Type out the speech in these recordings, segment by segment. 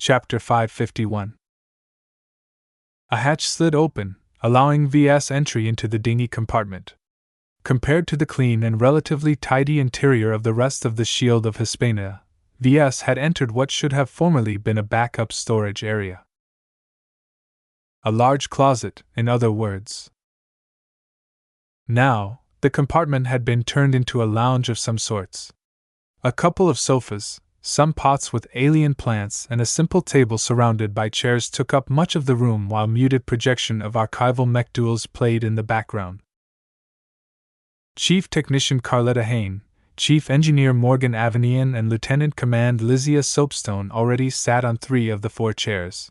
Chapter 551. A hatch slid open, allowing VS entry into the dingy compartment. Compared to the clean and relatively tidy interior of the rest of the Shield of Hispania, VS had entered what should have formerly been a backup storage area. A large closet, in other words. Now, the compartment had been turned into a lounge of some sorts. A couple of sofas, some pots with alien plants, and a simple table surrounded by chairs took up much of the room while muted projection of archival mech duels played in the background. Chief Technician Carletta Hain, Chief Engineer Morgan Avanian, and Lieutenant Command Lysia Soapstone already sat on 3 of the 4 chairs.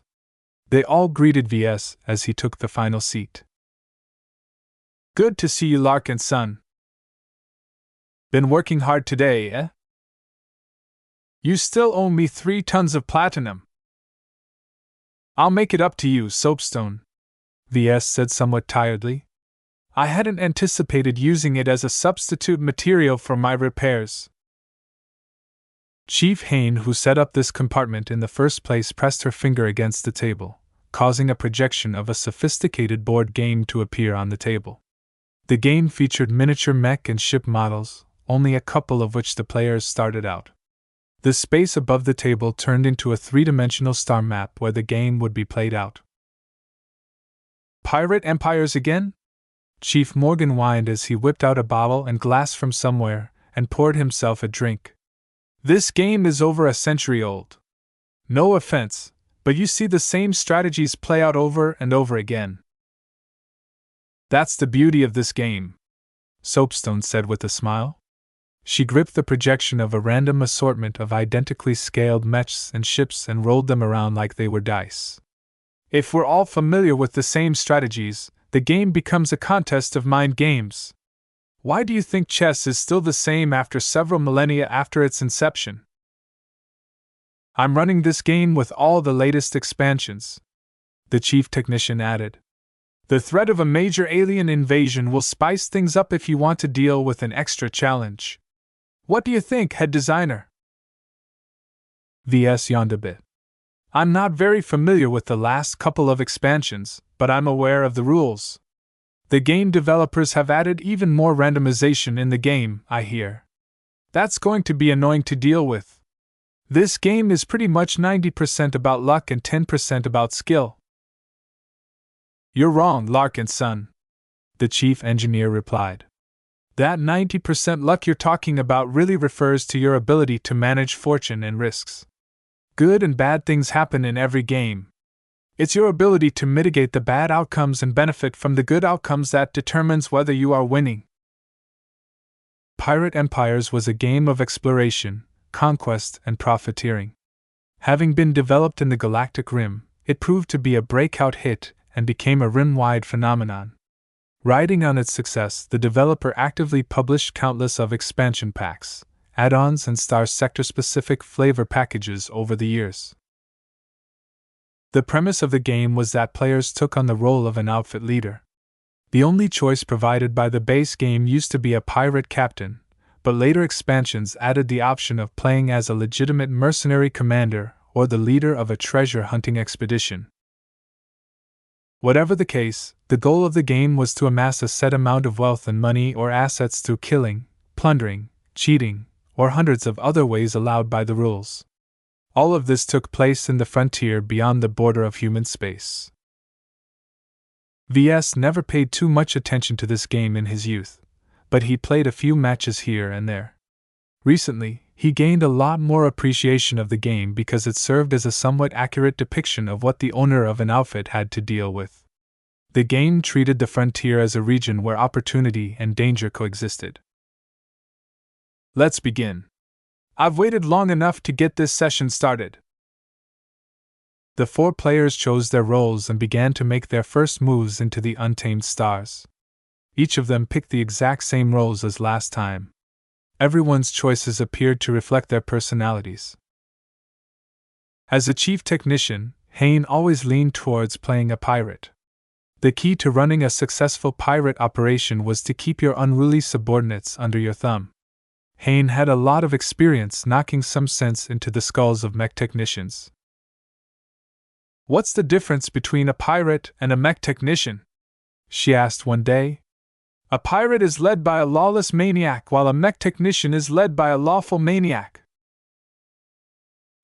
They all greeted VS as he took the final seat. "Good to see you, Larkin, son. Been working hard today, eh? You still owe me 3 tons of platinum." "I'll make it up to you, Soapstone," VS said somewhat tiredly. "I hadn't anticipated using it as a substitute material for my repairs." Chief Hain, who set up this compartment in the first place, pressed her finger against the table, causing a projection of a sophisticated board game to appear on the table. The game featured miniature mech and ship models, only a couple of which the players started out. The space above the table turned into a 3-dimensional star map where the game would be played out. "Pirate empires again?" Chief Morgan whined as he whipped out a bottle and glass from somewhere and poured himself a drink. "This game is over a century old. No offense, but you see the same strategies play out over and over again." "That's the beauty of this game," Soapstone said with a smile. She gripped the projection of a random assortment of identically scaled mechs and ships and rolled them around like they were dice. "If we're all familiar with the same strategies, the game becomes a contest of mind games. Why do you think chess is still the same after several millennia after its inception?" "I'm running this game with all the latest expansions," the chief technician added. "The threat of a major alien invasion will spice things up if you want to deal with an extra challenge. What do you think, head designer?" VS yawned a bit. "I'm not very familiar with the last couple of expansions, but I'm aware of the rules. The game developers have added even more randomization in the game, I hear. That's going to be annoying to deal with. This game is pretty much 90% about luck and 10% about skill." "You're wrong, Larkin, son," the chief engineer replied. "That 90% luck you're talking about really refers to your ability to manage fortune and risks. Good and bad things happen in every game. It's your ability to mitigate the bad outcomes and benefit from the good outcomes that determines whether you are winning." Pirate Empires was a game of exploration, conquest, and profiteering. Having been developed in the Galactic Rim, it proved to be a breakout hit and became a rim-wide phenomenon. Riding on its success, the developer actively published countless of expansion packs, add-ons, and star sector-specific flavor packages over the years. The premise of the game was that players took on the role of an outfit leader. The only choice provided by the base game used to be a pirate captain, but later expansions added the option of playing as a legitimate mercenary commander or the leader of a treasure-hunting expedition. Whatever the case, the goal of the game was to amass a set amount of wealth and money or assets through killing, plundering, cheating, or hundreds of other ways allowed by the rules. All of this took place in the frontier beyond the border of human space. VS never paid too much attention to this game in his youth, but he played a few matches here and there. Recently, he gained a lot more appreciation of the game because it served as a somewhat accurate depiction of what the owner of an outfit had to deal with. The game treated the frontier as a region where opportunity and danger coexisted. "Let's begin. I've waited long enough to get this session started." The 4 players chose their roles and began to make their first moves into the untamed stars. Each of them picked the exact same roles as last time. Everyone's choices appeared to reflect their personalities. As a chief technician, Hain always leaned towards playing a pirate. The key to running a successful pirate operation was to keep your unruly subordinates under your thumb. Hain had a lot of experience knocking some sense into the skulls of mech technicians. "What's the difference between a pirate and a mech technician?" she asked one day. "A pirate is led by a lawless maniac, while a mech technician is led by a lawful maniac."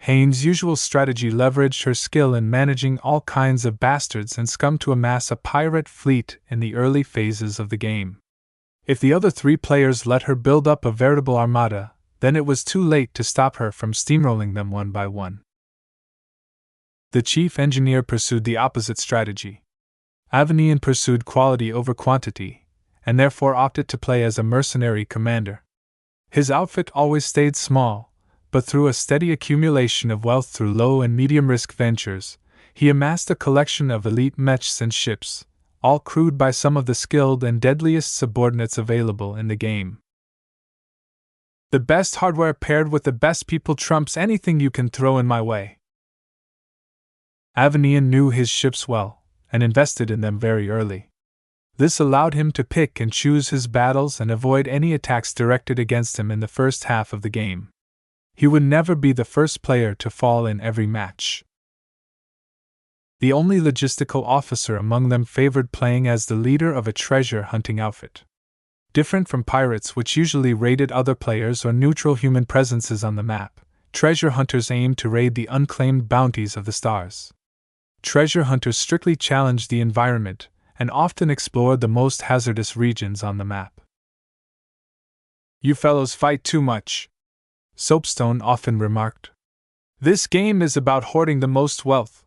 Haynes' usual strategy leveraged her skill in managing all kinds of bastards and scum to amass a pirate fleet in the early phases of the game. If the other three players let her build up a veritable armada, then it was too late to stop her from steamrolling them one by one. The chief engineer pursued the opposite strategy. Avenian pursued quality over quantity, and therefore opted to play as a mercenary commander. His outfit always stayed small, but through a steady accumulation of wealth through low and medium risk ventures, he amassed a collection of elite mechs and ships, all crewed by some of the skilled and deadliest subordinates available in the game. "The best hardware paired with the best people trumps anything you can throw in my way." Avenian knew his ships well, and invested in them very early. This allowed him to pick and choose his battles and avoid any attacks directed against him in the first half of the game. He would never be the first player to fall in every match. The only logistical officer among them favored playing as the leader of a treasure hunting outfit. Different from pirates, which usually raided other players or neutral human presences on the map, treasure hunters aimed to raid the unclaimed bounties of the stars. Treasure hunters strictly challenged the environment and often explored the most hazardous regions on the map. "You fellows fight too much," Soapstone often remarked. "This game is about hoarding the most wealth.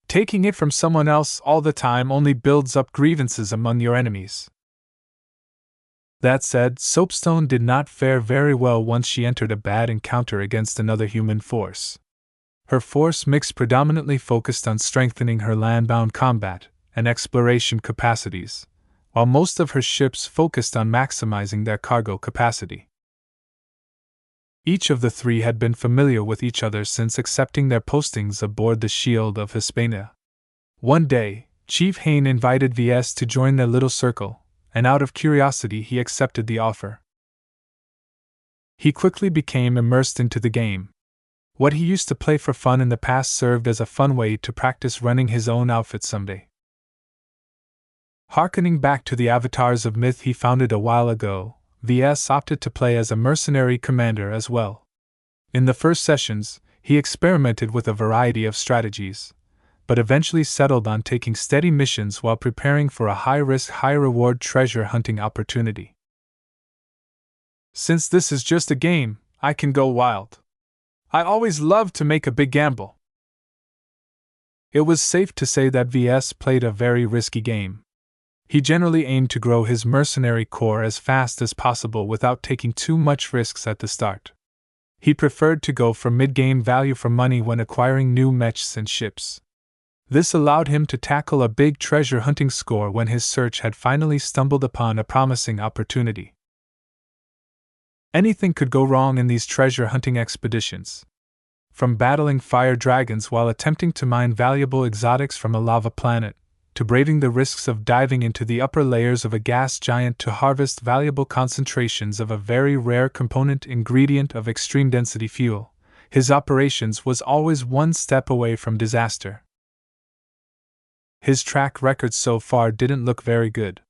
Taking it from someone else all the time only builds up grievances among your enemies." That said, Soapstone did not fare very well once she entered a bad encounter against another human force. Her force mix predominantly focused on strengthening her land-bound combat and exploration capacities, while most of her ships focused on maximizing their cargo capacity. Each of the three had been familiar with each other since accepting their postings aboard the Shield of Hispania. One day, Chief Hayne invited VS to join their little circle, and out of curiosity he accepted the offer. He quickly became immersed into the game. What he used to play for fun in the past served as a fun way to practice running his own outfit someday. Harkening back to the avatars of myth he founded a while ago, VS opted to play as a mercenary commander as well. In the first sessions, he experimented with a variety of strategies, but eventually settled on taking steady missions while preparing for a high-risk, high-reward treasure hunting opportunity. "Since this is just a game, I can go wild. I always love to make a big gamble." It was safe to say that VS played a very risky game. He generally aimed to grow his mercenary corps as fast as possible without taking too much risks at the start. He preferred to go for mid-game value for money when acquiring new mechs and ships. This allowed him to tackle a big treasure hunting score when his search had finally stumbled upon a promising opportunity. Anything could go wrong in these treasure hunting expeditions. From battling fire dragons while attempting to mine valuable exotics from a lava planet, to braving the risks of diving into the upper layers of a gas giant to harvest valuable concentrations of a very rare component ingredient of extreme density fuel, his operations was always one step away from disaster. His track record so far didn't look very good.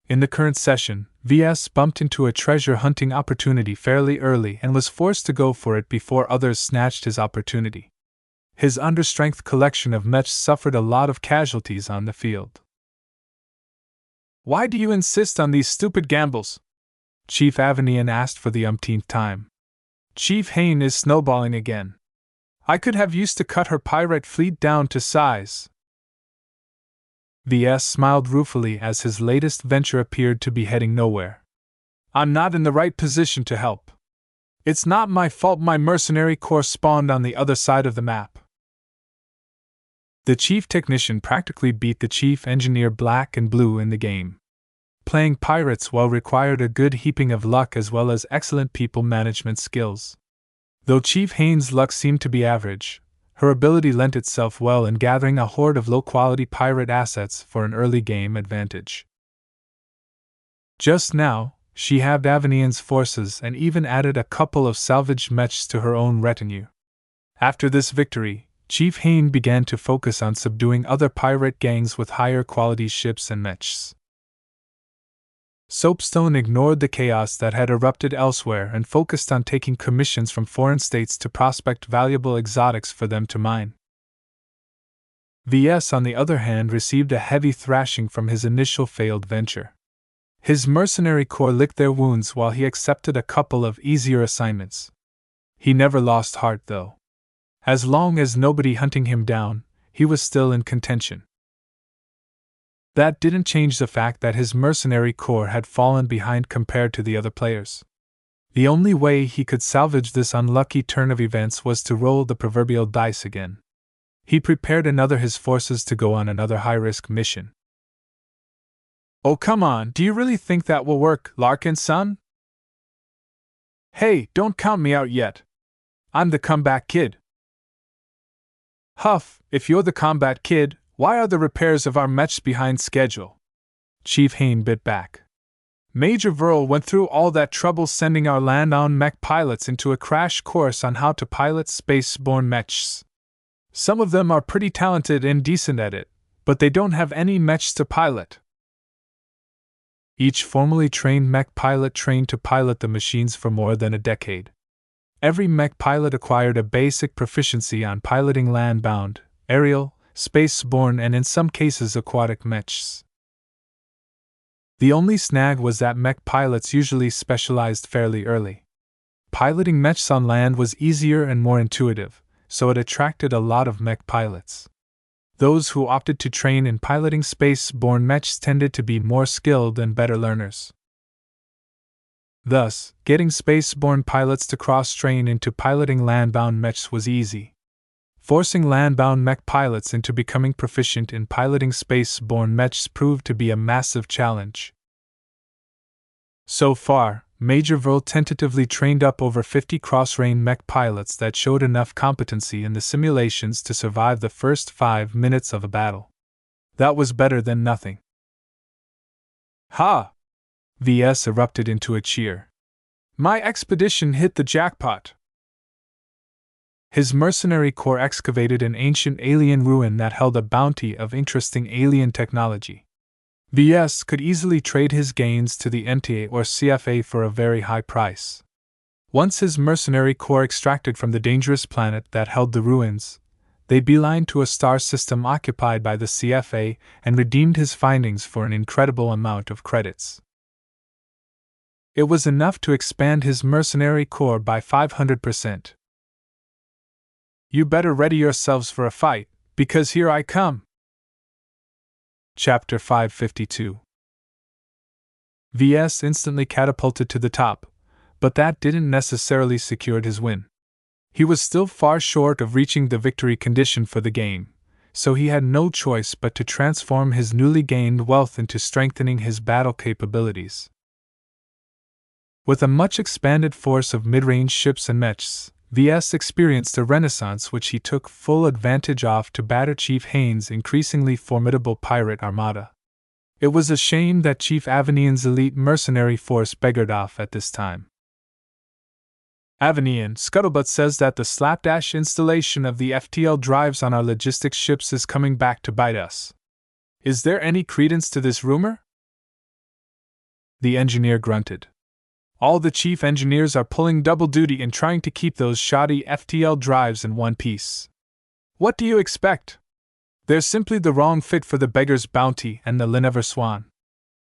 In the current session, VS bumped into a treasure hunting opportunity fairly early and was forced to go for it before others snatched his opportunity. His understrength collection of mechs suffered a lot of casualties on the field. "Why do you insist on these stupid gambles?" Chief Avenian asked for the umpteenth time. "Chief Hayne is snowballing again. I could have used to cut her pirate fleet down to size." VS smiled ruefully as his latest venture appeared to be heading nowhere. "I'm not in the right position to help. It's not my fault my mercenary corps spawned on the other side of the map." The chief technician practically beat the chief engineer black and blue in the game. Playing pirates well required a good heaping of luck as well as excellent people management skills. Though Chief Haynes' luck seemed to be average, her ability lent itself well in gathering a horde of low-quality pirate assets for an early game advantage. Just now, she halved Avenian's forces and even added a couple of salvaged mechs to her own retinue. After this victory, Chief Hayne began to focus on subduing other pirate gangs with higher quality ships and mechs. Soapstone ignored the chaos that had erupted elsewhere and focused on taking commissions from foreign states to prospect valuable exotics for them to mine. VS, on the other hand, received a heavy thrashing from his initial failed venture. His mercenary corps licked their wounds while he accepted a couple of easier assignments. He never lost heart, though. As long as nobody hunting him down, he was still in contention. That didn't change the fact that his mercenary corps had fallen behind compared to the other players. The only way he could salvage this unlucky turn of events was to roll the proverbial dice again. He prepared his forces to go on another high-risk mission. "Oh, come on, do you really think that will work, Larkin, son?" "Hey, don't count me out yet. I'm the comeback kid." "Huff, if you're the combat kid, why are the repairs of our mechs behind schedule?" Chief Hayne bit back. "Major Verl went through all that trouble sending our land-on mech pilots into a crash course on how to pilot space-borne mechs. Some of them are pretty talented and decent at it, but they don't have any mechs to pilot." Each formally trained mech pilot trained to pilot the machines for more than a decade. Every mech pilot acquired a basic proficiency on piloting land-bound, aerial, space-borne, and in some cases aquatic mechs. The only snag was that mech pilots usually specialized fairly early. Piloting mechs on land was easier and more intuitive, so it attracted a lot of mech pilots. Those who opted to train in piloting space-borne mechs tended to be more skilled and better learners. Thus, getting space-borne pilots to cross-train into piloting land-bound mechs was easy. Forcing land-bound mech pilots into becoming proficient in piloting space-borne mechs proved to be a massive challenge. So far, Major Verl tentatively trained up over 50 cross-train mech pilots that showed enough competency in the simulations to survive the first 5 minutes of a battle. That was better than nothing. "Ha!" VS erupted into a cheer. "My expedition hit the jackpot." His mercenary corps excavated an ancient alien ruin that held a bounty of interesting alien technology. VS could easily trade his gains to the MTA or CFA for a very high price. Once his mercenary corps extracted from the dangerous planet that held the ruins, they beelined to a star system occupied by the CFA and redeemed his findings for an incredible amount of credits. It was enough to expand his mercenary corps by 500%. "You better ready yourselves for a fight, because here I come." Chapter 552. VS instantly catapulted to the top, but that didn't necessarily secure his win. He was still far short of reaching the victory condition for the game, so he had no choice but to transform his newly gained wealth into strengthening his battle capabilities. With a much expanded force of mid-range ships and mechs, VS experienced a renaissance which he took full advantage of to batter Chief Hayne's increasingly formidable pirate armada. It was a shame that Chief Avenian's elite mercenary force beggared off at this time. "Avenian, scuttlebutt says that the slapdash installation of the FTL drives on our logistics ships is coming back to bite us. Is there any credence to this rumor?" The engineer grunted. "All the chief engineers are pulling double duty in trying to keep those shoddy FTL drives in one piece. What do you expect? They're simply the wrong fit for the beggar's bounty and the Linever Swan.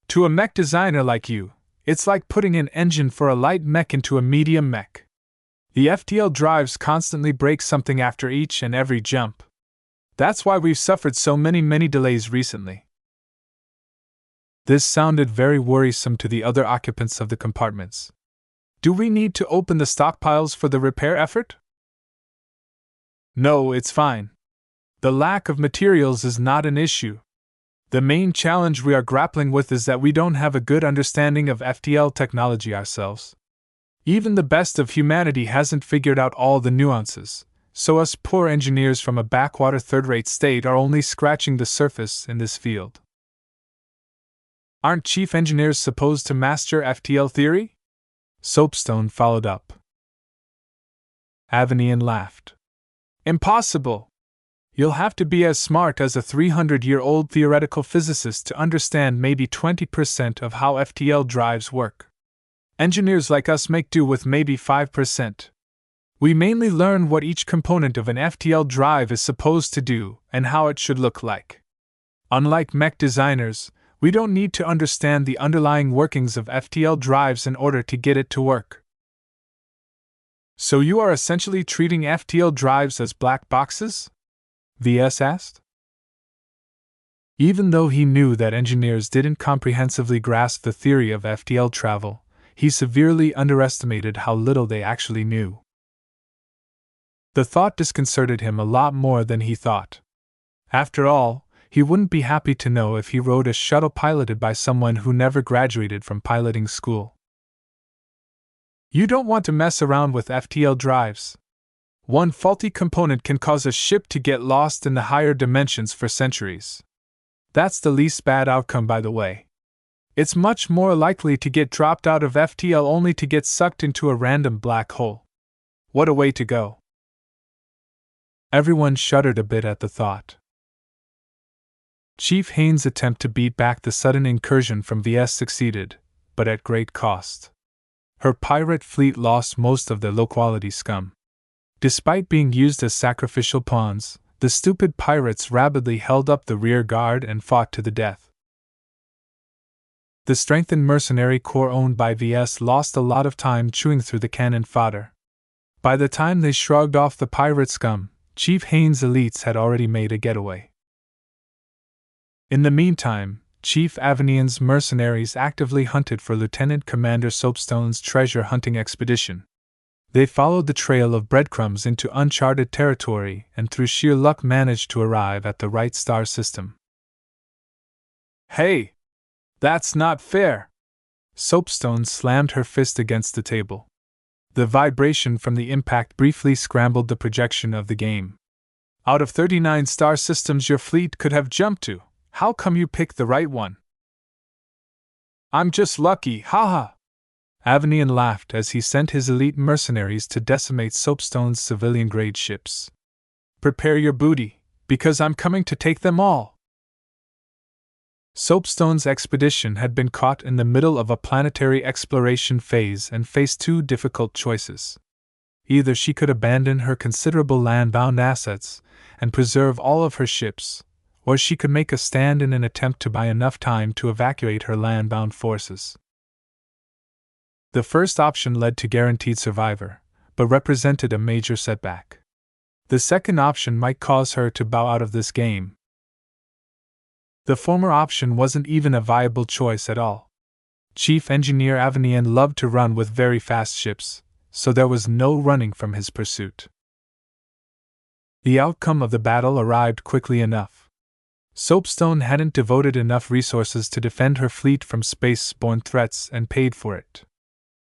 To a mech designer like you, it's like putting an engine for a light mech into a medium mech. The FTL drives constantly break something after each and every jump. That's why we've suffered so many delays recently." This sounded very worrisome to the other occupants of the compartments. "Do we need to open the stockpiles for the repair effort?" "No, it's fine. The lack of materials is not an issue. The main challenge we are grappling with is that we don't have a good understanding of FTL technology ourselves. Even the best of humanity hasn't figured out all the nuances, so us poor engineers from a backwater third-rate state are only scratching the surface in this field." "Aren't chief engineers supposed to master FTL theory?" Soapstone followed up. Avenian laughed. "Impossible. You'll have to be as smart as a 300-year-old theoretical physicist to understand maybe 20% of how FTL drives work. Engineers like us make do with maybe 5%. We mainly learn what each component of an FTL drive is supposed to do and how it should look like. Unlike mech designers, we don't need to understand the underlying workings of FTL drives in order to get it to work. So you are essentially treating FTL drives as black boxes? VS asked. Even though he knew that engineers didn't comprehensively grasp the theory of FTL travel, he severely underestimated how little they actually knew. The thought disconcerted him a lot more than he thought. After all, he wouldn't be happy to know if he rode a shuttle piloted by someone who never graduated from piloting school. You don't want to mess around with FTL drives. One faulty component can cause a ship to get lost in the higher dimensions for centuries. That's the least bad outcome, by the way. It's much more likely to get dropped out of FTL only to get sucked into a random black hole. What a way to go. Everyone shuddered a bit at the thought. Chief Haynes' attempt to beat back the sudden incursion from VS succeeded, but at great cost. Her pirate fleet lost most of their low-quality scum. Despite being used as sacrificial pawns, the stupid pirates rapidly held up the rear guard and fought to the death. The strengthened mercenary corps owned by VS lost a lot of time chewing through the cannon fodder. By the time they shrugged off the pirate scum, Chief Haynes' elites had already made a getaway. In the meantime, Chief Avenian's mercenaries actively hunted for Lieutenant Commander Soapstone's treasure hunting expedition. They followed the trail of breadcrumbs into uncharted territory and through sheer luck managed to arrive at the right star system. Hey! That's not fair! Soapstone slammed her fist against the table. The vibration from the impact briefly scrambled the projection of the game. Out of 39 star systems your fleet could have jumped to, how come you picked the right one? I'm just lucky, haha! Avenian laughed as he sent his elite mercenaries to decimate Soapstone's civilian-grade ships. Prepare your booty, because I'm coming to take them all! Soapstone's expedition had been caught in the middle of a planetary exploration phase and faced two difficult choices. Either she could abandon her considerable land-bound assets and preserve all of her ships, or she could make a stand in an attempt to buy enough time to evacuate her land-bound forces. The first option led to guaranteed survival, but represented a major setback. The second option might cause her to bow out of this game. The former option wasn't even a viable choice at all. Chief Engineer Avenian loved to run with very fast ships, so there was no running from his pursuit. The outcome of the battle arrived quickly enough. Soapstone hadn't devoted enough resources to defend her fleet from space-borne threats and paid for it.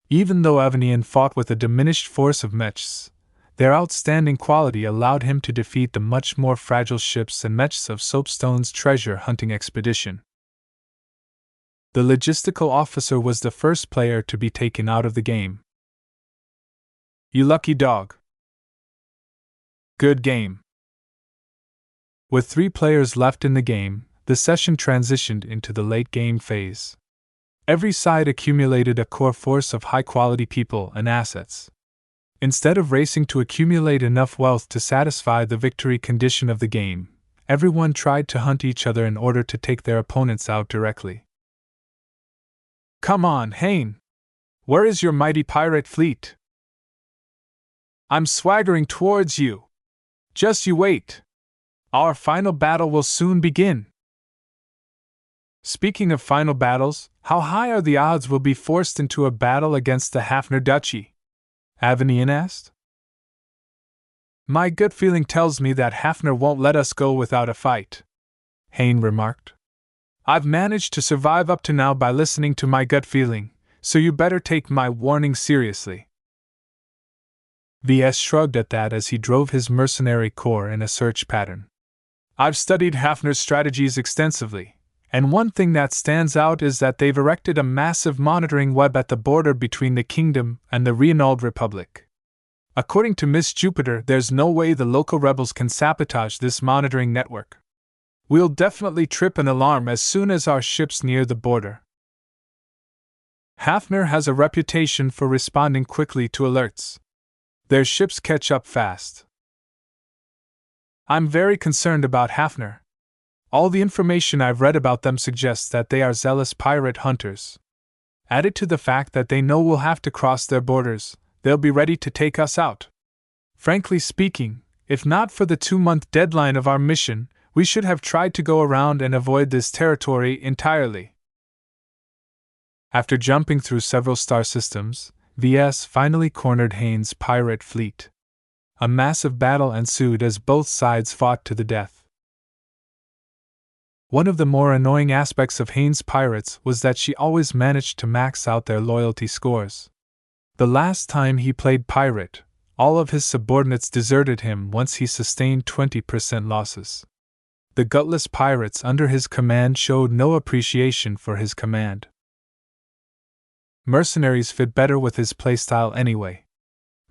Even though Avenian fought with a diminished force of mechs, their outstanding quality allowed him to defeat the much more fragile ships and mechs of Soapstone's treasure hunting expedition. The logistical officer was the first player to be taken out of the game. You lucky dog. Good game. With 3 players left in the game, the session transitioned into the late game phase. Every side accumulated a core force of high-quality people and assets. Instead of racing to accumulate enough wealth to satisfy the victory condition of the game, everyone tried to hunt each other in order to take their opponents out directly. Come on, Hayne! Where is your mighty pirate fleet? I'm swaggering towards you. Just you wait. Our final battle will soon begin. Speaking of final battles, how high are the odds we'll be forced into a battle against the Hafner Duchy? Avenian asked. My gut feeling tells me that Hafner won't let us go without a fight, Hayne remarked. I've managed to survive up to now by listening to my gut feeling, so you better take my warning seriously. VS shrugged at that as he drove his mercenary corps in a search pattern. I've studied Hafner's strategies extensively, and one thing that stands out is that they've erected a massive monitoring web at the border between the kingdom and the Reinald Republic. According to Miss Jupiter, there's no way the local rebels can sabotage this monitoring network. We'll definitely trip an alarm as soon as our ship's near the border. Hafner has a reputation for responding quickly to alerts. Their ships catch up fast. I'm very concerned about Hafner. All the information I've read about them suggests that they are zealous pirate hunters. Added to the fact that they know we'll have to cross their borders, they'll be ready to take us out. Frankly speaking, if not for the 2-month deadline of our mission, we should have tried to go around and avoid this territory entirely. After jumping through several star systems, VS finally cornered Haynes' pirate fleet. A massive battle ensued as both sides fought to the death. One of the more annoying aspects of Haynes' pirates was that she always managed to max out their loyalty scores. The last time he played pirate, all of his subordinates deserted him once he sustained 20% losses. The gutless pirates under his command showed no appreciation for his command. Mercenaries fit better with his playstyle anyway.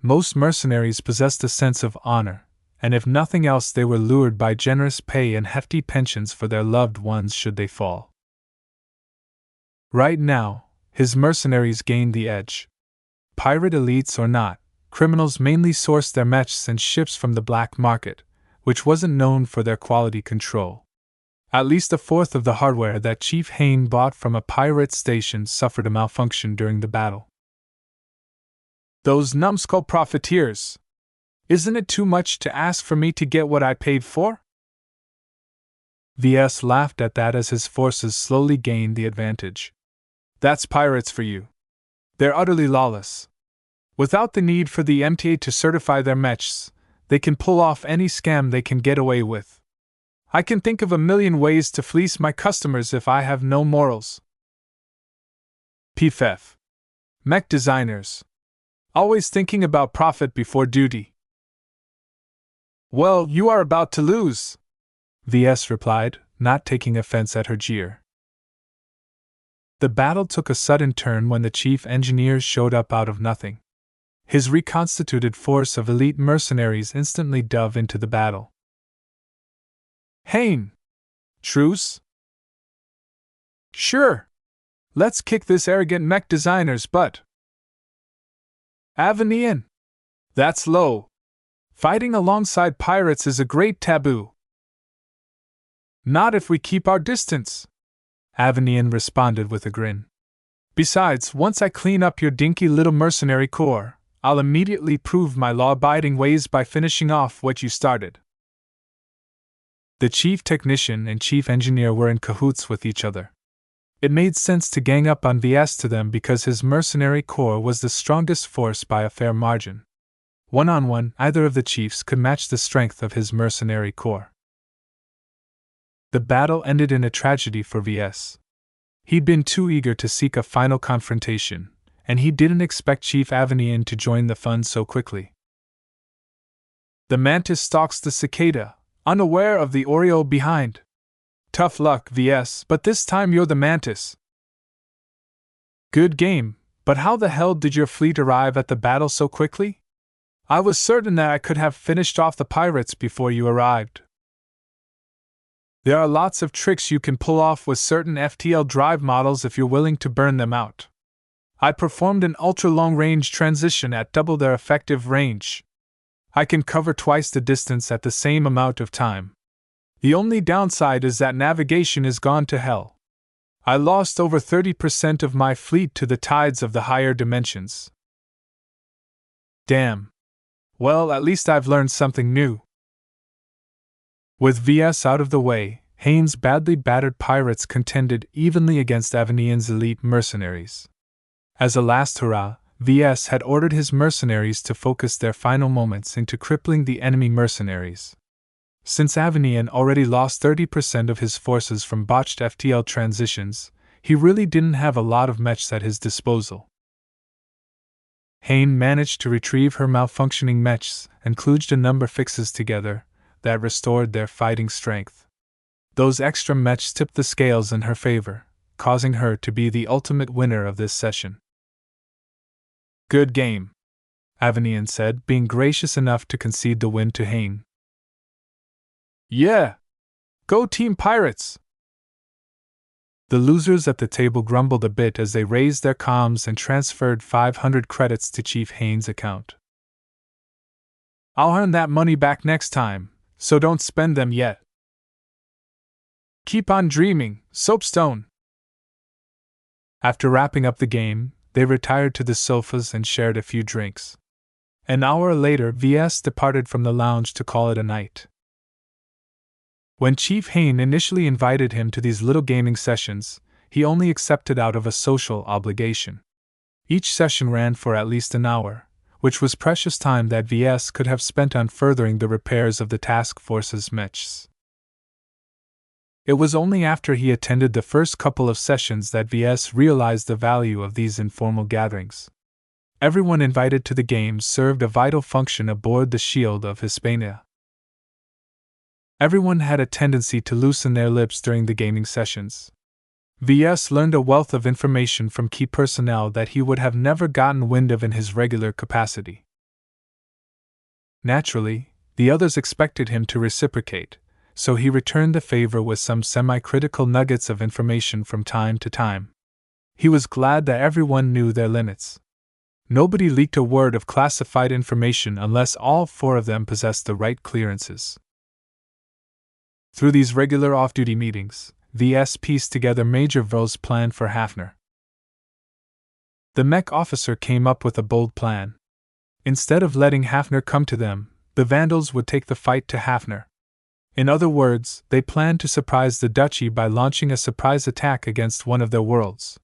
Most mercenaries possessed a sense of honor, and if nothing else they were lured by generous pay and hefty pensions for their loved ones should they fall. Right now, his mercenaries gained the edge. Pirate elites or not, criminals mainly sourced their mechs and ships from the black market, which wasn't known for their quality control. At least a fourth of the hardware that Chief Hayne bought from a pirate station suffered a malfunction during the battle. Those numbskull profiteers! Isn't it too much to ask for me to get what I paid for? VS laughed at that as his forces slowly gained the advantage. That's pirates for you. They're utterly lawless. Without the need for the MTA to certify their mechs, they can pull off any scam they can get away with. I can think of a million ways to fleece my customers if I have no morals. PFF. Mech designers. Always thinking about profit before duty. Well, you are about to lose, VS replied, not taking offense at her jeer. The battle took a sudden turn when the chief engineer showed up out of nothing. His reconstituted force of elite mercenaries instantly dove into the battle. Hayne! Truce? Sure! Let's kick this arrogant mech designer's butt. Avenian! That's low. Fighting alongside pirates is a great taboo. Not if we keep our distance, Avenian responded with a grin. Besides, once I clean up your dinky little mercenary corps, I'll immediately prove my law-abiding ways by finishing off what you started. The chief technician and chief engineer were in cahoots with each other. It made sense to gang up on VS to them because his mercenary corps was the strongest force by a fair margin. One-on-one, either of the chiefs could match the strength of his mercenary corps. The battle ended in a tragedy for VS. He'd been too eager to seek a final confrontation, and he didn't expect Chief Avenian to join the fun so quickly. The mantis stalks the cicada, unaware of the Oreo behind. Tough luck, VS, but this time you're the mantis. Good game, but how the hell did your fleet arrive at the battle so quickly? I was certain that I could have finished off the pirates before you arrived. There are lots of tricks you can pull off with certain FTL drive models if you're willing to burn them out. I performed an ultra-long-range transition at double their effective range. I can cover twice the distance at the same amount of time. The only downside is that navigation is gone to hell. I lost over 30% of my fleet to the tides of the higher dimensions. Damn. Well, at least I've learned something new. With VS out of the way, Haynes' badly battered pirates contended evenly against Avenian's elite mercenaries. As a last hurrah, VS had ordered his mercenaries to focus their final moments into crippling the enemy mercenaries. Since Avenian already lost 30% of his forces from botched FTL transitions, he really didn't have a lot of mechs at his disposal. Hayne managed to retrieve her malfunctioning mechs and kludged a number fixes together that restored their fighting strength. Those extra mechs tipped the scales in her favor, causing her to be the ultimate winner of this session. Good game. Avanian said, being gracious enough to concede the win to Hain. Yeah! Go Team Pirates! The losers at the table grumbled a bit as they raised their comms and transferred 500 credits to Chief Hain's account. I'll earn that money back next time, so don't spend them yet. Keep on dreaming, Soapstone! After wrapping up the game, they retired to the sofas and shared a few drinks. An hour later, VS departed from the lounge to call it a night. When Chief Hain initially invited him to these little gaming sessions, he only accepted out of a social obligation. Each session ran for at least an hour, which was precious time that VS could have spent on furthering the repairs of the task force's mechs. It was only after he attended the first couple of sessions that VS realized the value of these informal gatherings. Everyone invited to the games served a vital function aboard the Shield of Hispania. Everyone had a tendency to loosen their lips during the gaming sessions. VS learned a wealth of information from key personnel that he would have never gotten wind of in his regular capacity. Naturally, the others expected him to reciprocate, so he returned the favor with some semi-critical nuggets of information from time to time. He was glad that everyone knew their limits. Nobody leaked a word of classified information unless all four of them possessed the right clearances. Through these regular off-duty meetings, VS pieced together Major Vro's plan for Hafner. The Mech officer came up with a bold plan. Instead of letting Hafner come to them, the Vandals would take the fight to Hafner. In other words, they planned to surprise the Duchy by launching a surprise attack against one of their worlds.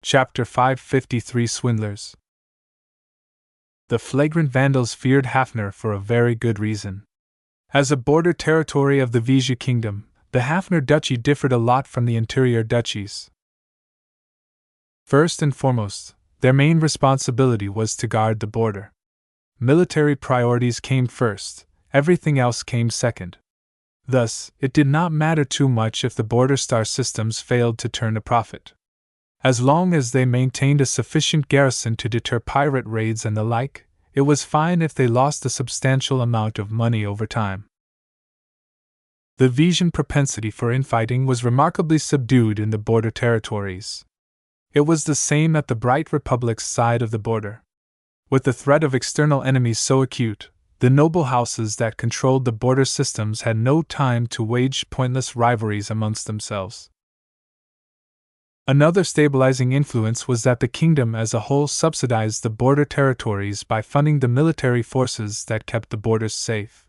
Chapter 553 Swindlers. The flagrant Vandals feared Hafner for a very good reason. As a border territory of the Vija Kingdom, the Hafner Duchy differed a lot from the interior duchies. First and foremost, their main responsibility was to guard the border. Military priorities came first, everything else came second. Thus, it did not matter too much if the border star systems failed to turn a profit. As long as they maintained a sufficient garrison to deter pirate raids and the like, it was fine if they lost a substantial amount of money over time. The Vijan propensity for infighting was remarkably subdued in the border territories. It was the same at the Bright Republic's side of the border. With the threat of external enemies so acute, the noble houses that controlled the border systems had no time to wage pointless rivalries amongst themselves. Another stabilizing influence was that the kingdom as a whole subsidized the border territories by funding the military forces that kept the borders safe.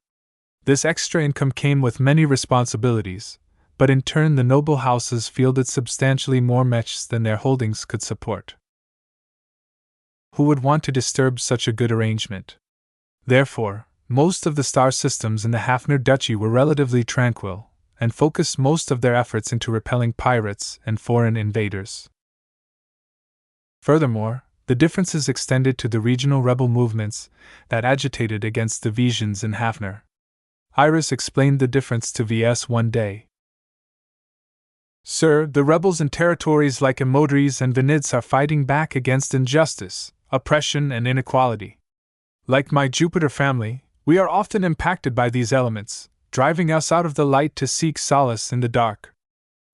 This extra income came with many responsibilities, but in turn the noble houses fielded substantially more mechs than their holdings could support. Who would want to disturb such a good arrangement? Therefore, most of the star systems in the Hafner Duchy were relatively tranquil, and focused most of their efforts into repelling pirates and foreign invaders. Furthermore, the differences extended to the regional rebel movements that agitated against the Vijans in Hafner. Iris explained the difference to VS one day. Sir, the rebels in territories like Emodries and Venids are fighting back against injustice, oppression, and inequality. Like my Jupiter family, we are often impacted by these elements, driving us out of the light to seek solace in the dark.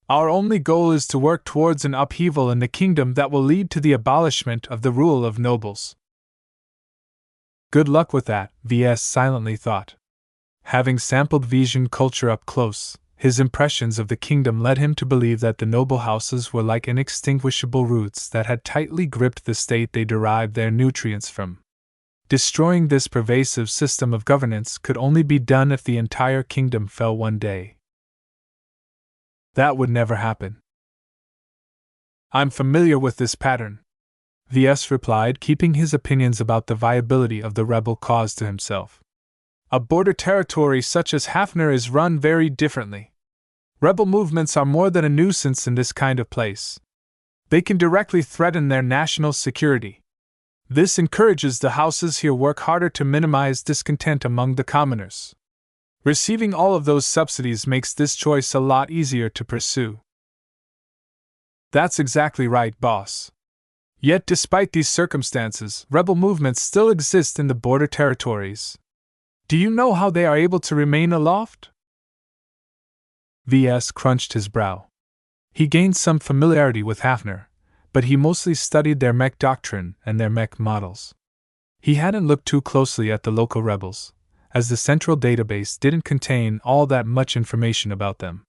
Our only goal is to work towards an upheaval in the kingdom that will lead to the abolishment of the rule of nobles. Good luck with that, VS silently thought. Having sampled Vijan culture up close, his impressions of the kingdom led him to believe that the noble houses were like inextinguishable roots that had tightly gripped the state they derived their nutrients from. Destroying this pervasive system of governance could only be done if the entire kingdom fell one day. That would never happen. I'm familiar with this pattern, VS replied, keeping his opinions about the viability of the rebel cause to himself. A border territory such as Hafner is run very differently. Rebel movements are more than a nuisance in this kind of place. They can directly threaten their national security. This encourages the houses here work harder to minimize discontent among the commoners. Receiving all of those subsidies makes this choice a lot easier to pursue. That's exactly right, boss. Yet despite these circumstances, rebel movements still exist in the border territories. Do you know how they are able to remain aloft? VS crunched his brow. He gained some familiarity with Hafner, but he mostly studied their Mech doctrine and their Mech models. He hadn't looked too closely at the local rebels, as the central database didn't contain all that much information about them.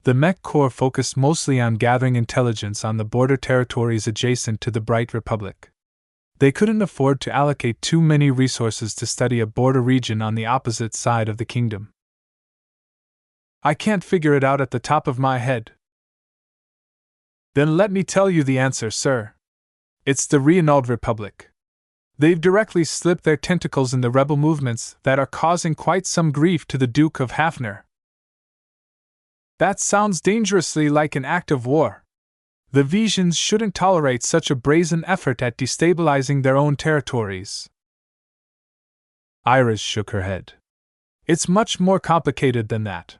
The Mech Corps focused mostly on gathering intelligence on the border territories adjacent to the Bright Republic. They couldn't afford to allocate too many resources to study a border region on the opposite side of the kingdom. I can't figure it out at the top of my head. Then let me tell you the answer, sir. It's the Renaud Republic. They've directly slipped their tentacles in the rebel movements that are causing quite some grief to the Duke of Hafner. That sounds dangerously like an act of war. The Visions shouldn't tolerate such a brazen effort at destabilizing their own territories. Iris shook her head. It's much more complicated than that.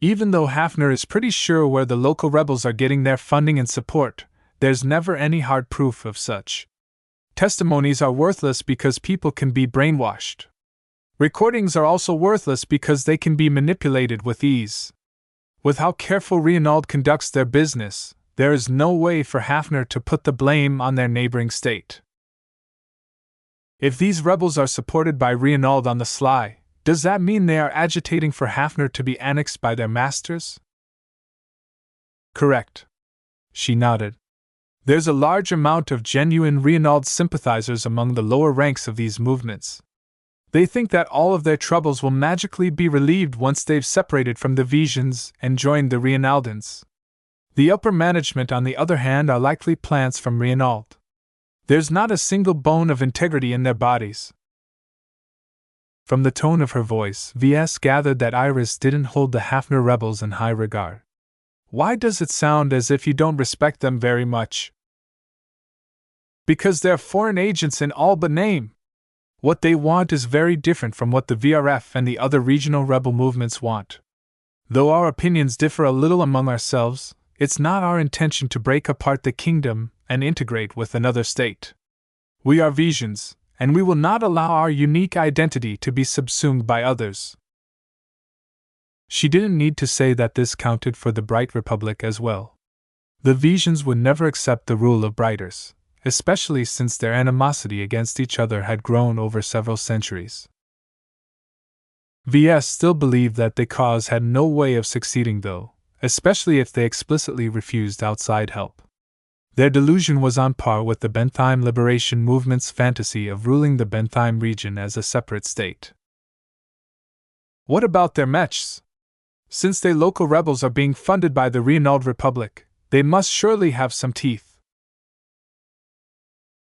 Even though Hafner is pretty sure where the local rebels are getting their funding and support, there's never any hard proof of such. Testimonies are worthless because people can be brainwashed. Recordings are also worthless because they can be manipulated with ease. With how careful Renaud conducts their business, there is no way for Hafner to put the blame on their neighboring state. If these rebels are supported by Renaud on the sly, does that mean they are agitating for Hafner to be annexed by their masters? Correct. She nodded. There's a large amount of genuine Renaud sympathizers among the lower ranks of these movements. They think that all of their troubles will magically be relieved once they've separated from the Visions and joined the Renaudans. The upper management, on the other hand, are likely plants from Renaud. There's not a single bone of integrity in their bodies. From the tone of her voice, VS gathered that Iris didn't hold the Hafner rebels in high regard. Why does it sound as if you don't respect them very much? Because they're foreign agents in all but name. What they want is very different from what the VRF and the other regional rebel movements want. Though our opinions differ a little among ourselves, it's not our intention to break apart the kingdom and integrate with another state. We are Visions, and we will not allow our unique identity to be subsumed by others. She didn't need to say that this counted for the Bright Republic as well. The Visions would never accept the rule of Brighters, especially since their animosity against each other had grown over several centuries. VS still believed that the cause had no way of succeeding, though, especially if they explicitly refused outside help. Their delusion was on par with the Bentheim Liberation Movement's fantasy of ruling the Bentheim region as a separate state. What about their mechs? Since they local rebels are being funded by the Renaud Republic, they must surely have some teeth.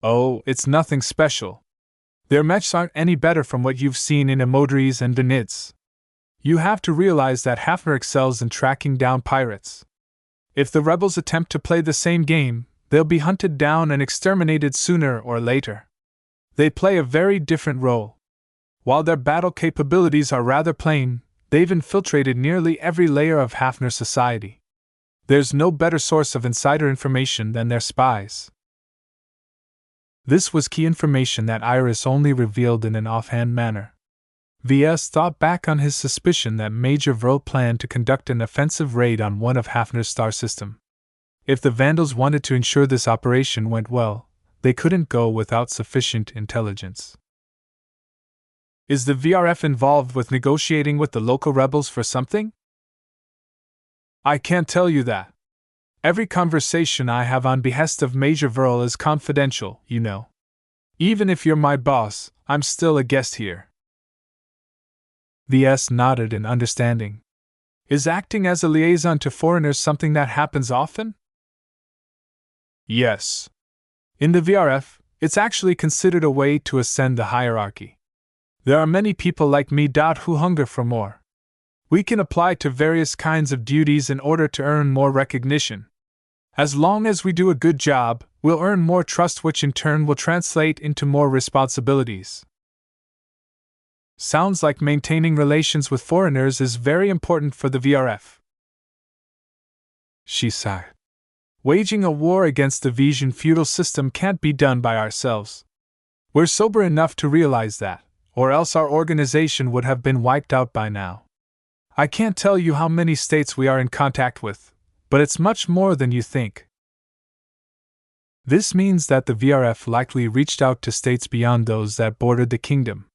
Oh, it's nothing special. Their mechs aren't any better from what you've seen in Emodries and Denids. You have to realize that Hafner excels in tracking down pirates. If the rebels attempt to play the same game, they'll be hunted down and exterminated sooner or later. They play a very different role. While their battle capabilities are rather plain, they've infiltrated nearly every layer of Hafner society. There's no better source of insider information than their spies. This was key information that Iris only revealed in an offhand manner. VS thought back on his suspicion that Major Vril planned to conduct an offensive raid on one of Hafner's star system. If the Vandals wanted to ensure this operation went well, they couldn't go without sufficient intelligence. Is the VRF involved with negotiating with the local rebels for something? I can't tell you that. Every conversation I have on behest of Major Vril is confidential, you know. Even if you're my boss, I'm still a guest here. VS nodded in understanding. Is acting as a liaison to foreigners something that happens often? Yes. In the VRF, it's actually considered a way to ascend the hierarchy. There are many people like me who hunger for more. We can apply to various kinds of duties in order to earn more recognition. As long as we do a good job, we'll earn more trust, which in turn will translate into more responsibilities. Sounds like maintaining relations with foreigners is very important for the VRF. She sighed. Waging a war against the Vision feudal system can't be done by ourselves. We're sober enough to realize that, or else our organization would have been wiped out by now. I can't tell you how many states we are in contact with, but it's much more than you think. This means that the VRF likely reached out to states beyond those that bordered the kingdom.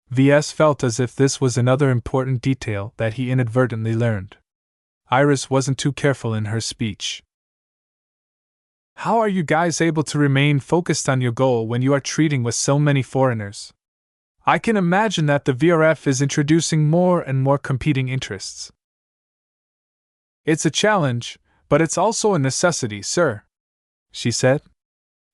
VS felt as if this was another important detail that he inadvertently learned. Iris wasn't too careful in her speech. How are you guys able to remain focused on your goal when you are treating with so many foreigners? I can imagine that the VRF is introducing more and more competing interests. It's a challenge, but it's also a necessity, sir, she said.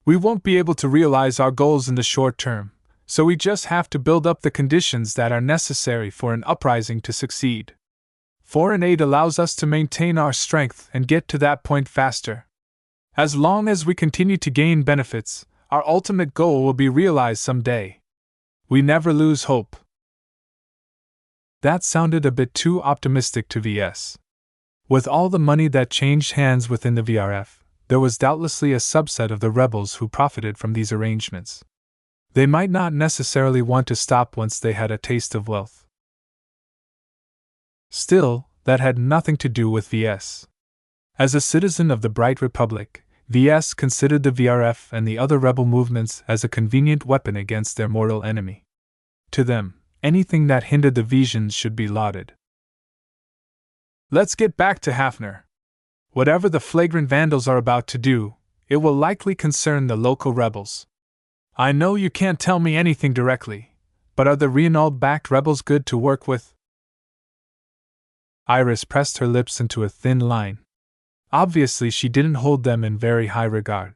We won't be able to realize our goals in the short term, so we just have to build up the conditions that are necessary for an uprising to succeed. Foreign aid allows us to maintain our strength and get to that point faster. As long as we continue to gain benefits, our ultimate goal will be realized someday. We never lose hope. That sounded a bit too optimistic to VS. With all the money that changed hands within the VRF, there was doubtlessly a subset of the rebels who profited from these arrangements. They might not necessarily want to stop once they had a taste of wealth. Still, that had nothing to do with VS. As a citizen of the Bright Republic, VS considered the VRF and the other rebel movements as a convenient weapon against their mortal enemy. To them, anything that hindered the Visions should be lauded. Let's get back to Hafner. Whatever the flagrant vandals are about to do, it will likely concern the local rebels. I know you can't tell me anything directly, but are the Reinald-backed rebels good to work with? Iris pressed her lips into a thin line. Obviously, she didn't hold them in very high regard.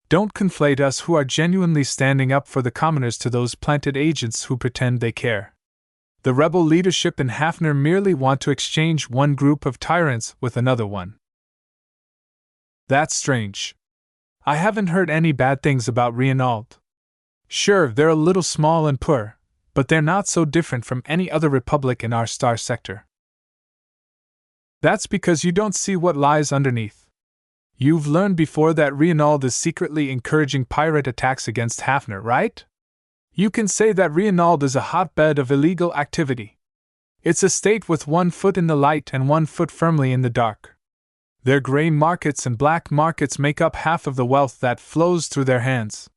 Don't conflate us who are genuinely standing up for the commoners to those planted agents who pretend they care. The rebel leadership in Hafner merely want to exchange one group of tyrants with another one. That's strange. I haven't heard any bad things about Reinald. Sure, they're a little small and poor, but they're not so different from any other republic in our star sector. That's because you don't see what lies underneath. You've learned before that Reinald is secretly encouraging pirate attacks against Hafner, right? You can say that Reinald is a hotbed of illegal activity. It's a state with one foot in the light and one foot firmly in the dark. Their gray markets and black markets make up half of the wealth that flows through their hands.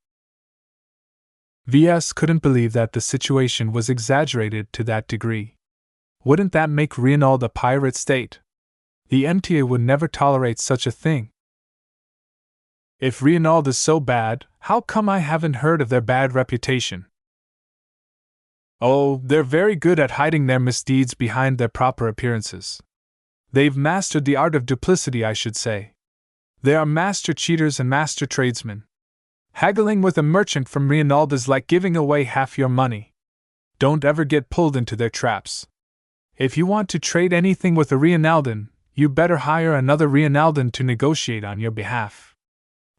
VS couldn't believe that the situation was exaggerated to that degree. Wouldn't that make Reinald a pirate state? The MTA would never tolerate such a thing. If Reinald is so bad, how come I haven't heard of their bad reputation? Oh, they're very good at hiding their misdeeds behind their proper appearances. They've mastered the art of duplicity, I should say. They are master cheaters and master tradesmen. Haggling with a merchant from Reinald is like giving away half your money. Don't ever get pulled into their traps. If you want to trade anything with a Reinaldan, you better hire another Reinaldan to negotiate on your behalf.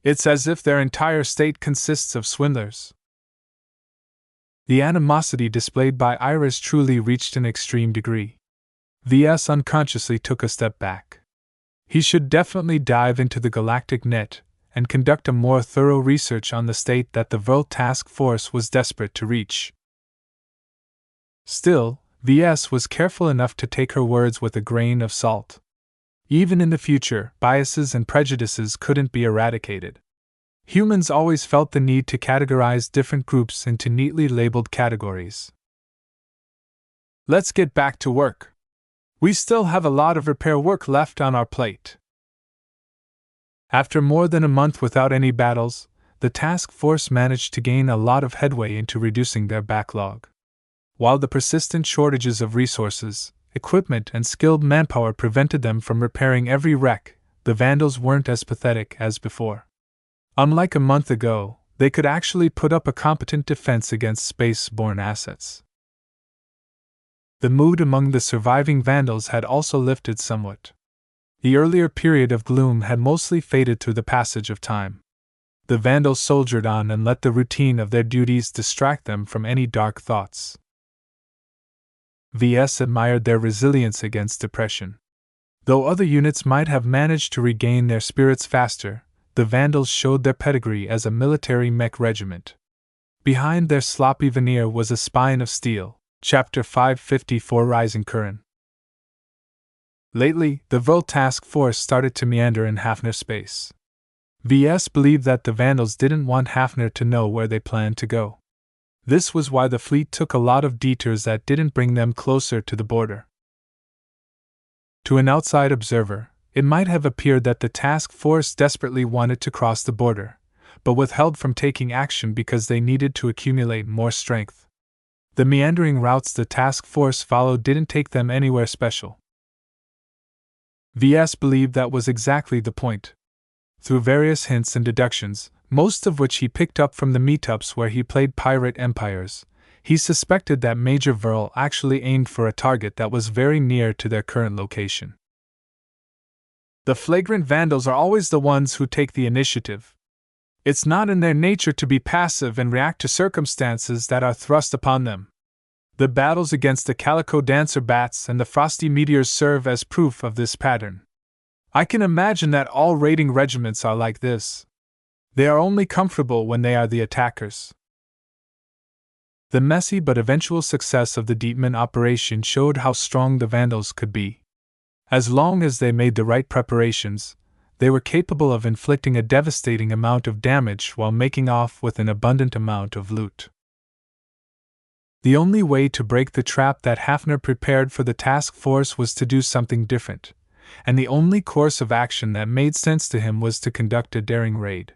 It's as if their entire state consists of swindlers. The animosity displayed by Iris truly reached an extreme degree. VS unconsciously took a step back. He should definitely dive into the galactic net and conduct a more thorough research on the state that the Vert Task Force was desperate to reach. Still, VS was careful enough to take her words with a grain of salt. Even in the future, biases and prejudices couldn't be eradicated. Humans always felt the need to categorize different groups into neatly labeled categories. Let's get back to work. We still have a lot of repair work left on our plate. After more than a month without any battles, the task force managed to gain a lot of headway into reducing their backlog. While the persistent shortages of resources, equipment, and skilled manpower prevented them from repairing every wreck, the Vandals weren't as pathetic as before. Unlike a month ago, they could actually put up a competent defense against space-borne assets. The mood among the surviving Vandals had also lifted somewhat. The earlier period of gloom had mostly faded through the passage of time. The Vandals soldiered on and let the routine of their duties distract them from any dark thoughts. VS admired their resilience against depression. Though other units might have managed to regain their spirits faster, the Vandals showed their pedigree as a military mech regiment. Behind their sloppy veneer was a spine of steel. Chapter 554 Rising Current. Lately, the Vril task force started to meander in Hafner space. VS believed that the Vandals didn't want Hafner to know where they planned to go. This was why the fleet took a lot of detours that didn't bring them closer to the border. To an outside observer, it might have appeared that the task force desperately wanted to cross the border, but withheld from taking action because they needed to accumulate more strength. The meandering routes the task force followed didn't take them anywhere special. VS believed that was exactly the point. Through various hints and deductions, most of which he picked up from the meetups where he played pirate empires, he suspected that Major Vril actually aimed for a target that was very near to their current location. The flagrant Vandals are always the ones who take the initiative. It's not in their nature to be passive and react to circumstances that are thrust upon them. The battles against the Calico Dancer Bats and the Frosty Meteors serve as proof of this pattern. I can imagine that all raiding regiments are like this. They are only comfortable when they are the attackers. The messy but eventual success of the Dietmar operation showed how strong the Vandals could be. As long as they made the right preparations, they were capable of inflicting a devastating amount of damage while making off with an abundant amount of loot. The only way to break the trap that Hafner prepared for the task force was to do something different, and the only course of action that made sense to him was to conduct a daring raid.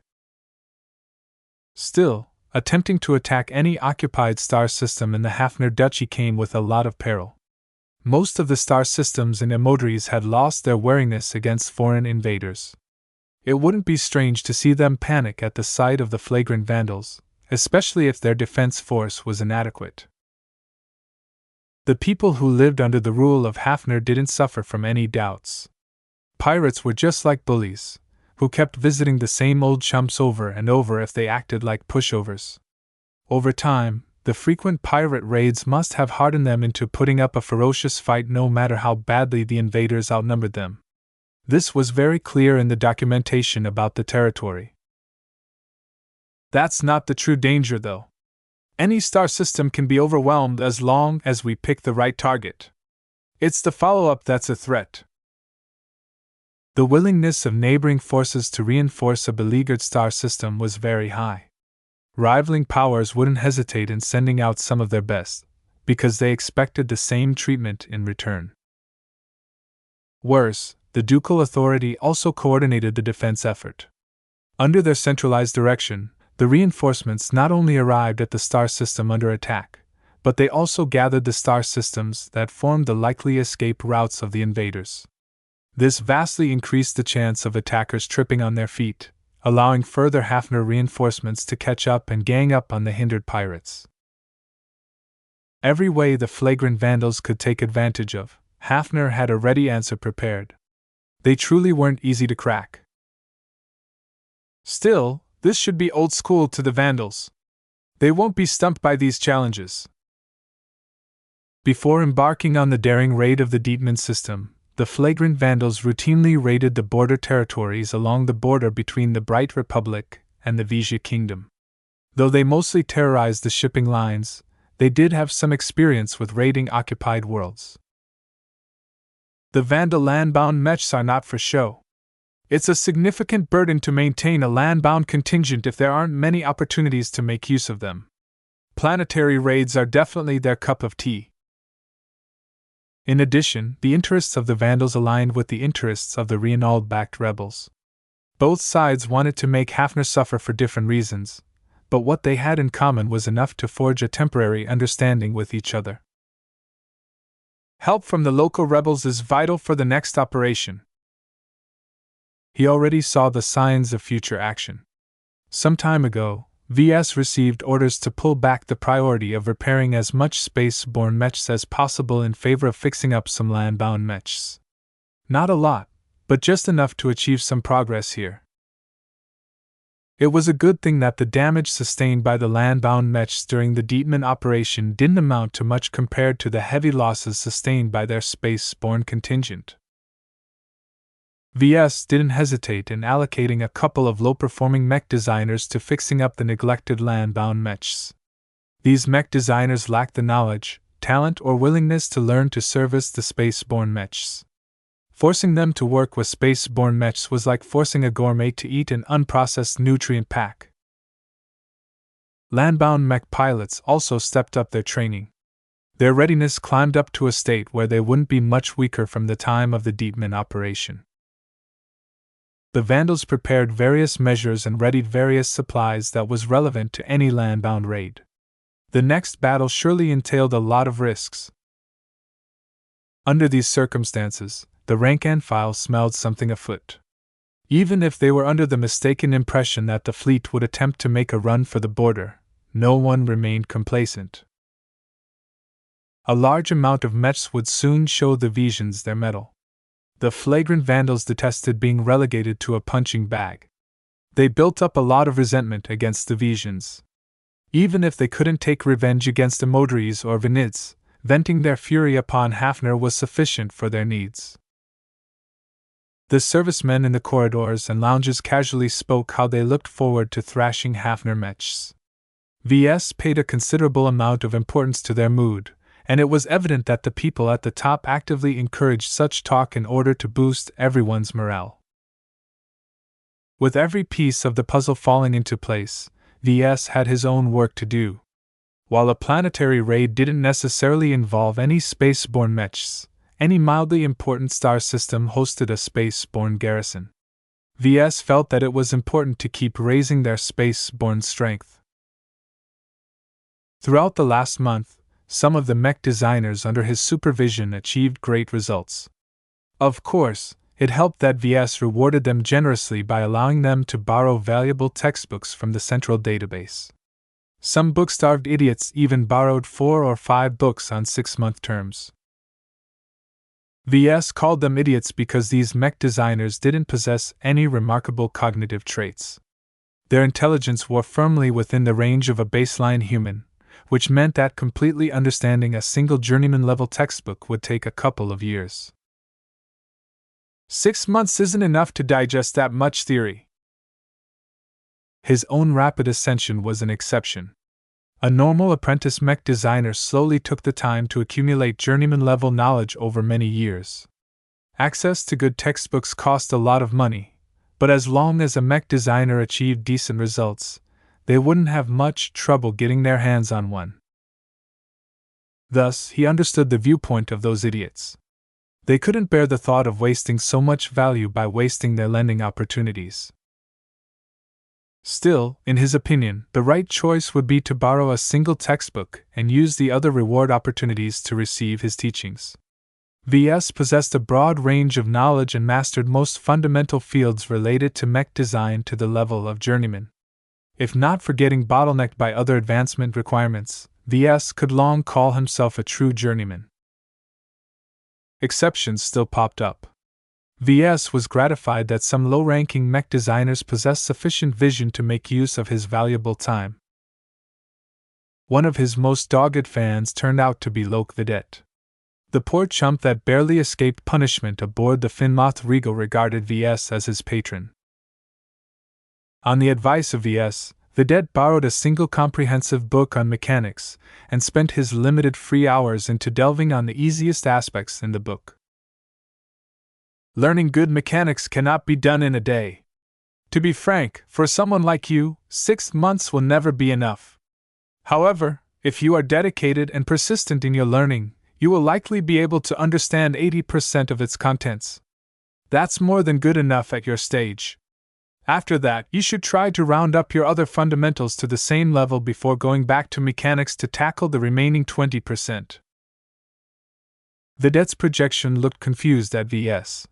Still, attempting to attack any occupied star system in the Hafner Duchy came with a lot of peril. Most of the star systems in Emodries had lost their wariness against foreign invaders. It wouldn't be strange to see them panic at the sight of the flagrant Vandals, especially if their defense force was inadequate. The people who lived under the rule of Hafner didn't suffer from any doubts. Pirates were just like bullies, who kept visiting the same old chumps over and over if they acted like pushovers. Over time, the frequent pirate raids must have hardened them into putting up a ferocious fight no matter how badly the invaders outnumbered them. This was very clear in the documentation about the territory. That's not the true danger, though. Any star system can be overwhelmed as long as we pick the right target. It's the follow-up that's a threat. The willingness of neighboring forces to reinforce a beleaguered star system was very high. Rivaling powers wouldn't hesitate in sending out some of their best, because they expected the same treatment in return. Worse, the ducal authority also coordinated the defense effort. Under their centralized direction, the reinforcements not only arrived at the star system under attack, but they also gathered the star systems that formed the likely escape routes of the invaders. This vastly increased the chance of attackers tripping on their feet, allowing further Hafner reinforcements to catch up and gang up on the hindered pirates. Every way the flagrant Vandals could take advantage of, Hafner had a ready answer prepared. They truly weren't easy to crack. Still, this should be old school to the Vandals. They won't be stumped by these challenges. Before embarking on the daring raid of the Dietmar system, the flagrant Vandals routinely raided the border territories along the border between the Bright Republic and the Vigia Kingdom. Though they mostly terrorized the shipping lines, they did have some experience with raiding occupied worlds. The Vandal land-bound mechs are not for show. It's a significant burden to maintain a land-bound contingent if there aren't many opportunities to make use of them. Planetary raids are definitely their cup of tea. In addition, the interests of the Vandals aligned with the interests of the Reinald-backed rebels. Both sides wanted to make Hafner suffer for different reasons, but what they had in common was enough to forge a temporary understanding with each other. Help from the local rebels is vital for the next operation. He already saw the signs of future action. Some time ago, VS received orders to pull back the priority of repairing as much space-borne mechs as possible in favor of fixing up some land-bound mechs. Not a lot, but just enough to achieve some progress here. It was a good thing that the damage sustained by the land-bound mechs during the Dietmar operation didn't amount to much compared to the heavy losses sustained by their space-borne contingent. VS didn't hesitate in allocating a couple of low-performing mech designers to fixing up the neglected land-bound mechs. These mech designers lacked the knowledge, talent, or willingness to learn to service the space-borne mechs. Forcing them to work with space-borne mechs was like forcing a gourmet to eat an unprocessed nutrient pack. Land-bound mech pilots also stepped up their training. Their readiness climbed up to a state where they wouldn't be much weaker from the time of the Deepman operation. The Vandals prepared various measures and readied various supplies that was relevant to any land-bound raid. The next battle surely entailed a lot of risks. Under these circumstances, the rank-and-file smelled something afoot. Even if they were under the mistaken impression that the fleet would attempt to make a run for the border, no one remained complacent. A large amount of mechs would soon show the Visions their mettle. The flagrant Vandals detested being relegated to a punching bag. They built up a lot of resentment against the Visions. Even if they couldn't take revenge against the Modries or Venids, venting their fury upon Hafner was sufficient for their needs. The servicemen in the corridors and lounges casually spoke how they looked forward to thrashing Hafner mechs. VS paid a considerable amount of importance to their mood, and it was evident that the people at the top actively encouraged such talk in order to boost everyone's morale. With every piece of the puzzle falling into place, VS had his own work to do. While a planetary raid didn't necessarily involve any space-borne mechs, any mildly important star system hosted a space-borne garrison. VS felt that it was important to keep raising their space-borne strength. Throughout the last month, some of the mech designers under his supervision achieved great results. Of course, it helped that VS rewarded them generously by allowing them to borrow valuable textbooks from the central database. Some book-starved idiots even borrowed 4 or 5 books on 6-month terms. VS called them idiots because these mech designers didn't possess any remarkable cognitive traits. Their intelligence was firmly within the range of a baseline human, which meant that completely understanding a single journeyman-level textbook would take a couple of years. 6 months isn't enough to digest that much theory. His own rapid ascension was an exception. A normal apprentice mech designer slowly took the time to accumulate journeyman-level knowledge over many years. Access to good textbooks cost a lot of money, but as long as a mech designer achieved decent results, they wouldn't have much trouble getting their hands on one. Thus, he understood the viewpoint of those idiots. They couldn't bear the thought of wasting so much value by wasting their lending opportunities. Still, in his opinion, the right choice would be to borrow a single textbook and use the other reward opportunities to receive his teachings. VS possessed a broad range of knowledge and mastered most fundamental fields related to mech design to the level of journeyman. If not for getting bottlenecked by other advancement requirements, VS could long call himself a true journeyman. Exceptions still popped up. VS was gratified that some low-ranking mech designers possessed sufficient vision to make use of his valuable time. One of his most dogged fans turned out to be Loke Vedette. The poor chump that barely escaped punishment aboard the Finmoth Regal regarded VS as his patron. On the advice of VS, Vedette borrowed a single comprehensive book on mechanics and spent his limited free hours into delving on the easiest aspects in the book. Learning good mechanics cannot be done in a day. To be frank, for someone like you, 6 months will never be enough. However, if you are dedicated and persistent in your learning, you will likely be able to understand 80% of its contents. That's more than good enough at your stage. After that, you should try to round up your other fundamentals to the same level before going back to mechanics to tackle the remaining 20%. Vedette's projection looked confused at VS.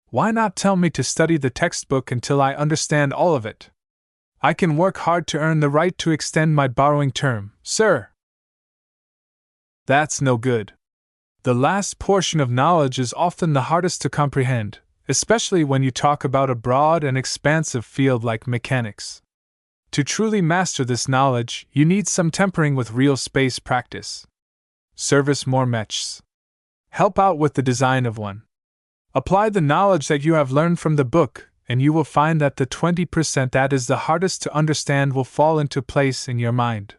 Why not tell me to study the textbook until I understand all of it? I can work hard to earn the right to extend my borrowing term, sir. That's no good. The last portion of knowledge is often the hardest to comprehend, especially when you talk about a broad and expansive field like mechanics. To truly master this knowledge, you need some tempering with real space practice. Service more mechs. Help out with the design of one. Apply the knowledge that you have learned from the book, and you will find that the 20% that is the hardest to understand will fall into place in your mind.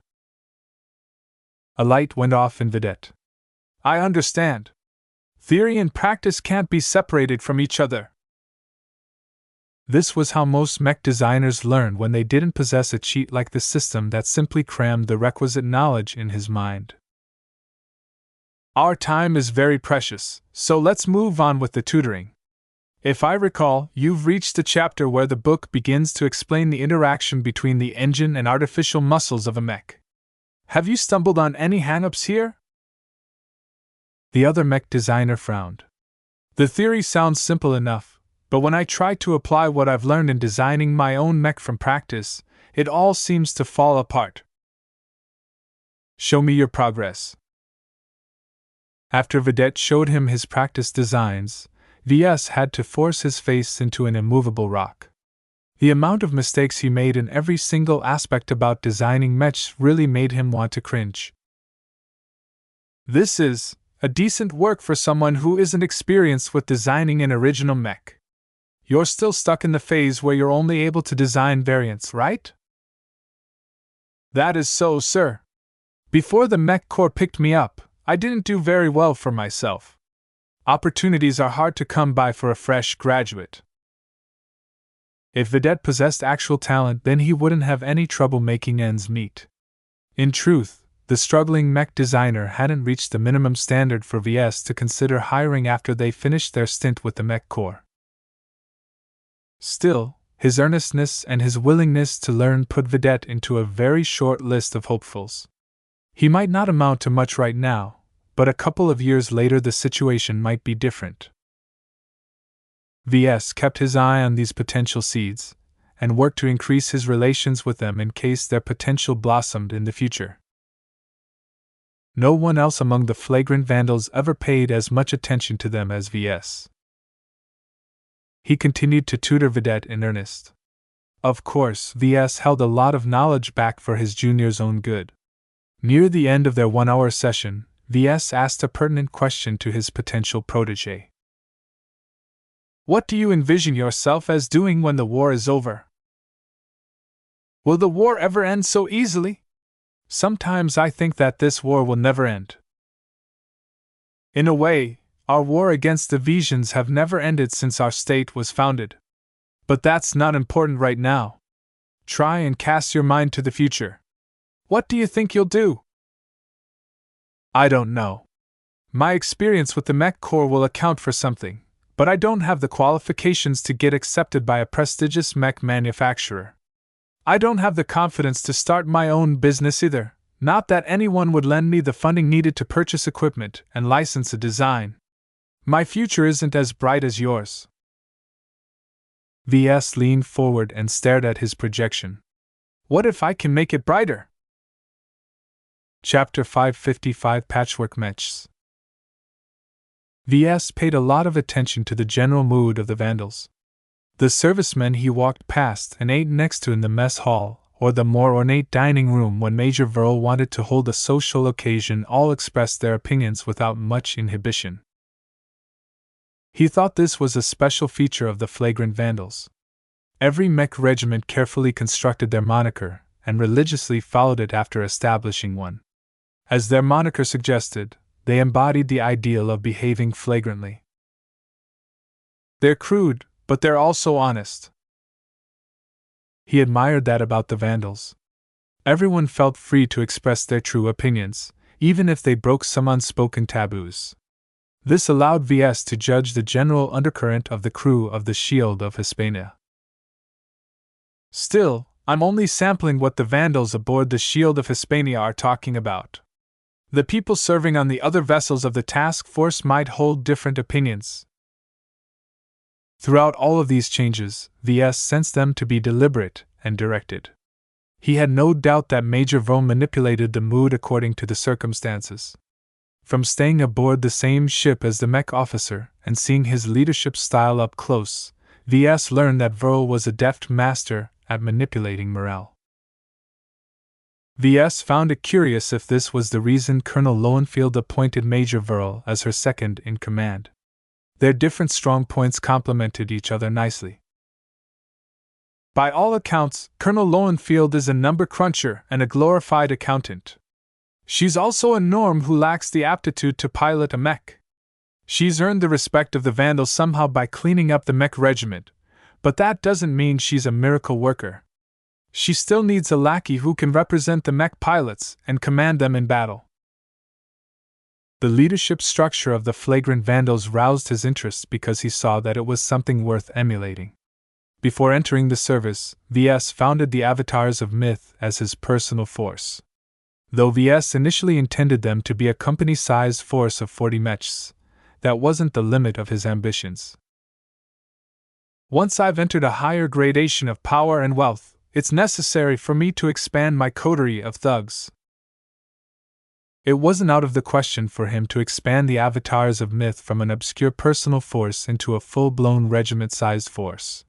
A light went off in Vedette. I understand. Theory and practice can't be separated from each other. This was how most mech designers learned when they didn't possess a cheat like the system that simply crammed the requisite knowledge in his mind. Our time is very precious, so let's move on with the tutoring. If I recall, you've reached the chapter where the book begins to explain the interaction between the engine and artificial muscles of a mech. Have you stumbled on any hang-ups here? The other mech designer frowned. The theory sounds simple enough, but when I try to apply what I've learned in designing my own mech from practice, it all seems to fall apart. Show me your progress. After Vedette showed him his practice designs, VS had to force his face into an immovable rock. The amount of mistakes he made in every single aspect about designing mechs really made him want to cringe. This is a decent work for someone who isn't experienced with designing an original mech. You're still stuck in the phase where you're only able to design variants, right? That is so, sir. Before the Mech Corps picked me up, I didn't do very well for myself. Opportunities are hard to come by for a fresh graduate. If Vedette possessed actual talent, then he wouldn't have any trouble making ends meet. In truth, the struggling mech designer hadn't reached the minimum standard for VS to consider hiring after they finished their stint with the Mech Corps. Still, his earnestness and his willingness to learn put Vedette into a very short list of hopefuls. He might not amount to much right now, but a couple of years later the situation might be different. VS kept his eye on these potential seeds, and worked to increase his relations with them in case their potential blossomed in the future. No one else among the flagrant vandals ever paid as much attention to them as VS. He continued to tutor Vedette in earnest. Of course, VS held a lot of knowledge back for his junior's own good. Near the end of their 1-hour session, VS asked a pertinent question to his potential protégé. What do you envision yourself as doing when the war is over? Will the war ever end so easily? Sometimes I think that this war will never end. In a way, our war against the Visions have never ended since our state was founded. But that's not important right now. Try and cast your mind to the future. What do you think you'll do? I don't know. My experience with the Mech Corps will account for something, but I don't have the qualifications to get accepted by a prestigious mech manufacturer. I don't have the confidence to start my own business either, not that anyone would lend me the funding needed to purchase equipment and license a design. My future isn't as bright as yours. VS leaned forward and stared at his projection. What if I can make it brighter? Chapter 555 Patchwork Mechs. VS paid a lot of attention to the general mood of the Vandals. The servicemen he walked past and ate next to in the mess hall, or the more ornate dining room when Major Verl wanted to hold a social occasion, all expressed their opinions without much inhibition. He thought this was a special feature of the flagrant Vandals. Every mech regiment carefully constructed their moniker, and religiously followed it after establishing one. As their moniker suggested, they embodied the ideal of behaving flagrantly. They're crude, but they're also honest. He admired that about the Vandals. Everyone felt free to express their true opinions, even if they broke some unspoken taboos. This allowed VS to judge the general undercurrent of the crew of the Shield of Hispania. Still, I'm only sampling what the Vandals aboard the Shield of Hispania are talking about. The people serving on the other vessels of the task force might hold different opinions. Throughout all of these changes, VS sensed them to be deliberate and directed. He had no doubt that Major Verl manipulated the mood according to the circumstances. From staying aboard the same ship as the mech officer and seeing his leadership style up close, VS learned that Verl was a deft master at manipulating morale. VS found it curious if this was the reason Colonel Lowenfield appointed Major Verl as her second in command. Their different strong points complemented each other nicely. By all accounts, Colonel Lowenfield is a number cruncher and a glorified accountant. She's also a norm who lacks the aptitude to pilot a mech. She's earned the respect of the Vandals somehow by cleaning up the mech regiment, but that doesn't mean she's a miracle worker. She still needs a lackey who can represent the mech pilots and command them in battle. The leadership structure of the flagrant Vandals roused his interest because he saw that it was something worth emulating. Before entering the service, VS founded the Avatars of Myth as his personal force. Though VS initially intended them to be a company-sized force of 40 mechs, that wasn't the limit of his ambitions. Once I've entered a higher gradation of power and wealth, it's necessary for me to expand my coterie of thugs. It wasn't out of the question for him to expand the Avatars of Myth from an obscure personal force into a full-blown regiment-sized force.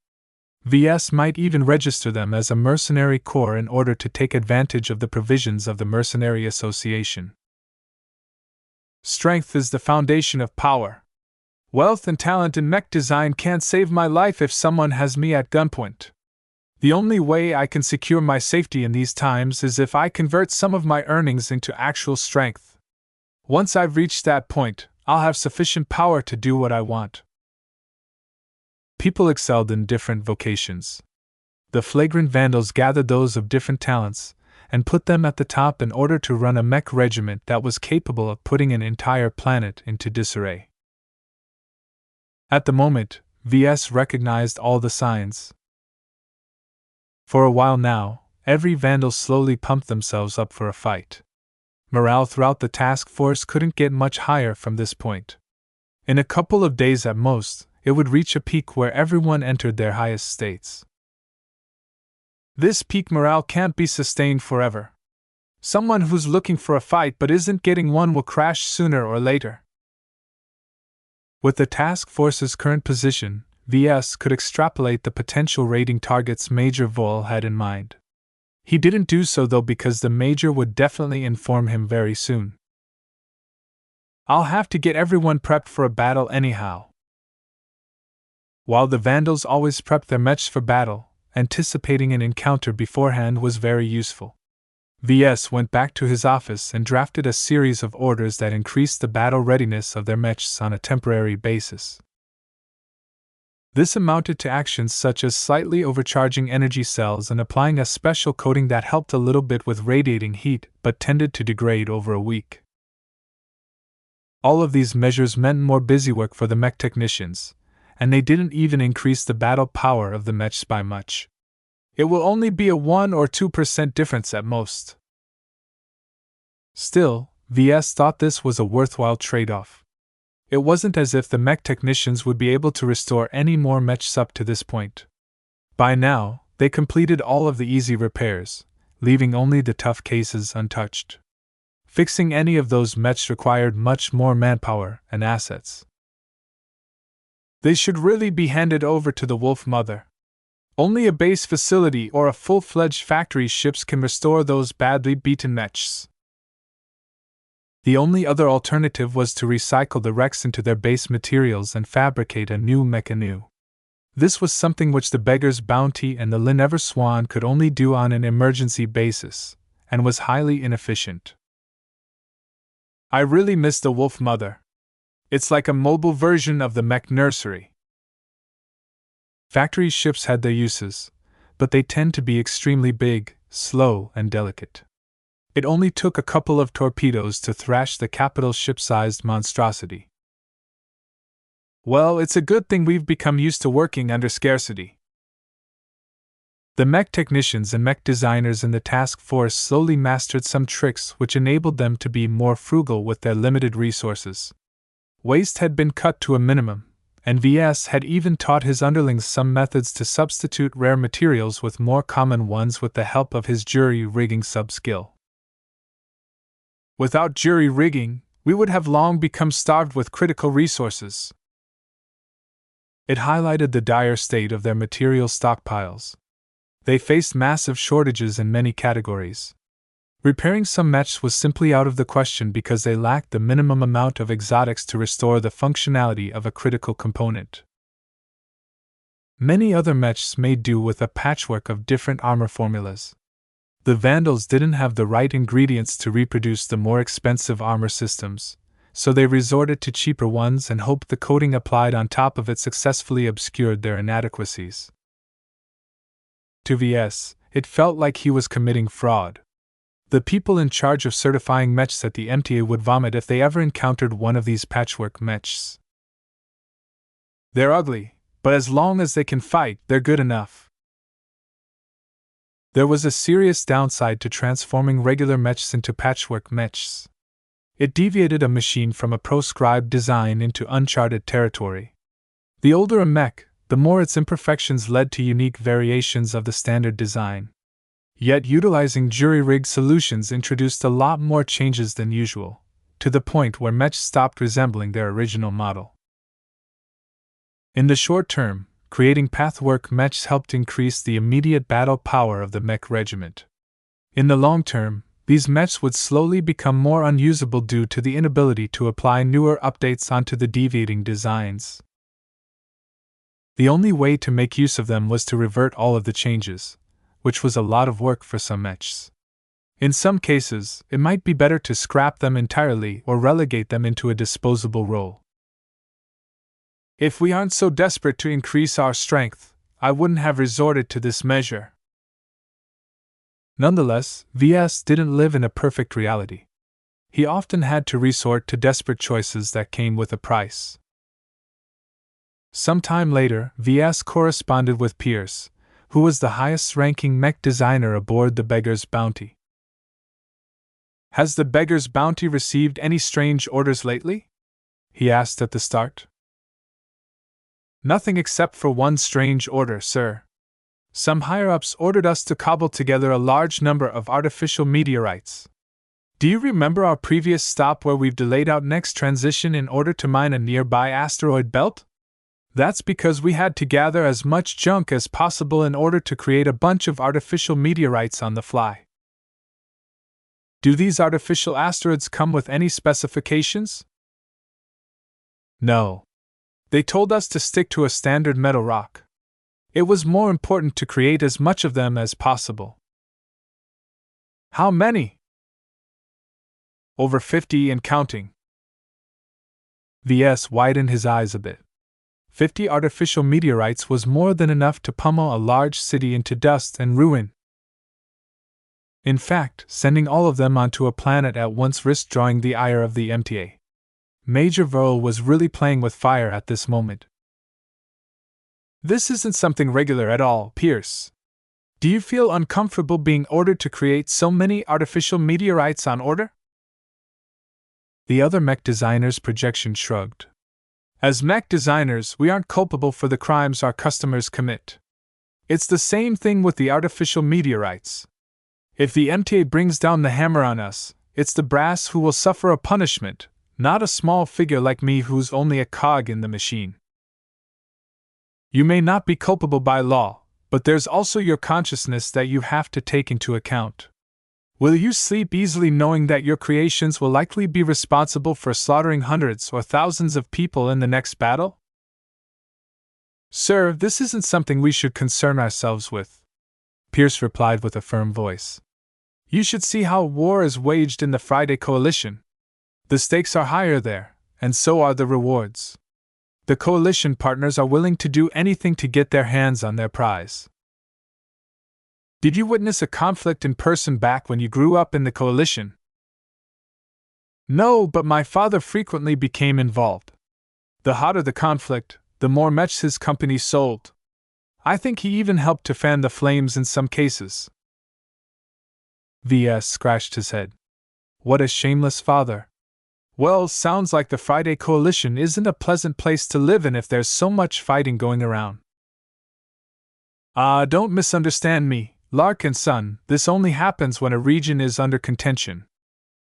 VS might even register them as a mercenary corps in order to take advantage of the provisions of the Mercenary Association. Strength is the foundation of power. Wealth and talent in mech design can't save my life if someone has me at gunpoint. The only way I can secure my safety in these times is if I convert some of my earnings into actual strength. Once I've reached that point, I'll have sufficient power to do what I want. People excelled in different vocations. The flagrant Vandals gathered those of different talents and put them at the top in order to run a mech regiment that was capable of putting an entire planet into disarray. At the moment, VS recognized all the signs. For a while now, every Vandal slowly pumped themselves up for a fight. Morale throughout the task force couldn't get much higher from this point. In a couple of days at most, it would reach a peak where everyone entered their highest states. This peak morale can't be sustained forever. Someone who's looking for a fight but isn't getting one will crash sooner or later. With the task force's current position, VS could extrapolate the potential raiding targets Major Vol had in mind. He didn't do so though because the Major would definitely inform him very soon. I'll have to get everyone prepped for a battle anyhow. While the Vandals always prepped their mechs for battle, anticipating an encounter beforehand was very useful. VS went back to his office and drafted a series of orders that increased the battle readiness of their mechs on a temporary basis. This amounted to actions such as slightly overcharging energy cells and applying a special coating that helped a little bit with radiating heat but tended to degrade over a week. All of these measures meant more busy work for the mech technicians, and they didn't even increase the battle power of the mechs by much. It will only be a 1 or 2% difference at most. Still, VS thought this was a worthwhile trade-off. It wasn't as if the mech technicians would be able to restore any more mechs up to this point. By now, they completed all of the easy repairs, leaving only the tough cases untouched. Fixing any of those mechs required much more manpower and assets. They should really be handed over to the Wolf Mother. Only a base facility or a full-fledged factory ships can restore those badly beaten mechs. The only other alternative was to recycle the wrecks into their base materials and fabricate a new mech anew. This was something which the Beggar's Bounty and the Linever Swan could only do on an emergency basis, and was highly inefficient. I really miss the Wolf Mother. It's like a mobile version of the mech nursery. Factory ships had their uses, but they tend to be extremely big, slow, and delicate. It only took a couple of torpedoes to thrash the capital ship-sized monstrosity. Well, it's a good thing we've become used to working under scarcity. The mech technicians and mech designers in the task force slowly mastered some tricks which enabled them to be more frugal with their limited resources. Waste had been cut to a minimum, and VS had even taught his underlings some methods to substitute rare materials with more common ones with the help of his jury rigging sub-skill. Without jury rigging, we would have long become starved with critical resources. It highlighted the dire state of their material stockpiles. They faced massive shortages in many categories. Repairing some mechs was simply out of the question because they lacked the minimum amount of exotics to restore the functionality of a critical component. Many other mechs made do with a patchwork of different armor formulas. The Vandals didn't have the right ingredients to reproduce the more expensive armor systems, so they resorted to cheaper ones and hoped the coating applied on top of it successfully obscured their inadequacies. To VS, it felt like he was committing fraud. The people in charge of certifying mechs at the MTA would vomit if they ever encountered one of these patchwork mechs. They're ugly, but as long as they can fight, they're good enough. There was a serious downside to transforming regular mechs into patchwork mechs. It deviated a machine from a proscribed design into uncharted territory. The older a mech, the more its imperfections led to unique variations of the standard design. Yet utilizing jury-rigged solutions introduced a lot more changes than usual, to the point where mechs stopped resembling their original model. In the short term, creating pathwork mechs helped increase the immediate battle power of the mech regiment. In the long term, these mechs would slowly become more unusable due to the inability to apply newer updates onto the deviating designs. The only way to make use of them was to revert all of the changes, which was a lot of work for some mechs. In some cases, it might be better to scrap them entirely or relegate them into a disposable role. If we aren't so desperate to increase our strength, I wouldn't have resorted to this measure. Nonetheless, VS didn't live in a perfect reality. He often had to resort to desperate choices that came with a price. Some time later, VS corresponded with Pierce, who was the highest-ranking mech designer aboard the Beggar's Bounty. "Has the Beggar's Bounty received any strange orders lately?" he asked at the start. "Nothing except for one strange order, sir. Some higher-ups ordered us to cobble together a large number of artificial meteorites. Do you remember our previous stop where we've delayed our next transition in order to mine a nearby asteroid belt? That's because we had to gather as much junk as possible in order to create a bunch of artificial meteorites on the fly." "Do these artificial asteroids come with any specifications?" "No. They told us to stick to a standard metal rock. It was more important to create as much of them as possible." "How many?" "Over 50 and counting." VS widened his eyes a bit. 50 artificial meteorites was more than enough to pummel a large city into dust and ruin. In fact, sending all of them onto a planet at once risked drawing the ire of the MTA. Major Verl was really playing with fire at this moment. "This isn't something regular at all, Pierce. Do you feel uncomfortable being ordered to create so many artificial meteorites on order?" The other mech designer's projection shrugged. "As mech designers, we aren't culpable for the crimes our customers commit. It's the same thing with the artificial meteorites. If the MTA brings down the hammer on us, it's the brass who will suffer a punishment, not a small figure like me who's only a cog in the machine. You may not be culpable by law, but there's also your consciousness that you have to take into account. Will you sleep easily knowing that your creations will likely be responsible for slaughtering hundreds or thousands of people in the next battle?" "Sir, this isn't something we should concern ourselves with," Pierce replied with a firm voice. "You should see how war is waged in the Friday Coalition. The stakes are higher there, and so are the rewards. The coalition partners are willing to do anything to get their hands on their prize." "Did you witness a conflict in person back when you grew up in the coalition?" "No, but my father frequently became involved. The hotter the conflict, the more mechs his company sold. I think he even helped to fan the flames in some cases." VS scratched his head. What a shameless father. Well, sounds like the Friday Coalition isn't a pleasant place to live in if there's so much fighting going around. Don't misunderstand me, Lark & Son, this only happens when a region is under contention.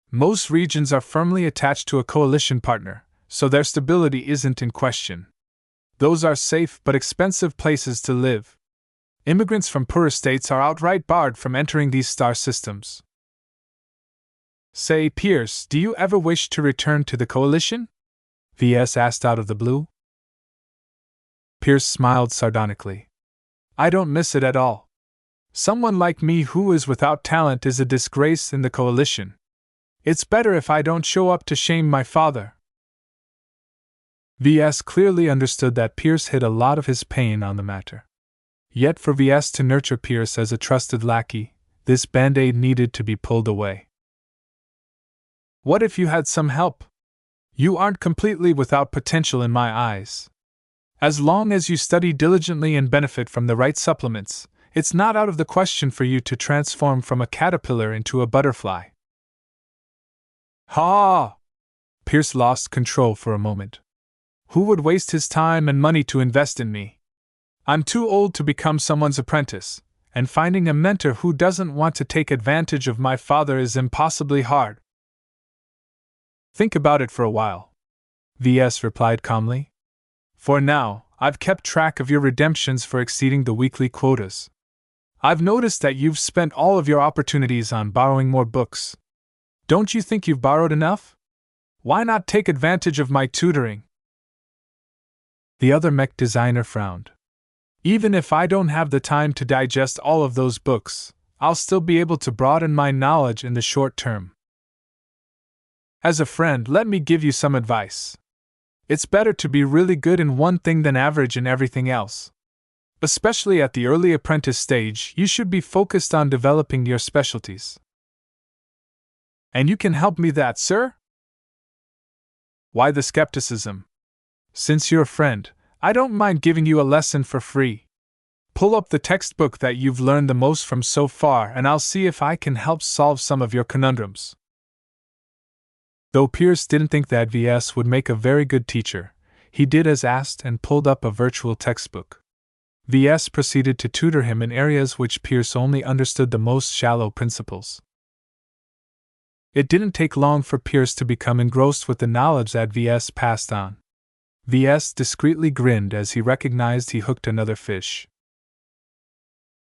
Most regions are firmly attached to a coalition partner, so their stability isn't in question. Those are safe but expensive places to live. Immigrants from poorer states are outright barred from entering these star systems. Say, Pierce, do you ever wish to return to the Coalition? VS asked out of the blue. Pierce smiled sardonically. I don't miss it at all. Someone like me who is without talent is a disgrace in the Coalition. It's better if I don't show up to shame my father. VS clearly understood that Pierce hid a lot of his pain on the matter. Yet for VS to nurture Pierce as a trusted lackey, this band-aid needed to be pulled away. What if you had some help? You aren't completely without potential in my eyes. As long as you study diligently and benefit from the right supplements, it's not out of the question for you to transform from a caterpillar into a butterfly. Ha! Pierce lost control for a moment. Who would waste his time and money to invest in me? I'm too old to become someone's apprentice, and finding a mentor who doesn't want to take advantage of my father is impossibly hard. Think about it for a while, VS replied calmly. For now, I've kept track of your redemptions for exceeding the weekly quotas. I've noticed that you've spent all of your opportunities on borrowing more books. Don't you think you've borrowed enough? Why not take advantage of my tutoring? The other mech designer frowned. Even if I don't have the time to digest all of those books, I'll still be able to broaden my knowledge in the short term. As a friend, let me give you some advice. It's better to be really good in one thing than average in everything else. Especially at the early apprentice stage, you should be focused on developing your specialties. And you can help me that, sir? Why the skepticism? Since you're a friend, I don't mind giving you a lesson for free. Pull up the textbook that you've learned the most from so far, and I'll see if I can help solve some of your conundrums. Though Pierce didn't think that VS would make a very good teacher, he did as asked and pulled up a virtual textbook. VS proceeded to tutor him in areas which Pierce only understood the most shallow principles. It didn't take long for Pierce to become engrossed with the knowledge that VS passed on. VS discreetly grinned as he recognized he hooked another fish.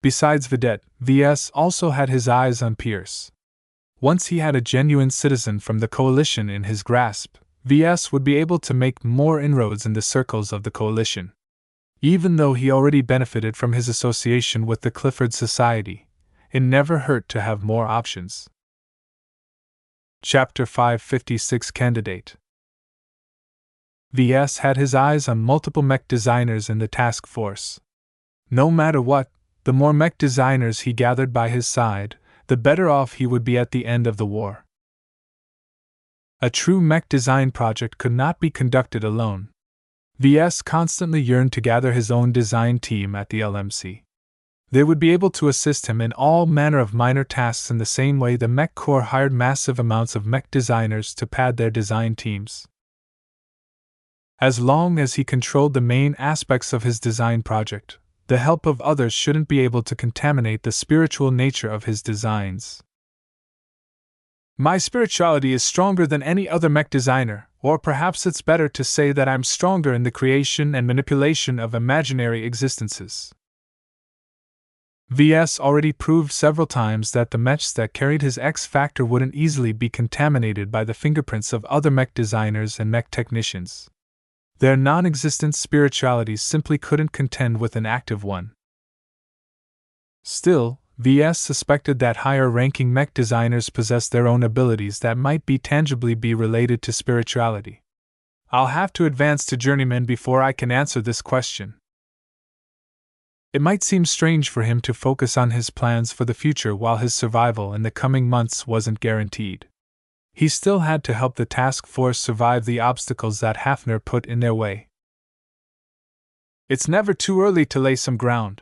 Besides Vedette, VS also had his eyes on Pierce. Once he had a genuine citizen from the Coalition in his grasp, VS would be able to make more inroads in the circles of the Coalition. Even though he already benefited from his association with the Clifford Society, it never hurt to have more options. Chapter 556 Candidate. VS had his eyes on multiple mech designers in the task force. No matter what, the more mech designers he gathered by his side, the better off he would be at the end of the war. A true mech design project could not be conducted alone. VS constantly yearned to gather his own design team at the LMC. They would be able to assist him in all manner of minor tasks in the same way the Mech Corps hired massive amounts of mech designers to pad their design teams. As long as he controlled the main aspects of his design project, the help of others shouldn't be able to contaminate the spiritual nature of his designs. My spirituality is stronger than any other mech designer, or perhaps it's better to say that I'm stronger in the creation and manipulation of imaginary existences. VS already proved several times that the mechs that carried his X factor wouldn't easily be contaminated by the fingerprints of other mech designers and mech technicians. Their non-existent spiritualities simply couldn't contend with an active one. Still, VS suspected that higher-ranking mech designers possessed their own abilities that might tangibly be related to spirituality. I'll have to advance to journeyman before I can answer this question. It might seem strange for him to focus on his plans for the future while his survival in the coming months wasn't guaranteed. He still had to help the task force survive the obstacles that Hafner put in their way. It's never too early to lay some ground.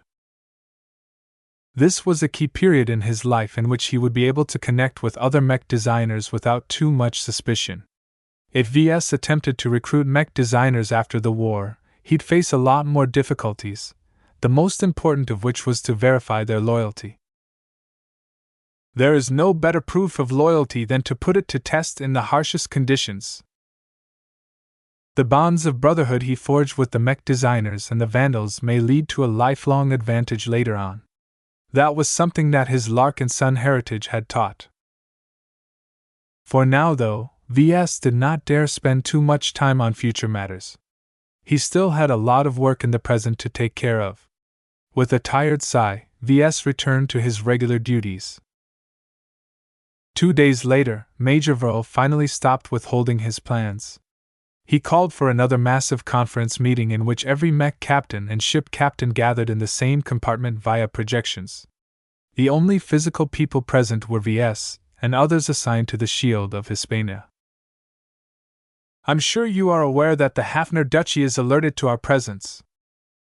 This was a key period in his life in which he would be able to connect with other mech designers without too much suspicion. If VS attempted to recruit mech designers after the war, he'd face a lot more difficulties, the most important of which was to verify their loyalty. There is no better proof of loyalty than to put it to test in the harshest conditions. The bonds of brotherhood he forged with the mech designers and the Vandals may lead to a lifelong advantage later on. That was something that his Lark and Son heritage had taught. For now, though, VS did not dare spend too much time on future matters. He still had a lot of work in the present to take care of. With a tired sigh, VS returned to his regular duties. 2 days later, Major Verl finally stopped withholding his plans. He called for another massive conference meeting in which every mech captain and ship captain gathered in the same compartment via projections. The only physical people present were VS, and others assigned to the Shield of Hispania. I'm sure you are aware that the Hafner Duchy is alerted to our presence.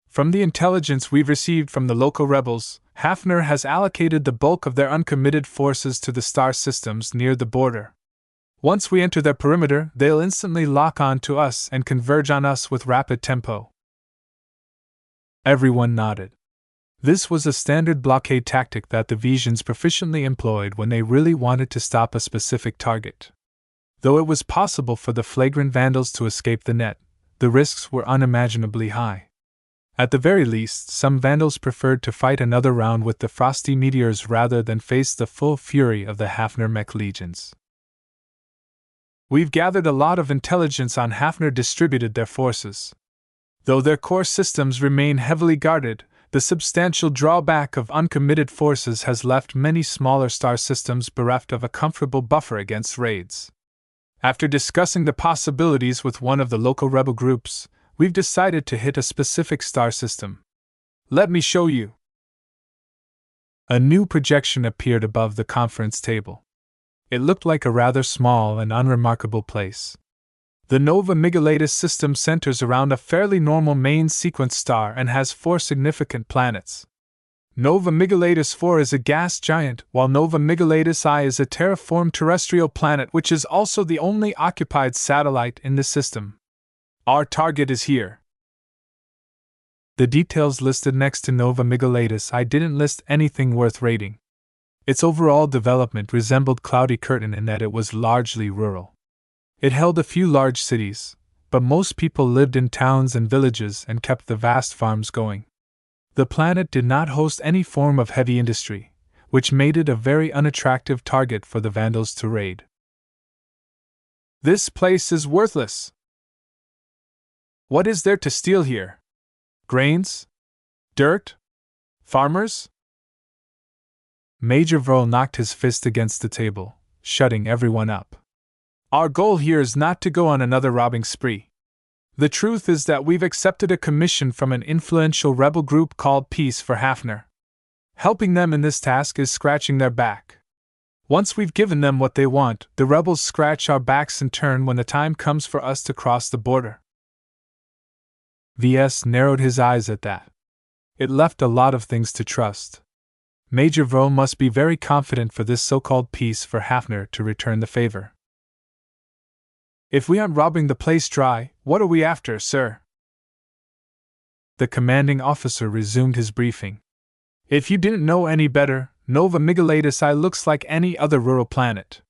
From the intelligence we've received from the local rebels, Hafner has allocated the bulk of their uncommitted forces to the star systems near the border. Once we enter their perimeter, they'll instantly lock on to us and converge on us with rapid tempo. Everyone nodded. This was a standard blockade tactic that the Visions proficiently employed when they really wanted to stop a specific target. Though it was possible for the flagrant vandals to escape the net, the risks were unimaginably high. At the very least, some vandals preferred to fight another round with the frosty meteors rather than face the full fury of the Hafner mech legions. We've gathered a lot of intelligence on Hafner distributed their forces. Though their core systems remain heavily guarded, the substantial drawback of uncommitted forces has left many smaller star systems bereft of a comfortable buffer against raids. After discussing the possibilities with one of the local rebel groups, we've decided to hit a specific star system. Let me show you. A new projection appeared above the conference table. It looked like a rather small and unremarkable place. The Nova Migulatus system centers around a fairly normal main sequence star and has 4 significant planets. Nova Migulatus 4 is a gas giant, while Nova Migulatus I is a terraformed terrestrial planet which is also the only occupied satellite in the system. Our target is here. The details listed next to Nova Migulatus I didn't list anything worth rating. Its overall development resembled Cloudy Curtain in that it was largely rural. It held a few large cities, but most people lived in towns and villages and kept the vast farms going. The planet did not host any form of heavy industry, which made it a very unattractive target for the Vandals to raid. This place is worthless. What is there to steal here? Grains? Dirt? Farmers? Major Verl knocked his fist against the table, shutting everyone up. Our goal here is not to go on another robbing spree. The truth is that we've accepted a commission from an influential rebel group called Peace for Hafner. Helping them in this task is scratching their back. Once we've given them what they want, the rebels scratch our backs in turn when the time comes for us to cross the border. VS narrowed his eyes at that. It left a lot of things to trust. Major Verl must be very confident for this so-called Peace for Hafner to return the favor. If we aren't robbing the place dry, what are we after, sir? The commanding officer resumed his briefing. If you didn't know any better, Nova Migulatus I looks like any other rural planet.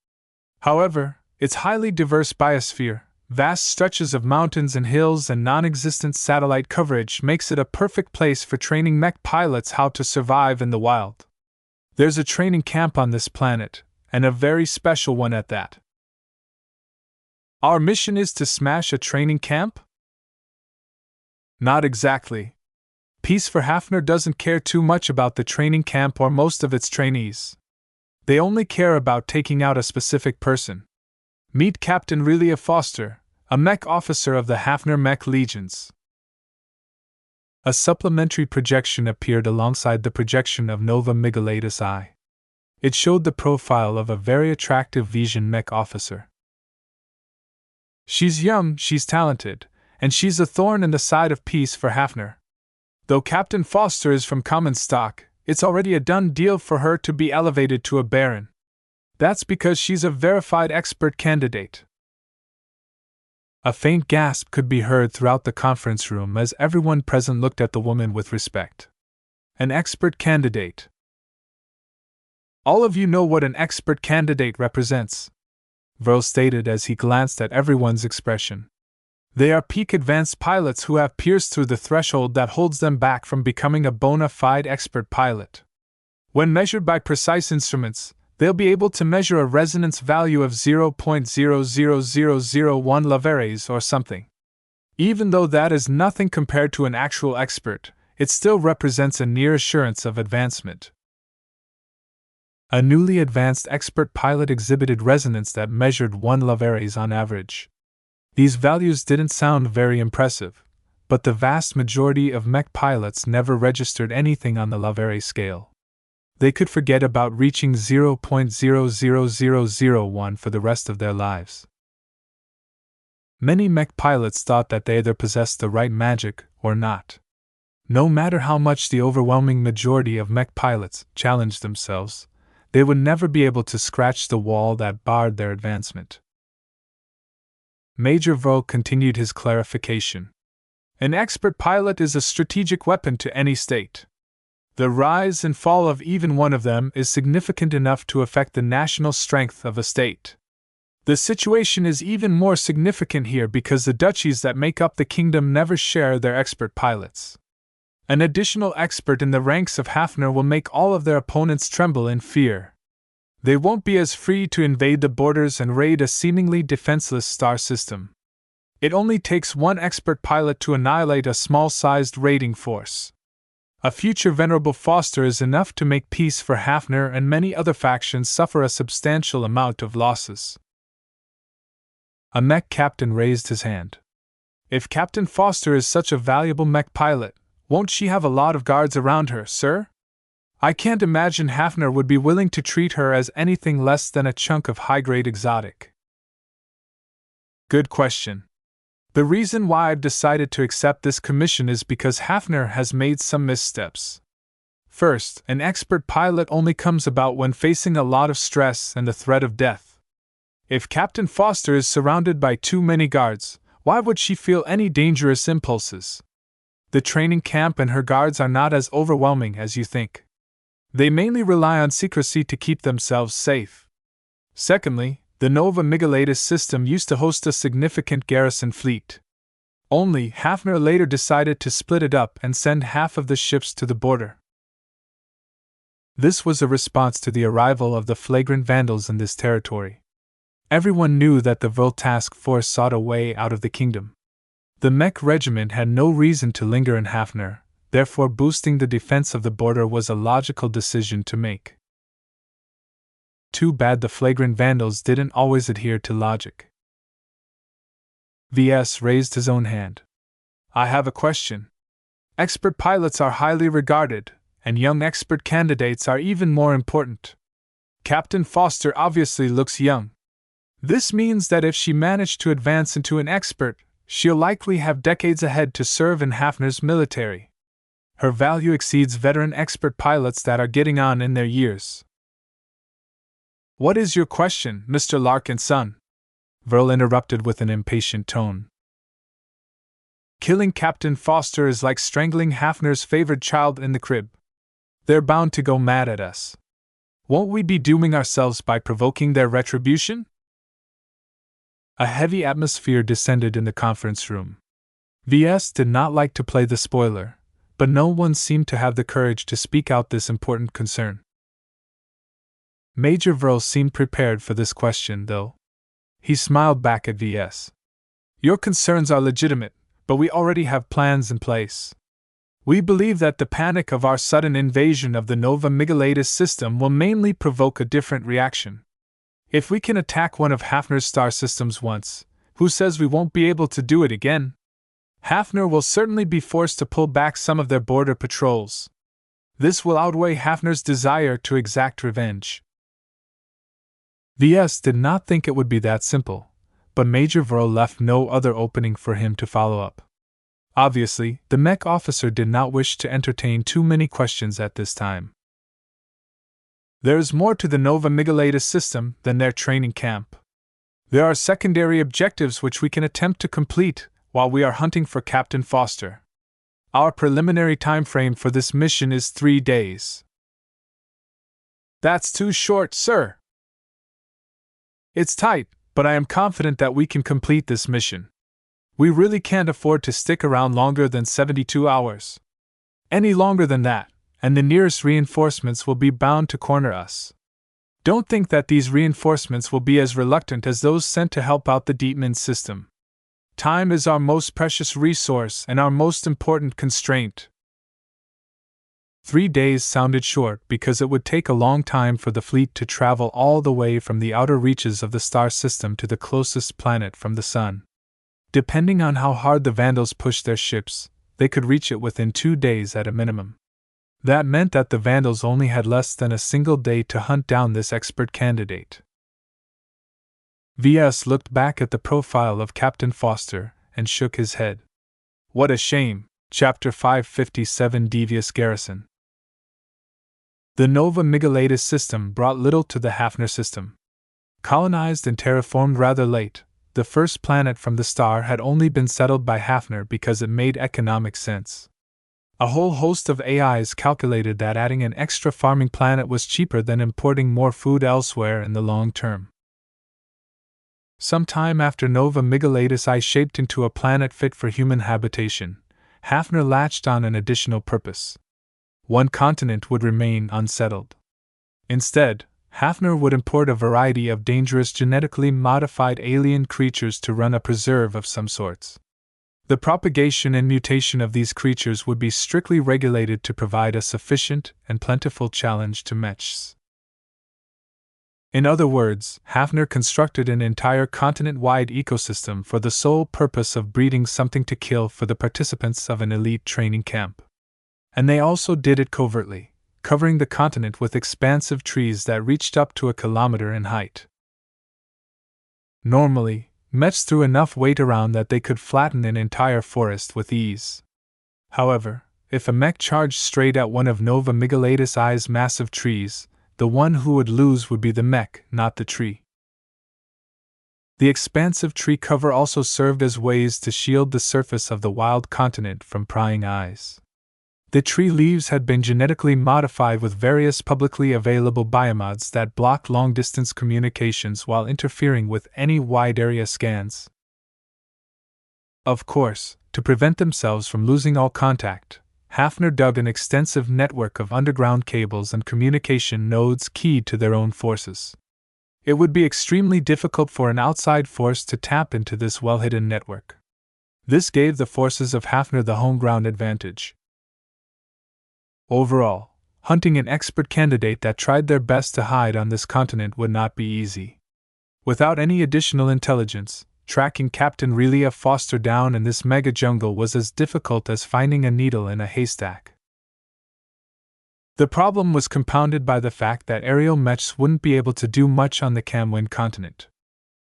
However, its highly diverse biosphere, vast stretches of mountains and hills and non-existent satellite coverage makes it a perfect place for training mech pilots how to survive in the wild. There's a training camp on this planet, and a very special one at that. Our mission is to smash a training camp? Not exactly. Peace for Hafner doesn't care too much about the training camp or most of its trainees. They only care about taking out a specific person. Meet Captain Relia Foster, a mech officer of the Hafner Mech Legions. A supplementary projection appeared alongside the projection of Nova Migulatus I. It showed the profile of a very attractive Vision mech officer. She's young, she's talented, and she's a thorn in the side of Peace for Hafner. Though Captain Foster is from common stock, it's already a done deal for her to be elevated to a Baron. That's because she's a verified expert candidate. A faint gasp could be heard throughout the conference room as everyone present looked at the woman with respect. An expert candidate. All of you know what an expert candidate represents, Verl stated as he glanced at everyone's expression. They are peak advanced pilots who have pierced through the threshold that holds them back from becoming a bona fide expert pilot. When measured by precise instruments, they'll be able to measure a resonance value of 0.00001 lavares or something. Even though that is nothing compared to an actual expert, it still represents a near assurance of advancement. A newly advanced expert pilot exhibited resonance that measured 1 lavares on average. These values didn't sound very impressive, but the vast majority of mech pilots never registered anything on the lavare scale. They could forget about reaching 0.00001 for the rest of their lives. Many mech pilots thought that they either possessed the right magic or not. No matter how much the overwhelming majority of mech pilots challenged themselves, they would never be able to scratch the wall that barred their advancement. Major Vaux continued his clarification. An expert pilot is a strategic weapon to any state. The rise and fall of even one of them is significant enough to affect the national strength of a state. The situation is even more significant here because the duchies that make up the kingdom never share their expert pilots. An additional expert in the ranks of Hafner will make all of their opponents tremble in fear. They won't be as free to invade the borders and raid a seemingly defenseless star system. It only takes one expert pilot to annihilate a small-sized raiding force. A future Venerable Foster is enough to make peace for Hafner, and many other factions suffer a substantial amount of losses. A mech captain raised his hand. If Captain Foster is such a valuable mech pilot, won't she have a lot of guards around her, sir? I can't imagine Hafner would be willing to treat her as anything less than a chunk of high-grade exotic. Good question. The reason why I've decided to accept this commission is because Hafner has made some missteps. First, an expert pilot only comes about when facing a lot of stress and the threat of death. If Captain Foster is surrounded by too many guards, why would she feel any dangerous impulses? The training camp and her guards are not as overwhelming as you think. They mainly rely on secrecy to keep themselves safe. Secondly, the Nova Migulatus system used to host a significant garrison fleet. Only Hafner later decided to split it up and send half of the ships to the border. This was a response to the arrival of the flagrant vandals in this territory. Everyone knew that the Vaux task force sought a way out of the kingdom. The Mech regiment had no reason to linger in Hafner, therefore boosting the defense of the border was a logical decision to make. Too bad the flagrant vandals didn't always adhere to logic. VS raised his own hand. I have a question. Expert pilots are highly regarded, and young expert candidates are even more important. Captain Foster obviously looks young. This means that if she managed to advance into an expert, she'll likely have decades ahead to serve in Hafner's military. Her value exceeds veteran expert pilots that are getting on in their years. What is your question, Mr. Larkin's son? Verl interrupted with an impatient tone. Killing Captain Foster is like strangling Hafner's favored child in the crib. They're bound to go mad at us. Won't we be dooming ourselves by provoking their retribution? A heavy atmosphere descended in the conference room. VS did not like to play the spoiler, but no one seemed to have the courage to speak out this important concern. Major Verl seemed prepared for this question, though. He smiled back at VS. Your concerns are legitimate, but we already have plans in place. We believe that the panic of our sudden invasion of the Nova Migulatus system will mainly provoke a different reaction. If we can attack one of Hafner's star systems once, who says we won't be able to do it again? Hafner will certainly be forced to pull back some of their border patrols. This will outweigh Hafner's desire to exact revenge. VS did not think it would be that simple, but Major Verl left no other opening for him to follow up. Obviously, the mech officer did not wish to entertain too many questions at this time. There is more to the Nova Migulatus system than their training camp. There are secondary objectives which we can attempt to complete while we are hunting for Captain Foster. Our preliminary time frame for this mission is 3 days. That's too short, sir. It's tight, but I am confident that we can complete this mission. We really can't afford to stick around longer than 72 hours. Any longer than that, and the nearest reinforcements will be bound to corner us. Don't think that these reinforcements will be as reluctant as those sent to help out the Deepman system. Time is our most precious resource and our most important constraint. 3 days sounded short because it would take a long time for the fleet to travel all the way from the outer reaches of the star system to the closest planet from the Sun. Depending on how hard the Vandals pushed their ships, they could reach it within 2 days at a minimum. That meant that the Vandals only had less than a single day to hunt down this expert candidate. V.S. looked back at the profile of Captain Foster and shook his head. What a shame. Chapter 557 Devious Garrison. The Nova Migalatus system brought little to the Hafner system. Colonized and terraformed rather late, the first planet from the star had only been settled by Hafner because it made economic sense. A whole host of AIs calculated that adding an extra farming planet was cheaper than importing more food elsewhere in the long term. Sometime after Nova Migalatus I shaped into a planet fit for human habitation, Hafner latched on an additional purpose. One continent would remain unsettled. Instead, Hafner would import a variety of dangerous genetically modified alien creatures to run a preserve of some sorts. The propagation and mutation of these creatures would be strictly regulated to provide a sufficient and plentiful challenge to Mechs. In other words, Hafner constructed an entire continent-wide ecosystem for the sole purpose of breeding something to kill for the participants of an elite training camp. And they also did it covertly, covering the continent with expansive trees that reached up to 1 kilometer in height. Normally, Mechs threw enough weight around that they could flatten an entire forest with ease. However, if a Mech charged straight at one of Nova Migalatus I's massive trees, the one who would lose would be the Mech, not the tree. The expansive tree cover also served as ways to shield the surface of the wild continent from prying eyes. The tree leaves had been genetically modified with various publicly available biomods that blocked long-distance communications while interfering with any wide-area scans. Of course, to prevent themselves from losing all contact, Hafner dug an extensive network of underground cables and communication nodes keyed to their own forces. It would be extremely difficult for an outside force to tap into this well-hidden network. This gave the forces of Hafner the home ground advantage. Overall, hunting an expert candidate that tried their best to hide on this continent would not be easy. Without any additional intelligence, tracking Captain Relia Foster down in this mega jungle was as difficult as finding a needle in a haystack. The problem was compounded by the fact that aerial Mechs wouldn't be able to do much on the Camwin continent.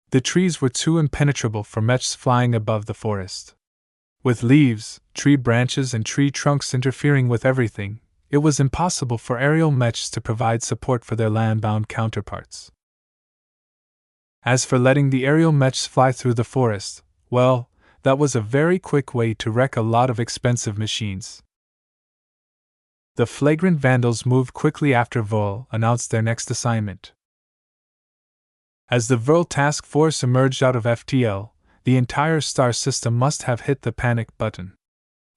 The trees were too impenetrable for Mechs flying above the forest. With leaves, tree branches, and tree trunks interfering with everything, it was impossible for aerial Mechs to provide support for their land-bound counterparts. As for letting the aerial Mechs fly through the forest, well, that was a very quick way to wreck a lot of expensive machines. The flagrant Vandals moved quickly after Vol announced their next assignment. As the Vol task force emerged out of FTL, the entire star system must have hit the panic button.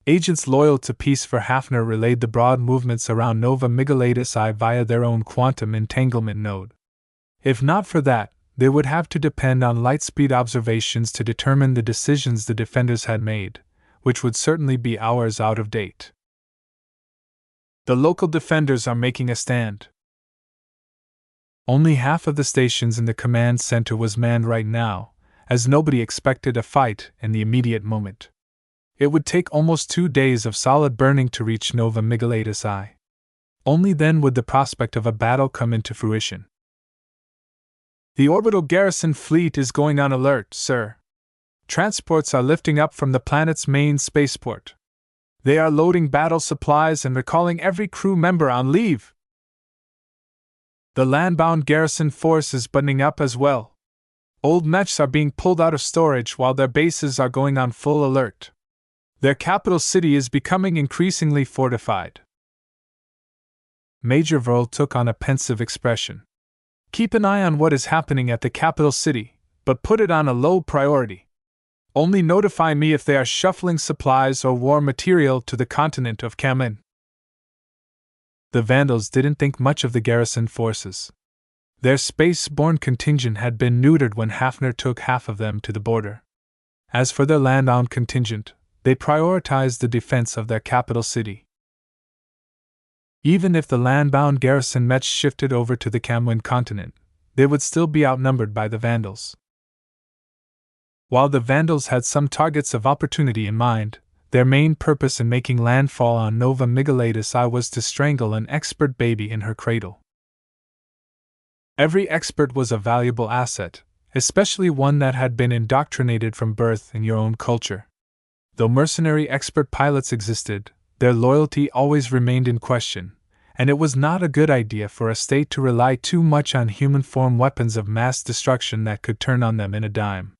Agents loyal to peace for Hafner relayed the broad movements around Nova Migalatus I via their own quantum entanglement node. If not for that, they would have to depend on lightspeed observations to determine the decisions the defenders had made, which would certainly be hours out of date. The local defenders are making a stand. Only half of the stations in the command center was manned right now, as nobody expected a fight in the immediate moment. It would take almost 2 days of solid burning to reach Nova Migalatus I. Only then would the prospect of a battle come into fruition. The orbital garrison fleet is going on alert, sir. Transports are lifting up from the planet's main spaceport. They are loading battle supplies and recalling every crew member on leave. The land-bound garrison force is buttoning up as well. Old Mechs are being pulled out of storage while their bases are going on full alert. Their capital city is becoming increasingly fortified. Major Verl took on a pensive expression. Keep an eye on what is happening at the capital city, but put it on a low priority. Only notify me if they are shuffling supplies or war material to the continent of Kamen. The Vandals didn't think much of the garrison forces. Their space-borne contingent had been neutered when Hafner took half of them to the border. As for their land-bound contingent, they prioritized the defense of their capital city. Even if the land-bound garrison Mech shifted over to the Camwin continent, they would still be outnumbered by the Vandals. While the Vandals had some targets of opportunity in mind, their main purpose in making landfall on Nova Migalatus I was to strangle an expert baby in her cradle. Every expert was a valuable asset, especially one that had been indoctrinated from birth in your own culture. Though mercenary expert pilots existed, their loyalty always remained in question, and it was not a good idea for a state to rely too much on human-form weapons of mass destruction that could turn on them in a dime.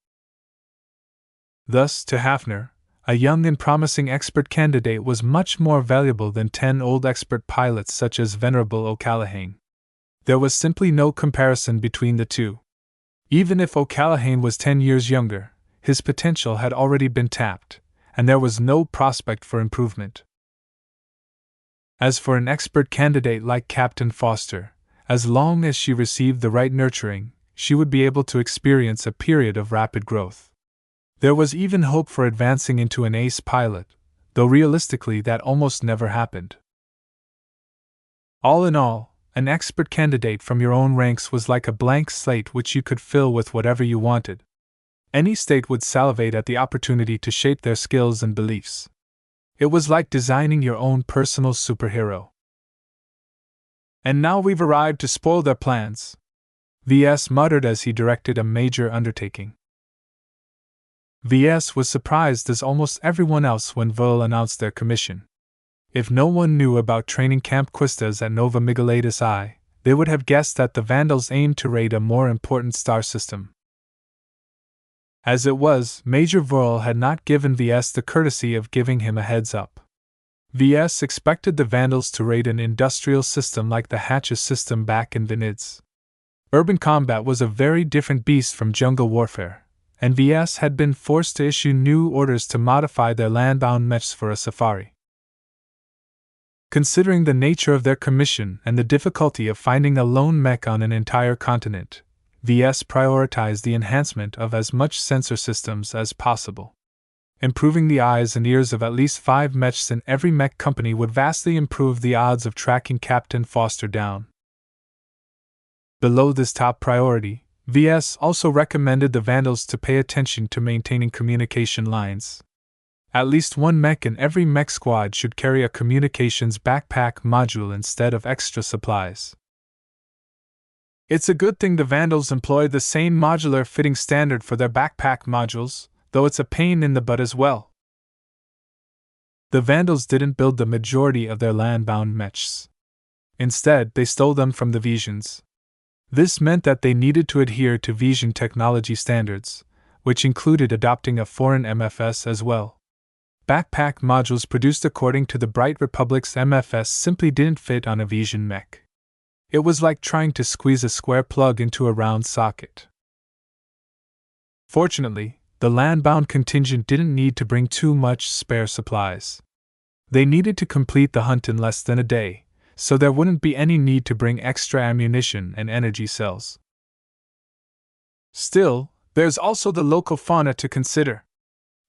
Thus, to Hafner, a young and promising expert candidate was much more valuable than 10 old expert pilots such as Venerable O'Callaghan. There was simply no comparison between the two. Even if O'Callaghan was 10 years younger, his potential had already been tapped, and there was no prospect for improvement. As for an expert candidate like Captain Foster, as long as she received the right nurturing, she would be able to experience a period of rapid growth. There was even hope for advancing into an ace pilot, though realistically that almost never happened. All in all, an expert candidate from your own ranks was like a blank slate which you could fill with whatever you wanted. Any state would salivate at the opportunity to shape their skills and beliefs. It was like designing your own personal superhero. And now we've arrived to spoil their plans, VS muttered as he directed a major undertaking. VS was surprised as almost everyone else when Vol announced their commission. If no one knew about training Camp Quistas at Nova Migalatus I, they would have guessed that the Vandals aimed to raid a more important star system. As it was, Major Vol had not given VS the courtesy of giving him a heads up. VS expected the Vandals to raid an industrial system like the Hatches system back in Venids. Urban combat was a very different beast from jungle warfare, and VS had been forced to issue new orders to modify their land-bound mechs for a safari. Considering the nature of their commission and the difficulty of finding a lone mech on an entire continent, VS prioritized the enhancement of as much sensor systems as possible. Improving the eyes and ears of at least 5 mechs in every mech company would vastly improve the odds of tracking Captain Foster down. Below this top priority, VS also recommended the Vandals to pay attention to maintaining communication lines. At least one mech in every mech squad should carry a communications backpack module instead of extra supplies. It's a good thing the Vandals employ the same modular fitting standard for their backpack modules, though it's a pain in the butt as well. The Vandals didn't build the majority of their land-bound mechs. Instead, they stole them from the Visions. This meant that they needed to adhere to Vision technology standards, which included adopting a foreign MFS as well. Backpack modules produced according to the Bright Republic's MFS simply didn't fit on a Vision mech. It was like trying to squeeze a square plug into a round socket. Fortunately, the land-bound contingent didn't need to bring too much spare supplies. They needed to complete the hunt in less than a day, so there wouldn't be any need to bring extra ammunition and energy cells. Still, there's also the local fauna to consider.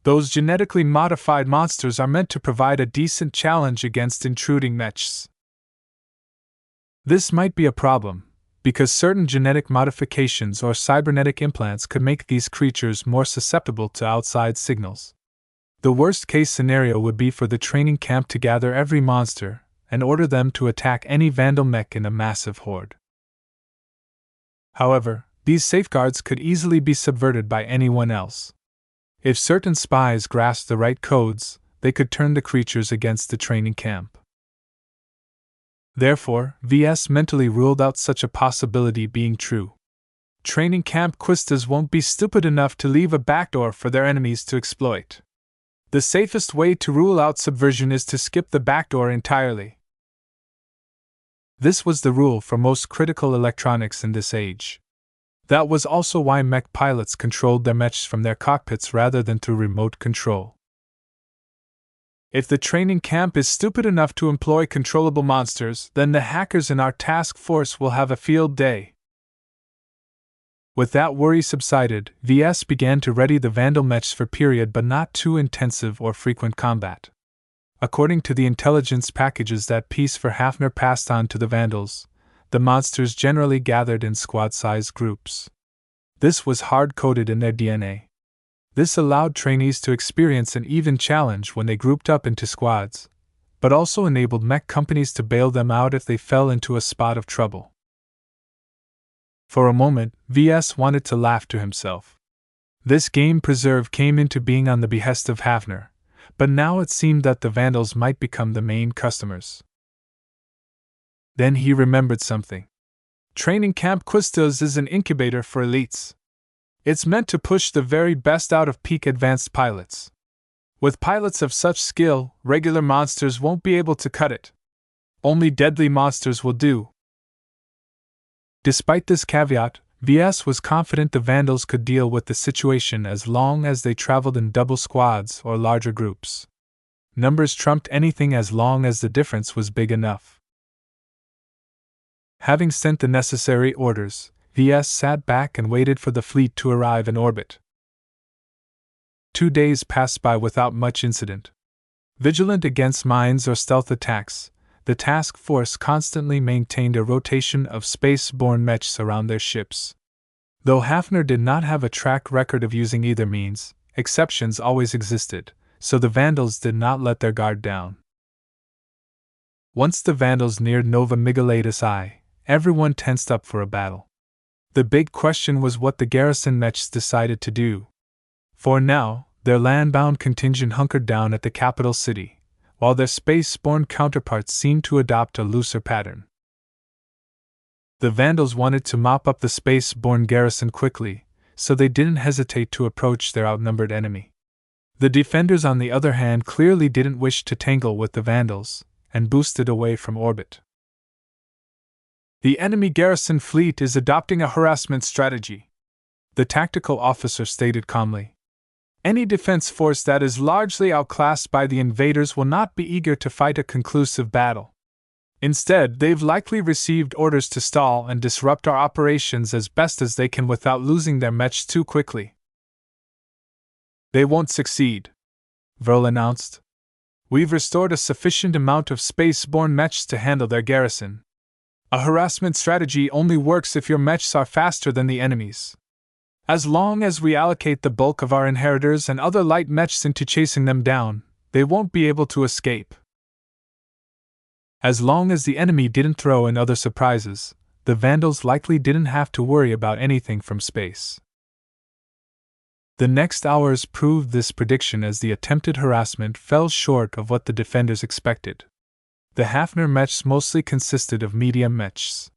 Those genetically modified monsters are meant to provide a decent challenge against intruding mechs. This might be a problem, because certain genetic modifications or cybernetic implants could make these creatures more susceptible to outside signals. The worst-case scenario would be for the training camp to gather every monster and order them to attack any Vandal mech in a massive horde. However, these safeguards could easily be subverted by anyone else. If certain spies grasped the right codes, they could turn the creatures against the training camp. Therefore, VS mentally ruled out such a possibility being true. Training Camp Quistas won't be stupid enough to leave a backdoor for their enemies to exploit. The safest way to rule out subversion is to skip the backdoor entirely. This was the rule for most critical electronics in this age. That was also why mech pilots controlled their mechs from their cockpits rather than through remote control. If the training camp is stupid enough to employ controllable monsters, then the hackers in our task force will have a field day. With that worry subsided, VS began to ready the Vandal mechs for period but not too intensive or frequent combat. According to the intelligence packages that Peace for Hafner passed on to the Vandals, the monsters generally gathered in squad-sized groups. This was hard-coded in their DNA. This allowed trainees to experience an even challenge when they grouped up into squads, but also enabled mech companies to bail them out if they fell into a spot of trouble. For a moment, VS wanted to laugh to himself. This game preserve came into being on the behest of Hafner, but now it seemed that the Vandals might become the main customers. Then he remembered something. Training Camp Quistos is an incubator for elites. It's meant to push the very best out of peak advanced pilots. With pilots of such skill, regular monsters won't be able to cut it. Only deadly monsters will do. Despite this caveat, VS was confident the Vandals could deal with the situation as long as they traveled in double squads or larger groups. Numbers trumped anything as long as the difference was big enough. Having sent the necessary orders, VS sat back and waited for the fleet to arrive in orbit. 2 days passed by without much incident. Vigilant against mines or stealth attacks, the task force constantly maintained a rotation of space-borne mechs around their ships. Though Hafner did not have a track record of using either means, exceptions always existed, so the Vandals did not let their guard down. Once the Vandals neared Nova Migalatus I, everyone tensed up for a battle. The big question was what the garrison mechs decided to do. For now, their land-bound contingent hunkered down at the capital city, while their space-borne counterparts seemed to adopt a looser pattern. The Vandals wanted to mop up the space-borne garrison quickly, so they didn't hesitate to approach their outnumbered enemy. The defenders, on the other hand, clearly didn't wish to tangle with the Vandals, and boosted away from orbit. The enemy garrison fleet is adopting a harassment strategy, the tactical officer stated calmly. Any defense force that is largely outclassed by the invaders will not be eager to fight a conclusive battle. Instead, they've likely received orders to stall and disrupt our operations as best as they can without losing their mechs too quickly. They won't succeed, Vril announced. We've restored a sufficient amount of space-borne mechs to handle their garrison. A harassment strategy only works if your mechs are faster than the enemy's. As long as we allocate the bulk of our inheritors and other light mechs into chasing them down, they won't be able to escape. As long as the enemy didn't throw in other surprises, the Vandals likely didn't have to worry about anything from space. The next hours proved this prediction as the attempted harassment fell short of what the defenders expected. The Hafner mechs mostly consisted of medium mechs.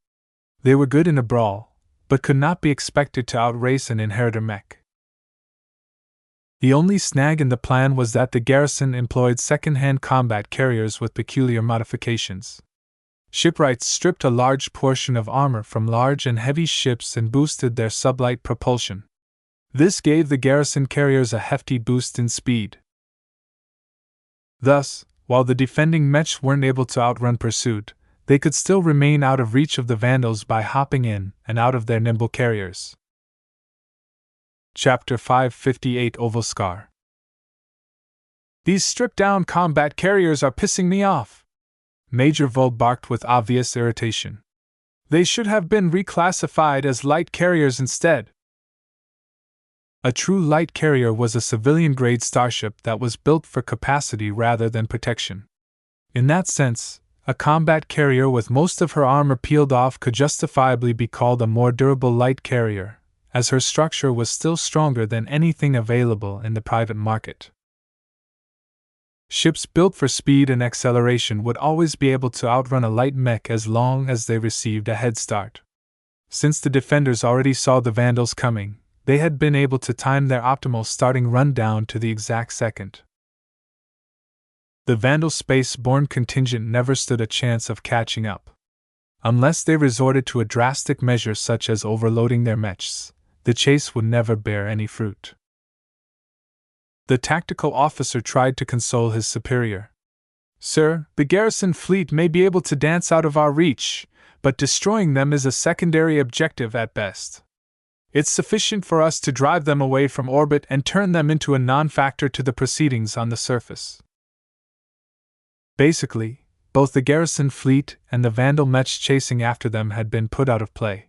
They were good in a brawl, but could not be expected to outrace an inheritor mech. The only snag in the plan was that the garrison employed second-hand combat carriers with peculiar modifications. Shipwrights stripped a large portion of armor from large and heavy ships and boosted their sublight propulsion. This gave the garrison carriers a hefty boost in speed. Thus, while the defending mechs weren't able to outrun pursuit, they could still remain out of reach of the Vandals by hopping in and out of their nimble carriers. Chapter 558 Oval Scar. These stripped-down combat carriers are pissing me off, Major Vul barked with obvious irritation. They should have been reclassified as light carriers instead. A true light carrier was a civilian-grade starship that was built for capacity rather than protection. In that sense, a combat carrier with most of her armor peeled off could justifiably be called a more durable light carrier, as her structure was still stronger than anything available in the private market. Ships built for speed and acceleration would always be able to outrun a light mech as long as they received a head start. Since the defenders already saw the Vandals coming, they had been able to time their optimal starting run down to the exact second. The Vandal space-borne contingent never stood a chance of catching up. Unless they resorted to a drastic measure such as overloading their mechs, the chase would never bear any fruit. The tactical officer tried to console his superior. Sir, the garrison fleet may be able to dance out of our reach, but destroying them is a secondary objective at best. It's sufficient for us to drive them away from orbit and turn them into a non-factor to the proceedings on the surface. Basically, both the garrison fleet and the Vandal Mech chasing after them had been put out of play.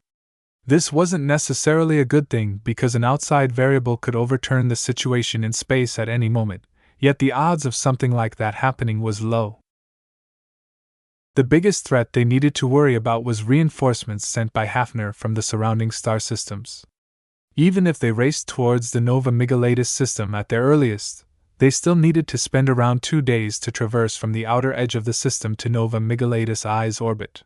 This wasn't necessarily a good thing because an outside variable could overturn the situation in space at any moment, yet the odds of something like that happening was low. The biggest threat they needed to worry about was reinforcements sent by Hafner from the surrounding star systems. Even if they raced towards the Nova Migalatus system at their earliest, they still needed to spend around 2 days to traverse from the outer edge of the system to Nova Migalatus I's orbit.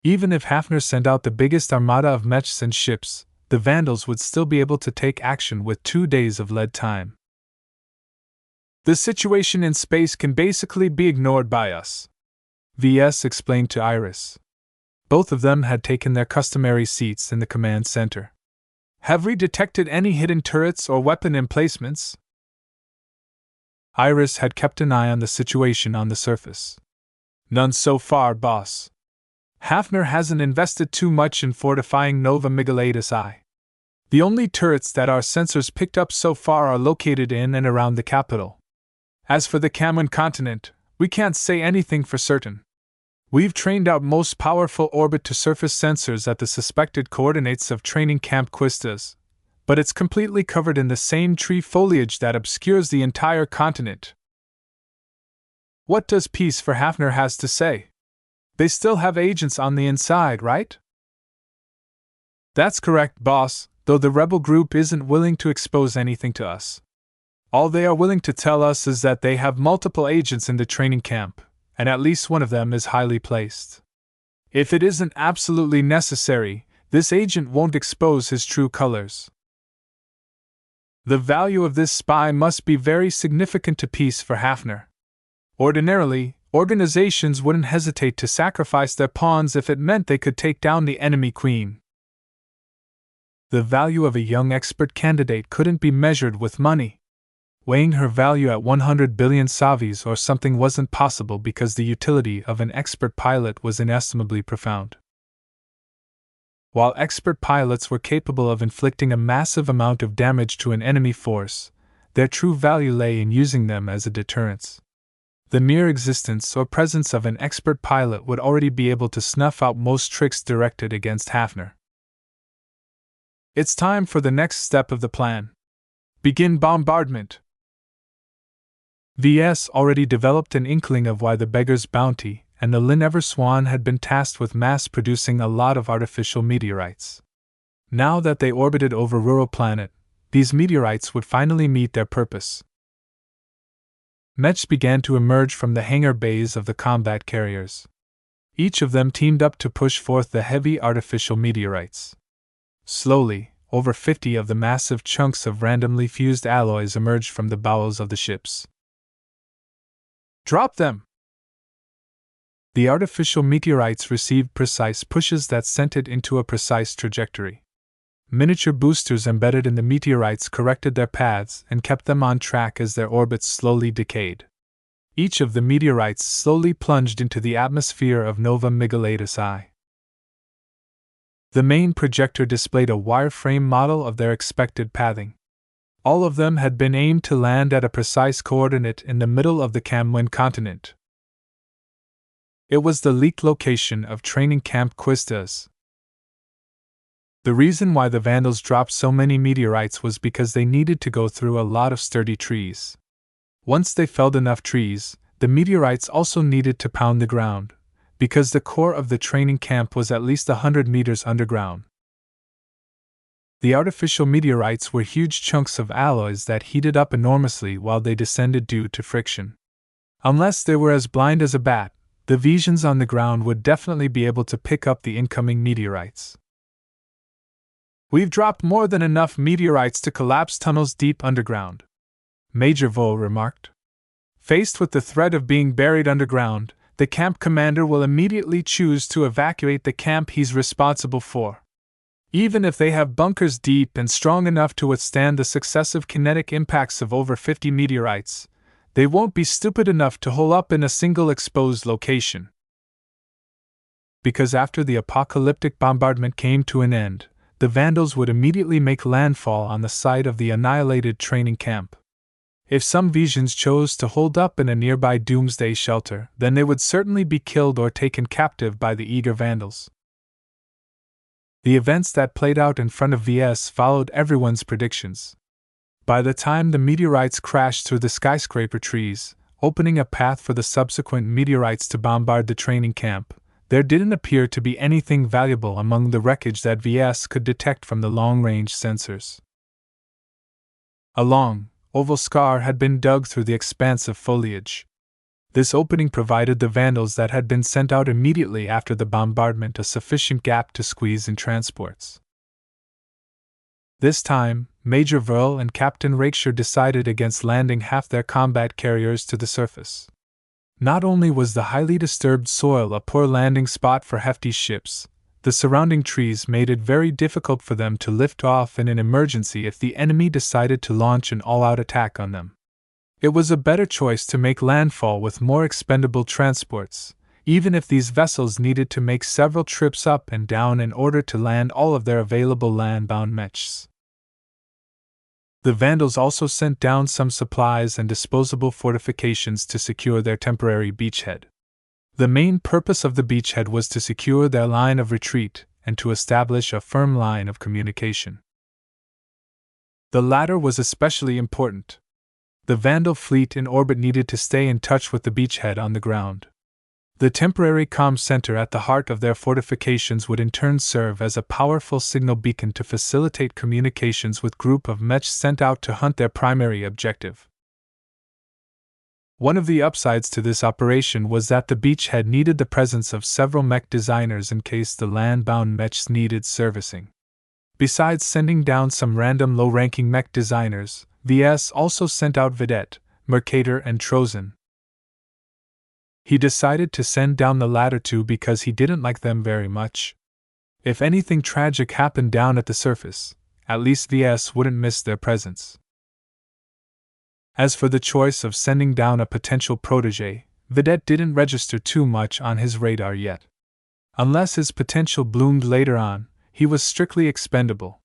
Even if Hafner sent out the biggest armada of mechs and ships, the Vandals would still be able to take action with 2 days of lead time. The situation in space can basically be ignored by us, VS explained to Iris. Both of them had taken their customary seats in the command center. Have we detected any hidden turrets or weapon emplacements? Iris had kept an eye on the situation on the surface. None so far, boss. Hafner hasn't invested too much in fortifying Nova Migalatus I. The only turrets that our sensors picked up so far are located in and around the capital. As for the Kamwan continent, we can't say anything for certain. We've trained out most powerful orbit-to-surface sensors at the suspected coordinates of training Camp Quistas, but it's completely covered in the same tree foliage that obscures the entire continent. What does Peace for Hafner has to say? They still have agents on the inside, right? That's correct, boss, though the rebel group isn't willing to expose anything to us. All they are willing to tell us is that they have multiple agents in the training camp, and at least one of them is highly placed. If it isn't absolutely necessary, this agent won't expose his true colors. The value of this spy must be very significant to Peace for Hafner. Ordinarily, organizations wouldn't hesitate to sacrifice their pawns if it meant they could take down the enemy queen. The value of a young expert candidate couldn't be measured with money. Weighing her value at 100 billion savis or something wasn't possible because the utility of an expert pilot was inestimably profound. While expert pilots were capable of inflicting a massive amount of damage to an enemy force, their true value lay in using them as a deterrence. The mere existence or presence of an expert pilot would already be able to snuff out most tricks directed against Hafner. It's time for the next step of the plan. Begin bombardment. VS already developed an inkling of why the Beggar's Bounty and the Linever-Swan had been tasked with mass-producing a lot of artificial meteorites. Now that they orbited over Rural Planet, these meteorites would finally meet their purpose. Mechs began to emerge from the hangar bays of the combat carriers. Each of them teamed up to push forth the heavy artificial meteorites. Slowly, over 50 of the massive chunks of randomly fused alloys emerged from the bowels of the ships. Drop them! The artificial meteorites received precise pushes that sent it into a precise trajectory. Miniature boosters embedded in the meteorites corrected their paths and kept them on track as their orbits slowly decayed. Each of the meteorites slowly plunged into the atmosphere of Nova Migalatus I. The main projector displayed a wireframe model of their expected pathing. All of them had been aimed to land at a precise coordinate in the middle of the Kamwan continent. It was the leaked location of training Camp Quistas. The reason why the Vandals dropped so many meteorites was because they needed to go through a lot of sturdy trees. Once they felled enough trees, the meteorites also needed to pound the ground, because the core of the training camp was at least 100 meters underground. The artificial meteorites were huge chunks of alloys that heated up enormously while they descended due to friction. Unless they were as blind as a bat, the visions on the ground would definitely be able to pick up the incoming meteorites. We've dropped more than enough meteorites to collapse tunnels deep underground, Major Vaux remarked. Faced with the threat of being buried underground, the camp commander will immediately choose to evacuate the camp he's responsible for. Even if they have bunkers deep and strong enough to withstand the successive kinetic impacts of over 50 meteorites, they won't be stupid enough to hole up in a single exposed location. Because after the apocalyptic bombardment came to an end, the Vandals would immediately make landfall on the site of the annihilated training camp. If some Visions chose to hold up in a nearby doomsday shelter, then they would certainly be killed or taken captive by the eager Vandals. The events that played out in front of VS followed everyone's predictions. By the time the meteorites crashed through the skyscraper trees, opening a path for the subsequent meteorites to bombard the training camp, there didn't appear to be anything valuable among the wreckage that VS could detect from the long-range sensors. A long, oval scar had been dug through the expanse of foliage. This opening provided the Vandals that had been sent out immediately after the bombardment a sufficient gap to squeeze in transports. This time, Major Verl and Captain Rakeshire decided against landing half their combat carriers to the surface. Not only was the highly disturbed soil a poor landing spot for hefty ships, the surrounding trees made it very difficult for them to lift off in an emergency if the enemy decided to launch an all-out attack on them. It was a better choice to make landfall with more expendable transports, even if these vessels needed to make several trips up and down in order to land all of their available land-bound mechs. The Vandals also sent down some supplies and disposable fortifications to secure their temporary beachhead. The main purpose of the beachhead was to secure their line of retreat and to establish a firm line of communication. The latter was especially important. The Vandal fleet in orbit needed to stay in touch with the beachhead on the ground. The temporary comm center at the heart of their fortifications would in turn serve as a powerful signal beacon to facilitate communications with group of mechs sent out to hunt their primary objective. One of the upsides to this operation was that the beachhead needed the presence of several mech designers in case the land-bound mechs needed servicing. Besides sending down some random low-ranking mech designers, VS also sent out Vedette, Mercator, and Trozen. He decided to send down the latter two because he didn't like them very much. If anything tragic happened down at the surface, at least VS wouldn't miss their presence. As for the choice of sending down a potential protege, Vedette didn't register too much on his radar yet. Unless his potential bloomed later on, he was strictly expendable.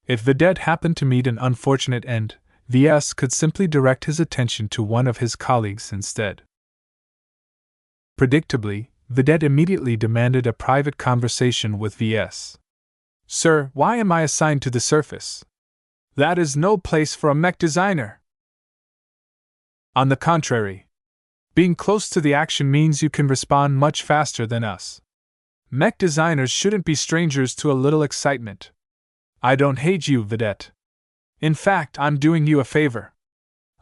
If Vedette happened to meet an unfortunate end, VS could simply direct his attention to one of his colleagues instead. Predictably, Vedette immediately demanded a private conversation with VS. "Sir, why am I assigned to the surface? That is no place for a mech designer." "On the contrary. Being close to the action means you can respond much faster than us. Mech designers shouldn't be strangers to a little excitement. I don't hate you, Vedette. In fact, I'm doing you a favor.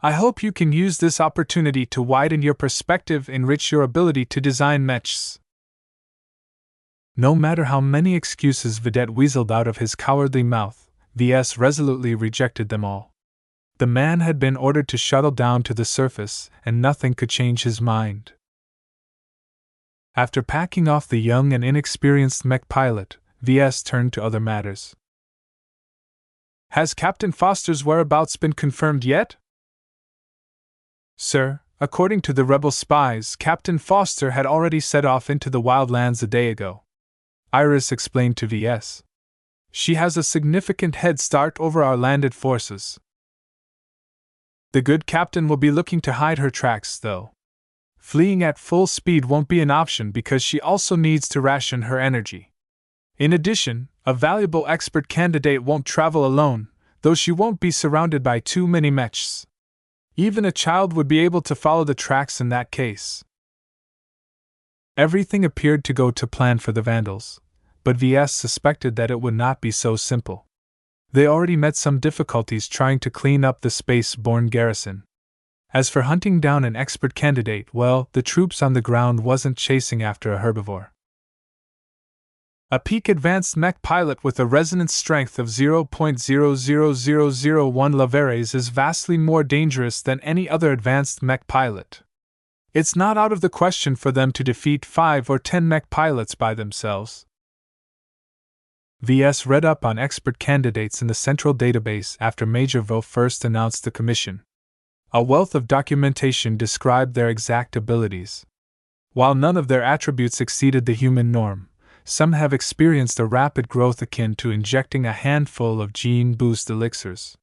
I hope you can use this opportunity to widen your perspective, enrich your ability to design mechs." No matter how many excuses Vedette weaseled out of his cowardly mouth, VS resolutely rejected them all. The man had been ordered to shuttle down to the surface, and nothing could change his mind. After packing off the young and inexperienced mech pilot, VS turned to other matters. "Has Captain Foster's whereabouts been confirmed yet?" "Sir, according to the rebel spies, Captain Foster had already set off into the wildlands a day ago," Iris explained to VS. "She has a significant head start over our landed forces. The good captain will be looking to hide her tracks, though. Fleeing at full speed won't be an option because she also needs to ration her energy. In addition, a valuable expert candidate won't travel alone, though she won't be surrounded by too many mechs. Even a child would be able to follow the tracks in that case." Everything appeared to go to plan for the Vandals, but VS suspected that it would not be so simple. They already met some difficulties trying to clean up the space-borne garrison. As for hunting down an expert candidate, well, the troops on the ground wasn't chasing after a herbivore. A peak advanced mech pilot with a resonance strength of 0.00001 Lavares is vastly more dangerous than any other advanced mech pilot. It's not out of the question for them to defeat 5 or 10 mech pilots by themselves. VS read up on expert candidates in the central database after Major Vo first announced the commission. A wealth of documentation described their exact abilities. While none of their attributes exceeded the human norm, some have experienced a rapid growth akin to injecting a handful of gene boost elixirs.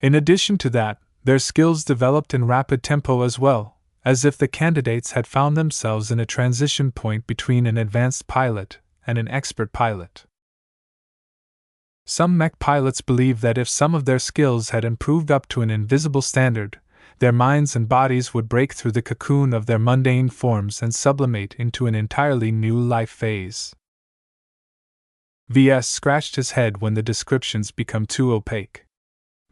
In addition to that, their skills developed in rapid tempo as well, as if the candidates had found themselves in a transition point between an advanced pilot and an expert pilot. Some mech pilots believe that if some of their skills had improved up to an invisible standard, their minds and bodies would break through the cocoon of their mundane forms and sublimate into an entirely new life phase. VS scratched his head when the descriptions became too opaque.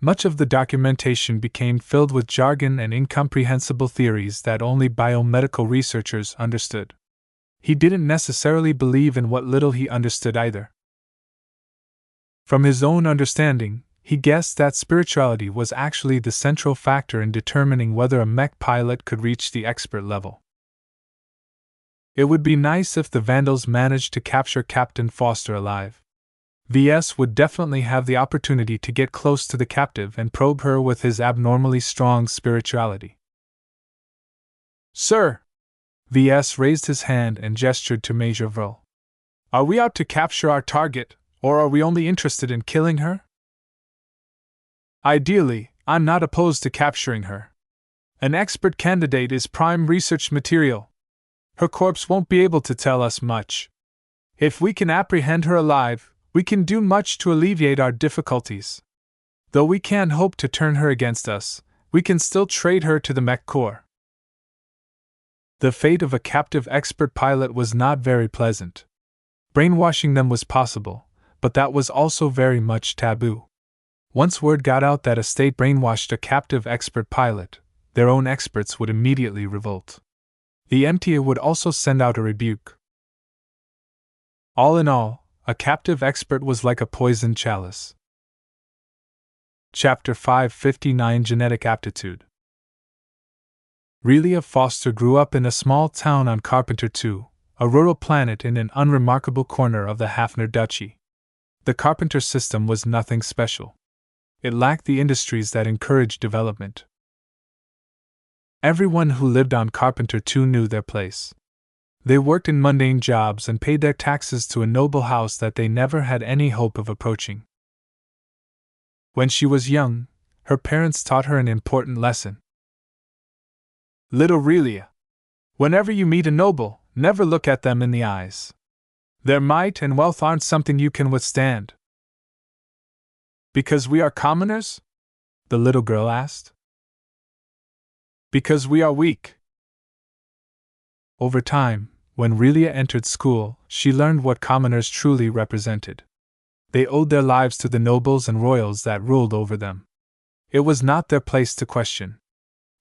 Much of the documentation became filled with jargon and incomprehensible theories that only biomedical researchers understood. He didn't necessarily believe in what little he understood either. From his own understanding, he guessed that spirituality was actually the central factor in determining whether a mech pilot could reach the expert level. It would be nice if the Vandals managed to capture Captain Foster alive. VS would definitely have the opportunity to get close to the captive and probe her with his abnormally strong spirituality. Sir! VS raised his hand and gestured to Major Vril. Are we out to capture our target, or are we only interested in killing her? Ideally, I'm not opposed to capturing her. An expert candidate is prime research material. Her corpse won't be able to tell us much. If we can apprehend her alive, we can do much to alleviate our difficulties. Though we can't hope to turn her against us, we can still trade her to the Mech Corps. The fate of a captive expert pilot was not very pleasant. Brainwashing them was possible, but that was also very much taboo. Once word got out that a state brainwashed a captive expert pilot, their own experts would immediately revolt. The MTA would also send out a rebuke. All in all, a captive expert was like a poisoned chalice. Chapter 559 Genetic Aptitude. Relia Foster grew up in a small town on Carpenter II, a rural planet in an unremarkable corner of the Hafner Duchy. The Carpenter system was nothing special. It lacked the industries that encouraged development. Everyone who lived on Carpenter II knew their place. They worked in mundane jobs and paid their taxes to a noble house that they never had any hope of approaching. When she was young, her parents taught her an important lesson. Little Relia, whenever you meet a noble, never look at them in the eyes. Their might and wealth aren't something you can withstand. Because we are commoners? The little girl asked. Because we are weak. Over time, when Relia entered school, she learned what commoners truly represented. They owed their lives to the nobles and royals that ruled over them. It was not their place to question.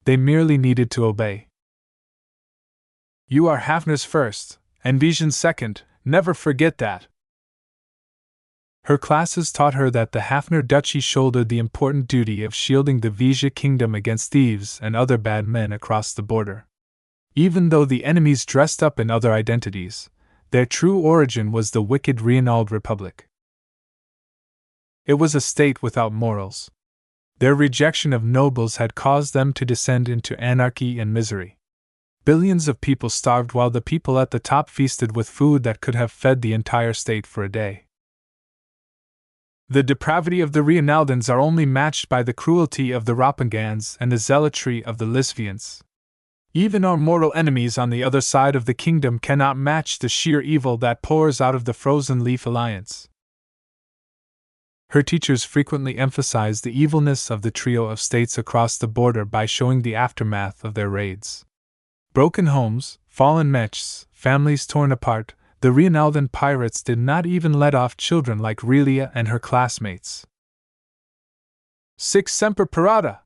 They merely needed to obey. You are Hafner's first, and Vision's second, never forget that. Her classes taught her that the Hafner Duchy shouldered the important duty of shielding the Vizia kingdom against thieves and other bad men across the border. Even though the enemies dressed up in other identities, their true origin was the wicked Reinald Republic. It was a state without morals. Their rejection of nobles had caused them to descend into anarchy and misery. Billions of people starved while the people at the top feasted with food that could have fed the entire state for a day. The depravity of the Reinaldans are only matched by the cruelty of the Ropengans and the zealotry of the Lisvians. Even our mortal enemies on the other side of the kingdom cannot match the sheer evil that pours out of the Frozen Leaf Alliance. Her teachers frequently emphasized the evilness of the trio of states across the border by showing the aftermath of their raids. Broken homes, fallen mechs, families torn apart, the Reinaldan pirates did not even let off children like Relia and her classmates. Sic semper parata!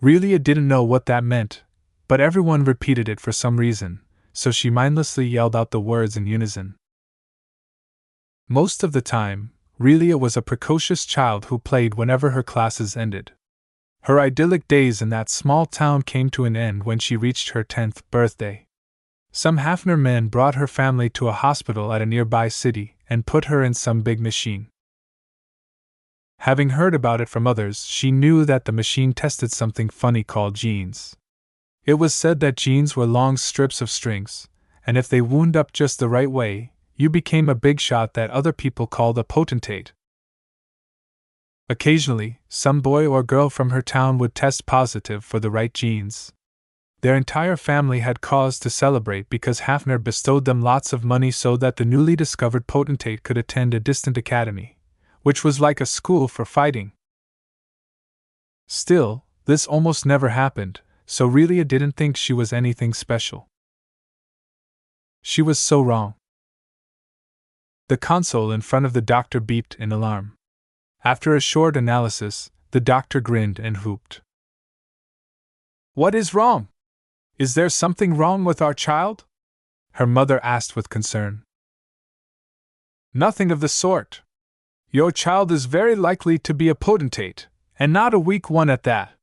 Relia didn't know what that meant, but everyone repeated it for some reason, so she mindlessly yelled out the words in unison. Most of the time, Relia was a precocious child who played whenever her classes ended. Her idyllic days in that small town came to an end when she reached her 10th birthday. Some Hafner men brought her family to a hospital at a nearby city and put her in some big machine. Having heard about it from others, she knew that the machine tested something funny called genes. It was said that genes were long strips of strings, and if they wound up just the right way, you became a big shot that other people called a potentate. Occasionally, some boy or girl from her town would test positive for the right genes. Their entire family had cause to celebrate because Hafner bestowed them lots of money so that the newly discovered potentate could attend a distant academy, which was like a school for fighting. Still, this almost never happened, so Relia didn't think she was anything special. She was so wrong. The console in front of the doctor beeped in alarm. After a short analysis, the doctor grinned and whooped. "What is wrong? Is there something wrong with our child?" her mother asked with concern. "Nothing of the sort. Your child is very likely to be a potentate, and not a weak one at that.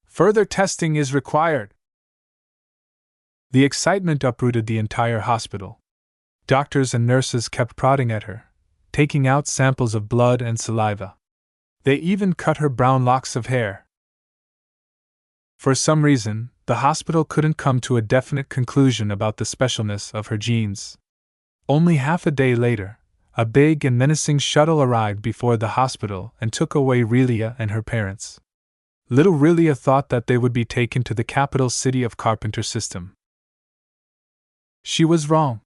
Further testing is required." The excitement uprooted the entire hospital. Doctors and nurses kept prodding at her, taking out samples of blood and saliva. They even cut her brown locks of hair. For some reason, the hospital couldn't come to a definite conclusion about the specialness of her genes. Only half a day later, a big and menacing shuttle arrived before the hospital and took away Relia and her parents. Little Relia thought that they would be taken to the capital city of Carpenter System. She was wrong.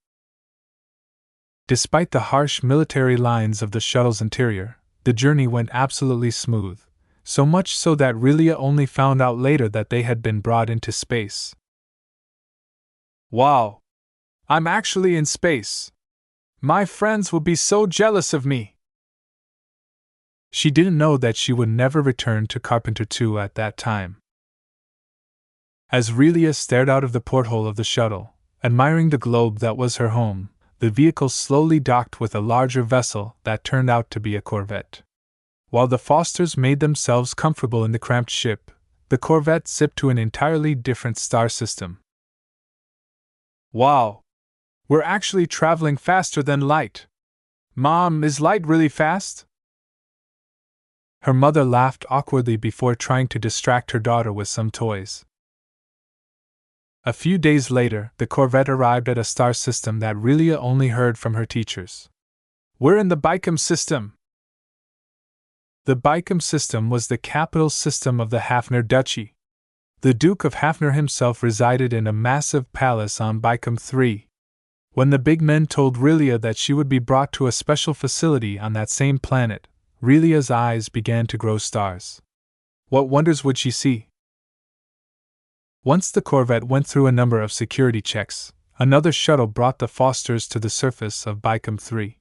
Despite the harsh military lines of the shuttle's interior, the journey went absolutely smooth, so much so that Relia only found out later that they had been brought into space. "Wow! I'm actually in space! My friends will be so jealous of me!" She didn't know that she would never return to Carpenter 2 at that time. As Relia stared out of the porthole of the shuttle, admiring the globe that was her home, the vehicle slowly docked with a larger vessel that turned out to be a corvette. While the Fosters made themselves comfortable in the cramped ship, the corvette zipped to an entirely different star system. "Wow! We're actually traveling faster than light! Mom, is light really fast?" Her mother laughed awkwardly before trying to distract her daughter with some toys. A few days later, the corvette arrived at a star system that Relia only heard from her teachers. "We're in the Bicam system." The Bicam system was the capital system of the Hafner Duchy. The Duke of Hafner himself resided in a massive palace on Bicam 3. When the big men told Relia that she would be brought to a special facility on that same planet, Relia's eyes began to grow stars. What wonders would she see? Once the corvette went through a number of security checks, another shuttle brought the Fosters to the surface of Bicam 3.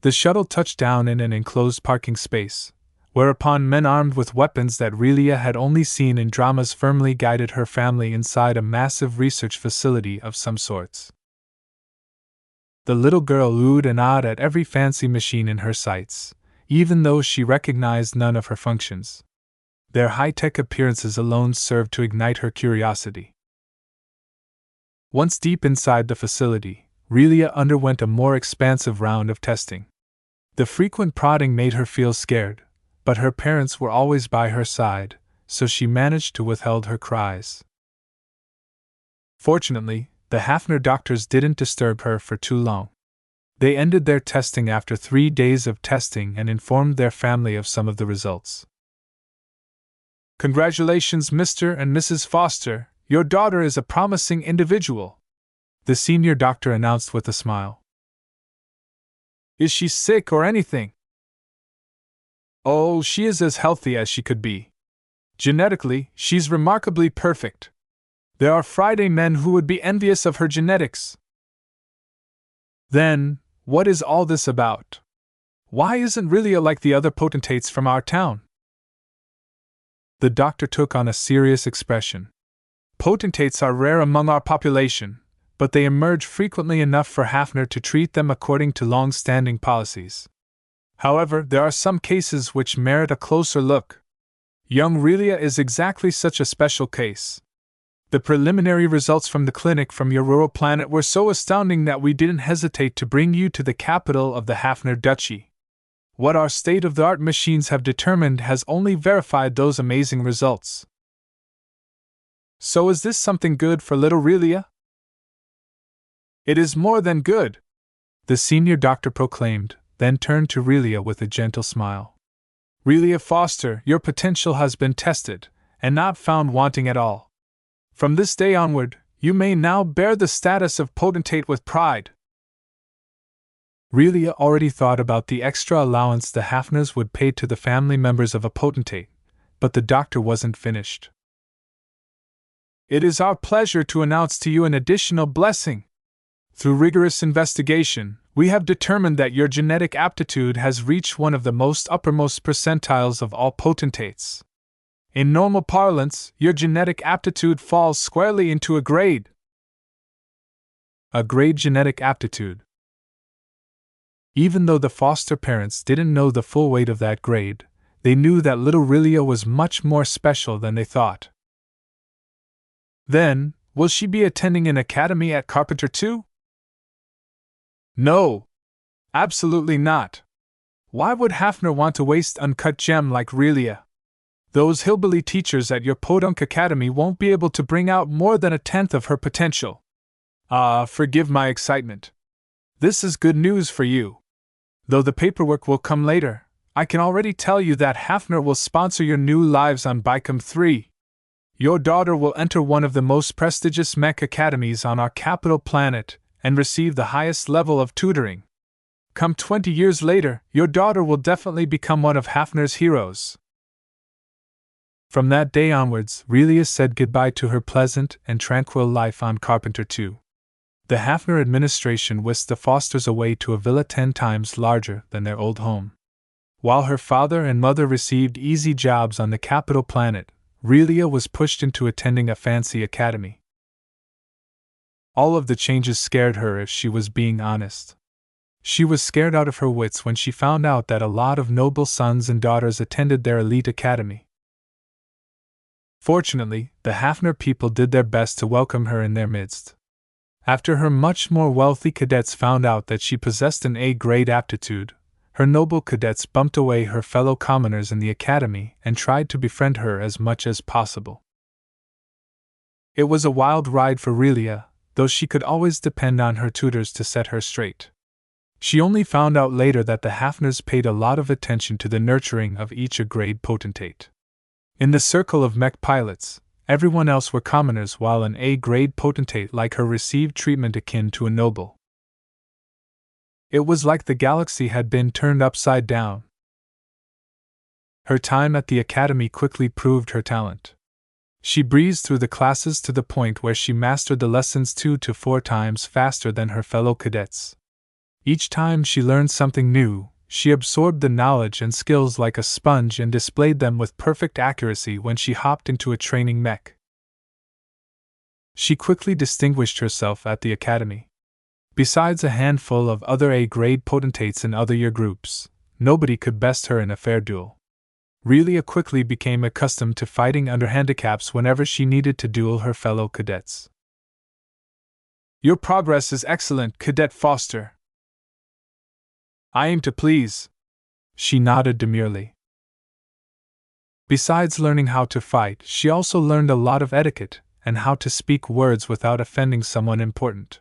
The shuttle touched down in an enclosed parking space, whereupon men armed with weapons that Relia had only seen in dramas firmly guided her family inside a massive research facility of some sorts. The little girl oohed and ahed at every fancy machine in her sights, even though she recognized none of her functions. Their high-tech appearances alone served to ignite her curiosity. Once deep inside the facility, Relia underwent a more expansive round of testing. The frequent prodding made her feel scared, but her parents were always by her side, so she managed to withhold her cries. Fortunately, the Hafner doctors didn't disturb her for too long. They ended their testing after 3 days of testing and informed their family of some of the results. "Congratulations, Mr. and Mrs. Foster, your daughter is a promising individual," the senior doctor announced with a smile. "Is she sick or anything?" "Oh, she is as healthy as she could be. Genetically, she's remarkably perfect. There are Friday men who would be envious of her genetics." "Then, what is all this about? Why isn't Relia like the other potentates from our town?" The doctor took on a serious expression. "Potentates are rare among our population, but they emerge frequently enough for Hafner to treat them according to long-standing policies. However, there are some cases which merit a closer look. Young Relia is exactly such a special case. The preliminary results from the clinic from your rural planet were so astounding that we didn't hesitate to bring you to the capital of the Hafner Duchy. What our state-of-the-art machines have determined has only verified those amazing results." "So is this something good for little Relia?" It is more than good, the senior doctor proclaimed, then turned to Relia with a gentle smile. Relia Foster, your potential has been tested, and not found wanting at all. From this day onward, you may now bear the status of potentate with pride. Relia already thought about the extra allowance the Hafners would pay to the family members of a potentate, but the doctor wasn't finished. It is our pleasure to announce to you an additional blessing. Through rigorous investigation, we have determined that your genetic aptitude has reached one of the most uppermost percentiles of all potentates. In normal parlance, your genetic aptitude falls squarely into a grade. A grade genetic aptitude. Even though the foster parents didn't know the full weight of that grade, they knew that little Relia was much more special than they thought. Then, will she be attending an academy at Carpenter too? No. Absolutely not. Why would Hafner want to waste uncut gem like Relia? Those hillbilly teachers at your podunk academy won't be able to bring out more than a tenth of her potential. Forgive my excitement. This is good news for you. Though the paperwork will come later, I can already tell you that Hafner will sponsor your new lives on Bicom 3. Your daughter will enter one of the most prestigious Mech academies on our capital planet and receive the highest level of tutoring. Come 20 years later, your daughter will definitely become one of Hafner's heroes. From that day onwards, Relia said goodbye to her pleasant and tranquil life on Carpenter 2. The Hafner administration whisked the Fosters away to a villa 10 times larger than their old home. While her father and mother received easy jobs on the capital planet, Relia was pushed into attending a fancy academy. All of the changes scared her, if she was being honest. She was scared out of her wits when she found out that a lot of noble sons and daughters attended their elite academy. Fortunately, the Hafner people did their best to welcome her in their midst. After her much more wealthy cadets found out that she possessed an A-grade aptitude, her noble cadets bumped away her fellow commoners in the academy and tried to befriend her as much as possible. It was a wild ride for Relia, though she could always depend on her tutors to set her straight. She only found out later that the Hafners paid a lot of attention to the nurturing of each A-grade potentate. In the circle of Mech pilots, everyone else were commoners, while an A-grade potentate like her received treatment akin to a noble. It was like the galaxy had been turned upside down. Her time at the academy quickly proved her talent. She breezed through the classes to the point where she mastered the lessons 2 to 4 times faster than her fellow cadets. Each time she learned something new, she absorbed the knowledge and skills like a sponge and displayed them with perfect accuracy when she hopped into a training mech. She quickly distinguished herself at the academy. Besides a handful of other A-grade potentates in other year groups, nobody could best her in a fair duel. Relia quickly became accustomed to fighting under handicaps whenever she needed to duel her fellow cadets. Your progress is excellent, Cadet Foster. I aim to please. She nodded demurely. Besides learning how to fight, she also learned a lot of etiquette and how to speak words without offending someone important.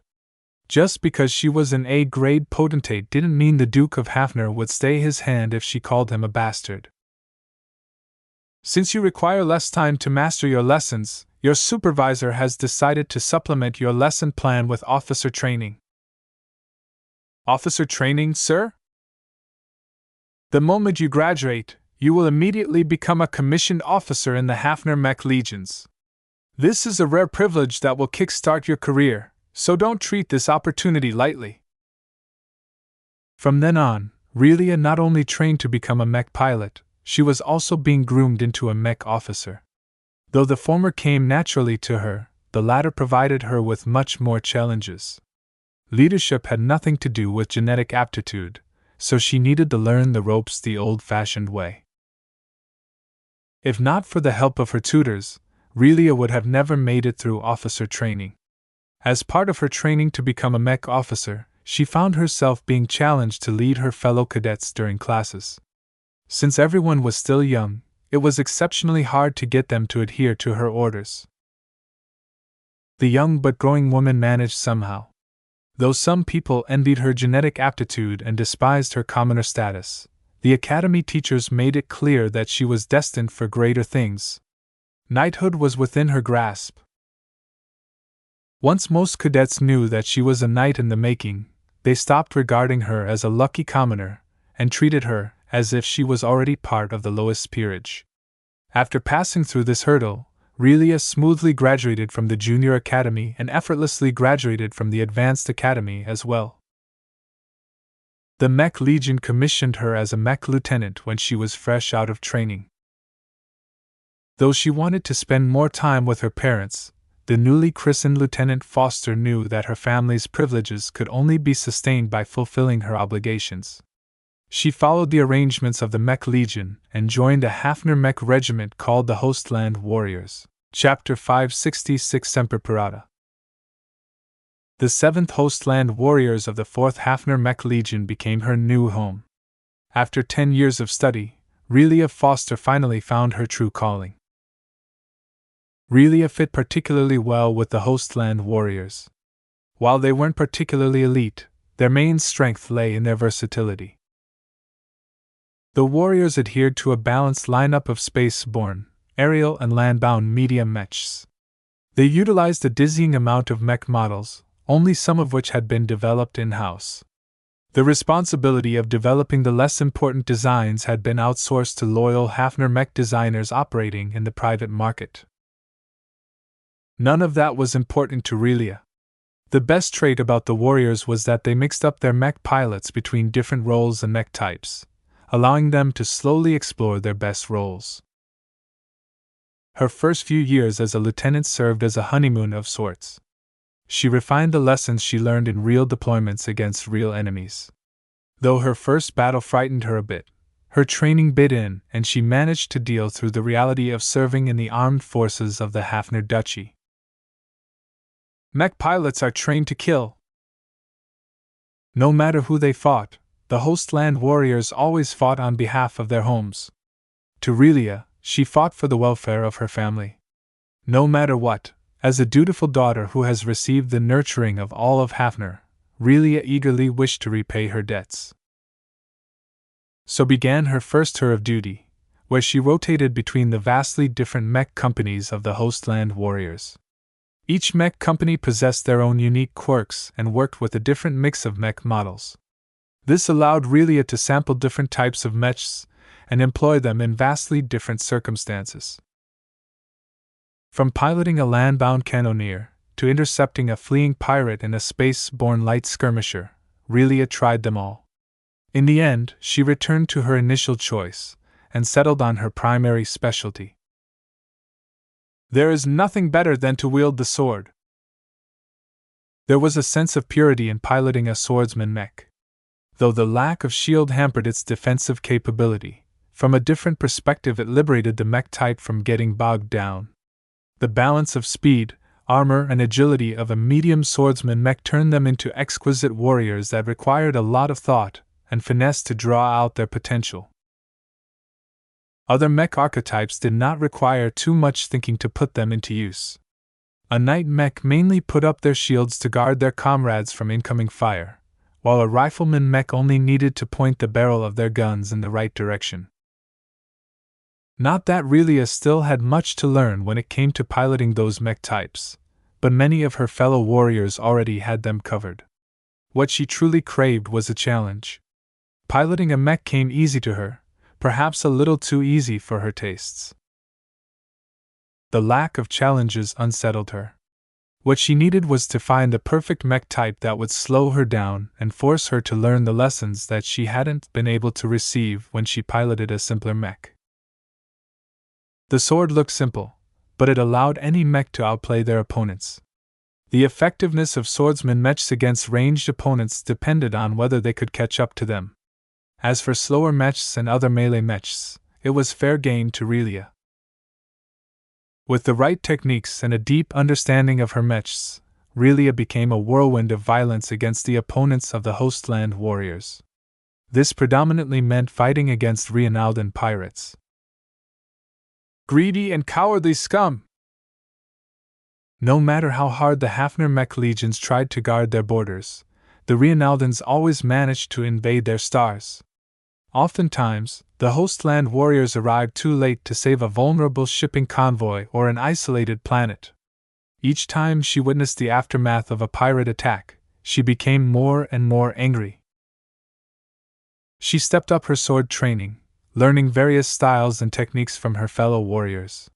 Just because she was an A-grade potentate didn't mean the Duke of Hafner would stay his hand if she called him a bastard. Since you require less time to master your lessons, your supervisor has decided to supplement your lesson plan with officer training. Officer training, sir? The moment you graduate, you will immediately become a commissioned officer in the Hafner Mech Legions. This is a rare privilege that will kickstart your career, so don't treat this opportunity lightly. From then on, Relia not only trained to become a mech pilot, she was also being groomed into a mech officer. Though the former came naturally to her, the latter provided her with much more challenges. Leadership had nothing to do with genetic aptitude, so she needed to learn the ropes the old-fashioned way. If not for the help of her tutors, Relia would have never made it through officer training. As part of her training to become a mech officer, she found herself being challenged to lead her fellow cadets during classes. Since everyone was still young, it was exceptionally hard to get them to adhere to her orders. The young but growing woman managed somehow. Though some people envied her genetic aptitude and despised her commoner status, the academy teachers made it clear that she was destined for greater things. Knighthood was within her grasp. Once most cadets knew that she was a knight in the making, they stopped regarding her as a lucky commoner and treated her as if she was already part of the lowest peerage. After passing through this hurdle, Relia smoothly graduated from the Junior Academy and effortlessly graduated from the Advanced Academy as well. The Mech Legion commissioned her as a Mech Lieutenant when she was fresh out of training. Though she wanted to spend more time with her parents, the newly christened Lieutenant Foster knew that her family's privileges could only be sustained by fulfilling her obligations. She followed the arrangements of the Mech Legion and joined a Hafner Mech regiment called the Hostland Warriors. Chapter 566 Semper Parata. The 7th Hostland Warriors of the 4th Hafner Mech Legion became her new home. After 10 years of study, Relia Foster finally found her true calling. Relia fit particularly well with the Hostland Warriors. While they weren't particularly elite, their main strength lay in their versatility. The Warriors adhered to a balanced lineup of space-borne, aerial and land-bound medium mechs. They utilized a dizzying amount of mech models, only some of which had been developed in-house. The responsibility of developing the less important designs had been outsourced to loyal Hafner mech designers operating in the private market. None of that was important to Relia. The best trait about the Warriors was that they mixed up their mech pilots between different roles and mech types, allowing them to slowly explore their best roles. Her first few years as a lieutenant served as a honeymoon of sorts. She refined the lessons she learned in real deployments against real enemies. Though her first battle frightened her a bit, her training bit in and she managed to deal through the reality of serving in the armed forces of the Hafner Duchy. Mech pilots are trained to kill. No matter who they fought, the Hostland Warriors always fought on behalf of their homes. To Relia, she fought for the welfare of her family. No matter what, as a dutiful daughter who has received the nurturing of all of Hafner, Relia eagerly wished to repay her debts. So began her first tour of duty, where she rotated between the vastly different mech companies of the Hostland Warriors. Each mech company possessed their own unique quirks and worked with a different mix of mech models. This allowed Relia to sample different types of mechs and employ them in vastly different circumstances. From piloting a land-bound cannoneer to intercepting a fleeing pirate in a space-borne light skirmisher, Relia tried them all. In the end, she returned to her initial choice and settled on her primary specialty. There is nothing better than to wield the sword. There was a sense of purity in piloting a swordsman mech. Though the lack of shield hampered its defensive capability, from a different perspective it liberated the mech type from getting bogged down. The balance of speed, armor, and agility of a medium swordsman mech turned them into exquisite warriors that required a lot of thought and finesse to draw out their potential. Other mech archetypes did not require too much thinking to put them into use. A knight mech mainly put up their shields to guard their comrades from incoming fire, while a rifleman mech only needed to point the barrel of their guns in the right direction. Not that Relia still had much to learn when it came to piloting those mech types, but many of her fellow warriors already had them covered. What she truly craved was a challenge. Piloting a mech came easy to her, perhaps a little too easy for her tastes. The lack of challenges unsettled her. What she needed was to find the perfect mech type that would slow her down and force her to learn the lessons that she hadn't been able to receive when she piloted a simpler mech. The sword looked simple, but it allowed any mech to outplay their opponents. The effectiveness of swordsman mechs against ranged opponents depended on whether they could catch up to them. As for slower mechs and other melee mechs, it was fair game to Relia. With the right techniques and a deep understanding of her mechs, Relia became a whirlwind of violence against the opponents of the Hostland Warriors. This predominantly meant fighting against Rhianaldan pirates. Greedy and cowardly scum! No matter how hard the Hafner mech legions tried to guard their borders, the Rhiannaldans always managed to invade their stars. Oftentimes, the Hostland warriors arrived too late to save a vulnerable shipping convoy or an isolated planet. Each time she witnessed the aftermath of a pirate attack, she became more and more angry. She stepped up her sword training, learning various styles and techniques from her fellow warriors.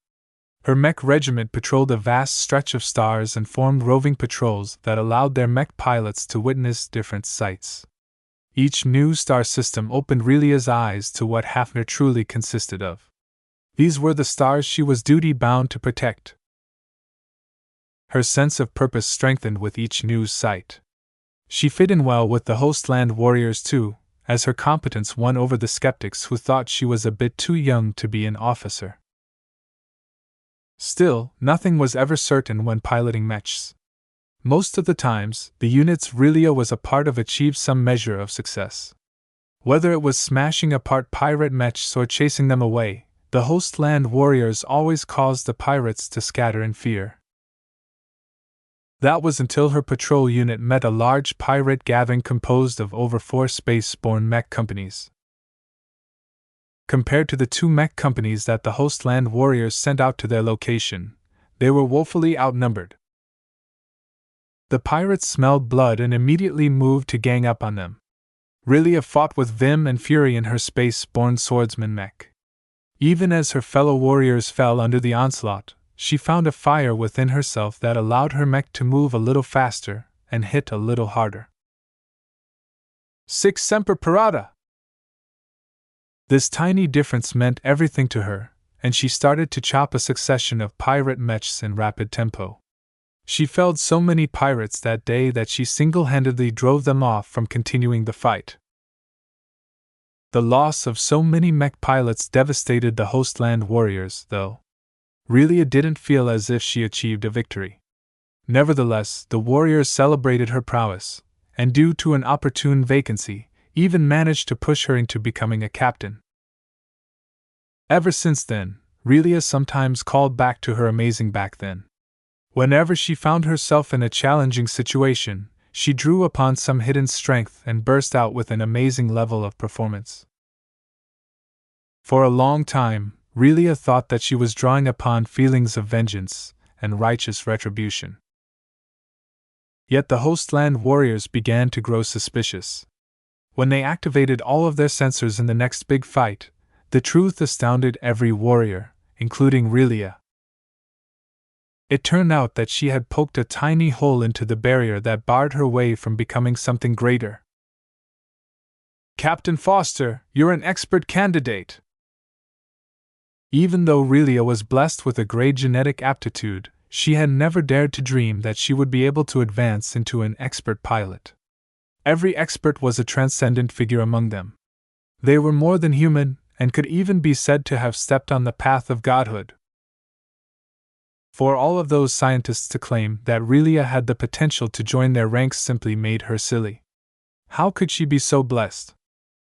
Her Mech regiment patrolled a vast stretch of stars and formed roving patrols that allowed their Mech pilots to witness different sights. Each new star system opened Relia's eyes to what Hafner truly consisted of. These were the stars she was duty-bound to protect. Her sense of purpose strengthened with each new sight. She fit in well with the Hostland warriors too, as her competence won over the skeptics who thought she was a bit too young to be an officer. Still, nothing was ever certain when piloting mechs. Most of the times, the units Relia was a part of achieved some measure of success. Whether it was smashing apart pirate mechs or chasing them away, the Hostland warriors always caused the pirates to scatter in fear. That was until her patrol unit met a large pirate gathering composed of over 4 space-borne mech companies. Compared to the 2 mech companies that the Hostland warriors sent out to their location, they were woefully outnumbered. The pirates smelled blood and immediately moved to gang up on them. Relia fought with vim and fury in her space-borne swordsman mech. Even as her fellow warriors fell under the onslaught, she found a fire within herself that allowed her mech to move a little faster and hit a little harder. Sic semper parata! This tiny difference meant everything to her, and she started to chop a succession of pirate mechs in rapid tempo. She felled so many pirates that day that she single-handedly drove them off from continuing the fight. The loss of so many mech pilots devastated the Hostland warriors, though. Relia didn't feel as if she achieved a victory. Nevertheless, the warriors celebrated her prowess, and due to an opportune vacancy, even managed to push her into becoming a captain. Ever since then, Relia sometimes called back to her amazing back then. Whenever she found herself in a challenging situation, she drew upon some hidden strength and burst out with an amazing level of performance. For a long time, Relia thought that she was drawing upon feelings of vengeance and righteous retribution. Yet the Hostland warriors began to grow suspicious. When they activated all of their sensors in the next big fight, the truth astounded every warrior, including Relia. It turned out that she had poked a tiny hole into the barrier that barred her way from becoming something greater. Captain Foster, you're an expert candidate. Even though Relia was blessed with a great genetic aptitude, she had never dared to dream that she would be able to advance into an expert pilot. Every expert was a transcendent figure among them. They were more than human, and could even be said to have stepped on the path of godhood. For all of those scientists to claim that Relia had the potential to join their ranks simply made her silly. How could she be so blessed?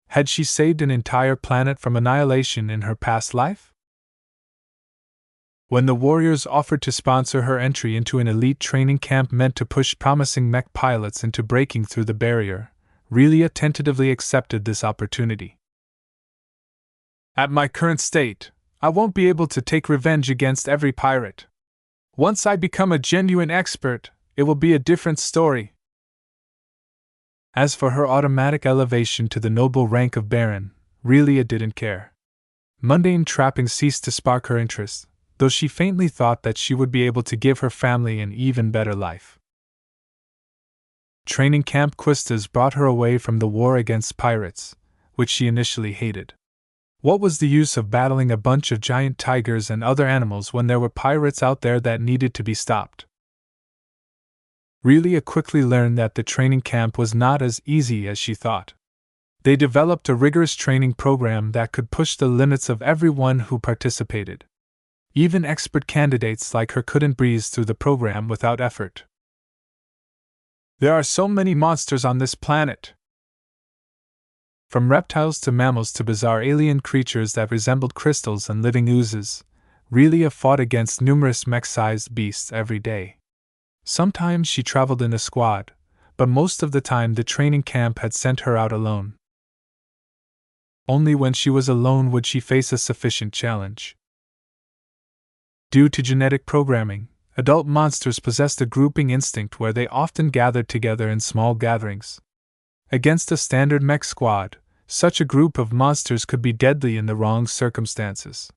Had she saved an entire planet from annihilation in her past life? When the warriors offered to sponsor her entry into an elite training camp meant to push promising mech pilots into breaking through the barrier, Relia tentatively accepted this opportunity. At my current state, I won't be able to take revenge against every pirate. Once I become a genuine expert, it will be a different story. As for her automatic elevation to the noble rank of Baron, Relia didn't care. Mundane trappings ceased to spark her interest, though she faintly thought that she would be able to give her family an even better life. Training Camp Quistas brought her away from the war against pirates, which she initially hated. What was the use of battling a bunch of giant tigers and other animals when there were pirates out there that needed to be stopped? Relia quickly learned that the training camp was not as easy as she thought. They developed a rigorous training program that could push the limits of everyone who participated. Even expert candidates like her couldn't breeze through the program without effort. There are so many monsters on this planet. From reptiles to mammals to bizarre alien creatures that resembled crystals and living oozes, Relia fought against numerous mech-sized beasts every day. Sometimes she traveled in a squad, but most of the time the training camp had sent her out alone. Only when she was alone would she face a sufficient challenge. Due to genetic programming, adult monsters possessed a grouping instinct where they often gathered together in small gatherings. Against a standard mech squad, such a group of monsters could be deadly in the wrong circumstances.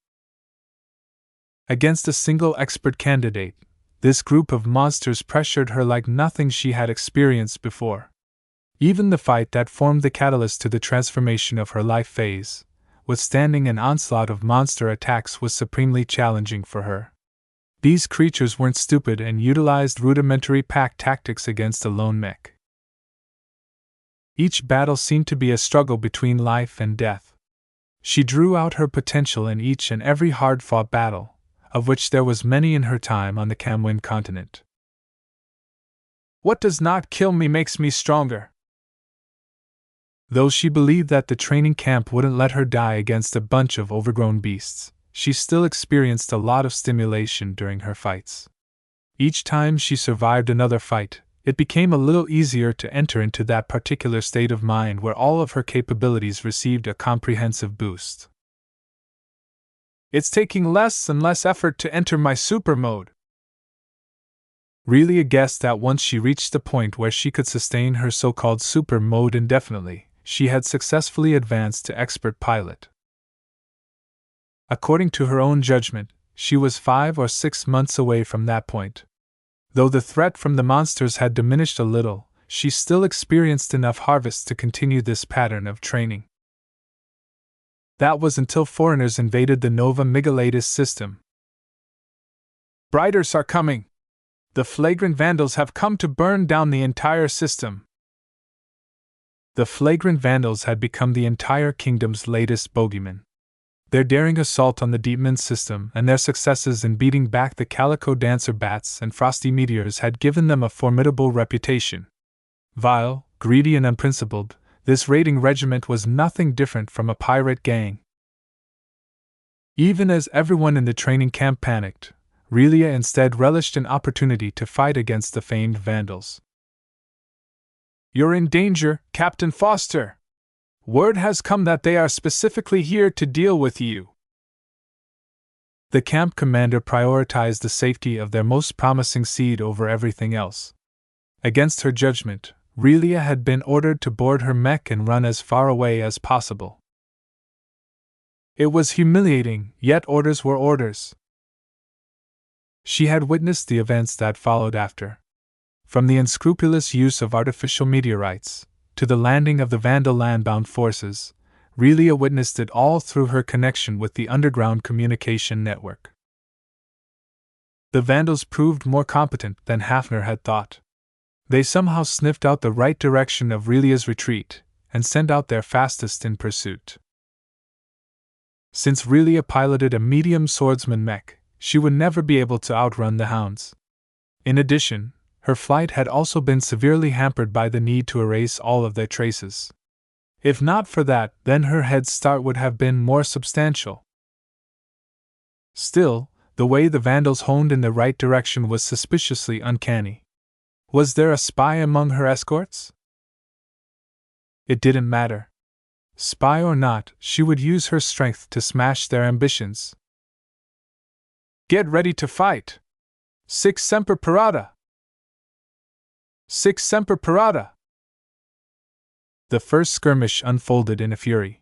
Against a single expert candidate, this group of monsters pressured her like nothing she had experienced before. Even the fight that formed the catalyst to the transformation of her life phase, withstanding an onslaught of monster attacks, was supremely challenging for her. These creatures weren't stupid and utilized rudimentary pack tactics against a lone mech. Each battle seemed to be a struggle between life and death. She drew out her potential in each and every hard-fought battle, of which there was many in her time on the Camwin continent. What does not kill me makes me stronger. Though she believed that the training camp wouldn't let her die against a bunch of overgrown beasts, she still experienced a lot of stimulation during her fights. Each time she survived another fight, it became a little easier to enter into that particular state of mind where all of her capabilities received a comprehensive boost. It's taking less and less effort to enter my super mode. Relia guessed that once she reached the point where she could sustain her so-called super mode indefinitely, she had successfully advanced to expert pilot. According to her own judgment, she was 5 or 6 months away from that point. Though the threat from the monsters had diminished a little, she still experienced enough harvests to continue this pattern of training. That was until foreigners invaded the Nova Migalatus system. Briders are coming! The flagrant vandals have come to burn down the entire system. The flagrant vandals had become the entire kingdom's latest bogeymen. Their daring assault on the Deepman system and their successes in beating back the Calico Dancer Bats and Frosty Meteors had given them a formidable reputation. Vile, greedy and unprincipled, this raiding regiment was nothing different from a pirate gang. Even as everyone in the training camp panicked, Relia instead relished an opportunity to fight against the famed vandals. You're in danger, Captain Foster! Word has come that they are specifically here to deal with you. The camp commander prioritized the safety of their most promising seed over everything else. Against her judgment, Relia had been ordered to board her mech and run as far away as possible. It was humiliating, yet orders were orders. She had witnessed the events that followed after. From the unscrupulous use of artificial meteorites, to the landing of the Vandal landbound forces, Relia witnessed it all through her connection with the underground communication network. The Vandals proved more competent than Hafner had thought. They somehow sniffed out the right direction of Relia's retreat, and sent out their fastest in pursuit. Since Relia piloted a medium swordsman mech, she would never be able to outrun the hounds. In addition, her flight had also been severely hampered by the need to erase all of their traces. If not for that, then her head start would have been more substantial. Still, the way the Vandals honed in the right direction was suspiciously uncanny. Was there a spy among her escorts? It didn't matter. Spy or not, she would use her strength to smash their ambitions. Get ready to fight! Sic Semper Parata! Sic Semper Parata! The first skirmish unfolded in a fury.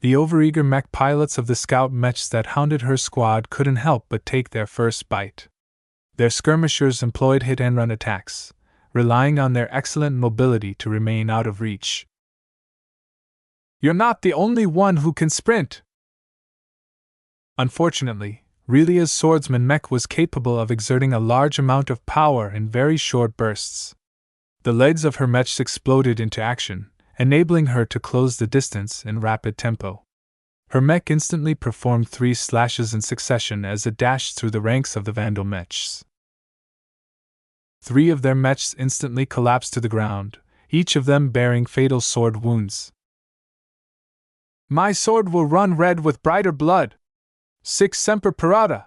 The overeager mech pilots of the scout mechs that hounded her squad couldn't help but take their first bite. Their skirmishers employed hit-and-run attacks, relying on their excellent mobility to remain out of reach. You're not the only one who can sprint! Unfortunately, Relia's swordsman mech was capable of exerting a large amount of power in very short bursts. The legs of her mech exploded into action, enabling her to close the distance in rapid tempo. Her mech instantly performed 3 slashes in succession as it dashed through the ranks of the Vandal mechs. 3 of their mechs instantly collapsed to the ground, each of them bearing fatal sword wounds. My sword will run red with brighter blood! Sic Semper Parata!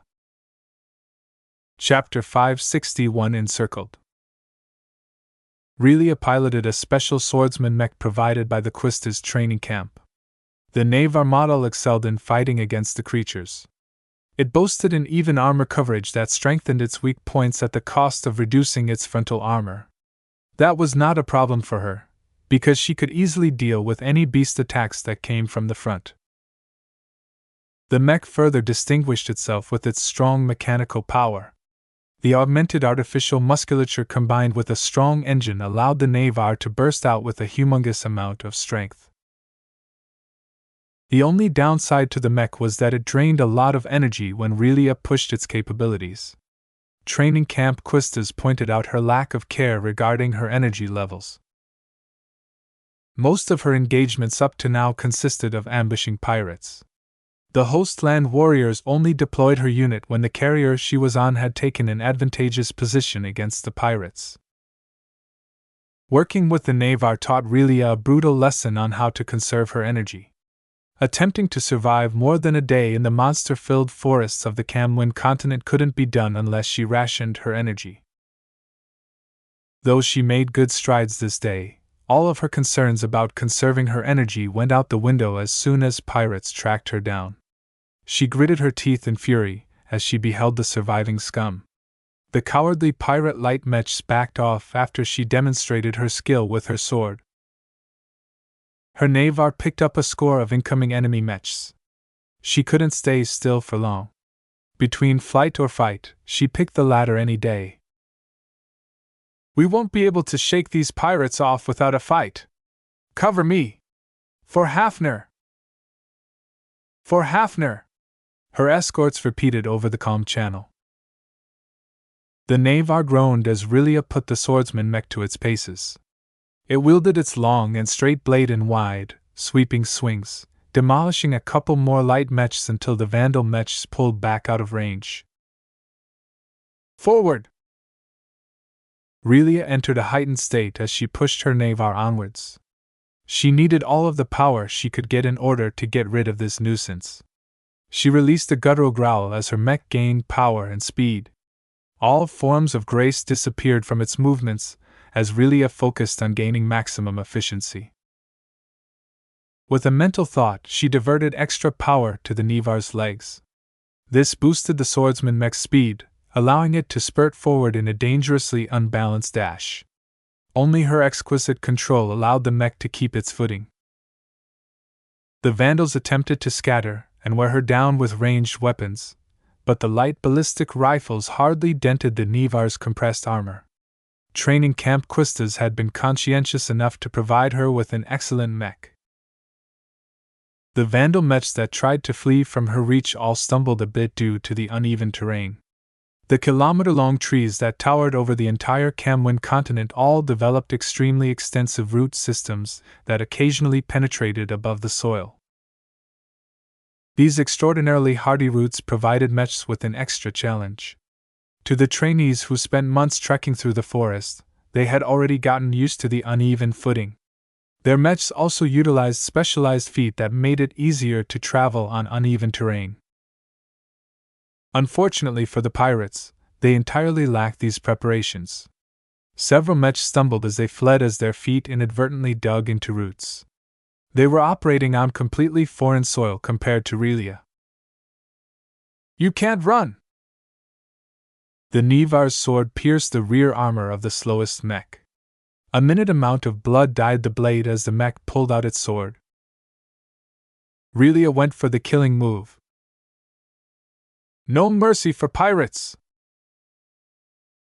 Chapter 561 Encircled. Relia piloted a special swordsman mech provided by the Quistis training camp. The Navar model excelled in fighting against the creatures. It boasted an even armor coverage that strengthened its weak points at the cost of reducing its frontal armor. That was not a problem for her, because she could easily deal with any beast attacks that came from the front. The mech further distinguished itself with its strong mechanical power. The augmented artificial musculature combined with a strong engine allowed the Navar to burst out with a humongous amount of strength. The only downside to the mech was that it drained a lot of energy when Relia pushed its capabilities. Training Camp Quistis pointed out her lack of care regarding her energy levels. Most of her engagements up to now consisted of ambushing pirates. The host land warriors only deployed her unit when the carrier she was on had taken an advantageous position against the pirates. Working with the Navar taught Relia a brutal lesson on how to conserve her energy. Attempting to survive more than a day in the monster-filled forests of the Camwin continent couldn't be done unless she rationed her energy. Though she made good strides this day, all of her concerns about conserving her energy went out the window as soon as pirates tracked her down. She gritted her teeth in fury as she beheld the surviving scum. The cowardly pirate light mechs backed off after she demonstrated her skill with her sword. Her Navar picked up a score of incoming enemy mechs. She couldn't stay still for long. Between flight or fight, she picked the latter any day. "We won't be able to shake these pirates off without a fight. Cover me! For Hafner! For Hafner!" her escorts repeated over the calm channel. The Navar groaned as Relia put the swordsman mech to its paces. It wielded its long and straight blade in wide, sweeping swings, demolishing a couple more light mechs until the Vandal mechs pulled back out of range. "Forward!" Relia entered a heightened state as she pushed her Navar onwards. She needed all of the power she could get in order to get rid of this nuisance. She released a guttural growl as her mech gained power and speed. All forms of grace disappeared from its movements as Relia focused on gaining maximum efficiency. With a mental thought, she diverted extra power to the Navar's legs. This boosted the swordsman mech's speed, allowing it to spurt forward in a dangerously unbalanced dash. Only her exquisite control allowed the mech to keep its footing. The Vandals attempted to scatter and wear her down with ranged weapons, but the light ballistic rifles hardly dented the Navar's compressed armor. Training Camp Quistis had been conscientious enough to provide her with an excellent mech. The Vandal mechs that tried to flee from her reach all stumbled a bit due to the uneven terrain. The kilometer-long trees that towered over the entire Camwin continent all developed extremely extensive root systems that occasionally penetrated above the soil. These extraordinarily hardy roots provided mechs with an extra challenge. To the trainees who spent months trekking through the forest, they had already gotten used to the uneven footing. Their mechs also utilized specialized feet that made it easier to travel on uneven terrain. Unfortunately for the pirates, they entirely lacked these preparations. Several mechs stumbled as they fled as their feet inadvertently dug into roots. They were operating on completely foreign soil compared to Relia. "You can't run!" The Navar's sword pierced the rear armor of the slowest mech. A minute amount of blood dyed the blade as the mech pulled out its sword. Relia went for the killing move. "No mercy for pirates!"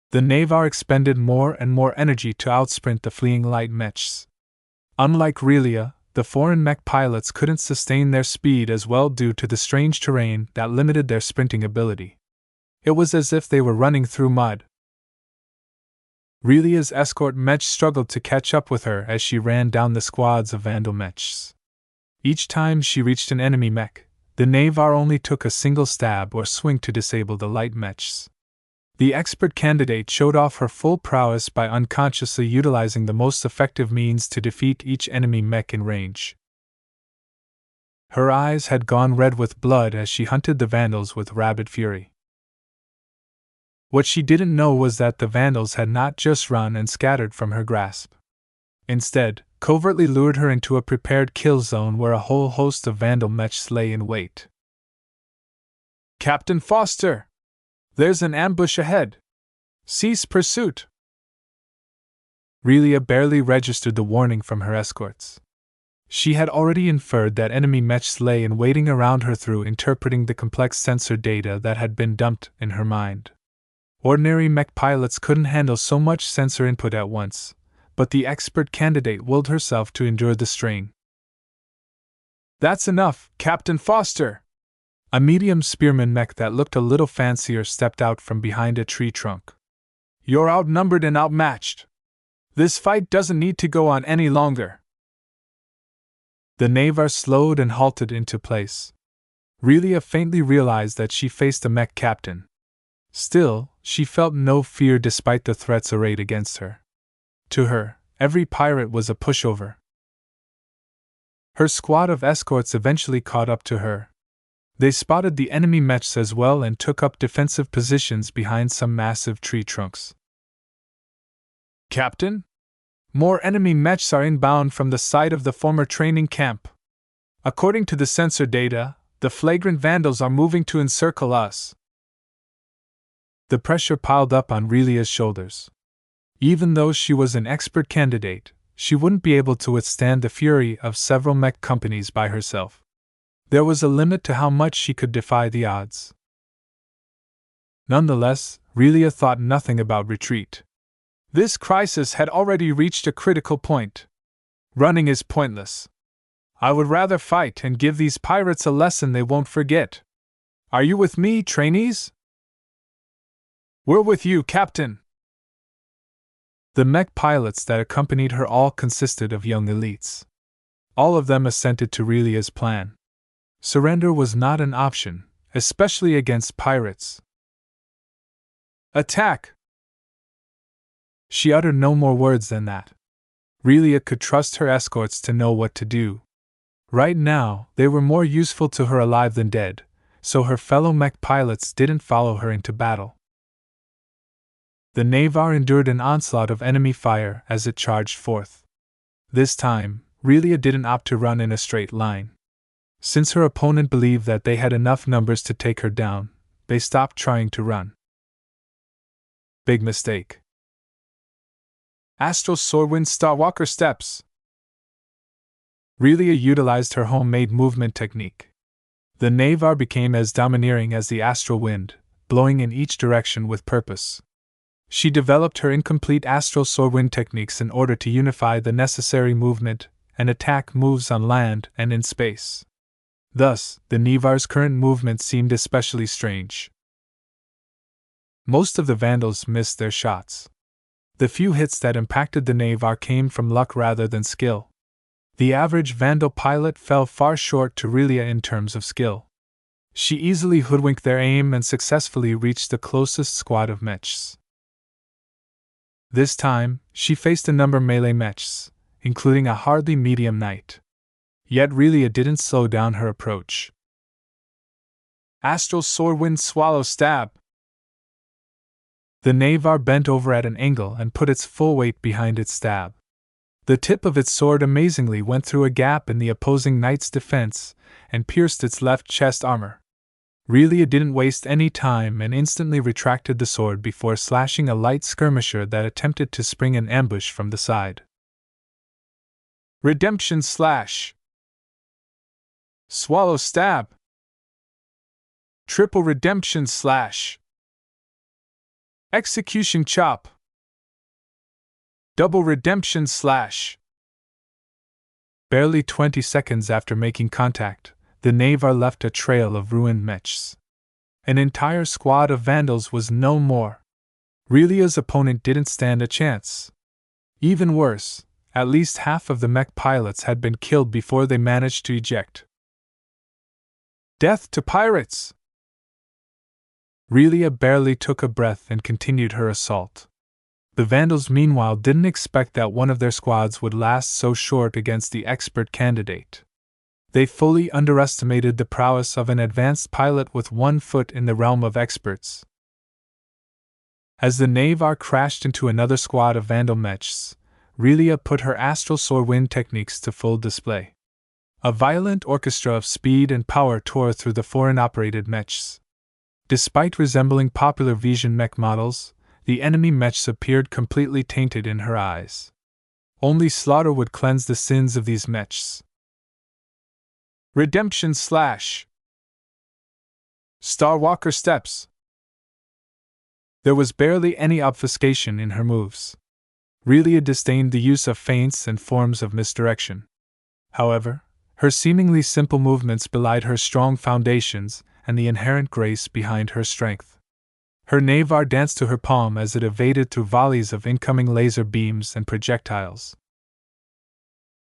The Navar expended more and more energy to outsprint the fleeing light mechs. Unlike Relia, the foreign mech pilots couldn't sustain their speed as well due to the strange terrain that limited their sprinting ability. It was as if they were running through mud. Relia's escort mech struggled to catch up with her as she ran down the squads of Vandal mechs. Each time she reached an enemy mech, the Navar only took a single stab or swing to disable the light mechs. The expert candidate showed off her full prowess by unconsciously utilizing the most effective means to defeat each enemy mech in range. Her eyes had gone red with blood as she hunted the Vandals with rabid fury. What she didn't know was that the vandals had not just run and scattered from her grasp. Instead, covertly lured her into a prepared kill zone where a whole host of vandal mechs lay in wait. "Captain Foster! There's an ambush ahead! Cease pursuit!" Relia barely registered the warning from her escorts. She had already inferred that enemy mechs lay in waiting around her through interpreting the complex sensor data that had been dumped in her mind. Ordinary mech pilots couldn't handle so much sensor input at once, but the expert candidate willed herself to endure the strain. "That's enough, Captain Foster!" A medium spearman mech that looked a little fancier stepped out from behind a tree trunk. "You're outnumbered and outmatched. This fight doesn't need to go on any longer." The Navar slowed and halted into place. Relia faintly realized that she faced a mech captain. Still, she felt no fear despite the threats arrayed against her. To her, every pirate was a pushover. Her squad of escorts eventually caught up to her. They spotted the enemy mechs as well and took up defensive positions behind some massive tree trunks. "Captain? More enemy mechs are inbound from the site of the former training camp. According to the sensor data, the flagrant vandals are moving to encircle us." The pressure piled up on Relia's shoulders. Even though she was an expert candidate, she wouldn't be able to withstand the fury of several mech companies by herself. There was a limit to how much she could defy the odds. Nonetheless, Relia thought nothing about retreat. This crisis had already reached a critical point. Running is pointless. I would rather fight and give these pirates a lesson they won't forget. Are you with me, trainees? "We're with you, Captain." The mech pilots that accompanied her all consisted of young elites. All of them assented to Relia's plan. Surrender was not an option, especially against pirates. "Attack!" She uttered no more words than that. Relia could trust her escorts to know what to do. Right now, they were more useful to her alive than dead, so her fellow mech pilots didn't follow her into battle. The Navar endured an onslaught of enemy fire as it charged forth. This time, Relia didn't opt to run in a straight line. Since her opponent believed that they had enough numbers to take her down, they stopped trying to run. Big mistake. Astral Swordwind Starwalker Steps. Relia utilized her homemade movement technique. The Navar became as domineering as the astral wind, blowing in each direction with purpose. She developed her incomplete astral swordwind techniques in order to unify the necessary movement and attack moves on land and in space. Thus, the Navar's current movement seemed especially strange. Most of the vandals missed their shots. The few hits that impacted the Navar came from luck rather than skill. The average vandal pilot fell far short to Relia in terms of skill. She easily hoodwinked their aim and successfully reached the closest squad of mechs. This time, she faced a number of melee mechs, including a hardly medium knight. Yet Relia didn't slow down her approach. Astral Swordwind Swallow Stab. The Navar bent over at an angle and put its full weight behind its stab. The tip of its sword amazingly went through a gap in the opposing knight's defense and pierced its left chest armor. Relia didn't waste any time and instantly retracted the sword before slashing a light skirmisher that attempted to spring an ambush from the side. Redemption Slash. Swallow Stab. Triple Redemption Slash. Execution Chop. Double Redemption Slash. Barely 20 seconds after making contact, the Navar left a trail of ruined mechs. An entire squad of vandals was no more. Relia's opponent didn't stand a chance. Even worse, at least half of the mech pilots had been killed before they managed to eject. Death to pirates! Relia barely took a breath and continued her assault. The vandals meanwhile didn't expect that one of their squads would last so short against the expert candidate. They fully underestimated the prowess of an advanced pilot with 1 foot in the realm of experts. As the Navar crashed into another squad of Vandal Mechs, Relia put her astral soar wind techniques to full display. A violent orchestra of speed and power tore through the foreign-operated Mechs. Despite resembling popular Vision Mech models, the enemy Mechs appeared completely tainted in her eyes. Only slaughter would cleanse the sins of these Mechs. Redemption / Starwalker steps. There was barely any obfuscation in her moves. Relia disdained the use of feints and forms of misdirection. However, her seemingly simple movements belied her strong foundations and the inherent grace behind her strength. Her Navar danced to her palm as it evaded through volleys of incoming laser beams and projectiles.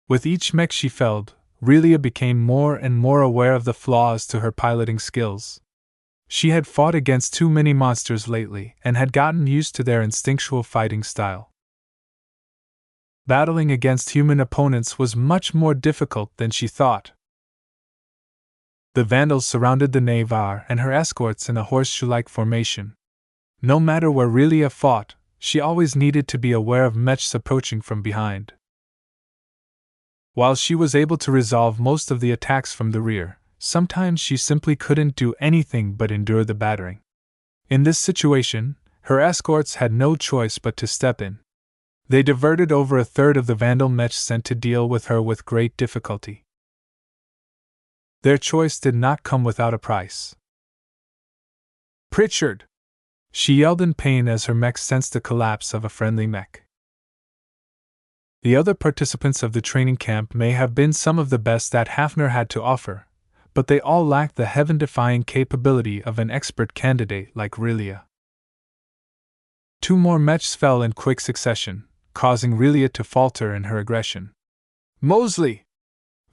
With each mech she felled, Relia became more and more aware of the flaws to her piloting skills. She had fought against too many monsters lately and had gotten used to their instinctual fighting style. Battling against human opponents was much more difficult than she thought. The Vandals surrounded the Navar and her escorts in a horseshoe-like formation. No matter where Relia fought, she always needed to be aware of Mechs approaching from behind. While she was able to resolve most of the attacks from the rear, sometimes she simply couldn't do anything but endure the battering. In this situation, her escorts had no choice but to step in. They diverted over a third of the Vandal Mech sent to deal with her with great difficulty. Their choice did not come without a price. "Pritchard!" she yelled in pain as her mech sensed the collapse of a friendly mech. The other participants of the training camp may have been some of the best that Hafner had to offer, but they all lacked the heaven-defying capability of an expert candidate like Relia. 2 more Mechs fell in quick succession, causing Relia to falter in her aggression. "Mosley!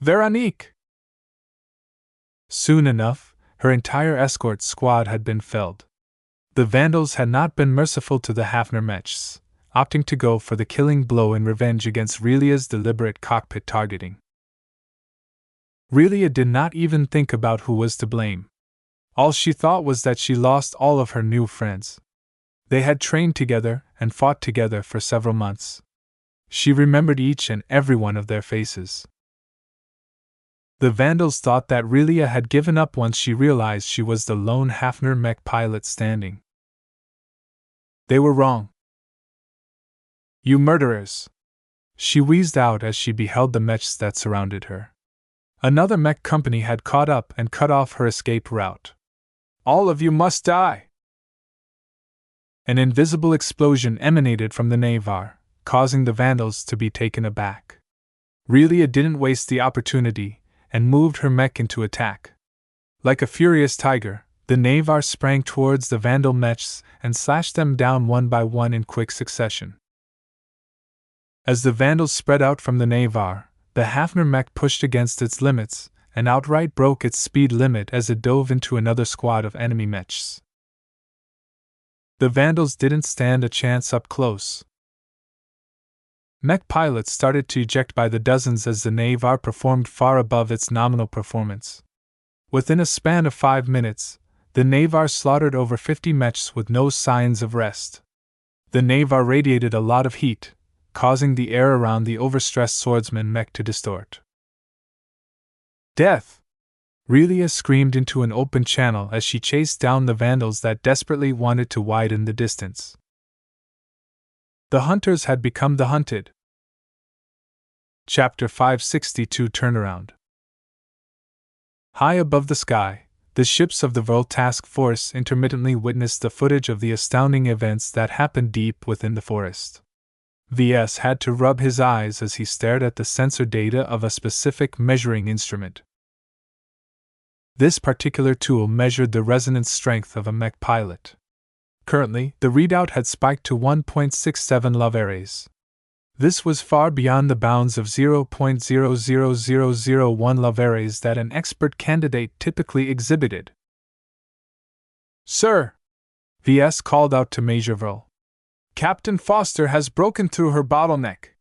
Veronique!" Soon enough, her entire escort squad had been felled. The Vandals had not been merciful to the Hafner Mechs, opting to go for the killing blow in revenge against Relia's deliberate cockpit targeting. Relia did not even think about who was to blame. All she thought was that she lost all of her new friends. They had trained together and fought together for several months. She remembered each and every one of their faces. The Vandals thought that Relia had given up once she realized she was the lone Hafner mech pilot standing. They were wrong. "You murderers!" she wheezed out as she beheld the mechs that surrounded her. Another mech company had caught up and cut off her escape route. "All of you must die!" An invisible explosion emanated from the Navar, causing the Vandals to be taken aback. Relia didn't waste the opportunity and moved her mech into attack. Like a furious tiger, the Navar sprang towards the Vandal mechs and slashed them down one by one in quick succession. As the Vandals spread out from the Navar, the Hafner mech pushed against its limits and outright broke its speed limit as it dove into another squad of enemy mechs. The Vandals didn't stand a chance up close. Mech pilots started to eject by the dozens as the Navar performed far above its nominal performance. Within a span of 5 minutes, the Navar slaughtered over 50 mechs with no signs of rest. The Navar radiated a lot of heat, causing the air around the overstressed swordsman mech to distort. "Death!" Relia screamed into an open channel as she chased down the Vandals that desperately wanted to widen the distance. The hunters had become the hunted. Chapter 562 Turnaround. High above the sky, the ships of the Vol Task Force intermittently witnessed the footage of the astounding events that happened deep within the forest. VS had to rub his eyes as he stared at the sensor data of a specific measuring instrument. This particular tool measured the resonance strength of a mech pilot. Currently, the readout had spiked to 1.67 lavares. This was far beyond the bounds of 0.00001 lavares that an expert candidate typically exhibited. "Sir!" VS called out to Major Vril. "Captain Foster has broken through her bottleneck.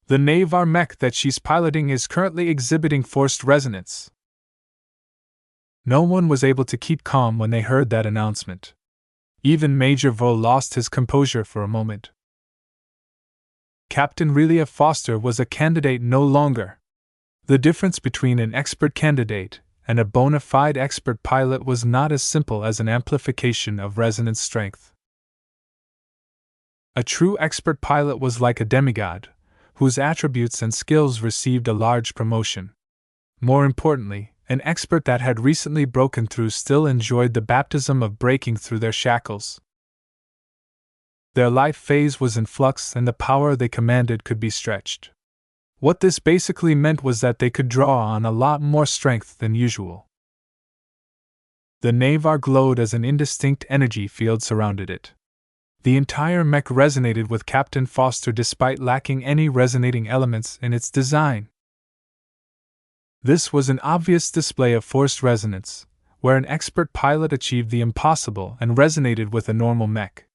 The Navar mech that she's piloting is currently exhibiting forced resonance." No one was able to keep calm when they heard that announcement. Even Major Vole lost his composure for a moment. Captain Relia Foster was a candidate no longer. The difference between an expert candidate and a bona fide expert pilot was not as simple as an amplification of resonance strength. A true expert pilot was like a demigod, whose attributes and skills received a large promotion. More importantly, an expert that had recently broken through still enjoyed the baptism of breaking through their shackles. Their life phase was in flux and the power they commanded could be stretched. What this basically meant was that they could draw on a lot more strength than usual. The Navar glowed as an indistinct energy field surrounded it. The entire mech resonated with Captain Foster despite lacking any resonating elements in its design. This was an obvious display of forced resonance, where an expert pilot achieved the impossible and resonated with a normal mech.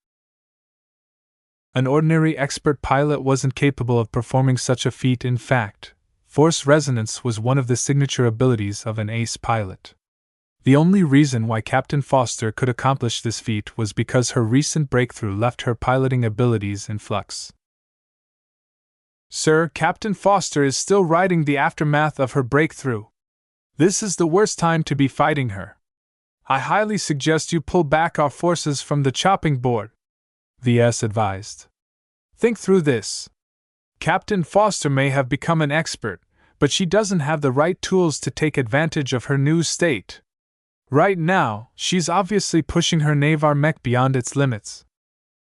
An ordinary expert pilot wasn't capable of performing such a feat. In fact, force resonance was one of the signature abilities of an ace pilot. The only reason why Captain Foster could accomplish this feat was because her recent breakthrough left her piloting abilities in flux. Sir, Captain Foster is still riding the aftermath of her breakthrough. This is the worst time to be fighting her. I highly suggest you pull back our forces from the chopping board, the S advised. Think through this. Captain Foster may have become an expert, but she doesn't have the right tools to take advantage of her new state. Right now, she's obviously pushing her Navar mech beyond its limits.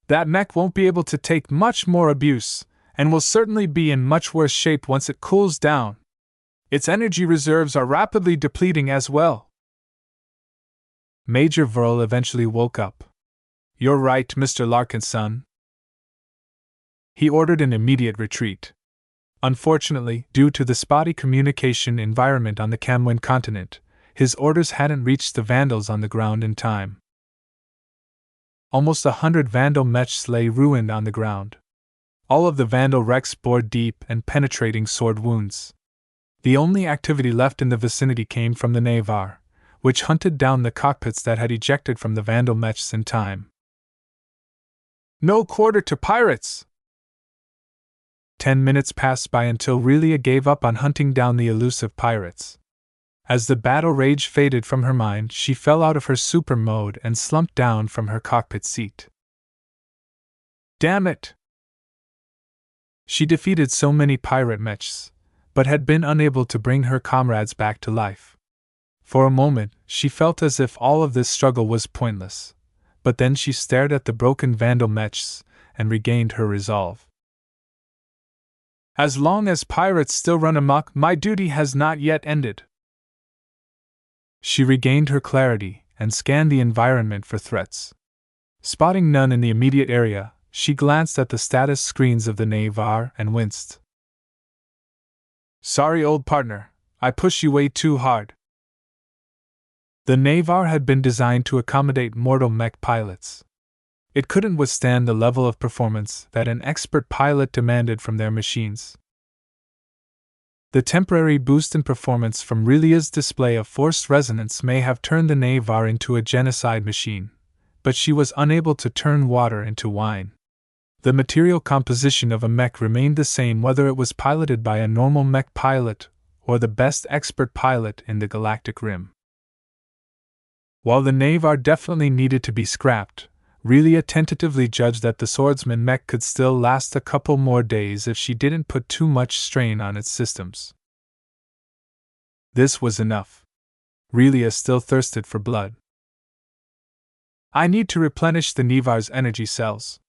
That mech won't be able to take much more abuse, and will certainly be in much worse shape once it cools down. Its energy reserves are rapidly depleting as well. Major Verl eventually woke up. You're right, Mr. Larkin's son. He ordered an immediate retreat. Unfortunately, due to the spotty communication environment on the Camwin continent, his orders hadn't reached the Vandals on the ground in time. Almost 100 Vandal mechs lay ruined on the ground. All of the Vandal wrecks bore deep and penetrating sword wounds. The only activity left in the vicinity came from the Navar, which hunted down the cockpits that had ejected from the Vandal mechs in time. No quarter to pirates! 10 minutes passed by until Relia gave up on hunting down the elusive pirates. As the battle rage faded from her mind, she fell out of her super mode and slumped down from her cockpit seat. Damn it! She defeated so many pirate mechs, but had been unable to bring her comrades back to life. For a moment, she felt as if all of this struggle was pointless, but then she stared at the broken Vandal mechs and regained her resolve. As long as pirates still run amok, my duty has not yet ended. She regained her clarity and scanned the environment for threats. Spotting none in the immediate area, she glanced at the status screens of the Navar and winced. Sorry, old partner, I pushed you way too hard. The Navar had been designed to accommodate mortal mech pilots. It couldn't withstand the level of performance that an expert pilot demanded from their machines. The temporary boost in performance from Relia's display of forced resonance may have turned the Navar into a genocide machine, but she was unable to turn water into wine. The material composition of a mech remained the same whether it was piloted by a normal mech pilot or the best expert pilot in the galactic rim. While the Navar definitely needed to be scrapped, Relia tentatively judged that the swordsman mech could still last a couple more days if she didn't put too much strain on its systems. This was enough. Relia still thirsted for blood. I need to replenish the Navar's energy cells.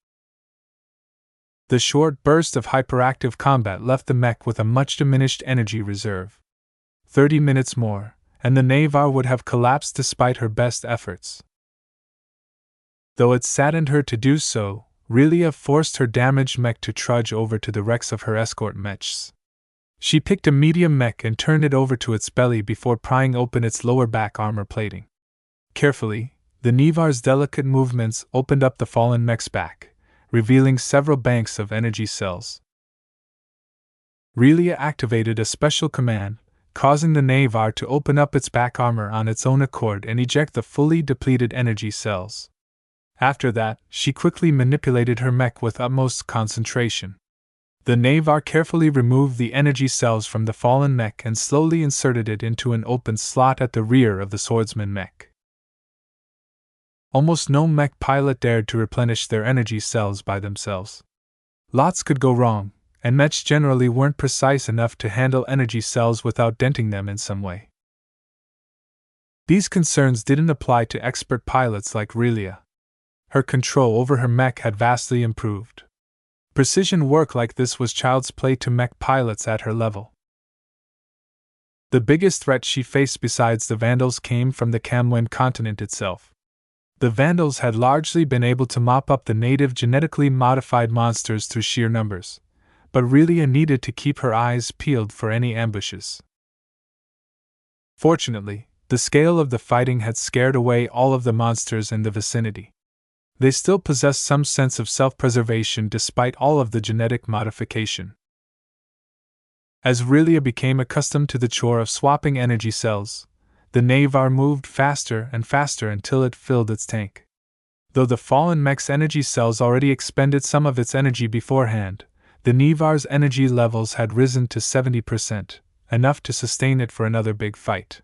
The short burst of hyperactive combat left the mech with a much diminished energy reserve. 30 minutes more, and the Navar would have collapsed despite her best efforts. Though it saddened her to do so, Relia forced her damaged mech to trudge over to the wrecks of her escort mechs. She picked a medium mech and turned it over to its belly before prying open its lower back armor plating. Carefully, the Navar's delicate movements opened up the fallen mech's back, revealing several banks of energy cells. Relia activated a special command, causing the Navar to open up its back armor on its own accord and eject the fully depleted energy cells. After that, she quickly manipulated her mech with utmost concentration. The Navar carefully removed the energy cells from the fallen mech and slowly inserted it into an open slot at the rear of the swordsman mech. Almost no mech pilot dared to replenish their energy cells by themselves. Lots could go wrong, and mechs generally weren't precise enough to handle energy cells without denting them in some way. These concerns didn't apply to expert pilots like Relia. Her control over her mech had vastly improved. Precision work like this was child's play to mech pilots at her level. The biggest threat she faced besides the Vandals came from the Kamwen continent itself. The Vandals had largely been able to mop up the native genetically modified monsters through sheer numbers, but Relia needed to keep her eyes peeled for any ambushes. Fortunately, the scale of the fighting had scared away all of the monsters in the vicinity. They still possessed some sense of self-preservation despite all of the genetic modification. As Relia became accustomed to the chore of swapping energy cells, the Navar moved faster and faster until it filled its tank. Though the fallen mech's energy cells already expended some of its energy beforehand, the Navar's energy levels had risen to 70%, enough to sustain it for another big fight.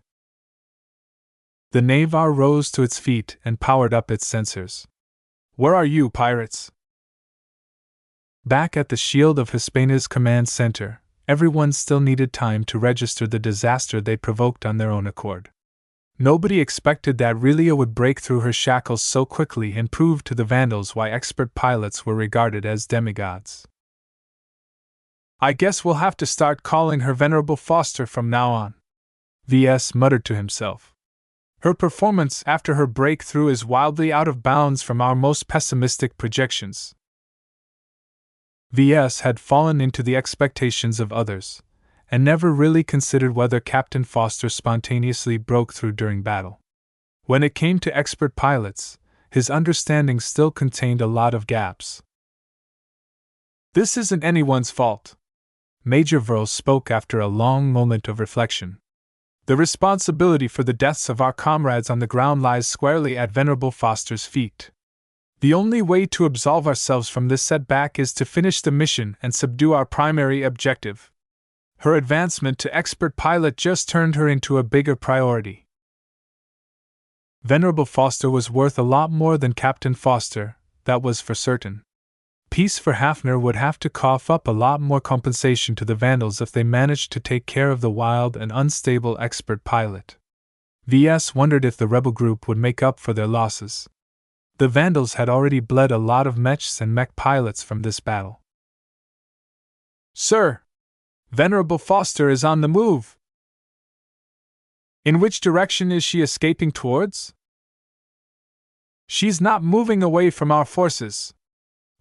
The Navar rose to its feet and powered up its sensors. "Where are you, pirates?" Back at the Shield of Hispania's command center, everyone still needed time to register the disaster they provoked on their own accord. Nobody expected that Relia would break through her shackles so quickly and prove to the Vandals why expert pilots were regarded as demigods. "I guess we'll have to start calling her Venerable Foster from now on," VS muttered to himself. "Her performance after her breakthrough is wildly out of bounds from our most pessimistic projections." VS had fallen into the expectations of others, and never really considered whether Captain Foster spontaneously broke through during battle. When it came to expert pilots, his understanding still contained a lot of gaps. "This isn't anyone's fault," Major Vril spoke after a long moment of reflection. "The responsibility for the deaths of our comrades on the ground lies squarely at Venerable Foster's feet. The only way to absolve ourselves from this setback is to finish the mission and subdue our primary objective. Her advancement to expert pilot just turned her into a bigger priority." Venerable Foster was worth a lot more than Captain Foster, that was for certain. Peace for Hafner would have to cough up a lot more compensation to the Vandals if they managed to take care of the wild and unstable expert pilot. VS wondered if the rebel group would make up for their losses. The Vandals had already bled a lot of mechs and mech pilots from this battle. "Sir, Venerable Foster is on the move." "In which direction is she escaping towards?" "She's not moving away from our forces.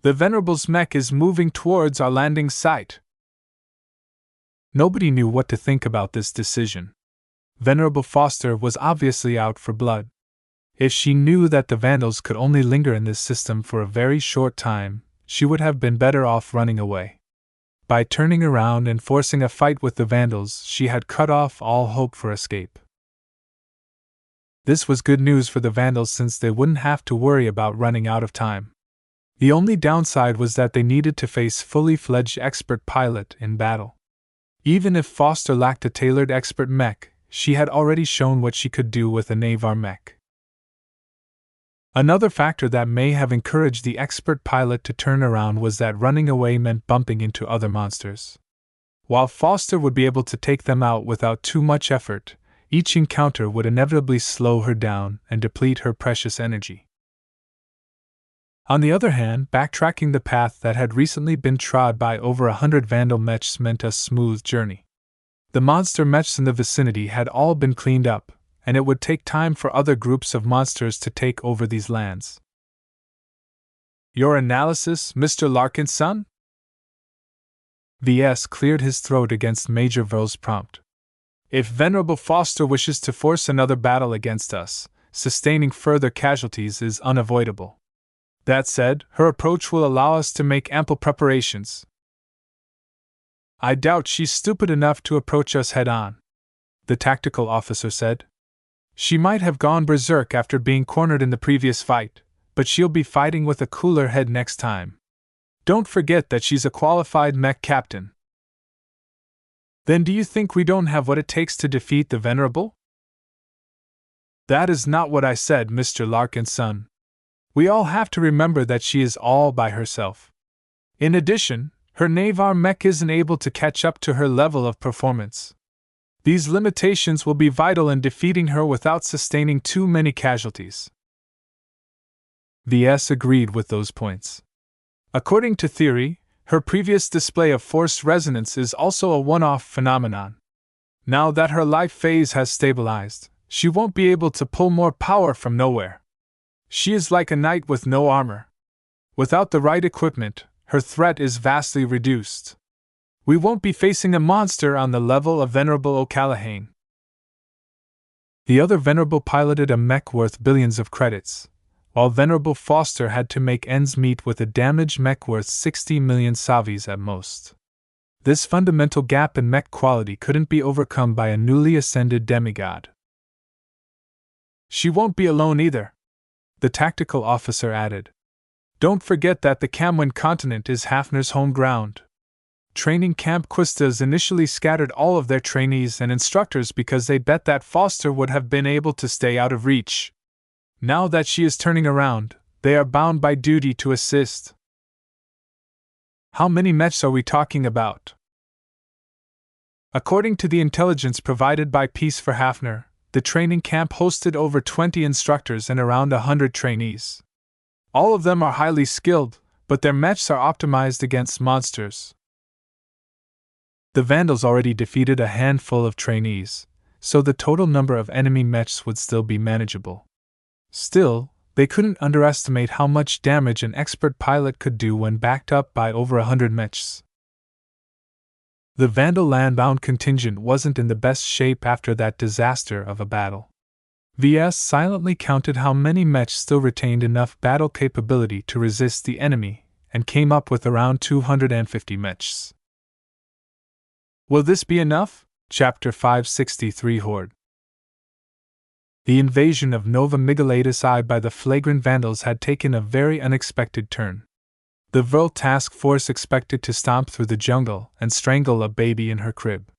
The Venerable's mech is moving towards our landing site." Nobody knew what to think about this decision. Venerable Foster was obviously out for blood. If she knew that the Vandals could only linger in this system for a very short time, she would have been better off running away. By turning around and forcing a fight with the Vandals, she had cut off all hope for escape. This was good news for the Vandals since they wouldn't have to worry about running out of time. The only downside was that they needed to face fully fledged expert pilot in battle. Even if Foster lacked a tailored expert mech, she had already shown what she could do with a Navar mech. Another factor that may have encouraged the expert pilot to turn around was that running away meant bumping into other monsters. While Foster would be able to take them out without too much effort, each encounter would inevitably slow her down and deplete her precious energy. On the other hand, backtracking the path that had recently been trod by over 100 Vandal mechs meant a smooth journey. The monster mechs in the vicinity had all been cleaned up, and it would take time for other groups of monsters to take over these lands. "Your analysis, Mr. Larkin's son?" VS cleared his throat against Major Vril's prompt. "If Venerable Foster wishes to force another battle against us, sustaining further casualties is unavoidable. That said, her approach will allow us to make ample preparations. I doubt she's stupid enough to approach us head-on," the tactical officer said. "She might have gone berserk after being cornered in the previous fight, but she'll be fighting with a cooler head next time. Don't forget that she's a qualified mech captain. Then do you think we don't have what it takes to defeat the Venerable? That is not what I said, Mr. Larkin's son. We all have to remember that she is all by herself. In addition, her Navar mech isn't able to catch up to her level of performance. These limitations will be vital in defeating her without sustaining too many casualties. VS agreed with those points. According to theory, her previous display of forced resonance is also a one-off phenomenon. Now that her life phase has stabilized, she won't be able to pull more power from nowhere. She is like a knight with no armor. Without the right equipment, her threat is vastly reduced. We won't be facing a monster on the level of Venerable O'Callaghan. The other Venerable piloted a mech worth billions of credits, while Venerable Foster had to make ends meet with a damaged mech worth 60 million savis at most. This fundamental gap in mech quality couldn't be overcome by a newly ascended demigod. She won't be alone either, the tactical officer added. Don't forget that the Camwin continent is Hafner's home ground. Training Camp Quistas initially scattered all of their trainees and instructors because they bet that Foster would have been able to stay out of reach. Now that she is turning around, they are bound by duty to assist. How many mechs are we talking about? According to the intelligence provided by Peace for Hafner, the training camp hosted over 20 instructors and around 100 trainees. All of them are highly skilled, but their mechs are optimized against monsters. The Vandals already defeated a handful of trainees, so the total number of enemy mechs would still be manageable. Still, they couldn't underestimate how much damage an expert pilot could do when backed up by over 100 mechs. The Vandal landbound contingent wasn't in the best shape after that disaster of a battle. VS silently counted how many mechs still retained enough battle capability to resist the enemy, and came up with around 250 mechs. Will this be enough? Chapter 563 Horde. The invasion of Nova Migalatus I by the flagrant Vandals had taken a very unexpected turn. The Vril task force expected to stomp through the jungle and strangle a baby in her crib.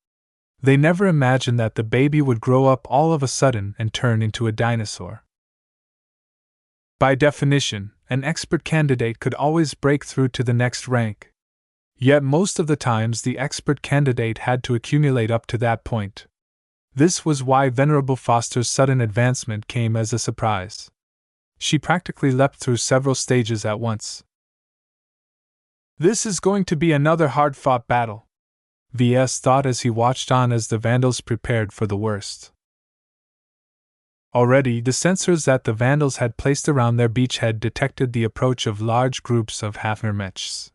They never imagined that the baby would grow up all of a sudden and turn into a dinosaur. By definition, an expert candidate could always break through to the next rank. Yet most of the times the expert candidate had to accumulate up to that point. This was why Venerable Foster's sudden advancement came as a surprise. She practically leapt through several stages at once. This is going to be another hard-fought battle, VS thought as he watched on as the Vandals prepared for the worst. Already, the sensors that the Vandals had placed around their beachhead detected the approach of large groups of Hafner mechs.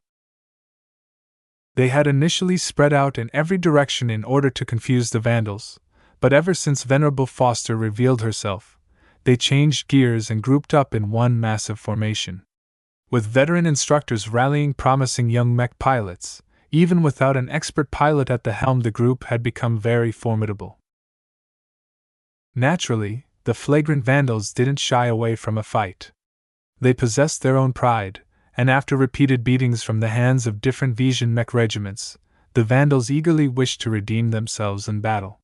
They had initially spread out in every direction in order to confuse the Vandals, but ever since Venerable Foster revealed herself, they changed gears and grouped up in one massive formation. With veteran instructors rallying promising young mech pilots, even without an expert pilot at the helm, the group had become very formidable. Naturally, the flagrant Vandals didn't shy away from a fight. They possessed their own pride, and after repeated beatings from the hands of different Vision mech regiments, the Vandals eagerly wished to redeem themselves in battle.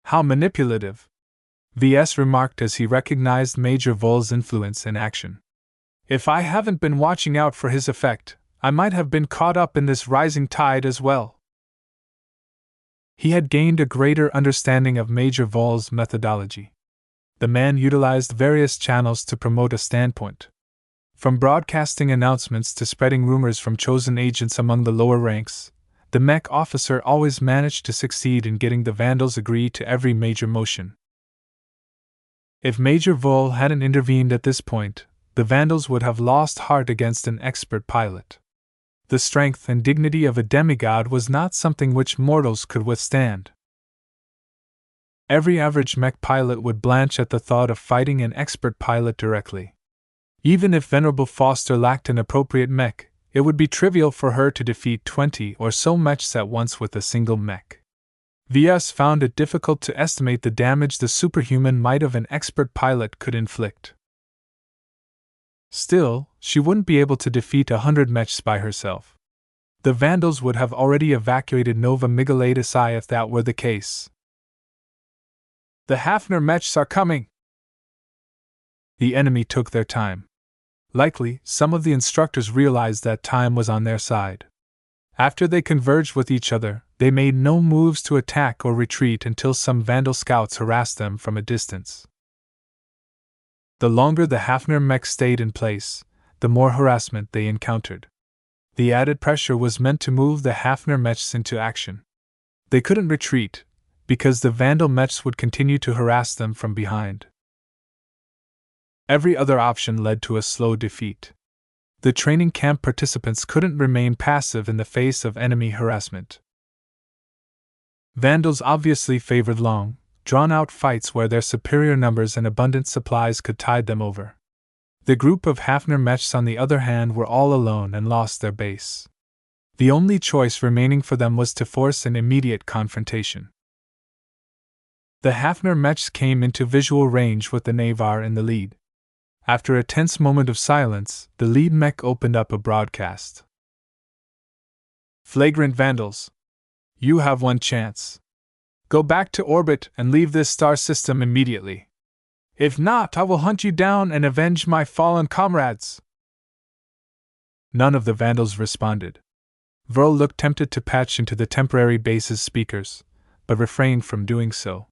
How manipulative, VS remarked as he recognized Major Vol's influence in action. If I haven't been watching out for his effect, I might have been caught up in this rising tide as well. He had gained a greater understanding of Major Vol's methodology. The man utilized various channels to promote a standpoint. From broadcasting announcements to spreading rumors from chosen agents among the lower ranks, the mech officer always managed to succeed in getting the Vandals agree to every major motion. If Major Vol hadn't intervened at this point, the Vandals would have lost heart against an expert pilot. The strength and dignity of a demigod was not something which mortals could withstand. Every average mech pilot would blanch at the thought of fighting an expert pilot directly. Even if Venerable Foster lacked an appropriate mech, it would be trivial for her to defeat 20 or so mechs at once with a single mech. VS found it difficult to estimate the damage the superhuman might of an expert pilot could inflict. Still, she wouldn't be able to defeat 100 Mechs by herself. The Vandals would have already evacuated Nova Migalatus I if that were the case. The Hafner Mechs are coming! The enemy took their time. Likely, some of the instructors realized that time was on their side. After they converged with each other, they made no moves to attack or retreat until some Vandal scouts harassed them from a distance. The longer the Hafner mech stayed in place, the more harassment they encountered. The added pressure was meant to move the Hafner mechs into action. They couldn't retreat, because the Vandal mechs would continue to harass them from behind. Every other option led to a slow defeat. The training camp participants couldn't remain passive in the face of enemy harassment. Vandals obviously favored long, drawn-out fights where their superior numbers and abundant supplies could tide them over. The group of Hafner mechs, on the other hand, were all alone and lost their base. The only choice remaining for them was to force an immediate confrontation. The Hafner mechs came into visual range with the Navar in the lead. After a tense moment of silence, the lead mech opened up a broadcast. Flagrant Vandals! You have one chance. Go back to orbit and leave this star system immediately. If not, I will hunt you down and avenge my fallen comrades. None of the Vandals responded. Vril looked tempted to patch into the temporary base's speakers, but refrained from doing so.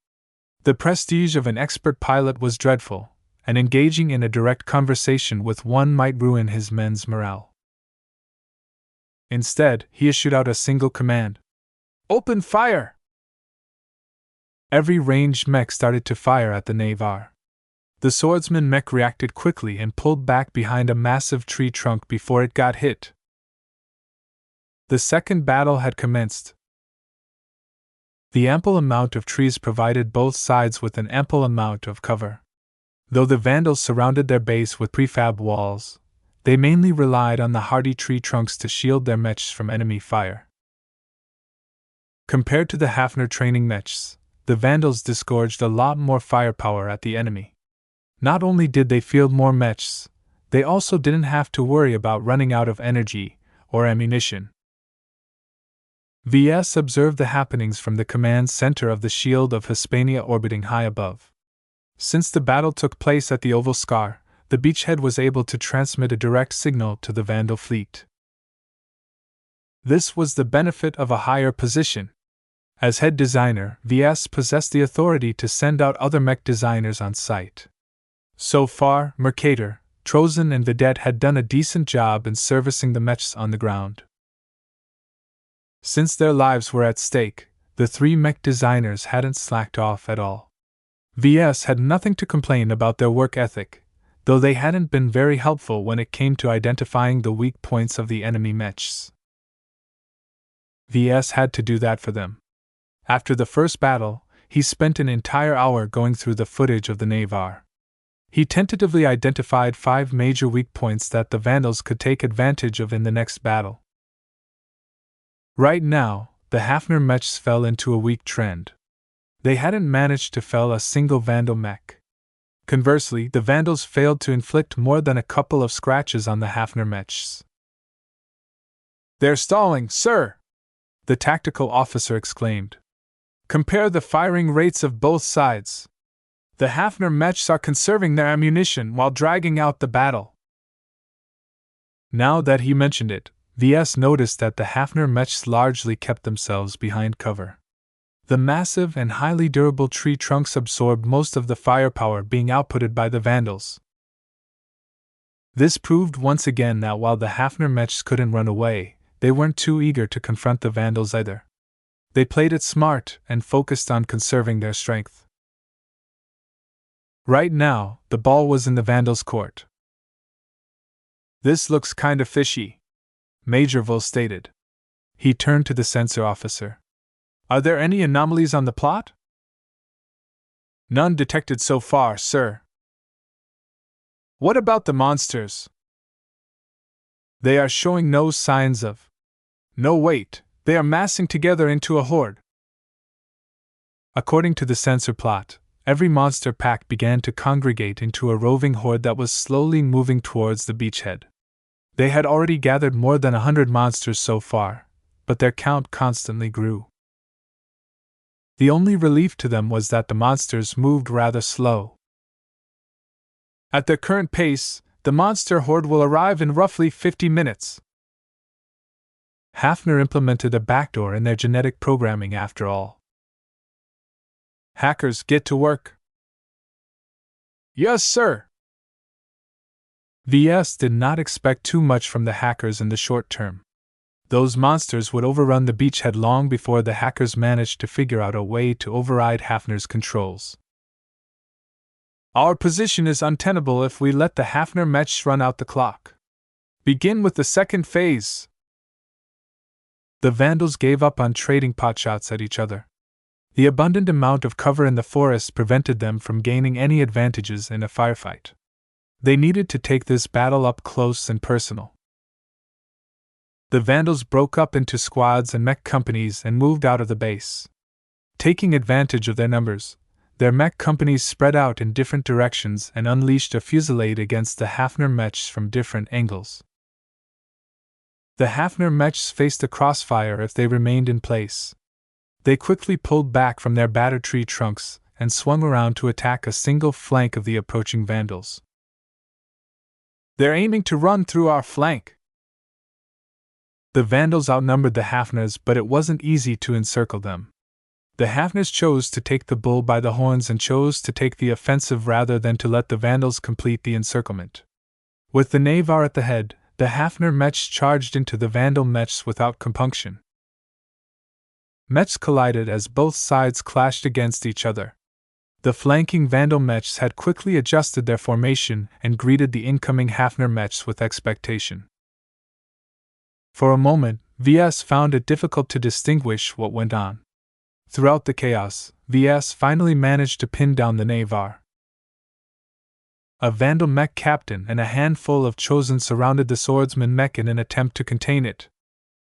The prestige of an expert pilot was dreadful, and engaging in a direct conversation with one might ruin his men's morale. Instead, he issued out a single command. Open fire! Every ranged mech started to fire at the Navar. The swordsman mech reacted quickly and pulled back behind a massive tree trunk before it got hit. The second battle had commenced. The ample amount of trees provided both sides with an ample amount of cover. Though the Vandals surrounded their base with prefab walls, they mainly relied on the hardy tree trunks to shield their mechs from enemy fire. Compared to the Hafner training mechs, the Vandals disgorged a lot more firepower at the enemy. Not only did they field more mechs, they also didn't have to worry about running out of energy or ammunition. VS observed the happenings from the command center of the shield of Hispania orbiting high above. Since the battle took place at the Oval Scar, the beachhead was able to transmit a direct signal to the Vandal fleet. This was the benefit of a higher position. As head designer, VS possessed the authority to send out other mech designers on site. So far, Mercator, Trozen, and Vedette had done a decent job in servicing the mechs on the ground. Since their lives were at stake, the three mech designers hadn't slacked off at all. VS had nothing to complain about their work ethic, though they hadn't been very helpful when it came to identifying the weak points of the enemy mechs. VS had to do that for them. After the first battle, he spent an entire hour going through the footage of the Navar. He tentatively identified 5 major weak points that the Vandals could take advantage of in the next battle. Right now, the Hafner mechs fell into a weak trend. They hadn't managed to fell a single Vandal mech. Conversely, the Vandals failed to inflict more than a couple of scratches on the Hafner mechs. They're stalling, sir! The tactical officer exclaimed. Compare the firing rates of both sides. The Hafner mechs are conserving their ammunition while dragging out the battle. Now that he mentioned it, VS noticed that the Hafner mechs largely kept themselves behind cover. The massive and highly durable tree trunks absorbed most of the firepower being outputted by the Vandals. This proved once again that while the Hafner mechs couldn't run away, they weren't too eager to confront the Vandals either. They played it smart and focused on conserving their strength. Right now, the ball was in the Vandals' court. This looks kinda fishy, Major Vull stated. He turned to the sensor officer. Are there any anomalies on the plot? None detected so far, sir. What about the monsters? They are showing no signs of. No, wait, they are massing together into a horde. According to the sensor plot, every monster pack began to congregate into a roving horde that was slowly moving towards the beachhead. They had already gathered more than 100 monsters so far, but their count constantly grew. The only relief to them was that the monsters moved rather slow. At their current pace, the monster horde will arrive in roughly 50 minutes. Hafner implemented a backdoor in their genetic programming after all. Hackers, get to work. Yes, sir. VS did not expect too much from the hackers in the short term. Those monsters would overrun the beachhead long before the hackers managed to figure out a way to override Hafner's controls. Our position is untenable if we let the Hafner Mech run out the clock. Begin with the second phase. The Vandals gave up on trading potshots at each other. The abundant amount of cover in the forest prevented them from gaining any advantages in a firefight. They needed to take this battle up close and personal. The Vandals broke up into squads and mech companies and moved out of the base. Taking advantage of their numbers, their mech companies spread out in different directions and unleashed a fusillade against the Hafner Mechs from different angles. The Hafner Mechs faced a crossfire if they remained in place. They quickly pulled back from their batter tree trunks and swung around to attack a single flank of the approaching Vandals. They're aiming to run through our flank. The Vandals outnumbered the Hafners, but it wasn't easy to encircle them. The Hafners chose to take the bull by the horns and chose to take the offensive rather than to let the Vandals complete the encirclement. With the Navar at the head, the Hafner Mechs charged into the Vandal Mechs without compunction. Mechs collided as both sides clashed against each other. The flanking Vandal Mechs had quickly adjusted their formation and greeted the incoming Hafner Mechs with expectation. For a moment, VS found it difficult to distinguish what went on. Throughout the chaos, VS finally managed to pin down the Navar. A Vandal Mech captain and a handful of chosen surrounded the swordsman Mech in an attempt to contain it.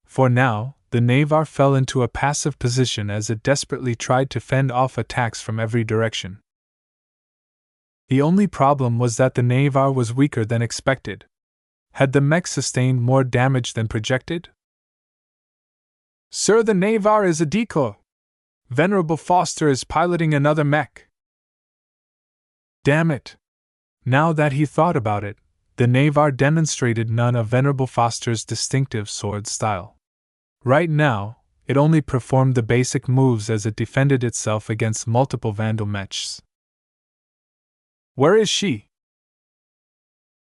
For now, the Navar fell into a passive position as it desperately tried to fend off attacks from every direction. The only problem was that the Navar was weaker than expected. Had the mech sustained more damage than projected? Sir, the Navar is a decoy. Venerable Foster is piloting another mech. Damn it! Now that he thought about it, the Navar demonstrated none of Venerable Foster's distinctive sword style. Right now, it only performed the basic moves as it defended itself against multiple Vandal Mechs. Where is she?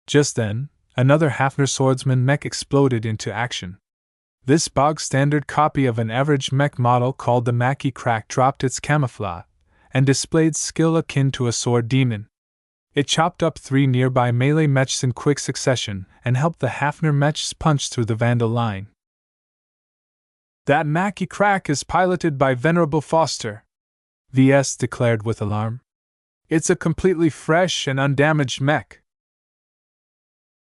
Just then, another Hafner swordsman mech exploded into action. This bog-standard copy of an average mech model called the Mackie Crack dropped its camouflage and displayed skill akin to a sword demon. It chopped up 3 nearby melee mechs in quick succession and helped the Hafner mechs punch through the Vandal line. That Mackie Crack is piloted by Venerable Foster, VS declared with alarm. It's a completely fresh and undamaged mech.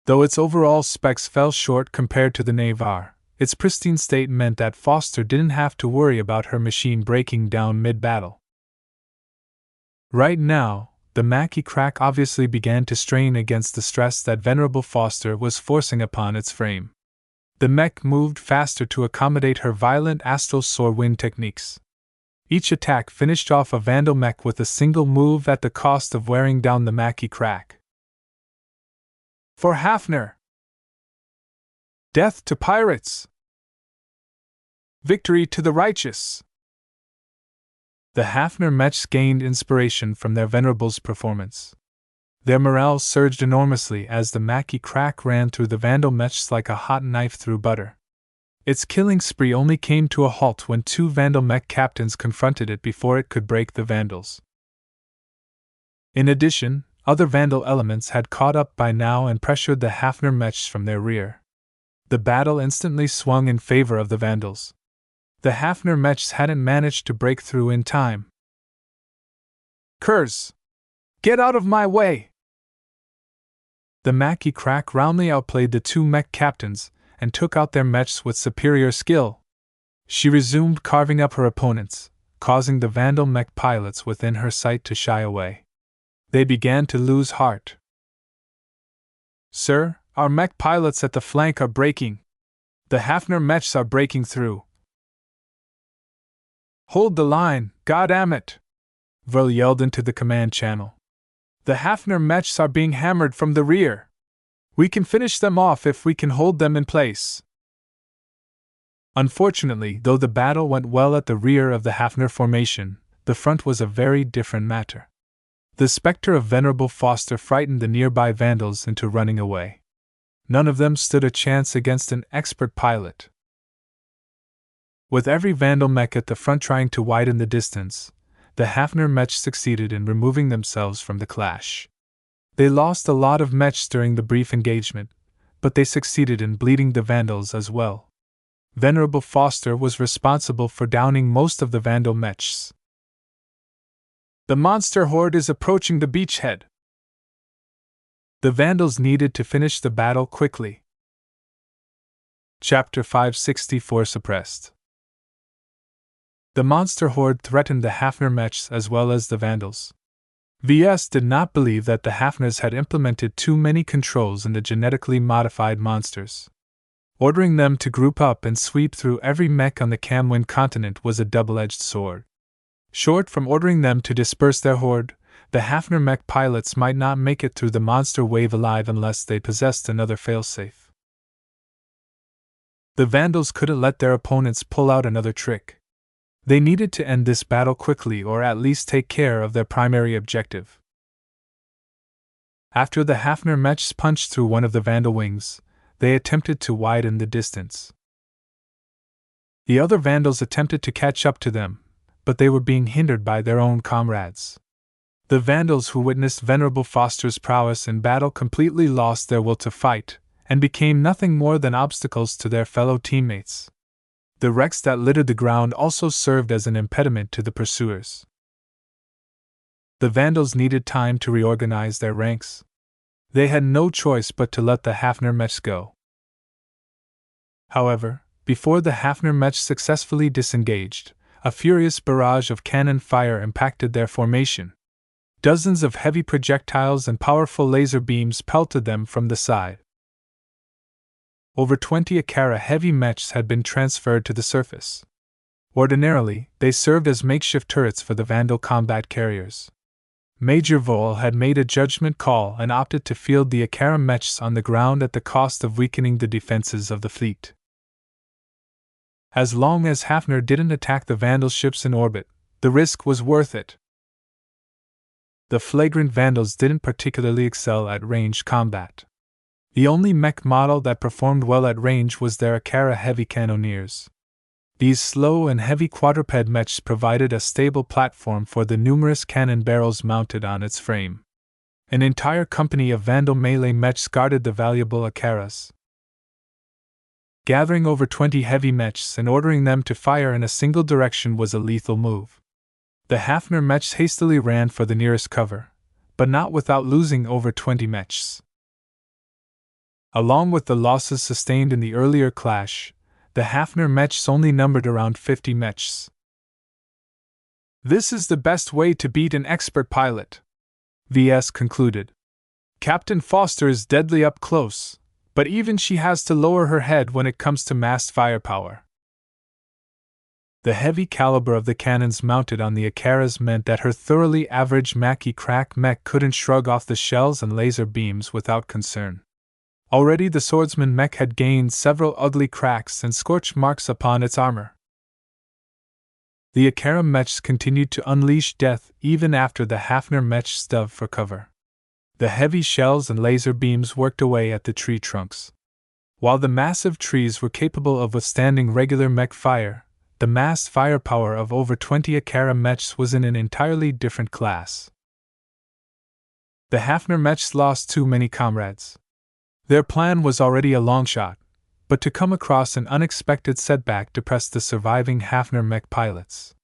Though its overall specs fell short compared to the Navar, its pristine state meant that Foster didn't have to worry about her machine breaking down mid-battle. Right now, the Mackie Crack obviously began to strain against the stress that Venerable Foster was forcing upon its frame. The mech moved faster to accommodate her violent astral soar wind techniques. Each attack finished off a Vandal mech with a single move at the cost of wearing down the Mackie Crack. For Hafner! Death to pirates! Victory to the righteous! The Hafner mechs gained inspiration from their Venerable's performance. Their morale surged enormously as the Mackie Crack ran through the Vandal mechs like a hot knife through butter. Its killing spree only came to a halt when 2 Vandal mech captains confronted it before it could break the Vandals. In addition, other Vandal elements had caught up by now and pressured the Hafner mechs from their rear. The battle instantly swung in favor of the Vandals. The Hafner mechs hadn't managed to break through in time. Curs! Get out of my way! The Mackie Crack roundly outplayed the 2 mech captains and took out their mechs with superior skill. She resumed carving up her opponents, causing the Vandal mech pilots within her sight to shy away. They began to lose heart. "Sir, our mech pilots at the flank are breaking. The Hafner mechs are breaking through." "Hold the line, goddammit!" Vril yelled into the command channel. "The Hafner mechs are being hammered from the rear. We can finish them off if we can hold them in place." Unfortunately, though the battle went well at the rear of the Hafner formation, the front was a very different matter. The specter of Venerable Foster frightened the nearby Vandals into running away. None of them stood a chance against an expert pilot. With every Vandal mech at the front trying to widen the distance, the Hafner mech succeeded in removing themselves from the clash. They lost a lot of mechs during the brief engagement, but they succeeded in bleeding the Vandals as well. Venerable Foster was responsible for downing most of the Vandal mechs. "The monster horde is approaching the beachhead." The Vandals needed to finish the battle quickly. Chapter 564 Suppressed. The monster horde threatened the Hafner mechs as well as the Vandals. VS did not believe that the Hafners had implemented too many controls in the genetically modified monsters. Ordering them to group up and sweep through every mech on the Camwin continent was a double-edged sword. Short from ordering them to disperse their horde, the Hafner mech pilots might not make it through the monster wave alive unless they possessed another failsafe. The Vandals couldn't let their opponents pull out another trick. They needed to end this battle quickly or at least take care of their primary objective. After the Hafner mechs punched through one of the Vandal wings, they attempted to widen the distance. The other Vandals attempted to catch up to them, but they were being hindered by their own comrades. The Vandals who witnessed Venerable Foster's prowess in battle completely lost their will to fight, and became nothing more than obstacles to their fellow teammates. The wrecks that littered the ground also served as an impediment to the pursuers. The Vandals needed time to reorganize their ranks. They had no choice but to let the Hafner mechs go. However, before the Hafner mechs successfully disengaged, a furious barrage of cannon fire impacted their formation. Dozens of heavy projectiles and powerful laser beams pelted them from the side. Over 20 Akara heavy mechs had been transferred to the surface. Ordinarily, they served as makeshift turrets for the Vandal combat carriers. Major Vol had made a judgment call and opted to field the Akara mechs on the ground at the cost of weakening the defenses of the fleet. As long as Hafner didn't attack the Vandal ships in orbit, the risk was worth it. The flagrant Vandals didn't particularly excel at ranged combat. The only mech model that performed well at range was their Akara heavy cannoneers. These slow and heavy quadruped mechs provided a stable platform for the numerous cannon barrels mounted on its frame. An entire company of Vandal melee mechs guarded the valuable Akaras. Gathering over 20 heavy mechs and ordering them to fire in a single direction was a lethal move. The Hafner mechs hastily ran for the nearest cover, but not without losing over 20 mechs. Along with the losses sustained in the earlier clash, the Hafner mechs only numbered around 50 mechs. "This is the best way to beat an expert pilot," VS concluded. "Captain Foster is deadly up close, but even she has to lower her head when it comes to massed firepower." The heavy caliber of the cannons mounted on the Akaras meant that her thoroughly average Mackie crack mech couldn't shrug off the shells and laser beams without concern. Already the swordsman mech had gained several ugly cracks and scorch marks upon its armor. The Akara mechs continued to unleash death even after the Hafner mechs dove for cover. The heavy shells and laser beams worked away at the tree trunks. While the massive trees were capable of withstanding regular mech fire, the massed firepower of over 20 Akara mechs was in an entirely different class. The Hafner mechs lost too many comrades. Their plan was already a long shot, but to come across an unexpected setback depressed the surviving Hafner mech pilots.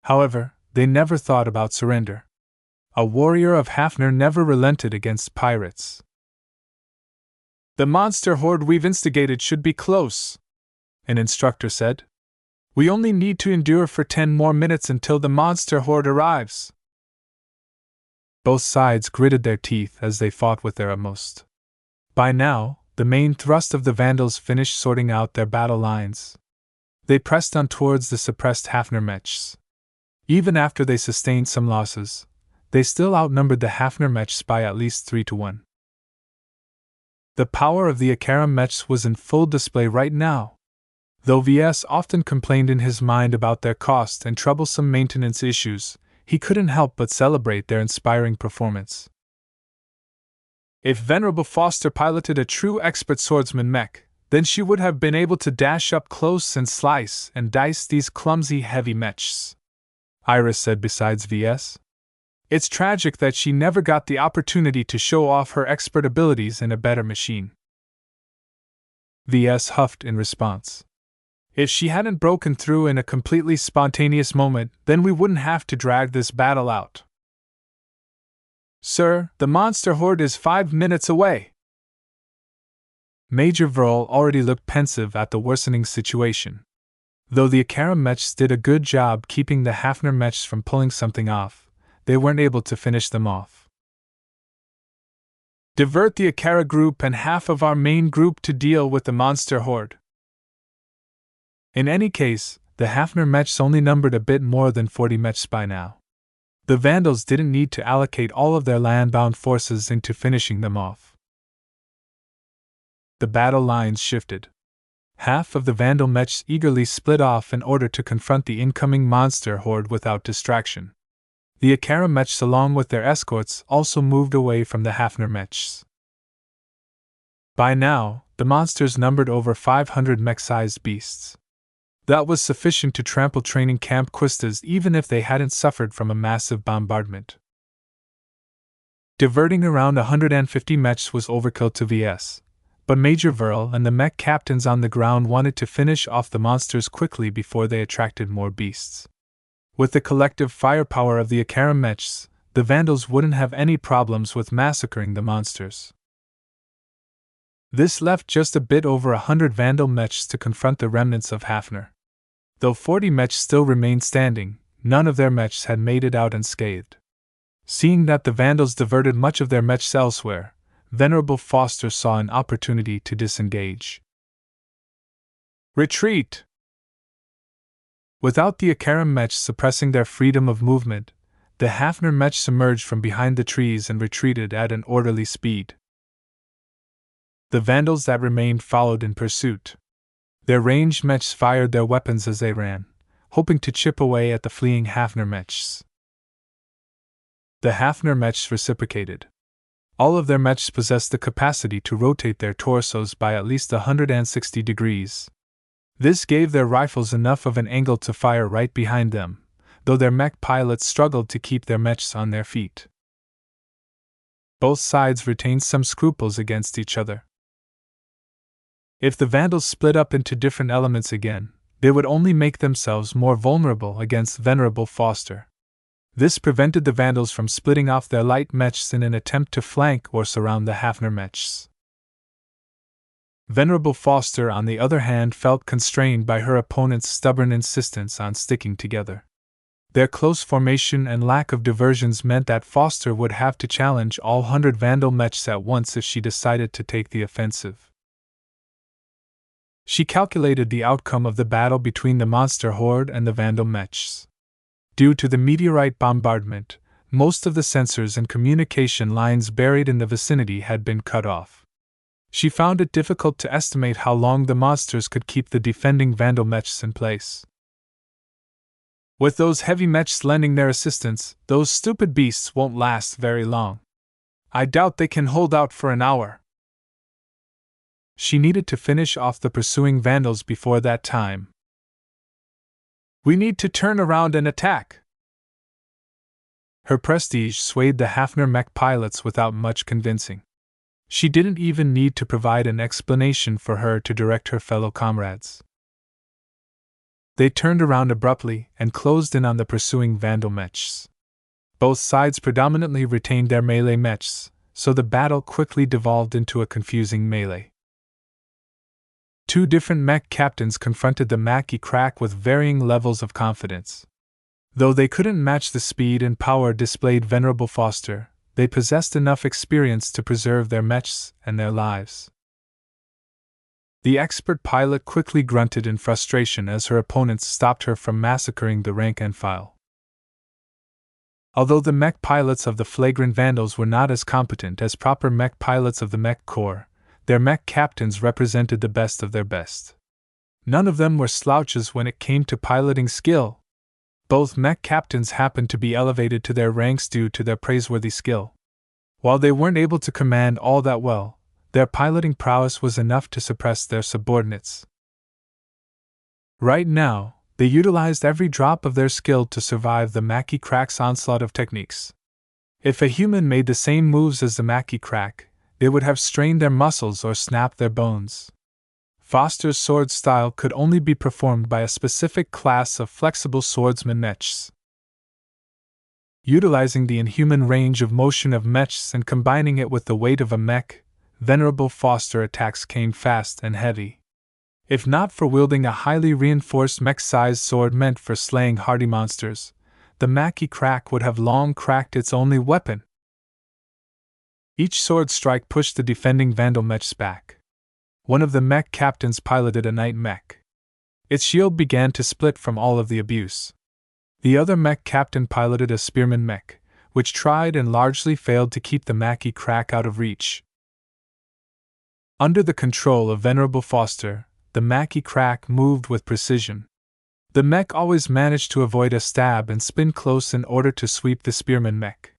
However, they never thought about surrender. A warrior of Hafner never relented against pirates. "The monster horde we've instigated should be close," an instructor said. We only need to endure for 10 more minutes until the monster horde arrives. Both sides gritted their teeth as they fought with their utmost. By now, the main thrust of the Vandals finished sorting out their battle lines. They pressed on towards the suppressed Hafner Mechs. Even after they sustained some losses, they still outnumbered the Hafner Mechs by at least 3-1. The power of the Akaram Mechs was in full display right now. Though VS often complained in his mind about their cost and troublesome maintenance issues, he couldn't help but celebrate their inspiring performance. If Venerable Foster piloted a true expert swordsman mech, then she would have been able to dash up close and slice and dice these clumsy heavy mechs, Iris said besides VS. It's tragic that she never got the opportunity to show off her expert abilities in a better machine. VS huffed in response. If she hadn't broken through in a completely spontaneous moment, then we wouldn't have to drag this battle out. Sir, the monster horde is 5 minutes away. Major Verl already looked pensive at the worsening situation. Though the Akaram Mechs did a good job keeping the Hafner Mechs from pulling something off, they weren't able to finish them off. Divert the Akara group and half of our main group to deal with the monster horde. In any case, the Hafner Mechs only numbered a bit more than 40 Mechs by now. The Vandals didn't need to allocate all of their land-bound forces into finishing them off. The battle lines shifted. Half of the Vandal Mechs eagerly split off in order to confront the incoming monster horde without distraction. The Akara Mechs along with their escorts also moved away from the Hafner Mechs. By now, the monsters numbered over 500 mech-sized beasts. That was sufficient to trample training camp Quistas even if they hadn't suffered from a massive bombardment. Diverting around 150 mechs was overkill to VS, but Major Verl and the mech captains on the ground wanted to finish off the monsters quickly before they attracted more beasts. With the collective firepower of the Akara Mechs, the Vandals wouldn't have any problems with massacring the monsters. This left just a bit over 100 Vandal Mechs to confront the remnants of Hafner. Though 40 Mechs still remained standing, none of their Mechs had made it out unscathed. Seeing that the Vandals diverted much of their Mechs elsewhere, Venerable Foster saw an opportunity to disengage. Retreat! Without the Akaram Mechs suppressing their freedom of movement, the Hafner Mechs emerged from behind the trees and retreated at an orderly speed. The Vandals that remained followed in pursuit. Their ranged Mechs fired their weapons as they ran, hoping to chip away at the fleeing Hafner Mechs. The Hafner Mechs reciprocated. All of their Mechs possessed the capacity to rotate their torsos by at least 160 degrees. This gave their rifles enough of an angle to fire right behind them, though their mech pilots struggled to keep their Mechs on their feet. Both sides retained some scruples against each other. If the Vandals split up into different elements again, they would only make themselves more vulnerable against Venerable Foster. This prevented the Vandals from splitting off their light Mechs in an attempt to flank or surround the Hafner Mechs. Venerable Foster, on the other hand, felt constrained by her opponent's stubborn insistence on sticking together. Their close formation and lack of diversions meant that Foster would have to challenge all 100 Vandal Mechs at once if she decided to take the offensive. She calculated the outcome of the battle between the monster horde and the Vandal Mechs. Due to the meteorite bombardment, most of the sensors and communication lines buried in the vicinity had been cut off. She found it difficult to estimate how long the monsters could keep the defending Vandal Mechs in place. With those heavy Mechs lending their assistance, those stupid beasts won't last very long. I doubt they can hold out for an hour. She needed to finish off the pursuing Vandals before that time. We need to turn around and attack. Her prestige swayed the Hafner mech pilots without much convincing. She didn't even need to provide an explanation for her to direct her fellow comrades. They turned around abruptly and closed in on the pursuing Vandal Mechs. Both sides predominantly retained their melee Mechs, so the battle quickly devolved into a confusing melee. Two different mech captains confronted the Mackie crack with varying levels of confidence. Though they couldn't match the speed and power displayed Venerable Foster, they possessed enough experience to preserve their mechs and their lives. The expert pilot quickly grunted in frustration as her opponents stopped her from massacring the rank and file. Although the mech pilots of the flagrant vandals were not as competent as proper mech pilots of the Mech Corps, their mech captains represented the best of their best. None of them were slouches when it came to piloting skill. Both mech captains happened to be elevated to their ranks due to their praiseworthy skill. While they weren't able to command all that well, their piloting prowess was enough to suppress their subordinates. Right now, they utilized every drop of their skill to survive the Mackie crack's onslaught of techniques. If a human made the same moves as the Mackie crack, they would have strained their muscles or snapped their bones. Foster's sword style could only be performed by a specific class of flexible swordsman mechs. Utilizing the inhuman range of motion of mechs and combining it with the weight of a mech, Venerable Foster attacks came fast and heavy. If not for wielding a highly reinforced mech-sized sword meant for slaying hardy monsters, the Mackie crack would have long cracked its only weapon. Each sword strike pushed the defending Vandal mechs back. One of the mech captains piloted a night mech. Its shield began to split from all of the abuse. The other mech captain piloted a spearman mech, which tried and largely failed to keep the Mackie crack out of reach. Under the control of Venerable Foster, the Mackie crack moved with precision. The mech always managed to avoid a stab and spin close in order to sweep the spearman mech.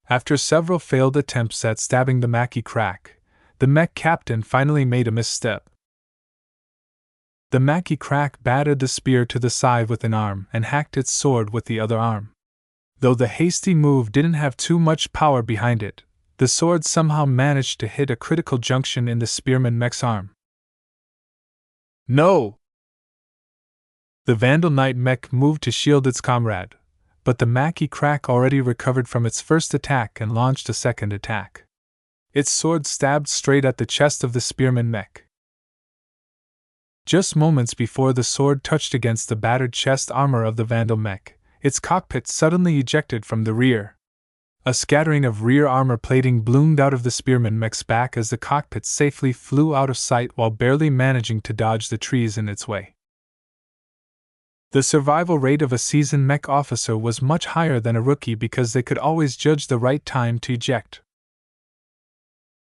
After several failed attempts at stabbing the Mackie crack, the mech captain finally made a misstep. The Mackie crack batted the spear to the side with an arm and hacked its sword with the other arm. Though the hasty move didn't have too much power behind it, the sword somehow managed to hit a critical junction in the spearman mech's arm. No! The Vandal Knight mech moved to shield its comrade, but the Mackie crack already recovered from its first attack and launched a second attack. Its sword stabbed straight at the chest of the spearman mech. Just moments before the sword touched against the battered chest armor of the Vandal mech, its cockpit suddenly ejected from the rear. A scattering of rear armor plating bloomed out of the spearman mech's back as the cockpit safely flew out of sight while barely managing to dodge the trees in its way. The survival rate of a seasoned mech officer was much higher than a rookie because they could always judge the right time to eject.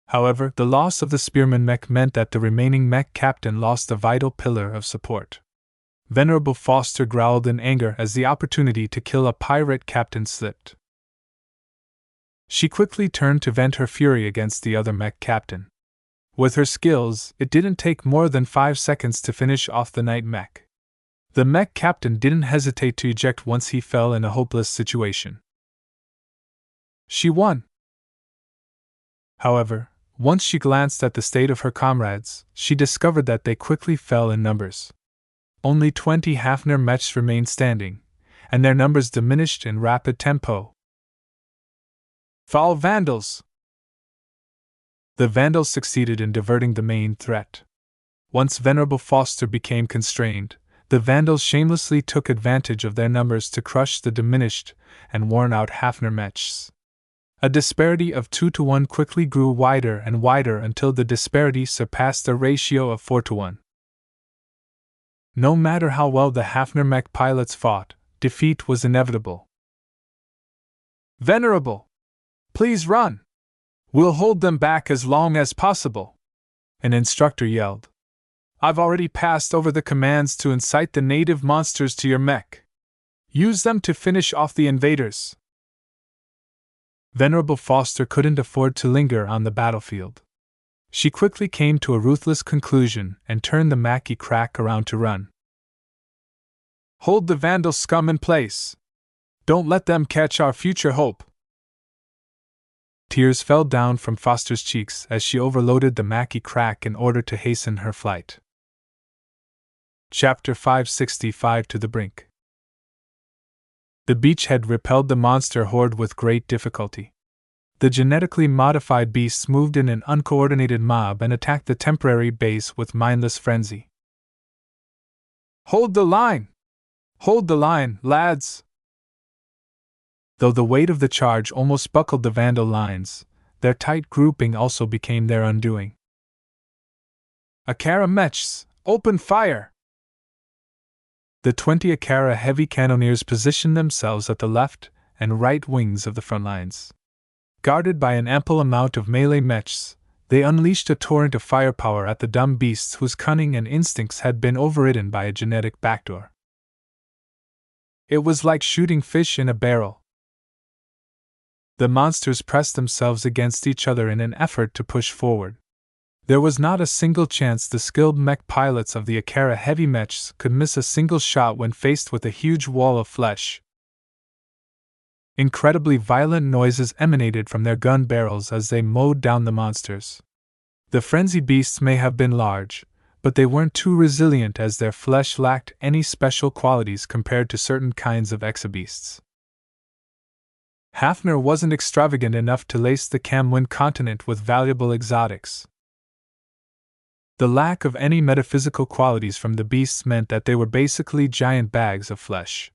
However, the loss of the spearman mech meant that the remaining mech captain lost a vital pillar of support. Venerable Foster growled in anger as the opportunity to kill a pirate captain slipped. She quickly turned to vent her fury against the other mech captain. With her skills, it didn't take more than 5 seconds to finish off the night mech. The mech captain didn't hesitate to eject once he fell in a hopeless situation. She won. However, once she glanced at the state of her comrades, she discovered that they quickly fell in numbers. Only 20 Hafner mechs remained standing, and their numbers diminished in rapid tempo. Fall Vandals! The Vandals succeeded in diverting the main threat. Once Venerable Foster became constrained, the Vandals shamelessly took advantage of their numbers to crush the diminished and worn-out Hafner mechs. A disparity of 2-to-1 quickly grew wider and wider until the disparity surpassed a ratio of 4-to-1. No matter how well the Hafner mech pilots fought, defeat was inevitable. Venerable! Please run! We'll hold them back as long as possible, an instructor yelled. I've already passed over the commands to incite the native monsters to your mech. Use them to finish off the invaders. Venerable Foster couldn't afford to linger on the battlefield. She quickly came to a ruthless conclusion and turned the Mackie crack around to run. Hold the Vandal scum in place. Don't let them catch our future hope. Tears fell down from Foster's cheeks as she overloaded the Mackie crack in order to hasten her flight. Chapter 565 To the Brink. The beachhead repelled the monster horde with great difficulty. The genetically modified beasts moved in an uncoordinated mob and attacked the temporary base with mindless frenzy. "Hold the line! Hold the line, lads!" Though the weight of the charge almost buckled the Vandal lines, their tight grouping also became their undoing. "Akara Mechs, open fire!" The 20 Akara heavy cannoneers positioned themselves at the left and right wings of the front lines. Guarded by an ample amount of melee mechs, they unleashed a torrent of firepower at the dumb beasts whose cunning and instincts had been overridden by a genetic backdoor. It was like shooting fish in a barrel. The monsters pressed themselves against each other in an effort to push forward. There was not a single chance the skilled mech pilots of the Akara heavy mechs could miss a single shot when faced with a huge wall of flesh. Incredibly violent noises emanated from their gun barrels as they mowed down the monsters. The frenzied beasts may have been large, but they weren't too resilient as their flesh lacked any special qualities compared to certain kinds of exobeasts. Hafner wasn't extravagant enough to lace the Camwin continent with valuable exotics. The lack of any metaphysical qualities from the beasts meant that they were basically giant bags of flesh.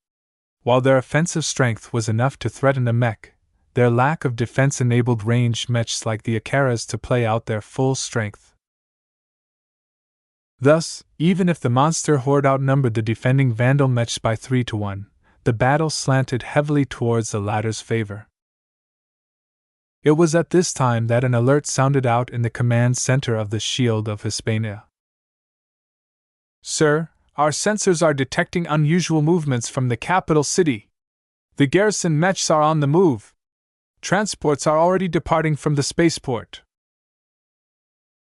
While their offensive strength was enough to threaten a mech, their lack of defense enabled ranged mechs like the Akaras to play out their full strength. Thus, even if the monster horde outnumbered the defending Vandal mechs by 3-1, the battle slanted heavily towards the latter's favor. It was at this time that an alert sounded out in the command center of the Shield of Hispania. "Sir, our sensors are detecting unusual movements from the capital city. The garrison mechs are on the move. Transports are already departing from the spaceport."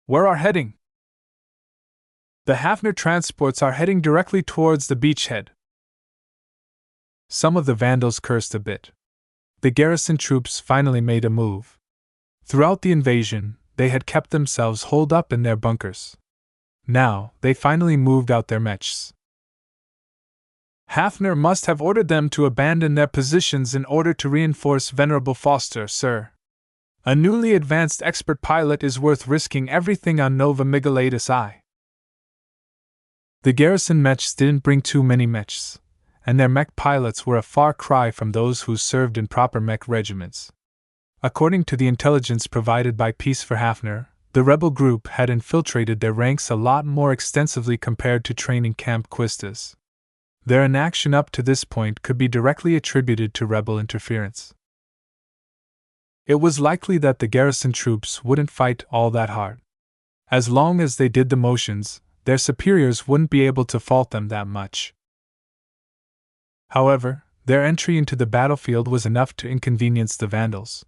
"Where are heading?" "The Hafner transports are heading directly towards the beachhead." Some of the Vandals cursed a bit. The garrison troops finally made a move. Throughout the invasion, they had kept themselves holed up in their bunkers. Now, they finally moved out their mechs. "Hafner must have ordered them to abandon their positions in order to reinforce Venerable Foster, sir. A newly advanced expert pilot is worth risking everything on Nova Migalatus I." The garrison mechs didn't bring too many mechs, and their mech pilots were a far cry from those who served in proper mech regiments. According to the intelligence provided by Peace for Hafner, the rebel group had infiltrated their ranks a lot more extensively compared to training camp Quistas. Their inaction up to this point could be directly attributed to rebel interference. It was likely that the garrison troops wouldn't fight all that hard. As long as they did the motions, their superiors wouldn't be able to fault them that much. However, their entry into the battlefield was enough to inconvenience the Vandals.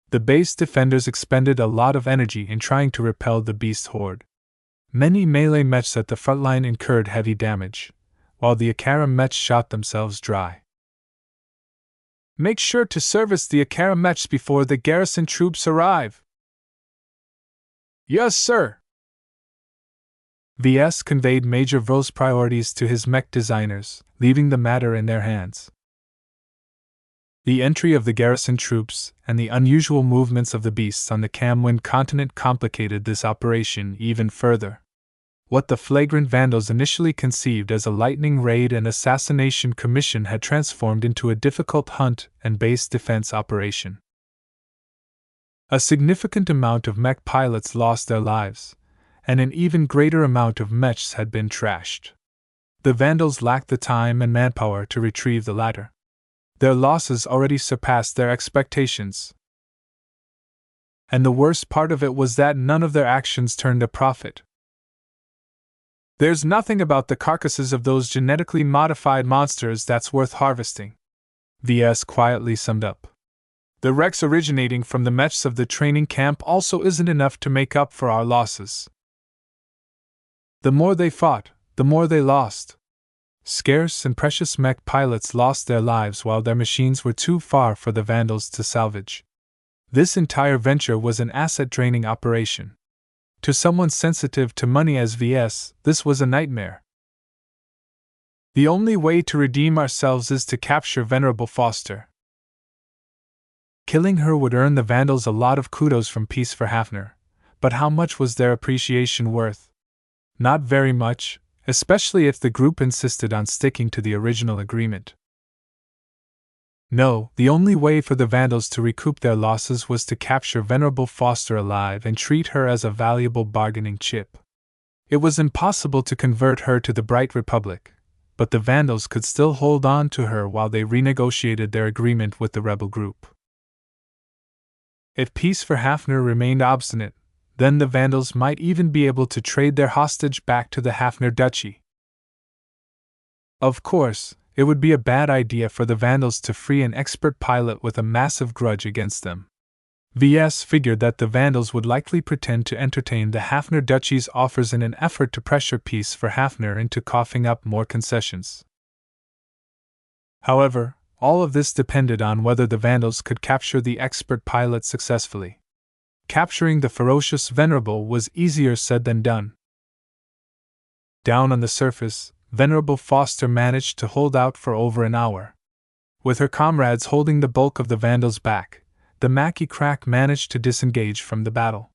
The base defenders expended a lot of energy in trying to repel the beast horde. Many melee mechs at the front line incurred heavy damage, while the Akara mechs shot themselves dry. "Make sure to service the Akara mechs before the garrison troops arrive." "Yes, sir." VS conveyed Major Vos' priorities to his mech designers, leaving the matter in their hands. The entry of the garrison troops and the unusual movements of the beasts on the Camwin continent complicated this operation even further. What the flagrant Vandals initially conceived as a lightning raid and assassination commission had transformed into a difficult hunt and base defense operation. A significant amount of mech pilots lost their lives, and an even greater amount of mechs had been trashed. The Vandals lacked the time and manpower to retrieve the latter. Their losses already surpassed their expectations. And the worst part of it was that none of their actions turned a profit. "There's nothing about the carcasses of those genetically modified monsters that's worth harvesting," VS quietly summed up. "The wrecks originating from the mechs of the training camp also isn't enough to make up for our losses." The more they fought, the more they lost. Scarce and precious mech pilots lost their lives while their machines were too far for the Vandals to salvage. This entire venture was an asset-draining operation. To someone sensitive to money as VS, this was a nightmare. "The only way to redeem ourselves is to capture Venerable Foster." Killing her would earn the Vandals a lot of kudos from Peace for Hafner, but how much was their appreciation worth? Not very much, especially if the group insisted on sticking to the original agreement. No, the only way for the Vandals to recoup their losses was to capture Venerable Foster alive and treat her as a valuable bargaining chip. It was impossible to convert her to the Bright Republic, but the Vandals could still hold on to her while they renegotiated their agreement with the rebel group. If Peace for Hafner remained obstinate, then the Vandals might even be able to trade their hostage back to the Hafner Duchy. Of course, it would be a bad idea for the Vandals to free an expert pilot with a massive grudge against them. VS figured that the Vandals would likely pretend to entertain the Hafner Duchy's offers in an effort to pressure Peace for Hafner into coughing up more concessions. However, all of this depended on whether the Vandals could capture the expert pilot successfully. Capturing the ferocious Venerable was easier said than done. Down on the surface, Venerable Foster managed to hold out for over an hour. With her comrades holding the bulk of the Vandals back, the Mackie Crack managed to disengage from the battle.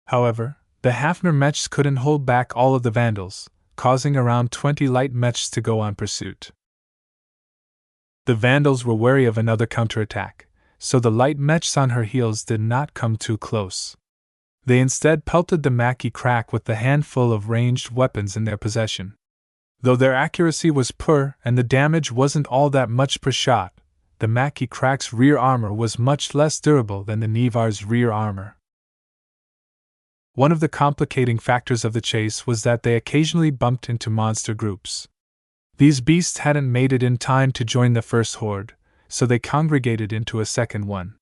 However, the Hafner Mechs couldn't hold back all of the Vandals, causing around 20 light Mechs to go on pursuit. The Vandals were wary of another counterattack, so the light Mechs on her heels did not come too close. They instead pelted the Mackie Crack with the handful of ranged weapons in their possession. Though their accuracy was poor and the damage wasn't all that much per shot, the Mackie Crack's rear armor was much less durable than the Nevar's rear armor. One of the complicating factors of the chase was that they occasionally bumped into monster groups. These beasts hadn't made it in time to join the first horde, so they congregated into a second one.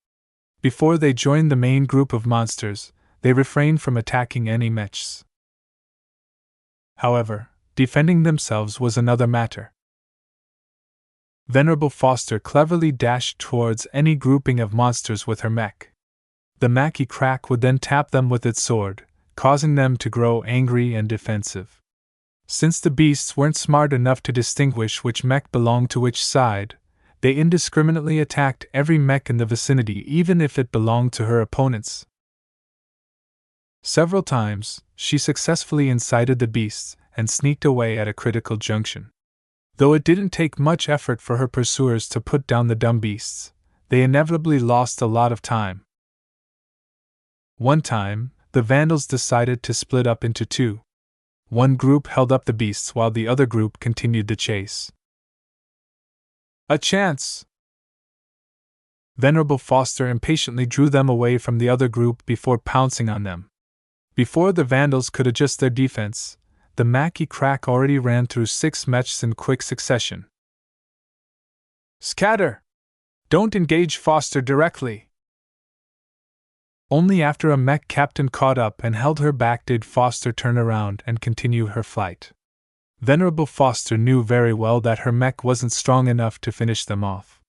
Before they joined the main group of monsters, they refrained from attacking any Mechs. However, defending themselves was another matter. Venerable Foster cleverly dashed towards any grouping of monsters with her mech. The Mackie Crack would then tap them with its sword, causing them to grow angry and defensive. Since the beasts weren't smart enough to distinguish which mech belonged to which side, they indiscriminately attacked every mech in the vicinity even if it belonged to her opponents. Several times, she successfully incited the beasts and sneaked away at a critical junction. Though it didn't take much effort for her pursuers to put down the dumb beasts, they inevitably lost a lot of time. One time, the Vandals decided to split up into two. One group held up the beasts while the other group continued the chase. A chance! Venerable Foster impatiently drew them away from the other group before pouncing on them. Before the Vandals could adjust their defense, the Mackie Crack already ran through 6 Mechs in quick succession. Scatter! Don't engage Foster directly! Only after a Mech captain caught up and held her back did Foster turn around and continue her flight. Venerable Foster knew very well that her Mech wasn't strong enough to finish them off.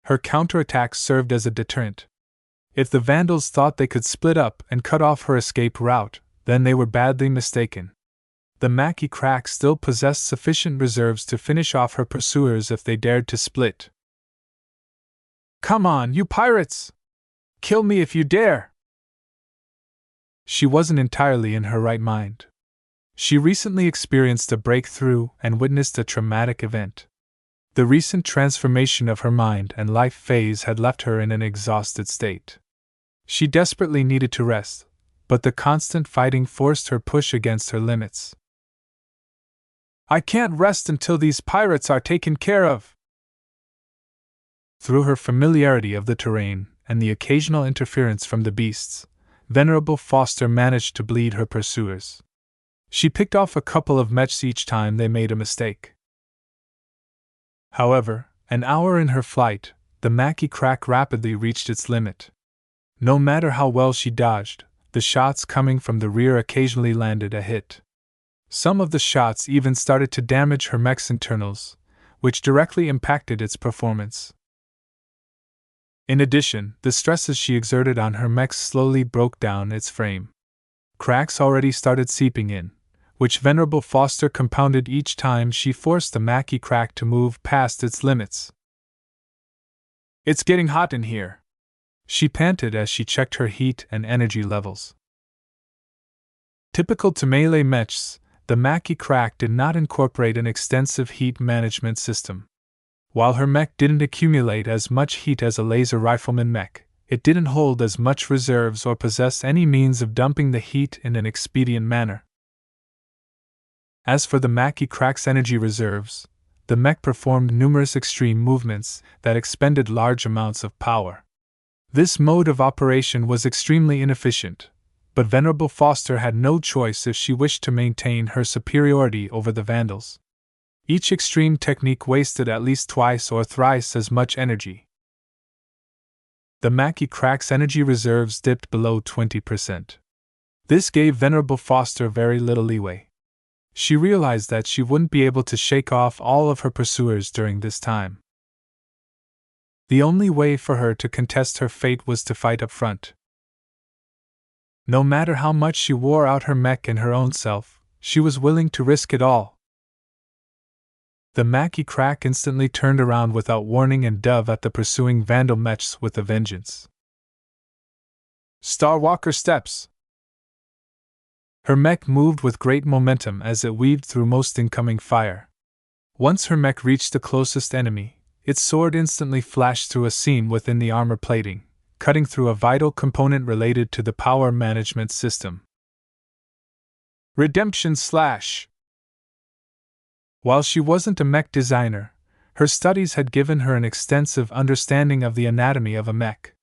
Her counterattack served as a deterrent. If the Vandals thought they could split up and cut off her escape route, then they were badly mistaken. The Mackie Crack still possessed sufficient reserves to finish off her pursuers if they dared to split. Come on, you pirates! Kill me if you dare! She wasn't entirely in her right mind. She recently experienced a breakthrough and witnessed a traumatic event. The recent transformation of her mind and life phase had left her in an exhausted state. She desperately needed to rest, but the constant fighting forced her push against her limits. I can't rest until these pirates are taken care of. Through her familiarity of the terrain and the occasional interference from the beasts, Venerable Foster managed to bleed her pursuers. She picked off a couple of Mechs each time they made a mistake. However, an hour in her flight, the Mackie Crack rapidly reached its limit. No matter how well she dodged, the shots coming from the rear occasionally landed a hit. Some of the shots even started to damage her mech's internals, which directly impacted its performance. In addition, the stresses she exerted on her mech slowly broke down its frame. Cracks already started seeping in, which Venerable Foster compounded each time she forced the Mackie Crack to move past its limits. It's getting hot in here, she panted as she checked her heat and energy levels. Typical to melee mechs, the Mech Crack did not incorporate an extensive heat management system. While her mech didn't accumulate as much heat as a laser rifleman mech, it didn't hold as much reserves or possess any means of dumping the heat in an expedient manner. As for the Mech Crack's energy reserves, the mech performed numerous extreme movements that expended large amounts of power. This mode of operation was extremely inefficient, but Venerable Foster had no choice if she wished to maintain her superiority over the Vandals. Each extreme technique wasted at least twice or thrice as much energy. The Mech Crack's energy reserves dipped below 20%. This gave Venerable Foster very little leeway. She realized that she wouldn't be able to shake off all of her pursuers during this time. The only way for her to contest her fate was to fight up front. No matter how much she wore out her mech and her own self, she was willing to risk it all. The Mech Crack instantly turned around without warning and dove at the pursuing Vandal mechs with a vengeance. Starwalker steps! Her mech moved with great momentum as it weaved through most incoming fire. Once her mech reached the closest enemy, its sword instantly flashed through a seam within the armor plating, cutting through a vital component related to the power management system. Redemption Slash! While she wasn't a mech designer, her studies had given her an extensive understanding of the anatomy of a mech.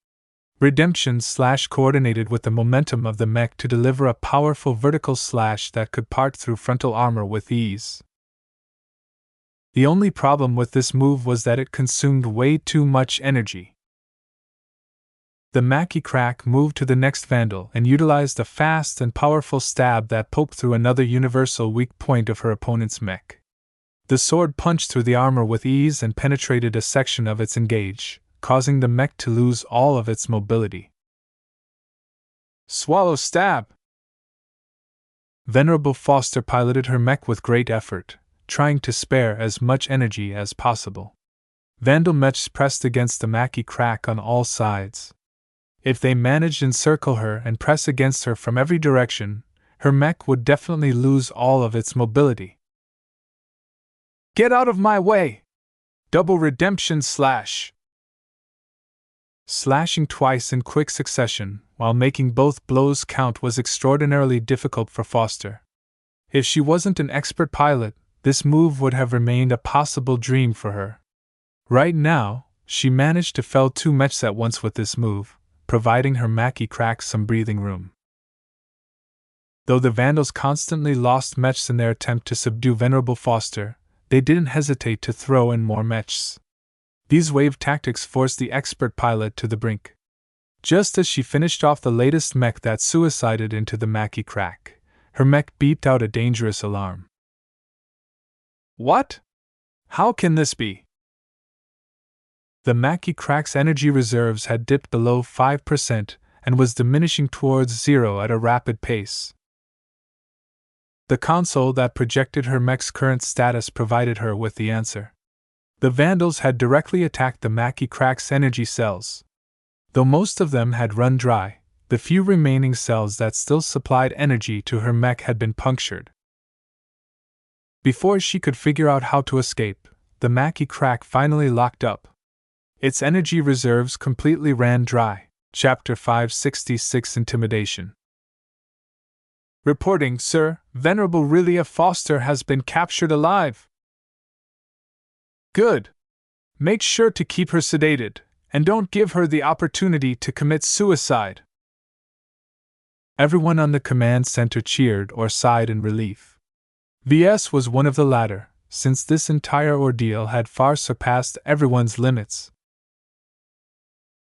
Redemption Slash coordinated with the momentum of the mech to deliver a powerful vertical slash that could part through frontal armor with ease. The only problem with this move was that it consumed way too much energy. The Mech Crack moved to the next Vandal and utilized a fast and powerful stab that poked through another universal weak point of her opponent's mech. The sword punched through the armor with ease and penetrated a section of its engage, causing the mech to lose all of its mobility. Swallow Stab! Venerable Foster piloted her mech with great effort, trying to spare as much energy as possible. Vandal mechs pressed against the Mech Crack on all sides. If they managed to encircle her and press against her from every direction, her mech would definitely lose all of its mobility. Get out of my way! Double Redemption Slash! Slashing twice in quick succession, while making both blows count, was extraordinarily difficult for Foster. If she wasn't an expert pilot, this move would have remained a possible dream for her. Right now, she managed to fell 2 mechs at once with this move, providing her Mech Crack some breathing room. Though the Vandals constantly lost mechs in their attempt to subdue Venerable Foster, they didn't hesitate to throw in more mechs. These wave tactics forced the expert pilot to the brink. Just as she finished off the latest mech that suicided into the Mech Crack, her mech beeped out a dangerous alarm. What? How can this be? The Mech Crack's energy reserves had dipped below 5% and was diminishing towards 0 at a rapid pace. The console that projected her mech's current status provided her with the answer. The Vandals had directly attacked the Mech Crack's energy cells. Though most of them had run dry, the few remaining cells that still supplied energy to her mech had been punctured. Before she could figure out how to escape, the Mech Crack finally locked up. Its energy reserves completely ran dry. Chapter 566 Intimidation. Reporting, sir, Venerable Relia Foster has been captured alive. Good. Make sure to keep her sedated, and don't give her the opportunity to commit suicide. Everyone on the command center cheered or sighed in relief. VS was one of the latter, since this entire ordeal had far surpassed everyone's limits.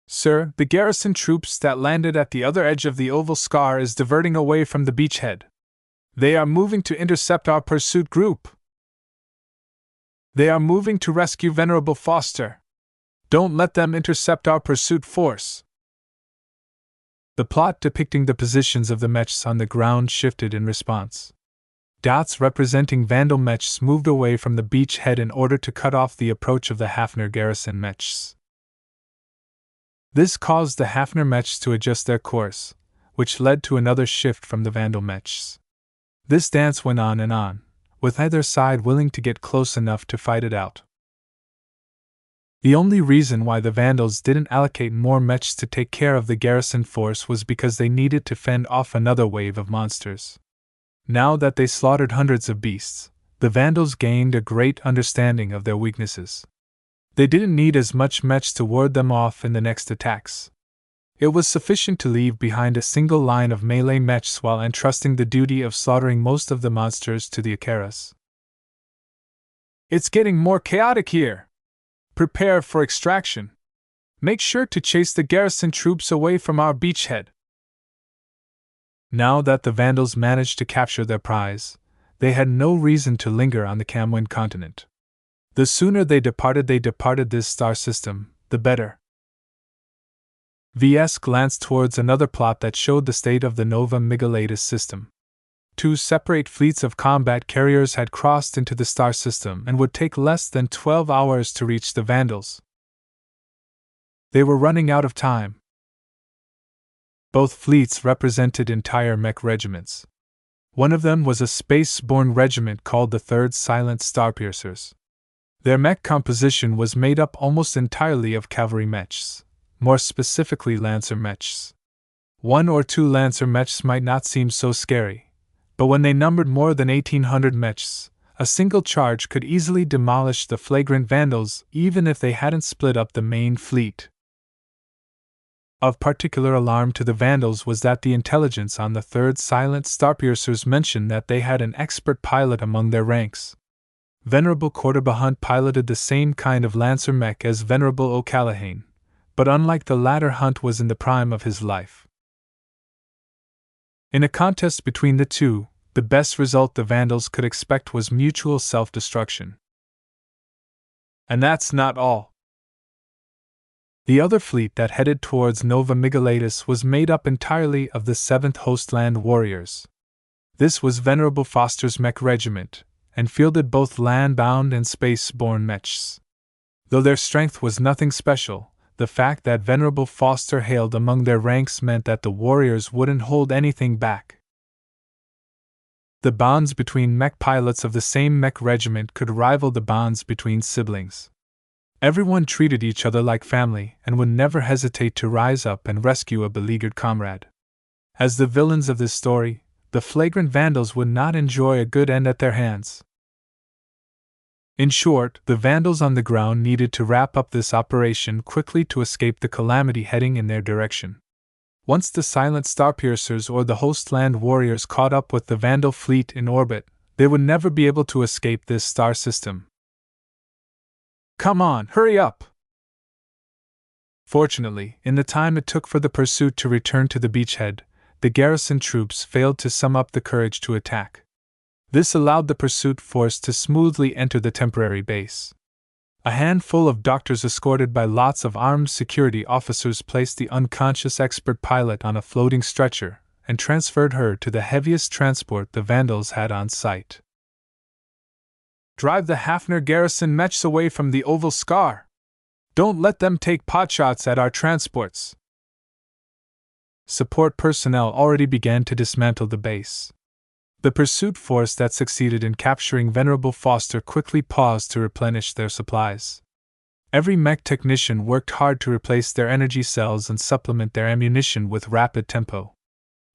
Sir, the garrison troops that landed at the other edge of the Oval Scar is diverting away from the beachhead. They are moving to intercept our pursuit group. They are moving to rescue Venerable Foster. Don't let them intercept our pursuit force. The plot depicting the positions of the mechs on the ground shifted in response. Dots representing Vandal mechs moved away from the beachhead in order to cut off the approach of the Hafner garrison mechs. This caused the Hafner Mechs to adjust their course, which led to another shift from the Vandal Mechs. This dance went on, with either side willing to get close enough to fight it out. The only reason why the Vandals didn't allocate more Mechs to take care of the garrison force was because they needed to fend off another wave of monsters. Now that they slaughtered hundreds of beasts, the Vandals gained a great understanding of their weaknesses. They didn't need as much Mechs to ward them off in the next attacks. It was sufficient to leave behind a single line of melee Mechs while entrusting the duty of slaughtering most of the monsters to the Akaras. It's getting more chaotic here. Prepare for extraction. Make sure to chase the garrison troops away from our beachhead. Now that the Vandals managed to capture their prize, they had no reason to linger on the Camwind continent. The sooner they departed this star system, the better. VS glanced towards another plot that showed the state of the Nova Migalatus system. 2 separate fleets of combat carriers had crossed into the star system and would take less than 12 hours to reach the Vandals. They were running out of time. Both fleets represented entire Mech regiments. One of them was a space-borne regiment called the 3rd Silent Starpiercers. Their Mech composition was made up almost entirely of cavalry Mechs, more specifically Lancer Mechs. 1 or 2 Lancer Mechs might not seem so scary, but when they numbered more than 1,800 Mechs, a single charge could easily demolish the flagrant Vandals even if they hadn't split up the main fleet. Of particular alarm to the Vandals was that the intelligence on the 3rd Silent Starpiercers mentioned that they had an expert pilot among their ranks. Venerable Cordoba piloted the same kind of Lancer Mech as Venerable O'Callaghan, but unlike the latter, Hunt was in the prime of his life. In a contest between the two, the best result the Vandals could expect was mutual self-destruction. And that's not all. The other fleet that headed towards Nova Migalatus was made up entirely of the 7th Hostland Warriors. This was Venerable Foster's Mech regiment, and fielded both land-bound and space-borne Mechs. Though their strength was nothing special, the fact that Venerable Foster hailed among their ranks meant that the warriors wouldn't hold anything back. The bonds between Mech pilots of the same Mech regiment could rival the bonds between siblings. Everyone treated each other like family and would never hesitate to rise up and rescue a beleaguered comrade. As the villains of this story, the flagrant Vandals would not enjoy a good end at their hands. In short, the Vandals on the ground needed to wrap up this operation quickly to escape the calamity heading in their direction. Once the Silent Starpiercers or the Hostland Warriors caught up with the Vandal fleet in orbit, they would never be able to escape this star system. Come on, hurry up! Fortunately, in the time it took for the pursuit to return to the beachhead, the garrison troops failed to sum up the courage to attack. This allowed the pursuit force to smoothly enter the temporary base. A handful of doctors escorted by lots of armed security officers placed the unconscious expert pilot on a floating stretcher and transferred her to the heaviest transport the Vandals had on site. Drive the Hafner garrison Mechs away from the Oval Scar. Don't let them take potshots at our transports. Support personnel already began to dismantle the base. The pursuit force that succeeded in capturing Venerable Foster quickly paused to replenish their supplies. Every Mech technician worked hard to replace their energy cells and supplement their ammunition with rapid tempo.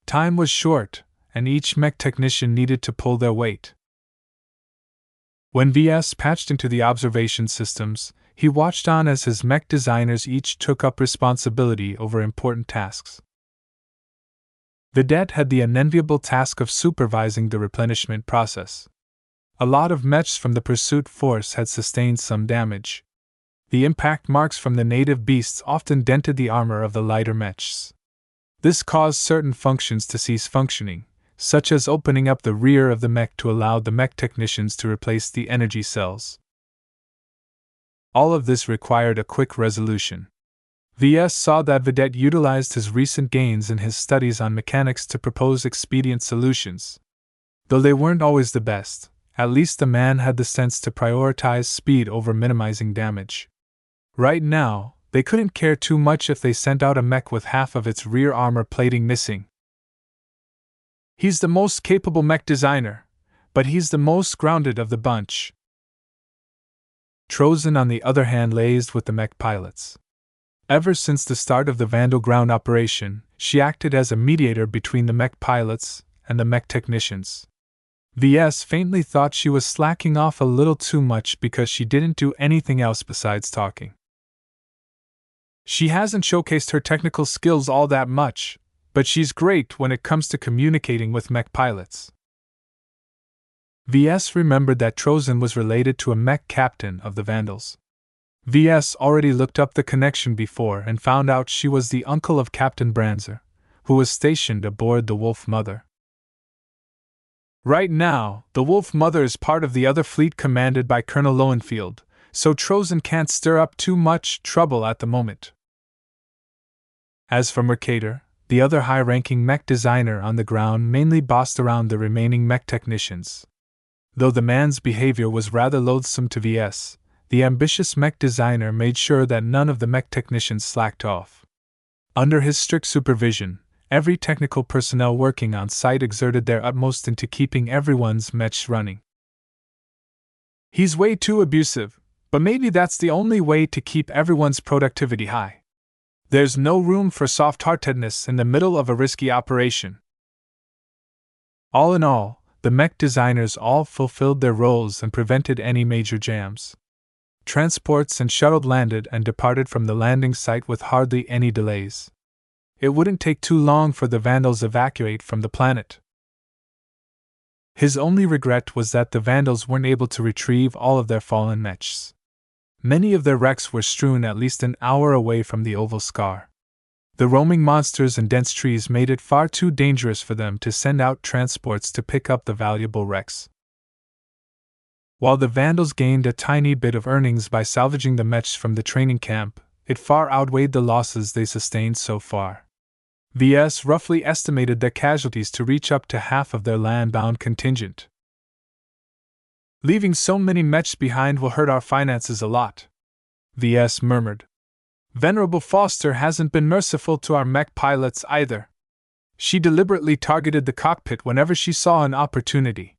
Time was short, and each Mech technician needed to pull their weight. When VS patched into the observation systems, he watched on as his Mech designers each took up responsibility over important tasks. Vedette had the unenviable task of supervising the replenishment process. A lot of Mechs from the pursuit force had sustained some damage. The impact marks from the native beasts often dented the armor of the lighter Mechs. This caused certain functions to cease functioning, such as opening up the rear of the Mech to allow the Mech technicians to replace the energy cells. All of this required a quick resolution. VS saw that Vedette utilized his recent gains in his studies on mechanics to propose expedient solutions. Though they weren't always the best, at least the man had the sense to prioritize speed over minimizing damage. Right now, they couldn't care too much if they sent out a mech with half of its rear armor plating missing. He's the most capable mech designer, but he's the most grounded of the bunch. Trozen, on the other hand, liaised with the mech pilots. Ever since the start of the Vandal ground operation, she acted as a mediator between the mech pilots and the mech technicians. VS faintly thought she was slacking off a little too much because she didn't do anything else besides talking. She hasn't showcased her technical skills all that much, but she's great when it comes to communicating with mech pilots. VS remembered that Trozen was related to a mech captain of the Vandals. VS already looked up the connection before and found out she was the uncle of Captain Branzer, who was stationed aboard the Wolf Mother. Right now, the Wolf Mother is part of the other fleet commanded by Colonel Lowenfield, so Trozen can't stir up too much trouble at the moment. As for Mercator, the other high-ranking mech designer on the ground, mainly bossed around the remaining mech technicians. Though the man's behavior was rather loathsome to VS, the ambitious mech designer made sure that none of the mech technicians slacked off. Under his strict supervision, every technical personnel working on site exerted their utmost into keeping everyone's mechs running. He's way too abusive, but maybe that's the only way to keep everyone's productivity high. There's no room for soft-heartedness in the middle of a risky operation. All in all, the mech designers all fulfilled their roles and prevented any major jams. Transports and shuttle landed and departed from the landing site with hardly any delays. It wouldn't take too long for the Vandals evacuate from the planet. His only regret was that the Vandals weren't able to retrieve all of their fallen mechs. Many of their wrecks were strewn at least an hour away from the oval scar. The roaming monsters and dense trees made it far too dangerous for them to send out transports to pick up the valuable wrecks. While the Vandals gained a tiny bit of earnings by salvaging the mechs from the training camp, it far outweighed the losses they sustained so far. VS roughly estimated their casualties to reach up to half of their land-bound contingent. Leaving so many mechs behind will hurt our finances a lot, VS murmured. Venerable Foster hasn't been merciful to our mech pilots either. She deliberately targeted the cockpit whenever she saw an opportunity.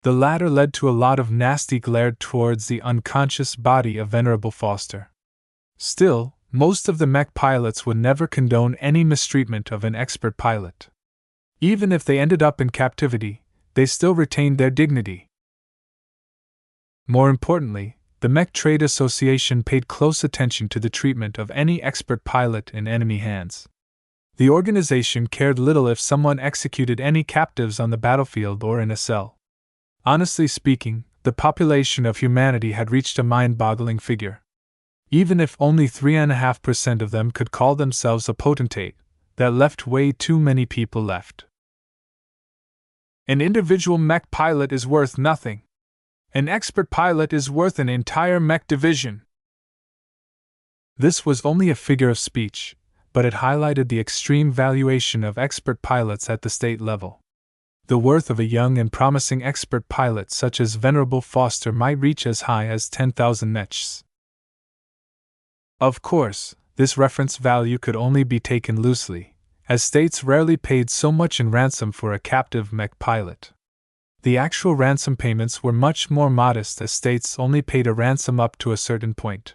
The latter led to a lot of nasty glare towards the unconscious body of Venerable Foster. Still, most of the mech pilots would never condone any mistreatment of an expert pilot. Even if they ended up in captivity, they still retained their dignity. More importantly, the Mech Trade Association paid close attention to the treatment of any expert pilot in enemy hands. The organization cared little if someone executed any captives on the battlefield or in a cell. Honestly speaking, the population of humanity had reached a mind-boggling figure. Even if only 3.5% of them could call themselves a potentate, that left way too many people left. An individual mech pilot is worth nothing. An expert pilot is worth an entire mech division. This was only a figure of speech, but it highlighted the extreme valuation of expert pilots at the state level. The worth of a young and promising expert pilot such as Venerable Foster might reach as high as 10,000 mechs. Of course, this reference value could only be taken loosely, as states rarely paid so much in ransom for a captive mech pilot. The actual ransom payments were much more modest, as states only paid a ransom up to a certain point.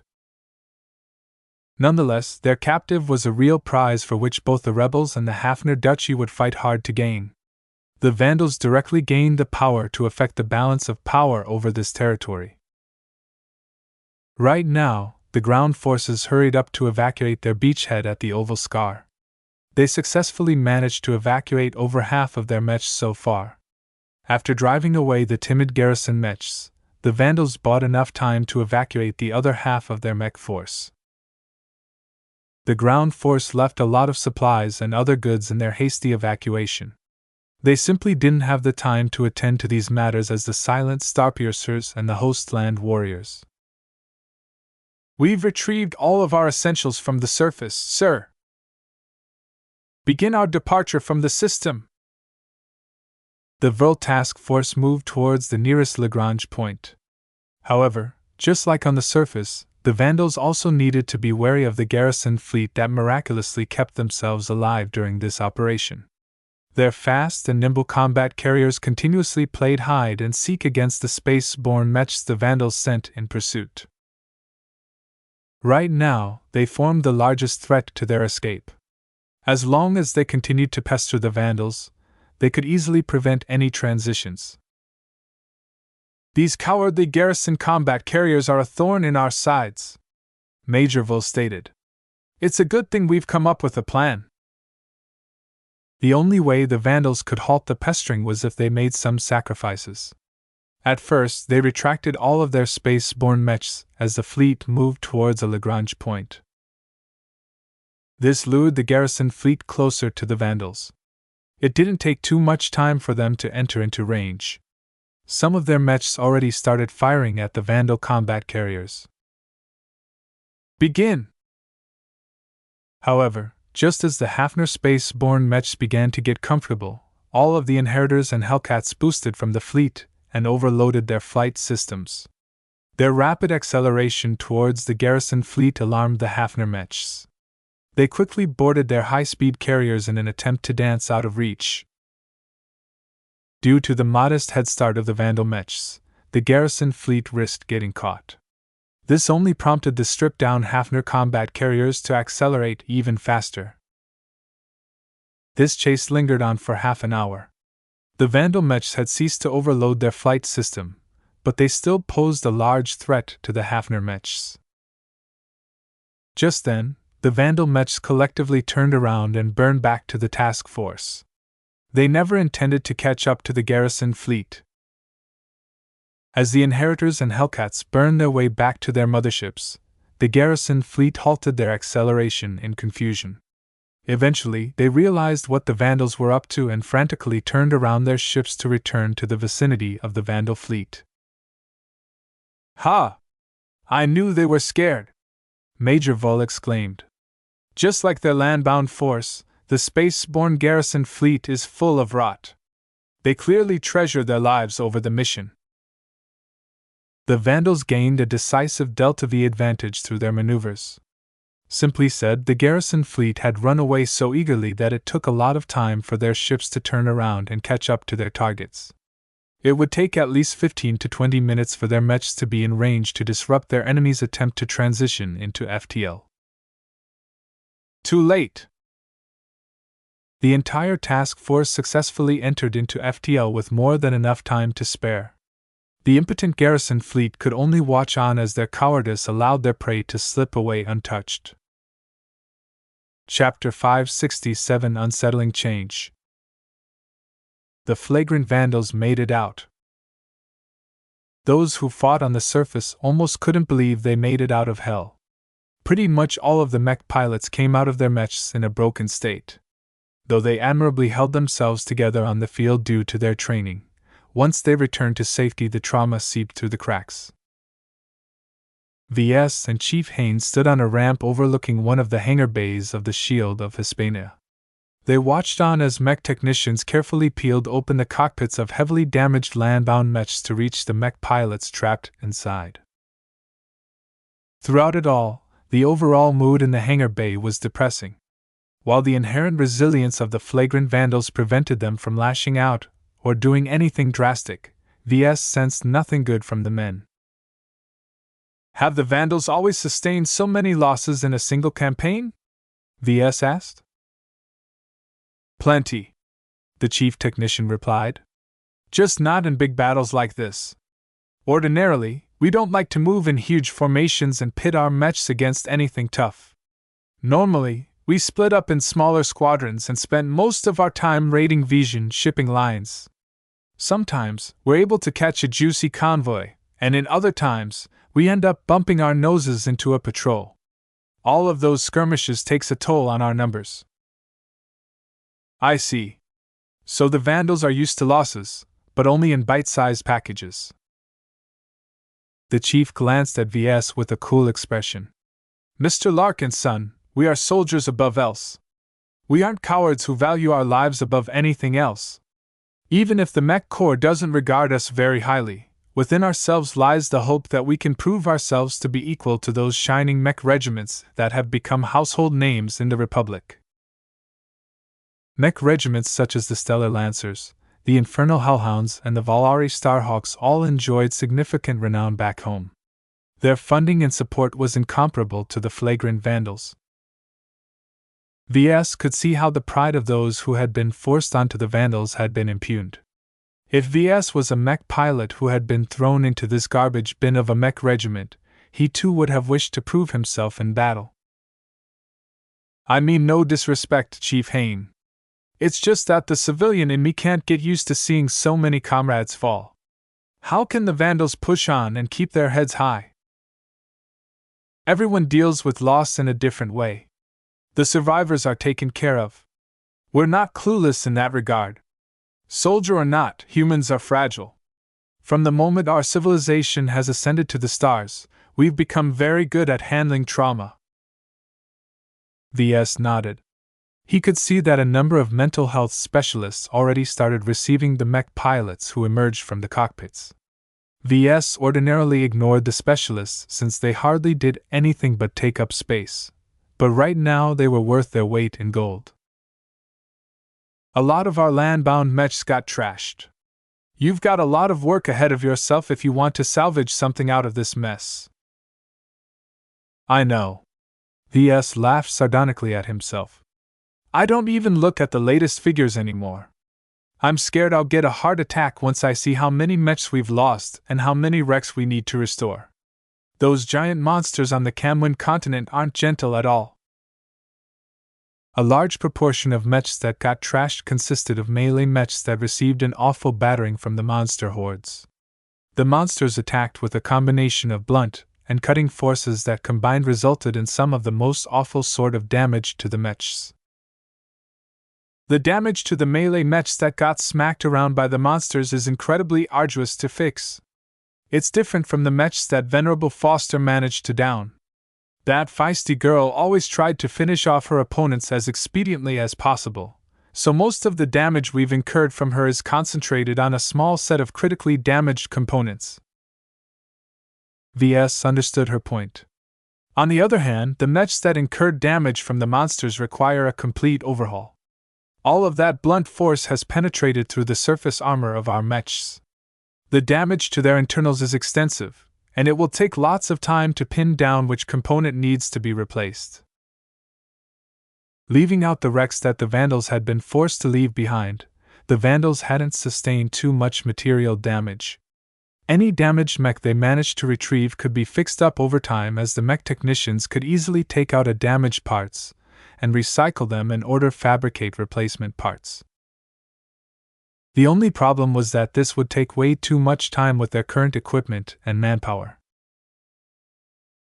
Nonetheless, their captive was a real prize for which both the rebels and the Hafner Duchy would fight hard to gain. The Vandals directly gained the power to affect the balance of power over this territory. Right now, the ground forces hurried up to evacuate their beachhead at the Oval Scar. They successfully managed to evacuate over half of their mechs so far. After driving away the timid garrison mechs, the Vandals bought enough time to evacuate the other half of their mech force. The ground force left a lot of supplies and other goods in their hasty evacuation. They simply didn't have the time to attend to these matters as the silent Starpiercers and the Hostland warriors. We've retrieved all of our essentials from the surface, sir. Begin our departure from the system. The Vril task force moved towards the nearest Lagrange point. However, just like on the surface, The Vandals also needed to be wary of the garrison fleet that miraculously kept themselves alive during this operation. Their fast and nimble combat carriers continuously played hide and seek against the space-borne mechs the Vandals sent in pursuit. Right now, they formed the largest threat to their escape. As long as they continued to pester the Vandals, they could easily prevent any transitions. "These cowardly garrison combat carriers are a thorn in our sides," Major Vull stated. "It's a good thing we've come up with a plan." The only way the Vandals could halt the pestering was if they made some sacrifices. At first, they retracted all of their space-borne mechs as the fleet moved towards a Lagrange point. This lured the garrison fleet closer to the Vandals. It didn't take too much time for them to enter into range. Some of their mechs already started firing at the Vandal combat carriers. "Begin!" However, just as the Hafner space-borne mechs began to get comfortable, all of the Inheritors and Hellcats boosted from the fleet and overloaded their flight systems. Their rapid acceleration towards the garrison fleet alarmed the Hafner mechs. They quickly boarded their high-speed carriers in an attempt to dance out of reach. Due to the modest head start of the Vandal mechs, the garrison fleet risked getting caught. This only prompted the stripped-down Hafner combat carriers to accelerate even faster. This chase lingered on for half an hour. The Vandal mechs had ceased to overload their flight system, but they still posed a large threat to the Hafner mechs. Just then, the Vandal mechs collectively turned around and burned back to the task force. They never intended to catch up to the garrison fleet. As the Inheritors and Hellcats burned their way back to their motherships, the garrison fleet halted their acceleration in confusion. Eventually, they realized what the Vandals were up to and frantically turned around their ships to return to the vicinity of the Vandal fleet. "Ha! I knew they were scared!" Major Vull exclaimed. "Just like their land-bound force, the space-borne garrison fleet is full of rot. They clearly treasure their lives over the mission." The Vandals gained a decisive Delta-V advantage through their maneuvers. Simply said, the garrison fleet had run away so eagerly that it took a lot of time for their ships to turn around and catch up to their targets. It would take at least 15 to 20 minutes for their mechs to be in range to disrupt their enemy's attempt to transition into FTL. Too late! The entire task force successfully entered into FTL with more than enough time to spare. The impotent garrison fleet could only watch on as their cowardice allowed their prey to slip away untouched. Chapter 567 Unsettling Change. The flagrant Vandals made it out. Those who fought on the surface almost couldn't believe they made it out of hell. Pretty much all of the mech pilots came out of their mechs in a broken state. Though they admirably held themselves together on the field due to their training, once they returned to safety the trauma seeped through the cracks. VS and Chief Haynes stood on a ramp overlooking one of the hangar bays of the Shield of Hispania. They watched on as mech technicians carefully peeled open the cockpits of heavily damaged land-bound mechs to reach the mech pilots trapped inside. Throughout it all, the overall mood in the hangar bay was depressing. While the inherent resilience of the flagrant Vandals prevented them from lashing out or doing anything drastic, VS sensed nothing good from the men. "Have the Vandals always sustained so many losses in a single campaign?" VS asked. "Plenty," the chief technician replied. "Just not in big battles like this. Ordinarily, we don't like to move in huge formations and pit our mechs against anything tough. Normally, we split up in smaller squadrons and spent most of our time raiding Vision shipping lines. Sometimes, we're able to catch a juicy convoy, and in other times, we end up bumping our noses into a patrol. All of those skirmishes takes a toll on our numbers." "I see. So the Vandals are used to losses, but only in bite-sized packages." The chief glanced at VS with a cool expression. "Mr. Larkin's son, we are soldiers above else. We aren't cowards who value our lives above anything else. Even if the Mech Corps doesn't regard us very highly, Within ourselves lies the hope that we can prove ourselves to be equal to those shining mech regiments that have become household names in the Republic. Mech regiments such as the Stellar Lancers, the Infernal Hellhounds, and the Valari Starhawks all enjoyed significant renown back home. Their funding and support was incomparable to the flagrant Vandals. VS could see how the pride of those who had been forced onto the Vandals had been impugned. If VS was a mech pilot who had been thrown into this garbage bin of a mech regiment, he too would have wished to prove himself in battle. I mean no disrespect, Chief Hayne. It's just that the civilian in me can't get used to seeing so many comrades fall. How can the Vandals push on and keep their heads high? Everyone deals with loss in a different way. The survivors are taken care of. We're not clueless in that regard. Soldier or not, humans are fragile. From the moment our civilization has ascended to the stars, we've become very good at handling trauma. VS nodded. He could see that a number of mental health specialists already started receiving the mech pilots who emerged from the cockpits. VS ordinarily ignored the specialists since they hardly did anything but take up space, but right now they were worth their weight in gold. A lot of our land-bound mechs got trashed. You've got a lot of work ahead of yourself if you want to salvage something out of this mess. I know. VS laughed sardonically at himself. I don't even look at the latest figures anymore. I'm scared I'll get a heart attack once I see how many mechs we've lost and how many wrecks we need to restore. Those giant monsters on the Camwin continent aren't gentle at all. A large proportion of mechs that got trashed consisted of melee mechs that received an awful battering from the monster hordes. The monsters attacked with a combination of blunt and cutting forces that combined resulted in some of the most awful sort of damage to the mechs. The damage to the melee mechs that got smacked around by the monsters is incredibly arduous to fix. It's different from the mechs that Venerable Foster managed to down. That feisty girl always tried to finish off her opponents as expediently as possible, so most of the damage we've incurred from her is concentrated on a small set of critically damaged components. VS understood her point. On the other hand, the mechs that incurred damage from the monsters require a complete overhaul. All of that blunt force has penetrated through the surface armor of our mechs. The damage to their internals is extensive, and it will take lots of time to pin down which component needs to be replaced. Leaving out the wrecks that the Vandals had been forced to leave behind, the Vandals hadn't sustained too much material damage. Any damaged mech they managed to retrieve could be fixed up over time, as the mech technicians could easily take out damaged parts and recycle them in order to fabricate replacement parts. The only problem was that this would take way too much time with their current equipment and manpower.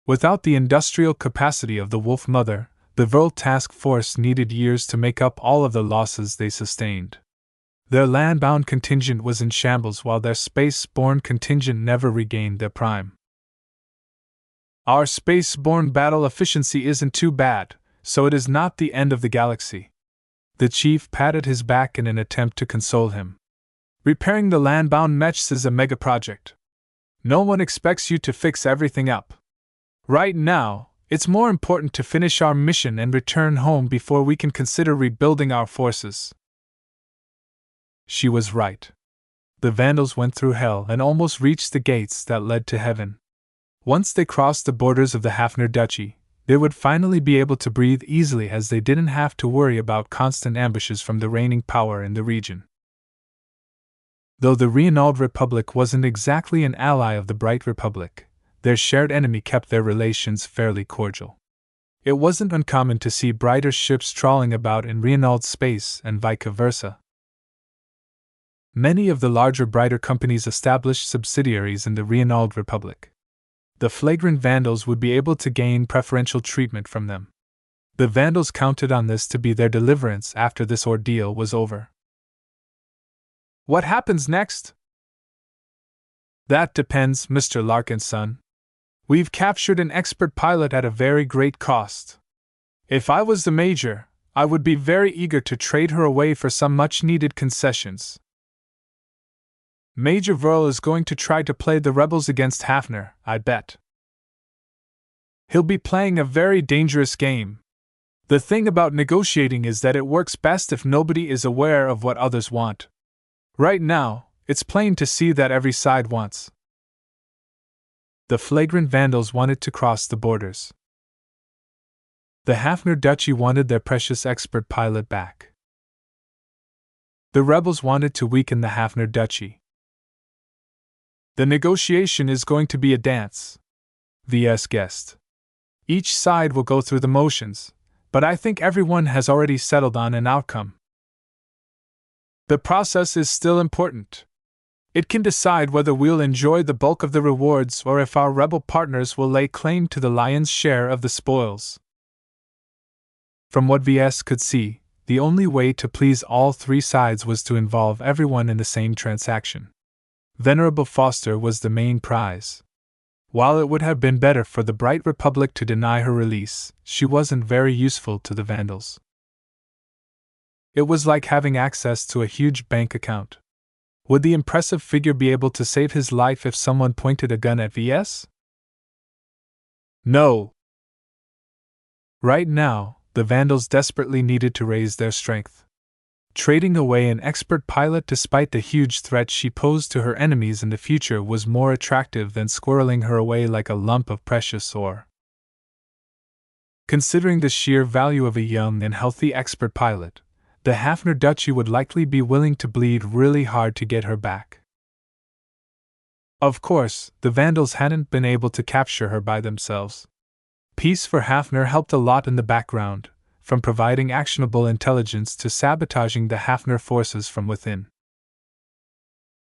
Without the industrial capacity of the Wolf Mother, the Vril Task Force needed years to make up all of the losses they sustained. Their land-bound contingent was in shambles while their space-borne contingent never regained their prime. Our space-borne battle efficiency isn't too bad, so it is not the end of the galaxy. The chief patted his back in an attempt to console him. Repairing the land-bound mechs is a mega project. No one expects you to fix everything up. Right now, it's more important to finish our mission and return home before we can consider rebuilding our forces. She was right. The Vandals went through hell and almost reached the gates that led to heaven. Once they crossed the borders of the Hafner Duchy, they would finally be able to breathe easily, as they didn't have to worry about constant ambushes from the reigning power in the region. Though the Renaud Republic wasn't exactly an ally of the Bright Republic, their shared enemy kept their relations fairly cordial. It wasn't uncommon to see Brighter ships trawling about in Renaud's space and vice versa. Many of the larger Brighter companies established subsidiaries in the Renaud Republic. The flagrant Vandals would be able to gain preferential treatment from them. The Vandals counted on this to be their deliverance after this ordeal was over. What happens next? That depends, Mr. Larkin's son. We've captured an expert pilot at a very great cost. If I was the Major, I would be very eager to trade her away for some much-needed concessions. Major Verl is going to try to play the rebels against Hafner, I bet. He'll be playing a very dangerous game. The thing about negotiating is that it works best if nobody is aware of what others want. Right now, it's plain to see that every side wants. The flagrant vandals wanted to cross the borders. The Hafner Duchy wanted their precious expert pilot back. The rebels wanted to weaken the Hafner Duchy. The negotiation is going to be a dance, VS guessed. Each side will go through the motions, but I think everyone has already settled on an outcome. The process is still important. It can decide whether we'll enjoy the bulk of the rewards or if our rebel partners will lay claim to the lion's share of the spoils. From what VS could see, the only way to please all three sides was to involve everyone in the same transaction. Venerable Foster was the main prize. While it would have been better for the Bright Republic to deny her release, she wasn't very useful to the Vandals. It was like having access to a huge bank account. Would the impressive figure be able to save his life if someone pointed a gun at VS? No. Right now, the Vandals desperately needed to raise their strength. Trading away an expert pilot despite the huge threat she posed to her enemies in the future was more attractive than squirreling her away like a lump of precious ore. Considering the sheer value of a young and healthy expert pilot, the Hafner Duchy would likely be willing to bleed really hard to get her back. Of course, the Vandals hadn't been able to capture her by themselves. Peace for Hafner helped a lot in the background, from providing actionable intelligence to sabotaging the Hafner forces from within.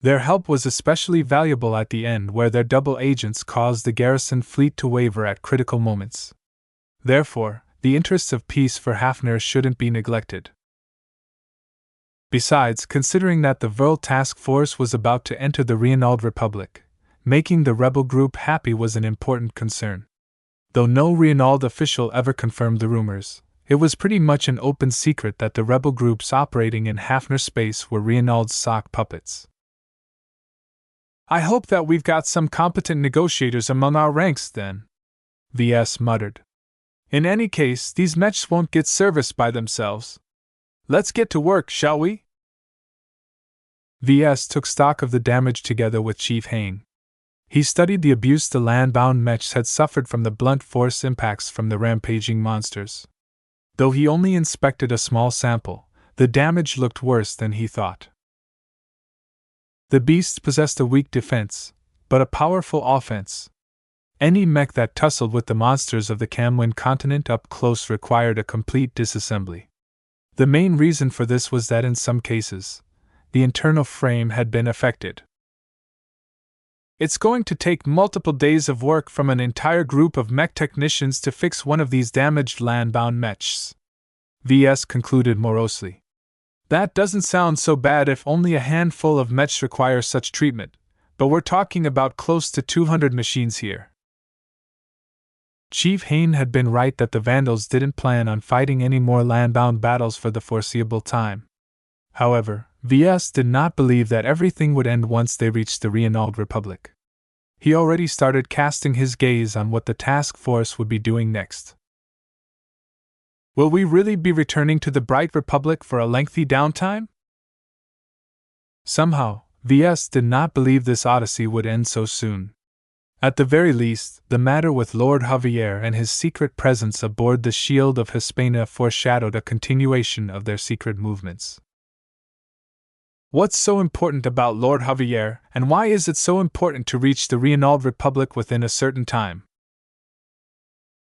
Their help was especially valuable at the end, where their double agents caused the garrison fleet to waver at critical moments. Therefore, the interests of peace for Hafner shouldn't be neglected. Besides, considering that the Verl task force was about to enter the Reinald Republic, making the rebel group happy was an important concern. Though no Reinald official ever confirmed the rumors, it was pretty much an open secret that the rebel groups operating in Hafner space were Reinald's sock puppets. I hope that we've got some competent negotiators among our ranks, then, VS muttered. In any case, these Mechs won't get service by themselves. Let's get to work, shall we? VS took stock of the damage together with Chief Hain. He studied the abuse the land-bound Mechs had suffered from the blunt force impacts from the rampaging monsters. Though he only inspected a small sample, the damage looked worse than he thought. The beasts possessed a weak defense, but a powerful offense. Any mech that tussled with the monsters of the Camwin continent up close required a complete disassembly. The main reason for this was that in some cases, the internal frame had been affected. It's going to take multiple days of work from an entire group of mech technicians to fix one of these damaged land-bound mechs, VS concluded morosely. That doesn't sound so bad if only a handful of mechs require such treatment, but we're talking about close to 200 machines here. Chief Hain had been right that the Vandals didn't plan on fighting any more land-bound battles for the foreseeable time. However, VS did not believe that everything would end once they reached the Reinald Republic. He already started casting his gaze on what the task force would be doing next. Will we really be returning to the Bright Republic for a lengthy downtime? Somehow, VS did not believe this odyssey would end so soon. At the very least, the matter with Lord Javier and his secret presence aboard the Shield of Hispania foreshadowed a continuation of their secret movements. What's so important about Lord Javier, and why is it so important to reach the Reinald Republic within a certain time?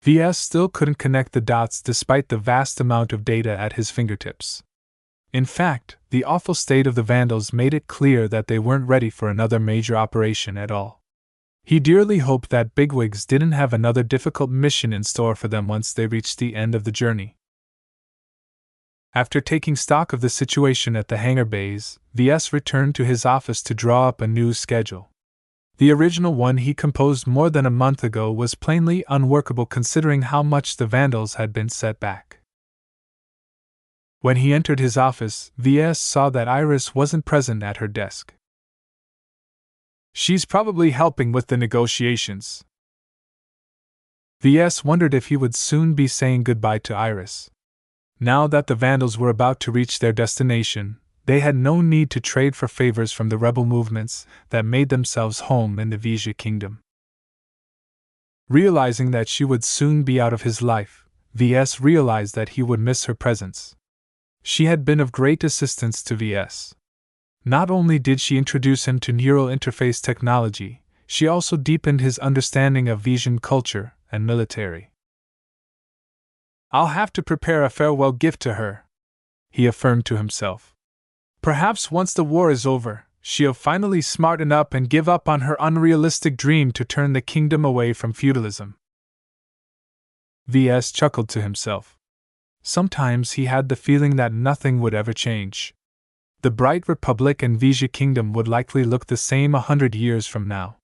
VS still couldn't connect the dots despite the vast amount of data at his fingertips. In fact, the awful state of the Vandals made it clear that they weren't ready for another major operation at all. He dearly hoped that bigwigs didn't have another difficult mission in store for them once they reached the end of the journey. After taking stock of the situation at the hangar bays, VS returned to his office to draw up a new schedule. The original one he composed more than a month ago was plainly unworkable considering how much the Vandals had been set back. When he entered his office, VS saw that Iris wasn't present at her desk. She's probably helping with the negotiations. VS wondered if he would soon be saying goodbye to Iris. Now that the Vandals were about to reach their destination, they had no need to trade for favors from the rebel movements that made themselves home in the Vija kingdom. Realizing that she would soon be out of his life, VS realized that he would miss her presence. She had been of great assistance to VS. Not only did she introduce him to neural interface technology, she also deepened his understanding of Vijan culture and military. I'll have to prepare a farewell gift to her, he affirmed to himself. Perhaps once the war is over, she'll finally smarten up and give up on her unrealistic dream to turn the kingdom away from feudalism. VS chuckled to himself. Sometimes he had the feeling that nothing would ever change. The bright Republic and Vija kingdom would likely look the same 100 years from now.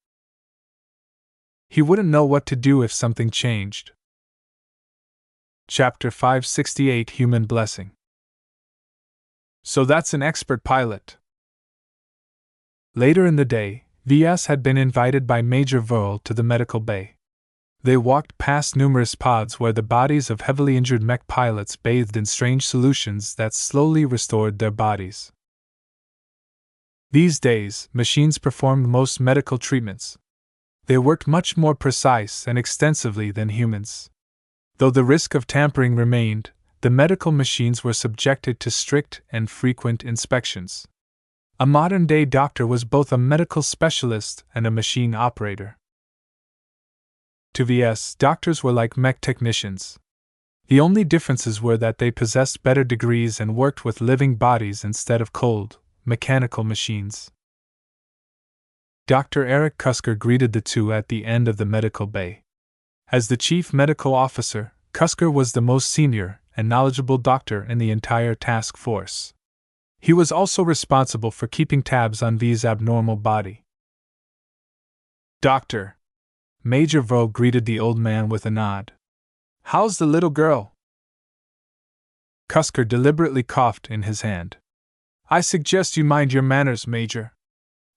He wouldn't know what to do if something changed. Chapter 568 Human Blessing. So that's an expert pilot. Later in the day, VS had been invited by Major Verl to the medical bay. They walked past numerous pods where the bodies of heavily injured mech pilots bathed in strange solutions that slowly restored their bodies. These days, machines performed most medical treatments. They worked much more precise and extensively than humans. Though the risk of tampering remained, the medical machines were subjected to strict and frequent inspections. A modern-day doctor was both a medical specialist and a machine operator. To VS, doctors were like mech technicians. The only differences were that they possessed better degrees and worked with living bodies instead of cold, mechanical machines. Dr. Eric Cusker greeted the two at the end of the medical bay. As the chief medical officer, Cusker was the most senior and knowledgeable doctor in the entire task force. He was also responsible for keeping tabs on V's abnormal body. Doctor, Major Verl greeted the old man with a nod. How's the little girl? Cusker deliberately coughed in his hand. I suggest you mind your manners, Major.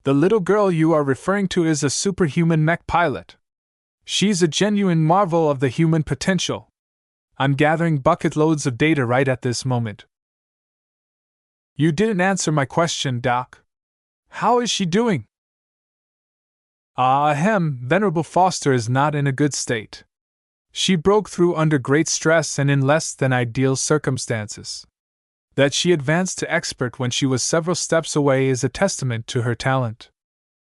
The little girl you are referring to is a superhuman mech pilot. She's a genuine marvel of the human potential. I'm gathering bucket loads of data right at this moment. You didn't answer my question, Doc. How is she doing? Venerable Foster is not in a good state. She broke through under great stress and in less than ideal circumstances. That she advanced to expert when she was several steps away is a testament to her talent.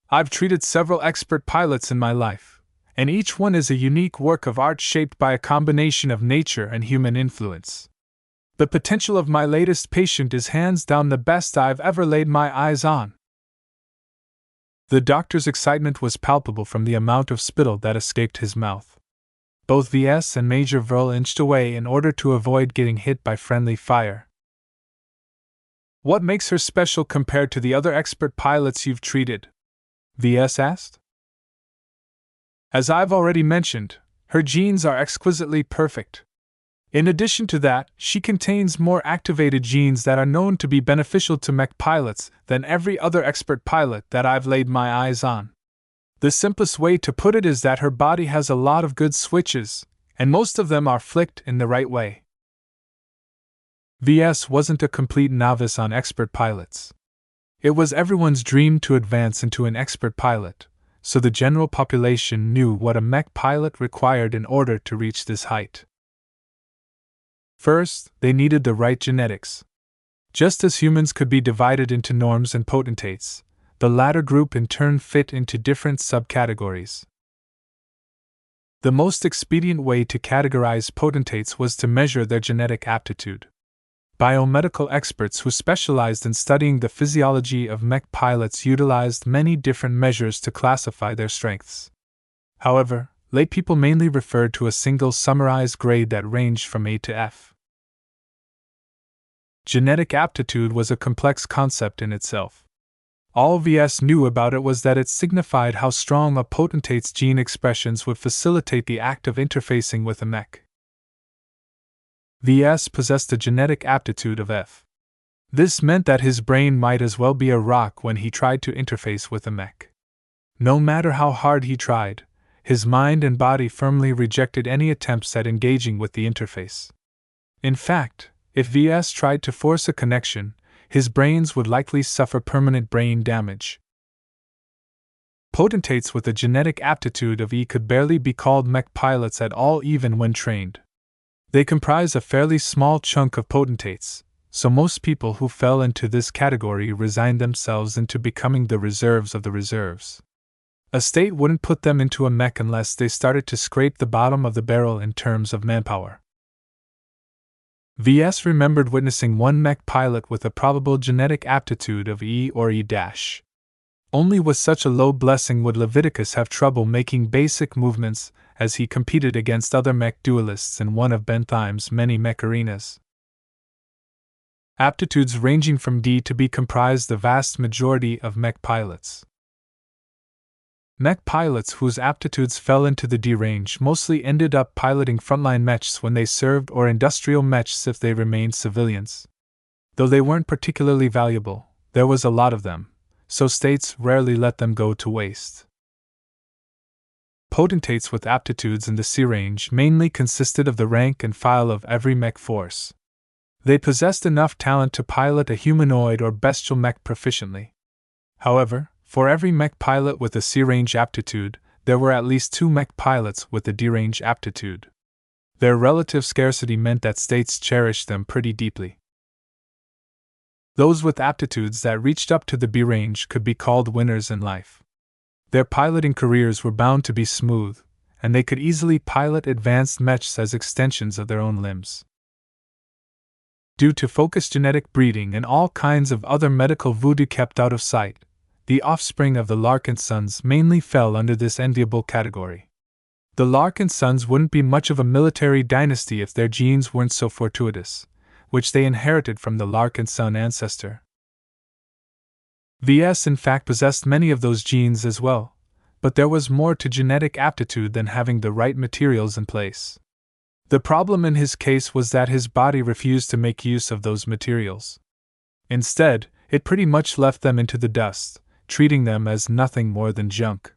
I've treated several expert pilots in my life, and each one is a unique work of art shaped by a combination of nature and human influence. The potential of my latest patient is hands down the best I've ever laid my eyes on. The doctor's excitement was palpable from the amount of spittle that escaped his mouth. Both VS and Major Verl inched away in order to avoid getting hit by friendly fire. What makes her special compared to the other expert pilots you've treated? VS asked. As I've already mentioned, her genes are exquisitely perfect. In addition to that, she contains more activated genes that are known to be beneficial to mech pilots than every other expert pilot that I've laid my eyes on. The simplest way to put it is that her body has a lot of good switches, and most of them are flicked in the right way. VS wasn't a complete novice on expert pilots. It was everyone's dream to advance into an expert pilot, so the general population knew what a mech pilot required in order to reach this height. First, they needed the right genetics. Just as humans could be divided into norms and potentates, the latter group in turn fit into different subcategories. The most expedient way to categorize potentates was to measure their genetic aptitude. Biomedical experts who specialized in studying the physiology of mech pilots utilized many different measures to classify their strengths. However, laypeople mainly referred to a single summarized grade that ranged from A to F. Genetic aptitude was a complex concept in itself. All VS knew about it was that it signified how strong a potentate's gene expressions would facilitate the act of interfacing with a mech. VS possessed a genetic aptitude of F. This meant that his brain might as well be a rock when he tried to interface with a mech. No matter how hard he tried, his mind and body firmly rejected any attempts at engaging with the interface. In fact, if VS tried to force a connection, his brains would likely suffer permanent brain damage. Potentates with a genetic aptitude of E could barely be called mech pilots at all, even when trained. They comprise a fairly small chunk of potentates, so most people who fell into this category resigned themselves into becoming the reserves of the reserves. A state wouldn't put them into a mech unless they started to scrape the bottom of the barrel in terms of manpower. VS remembered witnessing one mech pilot with a probable genetic aptitude of E or E-. Only with such a low blessing would Leviticus have trouble making basic movements as he competed against other mech duelists in one of Benthime's many mech arenas. Aptitudes ranging from D to B comprise the vast majority of mech pilots. Mech pilots whose aptitudes fell into the D range mostly ended up piloting frontline mechs when they served, or industrial mechs if they remained civilians. Though they weren't particularly valuable, there was a lot of them, so states rarely let them go to waste. Potentates with aptitudes in the C range mainly consisted of the rank and file of every mech force. They possessed enough talent to pilot a humanoid or bestial mech proficiently. However, for every mech pilot with a C-range aptitude, there were at least 2 mech pilots with a D-range aptitude. Their relative scarcity meant that states cherished them pretty deeply. Those with aptitudes that reached up to the B range could be called winners in life. Their piloting careers were bound to be smooth, and they could easily pilot advanced mechs as extensions of their own limbs. Due to focused genetic breeding and all kinds of other medical voodoo kept out of sight, the offspring of the Larkin sons mainly fell under this enviable category. The Larkin sons wouldn't be much of a military dynasty if their genes weren't so fortuitous, which they inherited from the Larkin son ancestor. VS in fact possessed many of those genes as well, but there was more to genetic aptitude than having the right materials in place. The problem in his case was that his body refused to make use of those materials. Instead, it pretty much left them into the dust, treating them as nothing more than junk.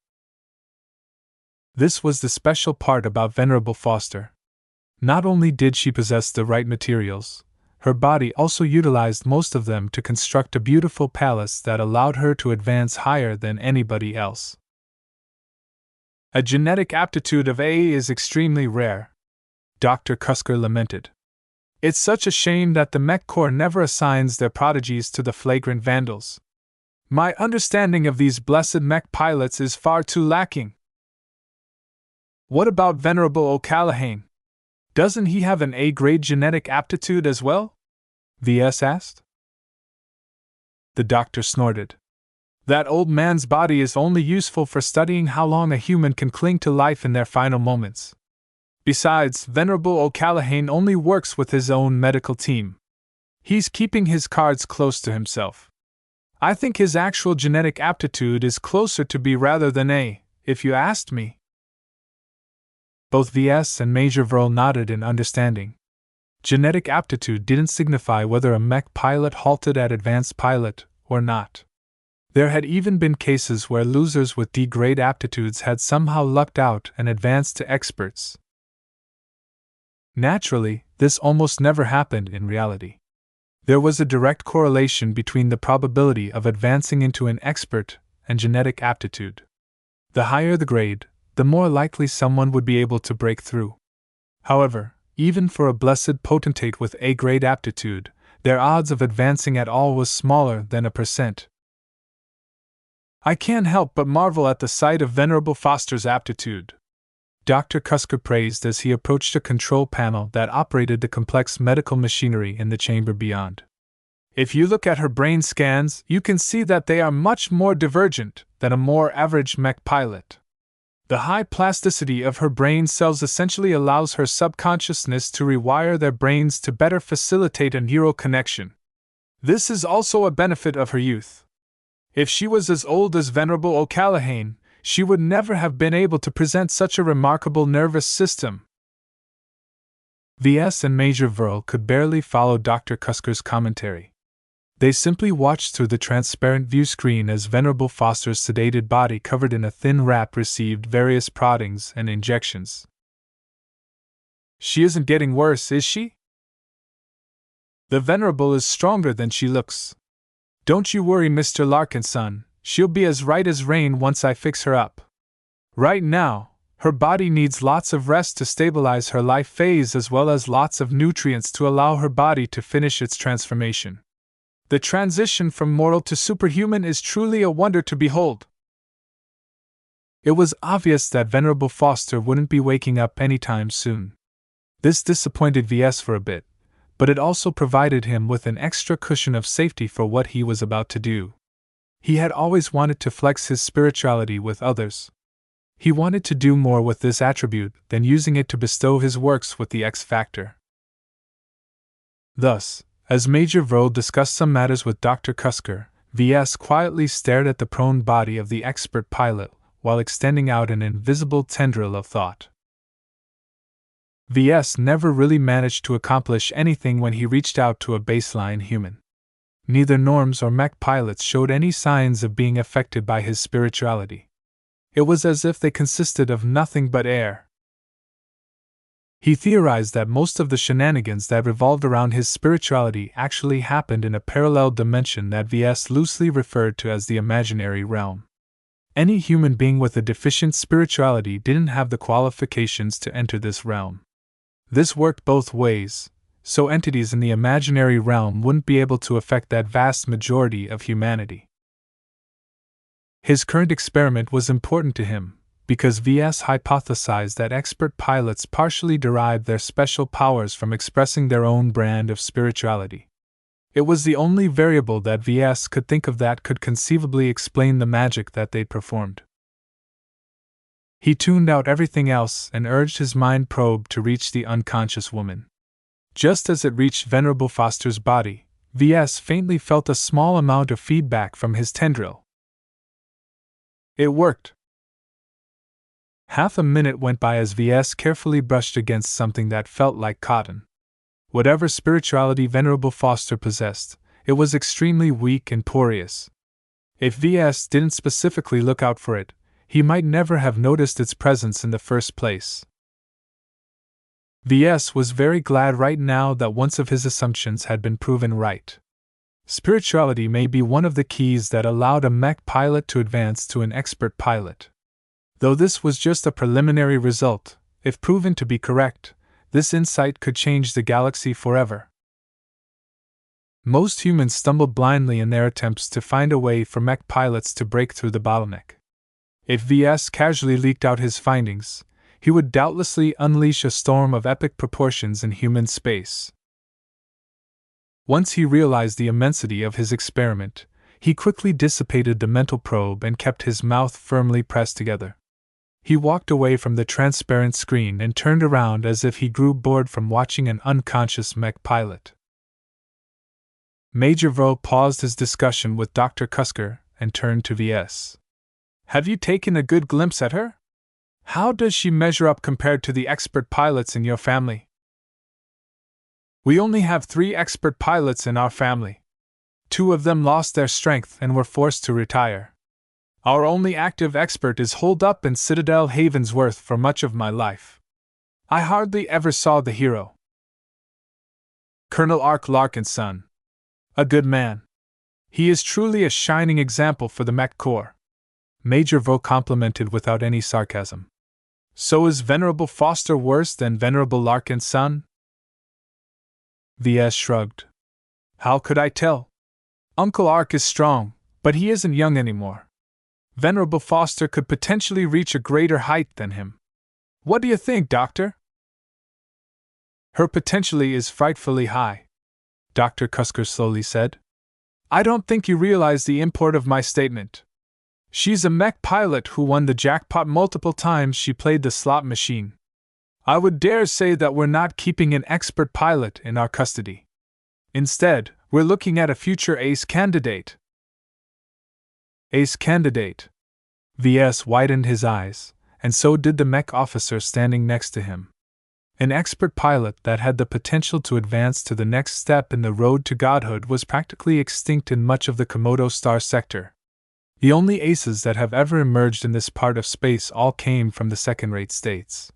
This was the special part about Venerable Foster. Not only did she possess the right materials, her body also utilized most of them to construct a beautiful palace that allowed her to advance higher than anybody else. A genetic aptitude of A is extremely rare, Dr. Cusker lamented. It's such a shame that the Mech Corps never assigns their prodigies to the flagrant vandals. My understanding of these blessed mech pilots is far too lacking. What about Venerable O'Callaghan? Doesn't he have an A-grade genetic aptitude as well? VS asked. The doctor snorted. That old man's body is only useful for studying how long a human can cling to life in their final moments. Besides, Venerable O'Callaghan only works with his own medical team. He's keeping his cards close to himself. I think his actual genetic aptitude is closer to B rather than A, if you asked me. Both VS and Major Verl nodded in understanding. Genetic aptitude didn't signify whether a mech pilot halted at advanced pilot or not. There had even been cases where losers with D-grade aptitudes had somehow lucked out and advanced to experts. Naturally, this almost never happened in reality. There was a direct correlation between the probability of advancing into an expert and genetic aptitude. The higher the grade, the more likely someone would be able to break through. However, even for a blessed potentate with A-grade aptitude, their odds of advancing at all was smaller than a %. I can't help but marvel at the sight of Venerable Foster's aptitude, Dr. Cusker praised as he approached a control panel that operated the complex medical machinery in the chamber beyond. If you look at her brain scans, you can see that they are much more divergent than a more average mech pilot. The high plasticity of her brain cells essentially allows her subconsciousness to rewire their brains to better facilitate a neural connection. This is also a benefit of her youth. If she was as old as Venerable O'Callaghan, she would never have been able to present such a remarkable nervous system. VS and Major Verl could barely follow Dr. Cusker's commentary. They simply watched through the transparent view screen as Venerable Foster's sedated body covered in a thin wrap received various proddings and injections. She isn't getting worse, is she? The Venerable is stronger than she looks. Don't you worry, Mr. Larkinson, she'll be as right as rain once I fix her up. Right now, her body needs lots of rest to stabilize her life phase as well as lots of nutrients to allow her body to finish its transformation. The transition from mortal to superhuman is truly a wonder to behold. It was obvious that Venerable Foster wouldn't be waking up anytime soon. This disappointed VS for a bit, but it also provided him with an extra cushion of safety for what he was about to do. He had always wanted to flex his spirituality with others. He wanted to do more with this attribute than using it to bestow his works with the X Factor. Thus, as Major Vrode discussed some matters with Dr. Cusker, VS quietly stared at the prone body of the expert pilot while extending out an invisible tendril of thought. VS never really managed to accomplish anything when he reached out to a baseline human. Neither Norms or Mech pilots showed any signs of being affected by his spirituality. It was as if they consisted of nothing but air. He theorized that most of the shenanigans that revolved around his spirituality actually happened in a parallel dimension that VS loosely referred to as the imaginary realm. Any human being with a deficient spirituality didn't have the qualifications to enter this realm. This worked both ways, so entities in the imaginary realm wouldn't be able to affect that vast majority of humanity. His current experiment was important to him, because VS hypothesized that expert pilots partially derived their special powers from expressing their own brand of spirituality. It was the only variable that VS could think of that could conceivably explain the magic that they'd performed. He tuned out everything else and urged his mind probe to reach the unconscious woman. Just as it reached Venerable Foster's body, VS faintly felt a small amount of feedback from his tendril. It worked. Half a minute went by as VS carefully brushed against something that felt like cotton. Whatever spirituality Venerable Foster possessed, it was extremely weak and porous. If VS didn't specifically look out for it, he might never have noticed its presence in the first place. VS was very glad right now that one of his assumptions had been proven right. Spirituality may be one of the keys that allowed a mech pilot to advance to an expert pilot. Though this was just a preliminary result, if proven to be correct, this insight could change the galaxy forever. Most humans stumble blindly in their attempts to find a way for mech pilots to break through the bottleneck. If VS casually leaked out his findings, he would doubtlessly unleash a storm of epic proportions in human space. Once he realized the immensity of his experiment, he quickly dissipated the mental probe and kept his mouth firmly pressed together. He walked away from the transparent screen and turned around as if he grew bored from watching an unconscious mech pilot. Major Vrode paused his discussion with Dr. Cusker and turned to VS. Have you taken a good glimpse at her? How does she measure up compared to the expert pilots in your family? We only have 3 expert pilots in our family. 2 of them lost their strength and were forced to retire. Our only active expert is holed up in Citadel Havensworth for much of my life. I hardly ever saw the hero. Colonel Ark Larkinson. A good man. He is truly a shining example for the Mech Corps. Major Vrode complimented without any sarcasm. So is Venerable Foster worse than Venerable Larkinson? VS shrugged. How could I tell? Uncle Ark is strong, but he isn't young anymore. Venerable Foster could potentially reach a greater height than him. What do you think, Doctor? Her potentially is frightfully high, Dr. Cusker slowly said. I don't think you realize the import of my statement. She's a mech pilot who won the jackpot multiple times she played the slot machine. I would dare say that we're not keeping an expert pilot in our custody. Instead, we're looking at a future ace candidate. Ace candidate. VS widened his eyes, and so did the mech officer standing next to him. An expert pilot that had the potential to advance to the next step in the road to godhood was practically extinct in much of the Komodo star sector. The only aces that have ever emerged in this part of space all came from the second-rate states.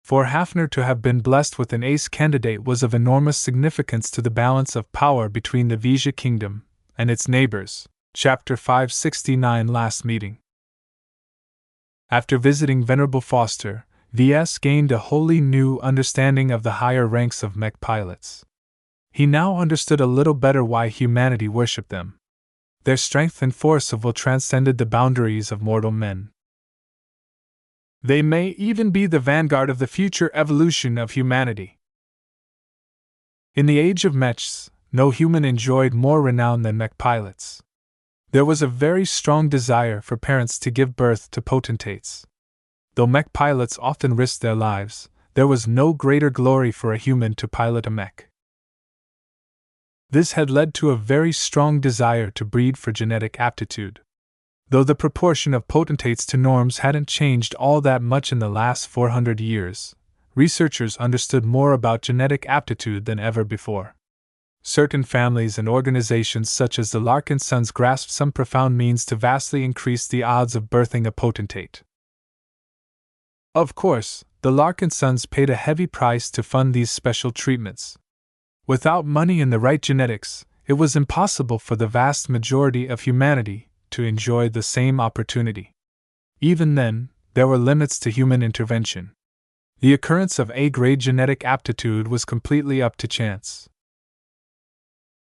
For Hafner to have been blessed with an ace candidate was of enormous significance to the balance of power between the Vija Kingdom and its neighbors. Chapter 569 Last Meeting. After visiting Venerable Foster, V.S. gained a wholly new understanding of the higher ranks of mech pilots. He now understood a little better why humanity worshipped them. Their strength and force of will transcended the boundaries of mortal men. They may even be the vanguard of the future evolution of humanity. In the age of Mechs, no human enjoyed more renown than mech pilots. There was a very strong desire for parents to give birth to potentates. Though mech pilots often risked their lives, there was no greater glory for a human to pilot a mech. This had led to a very strong desire to breed for genetic aptitude. Though the proportion of potentates to norms hadn't changed all that much in the last 400 years, researchers understood more about genetic aptitude than ever before. Certain families and organizations such as the Larkin Sons grasped some profound means to vastly increase the odds of birthing a potentate. Of course, the Larkin Sons paid a heavy price to fund these special treatments. Without money and the right genetics, it was impossible for the vast majority of humanity to enjoy the same opportunity. Even then, there were limits to human intervention. The occurrence of A-grade genetic aptitude was completely up to chance.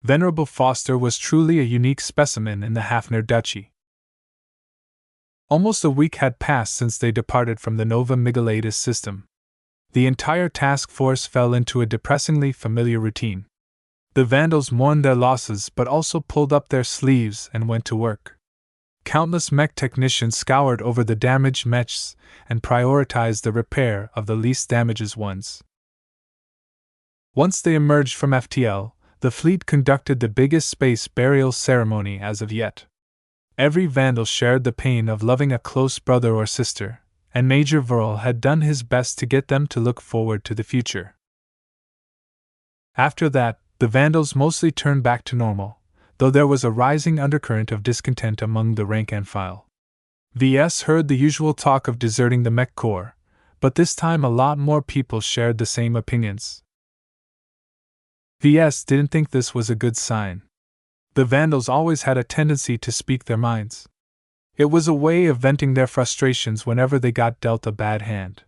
Venerable Foster was truly a unique specimen in the Hafner Duchy. Almost a week had passed since they departed from the Nova Miguelatus system. The entire task force fell into a depressingly familiar routine. The Vandals mourned their losses but also pulled up their sleeves and went to work. Countless mech technicians scoured over the damaged mechs and prioritized the repair of the least damaged ones. Once they emerged from FTL, the fleet conducted the biggest space burial ceremony as of yet. Every Vandal shared the pain of loving a close brother or sister, and Major Verl had done his best to get them to look forward to the future. After that, the Vandals mostly turned back to normal, though there was a rising undercurrent of discontent among the rank and file. VS heard the usual talk of deserting the Mech Corps, but this time a lot more people shared the same opinions. VS didn't think this was a good sign. The Vandals always had a tendency to speak their minds. It was a way of venting their frustrations whenever they got dealt a bad hand.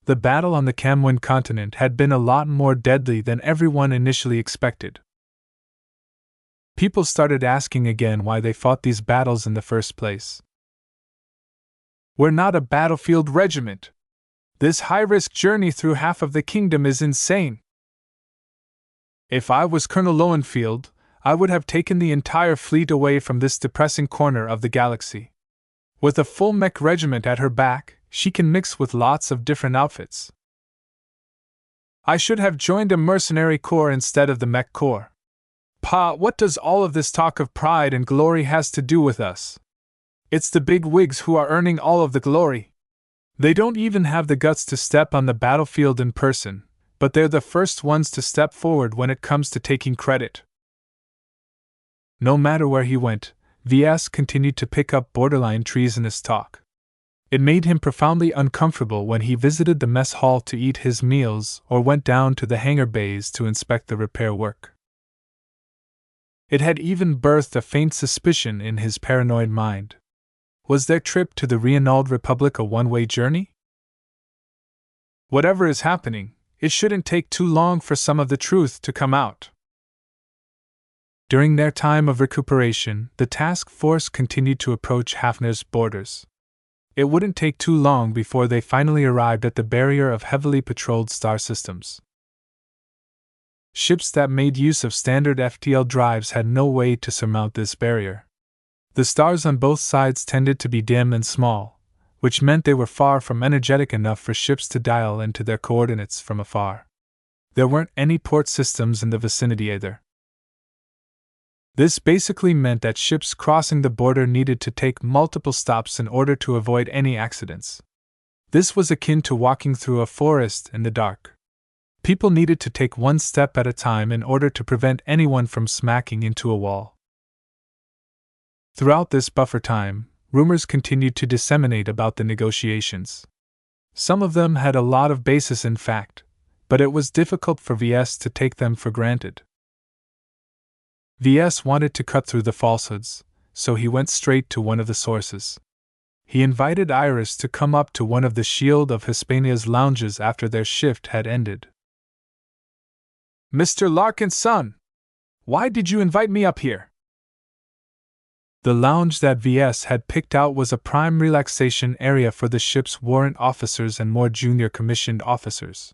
The battle on the Camwin continent had been a lot more deadly than everyone initially expected. People started asking again why they fought these battles in the first place. We're not a battlefield regiment. This high-risk journey through half of the kingdom is insane. If I was Colonel Lowenfield, I would have taken the entire fleet away from this depressing corner of the galaxy. With a full mech regiment at her back, she can mix with lots of different outfits. I should have joined a mercenary corps instead of the mech corps. Pa, what does all of this talk of pride and glory has to do with us? It's the big wigs who are earning all of the glory. They don't even have the guts to step on the battlefield in person, but they're the first ones to step forward when it comes to taking credit. No matter where he went, VS continued to pick up borderline treasonous talk. It made him profoundly uncomfortable when he visited the mess hall to eat his meals or went down to the hangar bays to inspect the repair work. It had even birthed a faint suspicion in his paranoid mind. Was their trip to the re-annulled Republic a one-way journey? Whatever is happening, it shouldn't take too long for some of the truth to come out. During their time of recuperation, the task force continued to approach Hafner's borders. It wouldn't take too long before they finally arrived at the barrier of heavily patrolled star systems. Ships that made use of standard FTL drives had no way to surmount this barrier. The stars on both sides tended to be dim and small, which meant they were far from energetic enough for ships to dial into their coordinates from afar. There weren't any port systems in the vicinity either. This basically meant that ships crossing the border needed to take multiple stops in order to avoid any accidents. This was akin to walking through a forest in the dark. People needed to take one step at a time in order to prevent anyone from smacking into a wall. Throughout this buffer time, rumors continued to disseminate about the negotiations. Some of them had a lot of basis in fact, but it was difficult for VS to take them for granted. VS wanted to cut through the falsehoods, so he went straight to one of the sources. He invited Iris to come up to one of the Shield of Hispania's lounges after their shift had ended. "Mr. Larkin's son! Why did you invite me up here?" The lounge that VS had picked out was a prime relaxation area for the ship's warrant officers and more junior commissioned officers.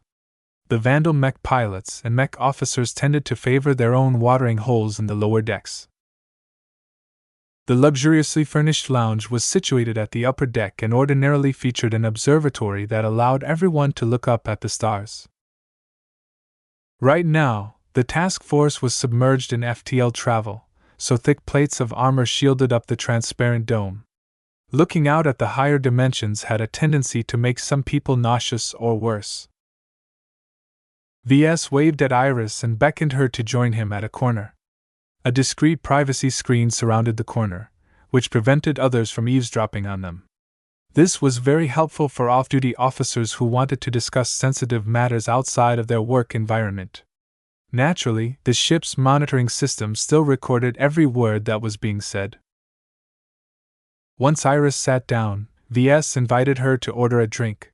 The Vandal Mech pilots and Mech officers tended to favor their own watering holes in the lower decks. The luxuriously furnished lounge was situated at the upper deck and ordinarily featured an observatory that allowed everyone to look up at the stars. Right now, the task force was submerged in FTL travel, so thick plates of armor shielded up the transparent dome. Looking out at the higher dimensions had a tendency to make some people nauseous or worse. VS waved at Iris and beckoned her to join him at a corner. A discreet privacy screen surrounded the corner, which prevented others from eavesdropping on them. This was very helpful for off-duty officers who wanted to discuss sensitive matters outside of their work environment. Naturally, the ship's monitoring system still recorded every word that was being said. Once Iris sat down, VS invited her to order a drink.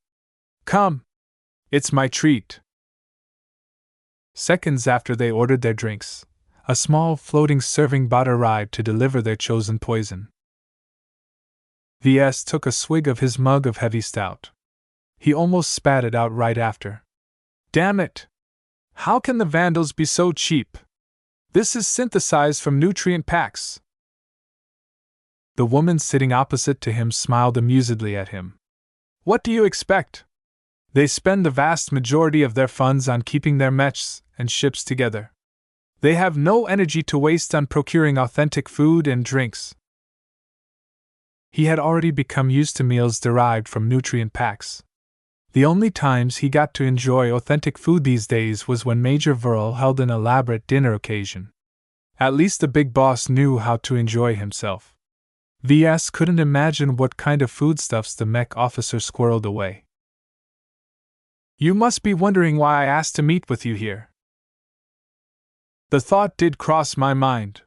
"Come. It's my treat." Seconds after they ordered their drinks, a small floating serving bot arrived to deliver their chosen poison. VS took a swig of his mug of heavy stout. He almost spat it out right after. "Damn it! How can the Vandals be so cheap? This is synthesized from nutrient packs." The woman sitting opposite to him smiled amusedly at him. "What do you expect? They spend the vast majority of their funds on keeping their mechs and ships together. They have no energy to waste on procuring authentic food and drinks." He had already become used to meals derived from nutrient packs. The only times he got to enjoy authentic food these days was when Major Verl held an elaborate dinner occasion. At least the big boss knew how to enjoy himself. VS couldn't imagine what kind of foodstuffs the Mech officer squirreled away. "You must be wondering why I asked to meet with you here." The thought did cross my mind.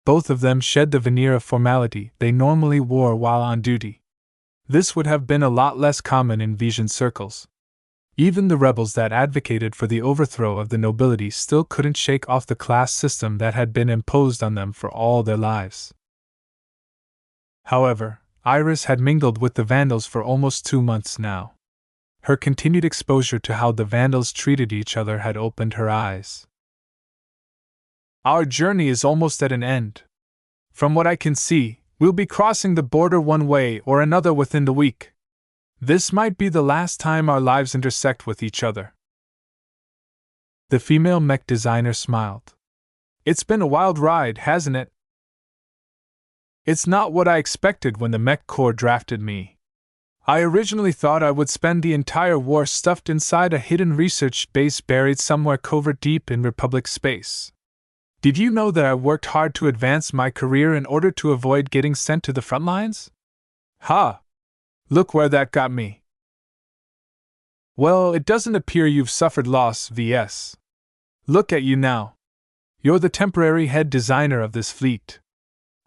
Both of them shed the veneer of formality they normally wore while on duty. This would have been a lot less common in Vision circles. Even the rebels that advocated for the overthrow of the nobility still couldn't shake off the class system that had been imposed on them for all their lives. However, Iris had mingled with the Vandals for almost 2 months now. Her continued exposure to how the Vandals treated each other had opened her eyes. "Our journey is almost at an end. From what I can see, we'll be crossing the border one way or another within the week. This might be the last time our lives intersect with each other." The female mech designer smiled. "It's been a wild ride, hasn't it?" "It's not what I expected when the Mech Corps drafted me. I originally thought I would spend the entire war stuffed inside a hidden research base buried somewhere covert deep in Republic space. Did you know that I worked hard to advance my career in order to avoid getting sent to the front lines? Ha! Look where that got me." "Well, it doesn't appear you've suffered loss, VS. Look at you now. You're the temporary head designer of this fleet.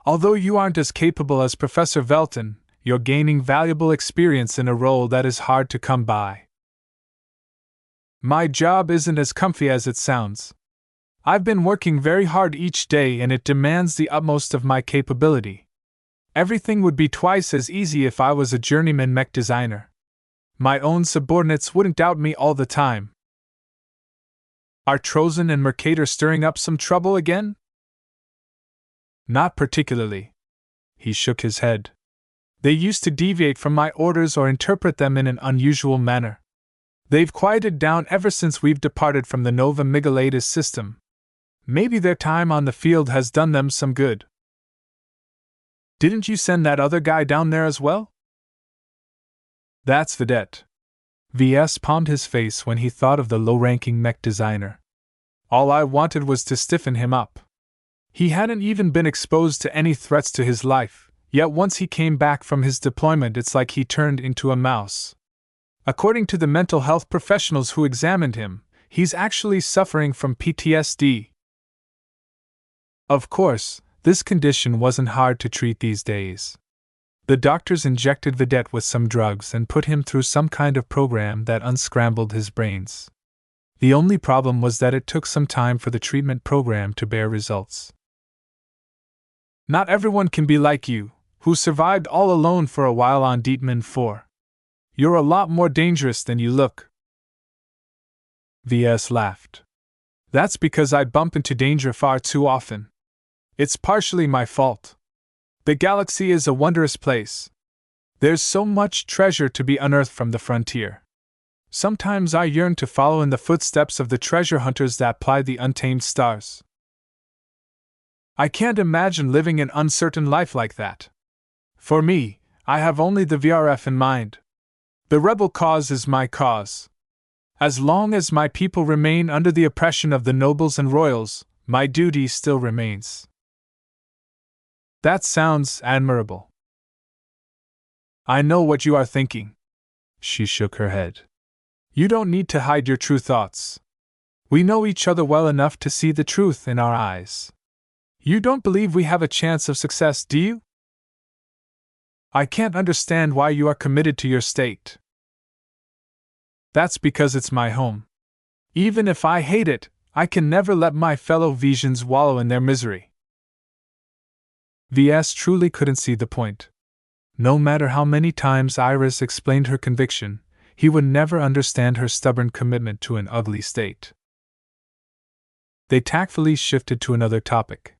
Although you aren't as capable as Professor Velton, you're gaining valuable experience in a role that is hard to come by." "My job isn't as comfy as it sounds. I've been working very hard each day and it demands the utmost of my capability. Everything would be twice as easy if I was a journeyman mech designer. My own subordinates wouldn't doubt me all the time." "Are Trozen and Mercator stirring up some trouble again?" "Not particularly." He shook his head. "They used to deviate from my orders or interpret them in an unusual manner. They've quieted down ever since we've departed from the Nova Migalatus system. Maybe their time on the field has done them some good." "Didn't you send that other guy down there as well?" That's Vedette. VS palmed his face when he thought of the low-ranking mech designer. All I wanted was to stiffen him up. He hadn't even been exposed to any threats to his life, yet once he came back from his deployment it's like he turned into a mouse. According to the mental health professionals who examined him, he's actually suffering from PTSD. Of course, this condition wasn't hard to treat these days. The doctors injected Vedette with some drugs and put him through some kind of program that unscrambled his brains. The only problem was that it took some time for the treatment program to bear results. Not everyone can be like you, who survived all alone for a while on Dietman 4. You're a lot more dangerous than you look. VS laughed. That's because I bump into danger far too often. It's partially my fault. The galaxy is a wondrous place. There's so much treasure to be unearthed from the frontier. Sometimes I yearn to follow in the footsteps of the treasure hunters that ply the untamed stars. I can't imagine living an uncertain life like that. For me, I have only the VRF in mind. The rebel cause is my cause. As long as my people remain under the oppression of the nobles and royals, my duty still remains. That sounds admirable. I know what you are thinking. She shook her head. You don't need to hide your true thoughts. We know each other well enough to see the truth in our eyes. You don't believe we have a chance of success, do you? I can't understand why you are committed to your state. That's because it's my home. Even if I hate it, I can never let my fellow Visions wallow in their misery. VS truly couldn't see the point. No matter how many times Iris explained her conviction, he would never understand her stubborn commitment to an ugly state. They tactfully shifted to another topic.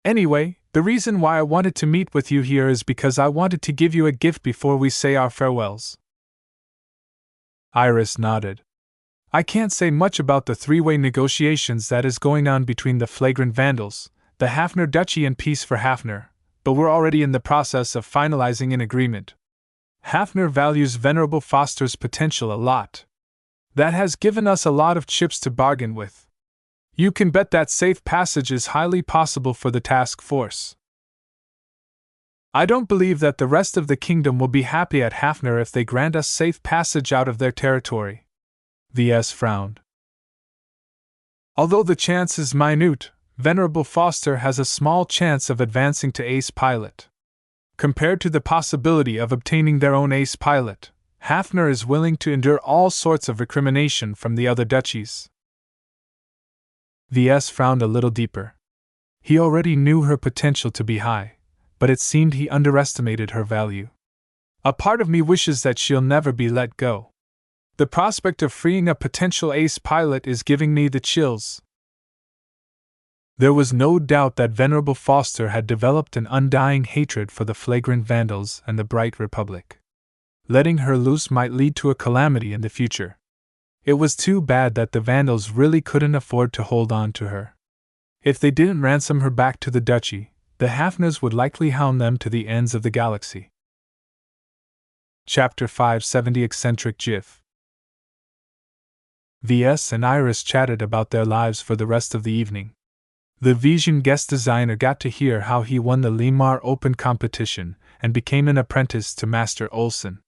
Anyway, the reason why I wanted to meet with you here is because I wanted to give you a gift before we say our farewells. Iris nodded. I can't say much about the three-way negotiations that is going on between the Flagrant Vandals, the Hafner Duchy and Peace for Hafner, but we're already in the process of finalizing an agreement. Hafner values Venerable Foster's potential a lot. That has given us a lot of chips to bargain with. You can bet that safe passage is highly possible for the task force. I don't believe that the rest of the kingdom will be happy at Hafner if they grant us safe passage out of their territory. VS frowned. Although the chance is minute, Venerable Foster has a small chance of advancing to ace pilot. Compared to the possibility of obtaining their own ace pilot, Hafner is willing to endure all sorts of recrimination from the other duchies. VS frowned a little deeper. He already knew her potential to be high, but it seemed he underestimated her value. A part of me wishes that she'll never be let go. The prospect of freeing a potential ace pilot is giving me the chills. There was no doubt that Venerable Foster had developed an undying hatred for the Flagrant Vandals and the Bright Republic. Letting her loose might lead to a calamity in the future. It was too bad that the Vandals really couldn't afford to hold on to her. If they didn't ransom her back to the duchy, the Hafners would likely hound them to the ends of the galaxy. Chapter 570 Eccentric GIF. VS and Iris chatted about their lives for the rest of the evening. The Vision guest designer got to hear how he won the Limar Open competition and became an apprentice to Master Olsen.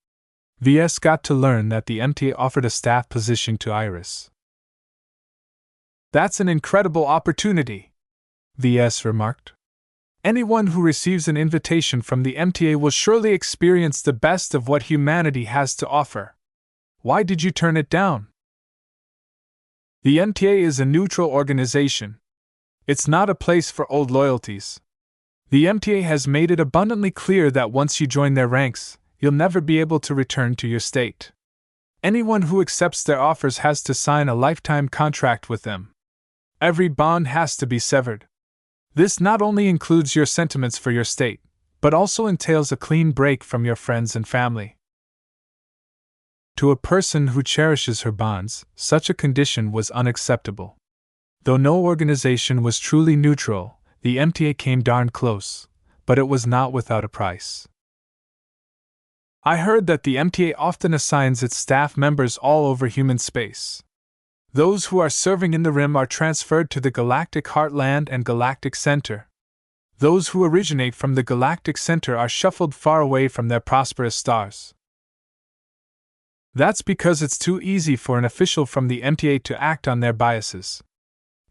VS got to learn that the MTA offered a staff position to Iris. That's an incredible opportunity, VS remarked. Anyone who receives an invitation from the MTA will surely experience the best of what humanity has to offer. Why did you turn it down? The MTA is a neutral organization. It's not a place for old loyalties. The MTA has made it abundantly clear that once you join their ranks, you'll never be able to return to your state. Anyone who accepts their offers has to sign a lifetime contract with them. Every bond has to be severed. This not only includes your sentiments for your state, but also entails a clean break from your friends and family. To a person who cherishes her bonds, such a condition was unacceptable. Though no organization was truly neutral, the MTA came darn close, but it was not without a price. I heard that the MTA often assigns its staff members all over human space. Those who are serving in the Rim are transferred to the Galactic Heartland and Galactic Center. Those who originate from the Galactic Center are shuffled far away from their prosperous stars. That's because it's too easy for an official from the MTA to act on their biases.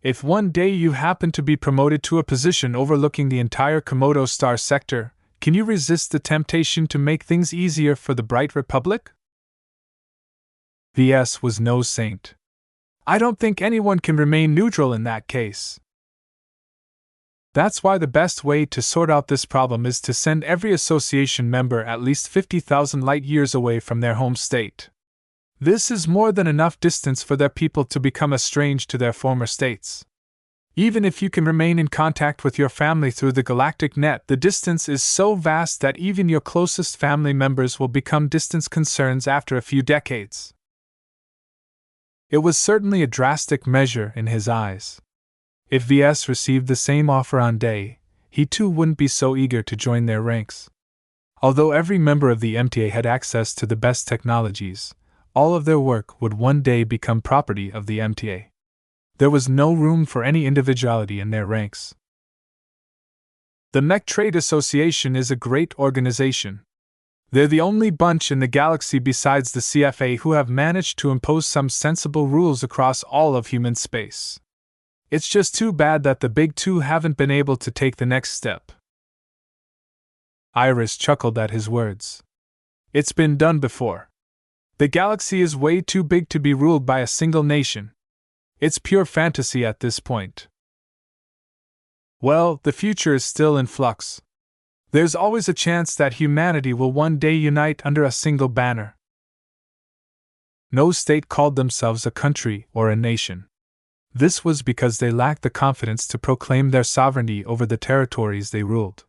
If one day you happen to be promoted to a position overlooking the entire Komodo star sector, can you resist the temptation to make things easier for the Bright Republic? VS was no saint. I don't think anyone can remain neutral in that case. That's why the best way to sort out this problem is to send every association member at least 50,000 light-years away from their home state. This is more than enough distance for their people to become estranged to their former states. Even if you can remain in contact with your family through the galactic net, the distance is so vast that even your closest family members will become distant concerns after a few decades. It was certainly a drastic measure in his eyes. If VS received the same offer on day, he too wouldn't be so eager to join their ranks. Although every member of the MTA had access to the best technologies, all of their work would one day become property of the MTA. There was no room for any individuality in their ranks. The Mech Trade Association is a great organization. They're the only bunch in the galaxy besides the CFA who have managed to impose some sensible rules across all of human space. It's just too bad that the Big Two haven't been able to take the next step. Iris chuckled at his words. It's been done before. The galaxy is way too big to be ruled by a single nation. It's pure fantasy at this point. Well, the future is still in flux. There's always a chance that humanity will one day unite under a single banner. No state called themselves a country or a nation. This was because they lacked the confidence to proclaim their sovereignty over the territories they ruled.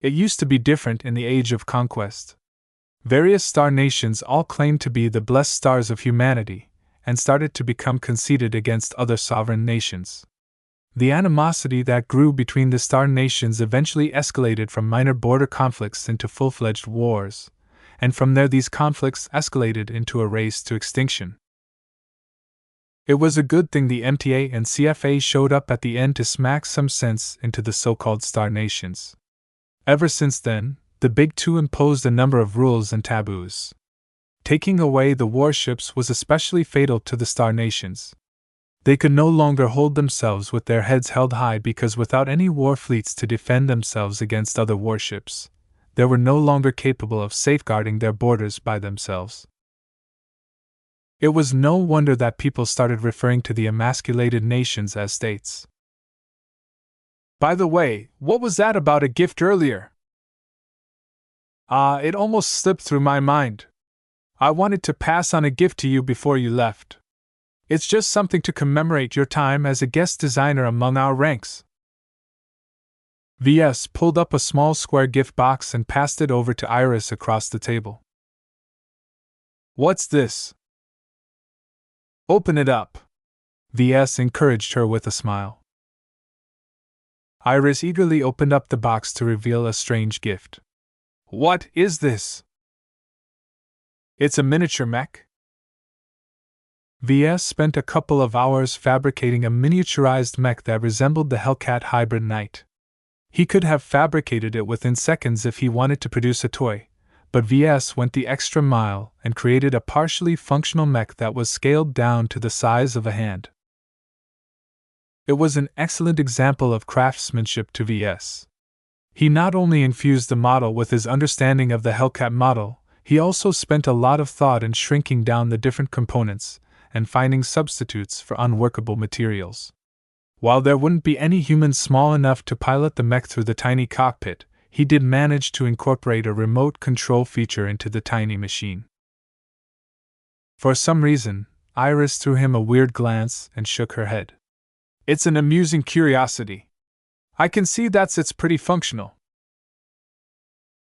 It used to be different in the age of conquest. Various star nations all claimed to be the blessed stars of humanity, and started to become conceited against other sovereign nations. The animosity that grew between the star nations eventually escalated from minor border conflicts into full-fledged wars, and from there these conflicts escalated into a race to extinction. It was a good thing the MTA and CFA showed up at the end to smack some sense into the so-called star nations. Ever since then, the Big Two imposed a number of rules and taboos. Taking away the warships was especially fatal to the star nations. They could no longer hold themselves with their heads held high because without any war fleets to defend themselves against other warships, they were no longer capable of safeguarding their borders by themselves. It was no wonder that people started referring to the emasculated nations as states. By the way, what was that about a gift earlier? It almost slipped through my mind. I wanted to pass on a gift to you before you left. It's just something to commemorate your time as a guest designer among our ranks. VS pulled up a small square gift box and passed it over to Iris across the table. What's this? Open it up. VS encouraged her with a smile. Iris eagerly opened up the box to reveal a strange gift. What is this? It's a miniature mech. VS spent a couple of hours fabricating a miniaturized mech that resembled the Hellcat Hybrid Knight. He could have fabricated it within seconds if he wanted to produce a toy, but VS went the extra mile and created a partially functional mech that was scaled down to the size of a hand. It was an excellent example of craftsmanship to VS. He not only infused the model with his understanding of the Hellcat model, he also spent a lot of thought in shrinking down the different components and finding substitutes for unworkable materials. While there wouldn't be any human small enough to pilot the mech through the tiny cockpit, he did manage to incorporate a remote control feature into the tiny machine. For some reason, Iris threw him a weird glance and shook her head. It's an amusing curiosity. I can see it's pretty functional.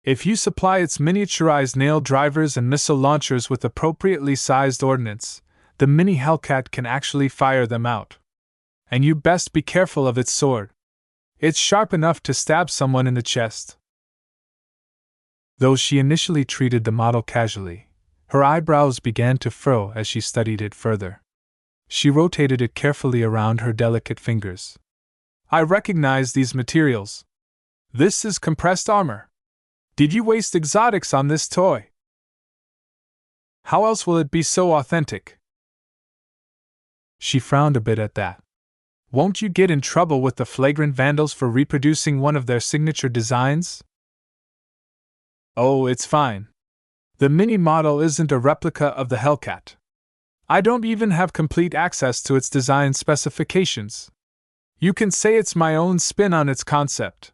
If you supply its miniaturized nail drivers and missile launchers with appropriately sized ordnance, the mini Hellcat can actually fire them out. And you best be careful of its sword. It's sharp enough to stab someone in the chest. Though she initially treated the model casually, her eyebrows began to furrow as she studied it further. She rotated it carefully around her delicate fingers. I recognize these materials. This is compressed armor. Did you waste exotics on this toy? How else will it be so authentic? She frowned a bit at that. Won't you get in trouble with the flagrant vandals for reproducing one of their signature designs? Oh, it's fine. The mini model isn't a replica of the Hellcat. I don't even have complete access to its design specifications. You can say it's my own spin on its concept.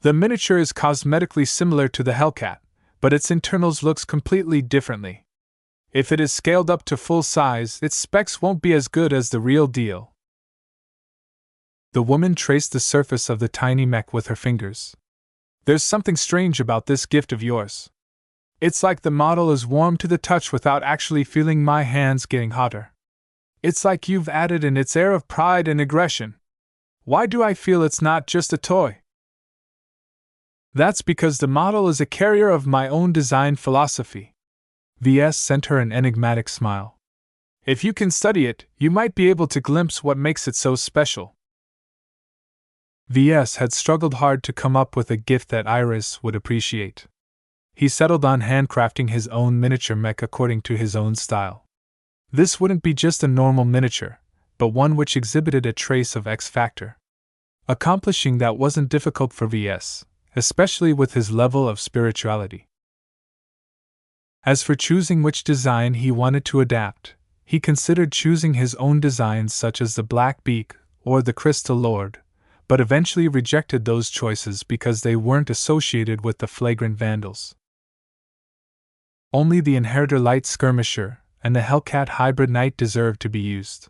The miniature is cosmetically similar to the Hellcat, but its internals looks completely differently. If it is scaled up to full size, its specs won't be as good as the real deal. The woman traced the surface of the tiny mech with her fingers. There's something strange about this gift of yours. It's like the model is warm to the touch without actually feeling my hands getting hotter. It's like you've added in its air of pride and aggression. Why do I feel it's not just a toy? That's because the model is a carrier of my own design philosophy. VS sent her an enigmatic smile. If you can study it, you might be able to glimpse what makes it so special. VS had struggled hard to come up with a gift that Iris would appreciate. He settled on handcrafting his own miniature mech according to his own style. This wouldn't be just a normal miniature, but one which exhibited a trace of X factor. Accomplishing that wasn't difficult for VS, especially with his level of spirituality. As for choosing which design he wanted to adapt, he considered choosing his own designs such as the Black Beak or the Crystal Lord, but eventually rejected those choices because they weren't associated with the flagrant vandals. Only the Inheritor Light Skirmisher and the Hellcat Hybrid Knight deserved to be used.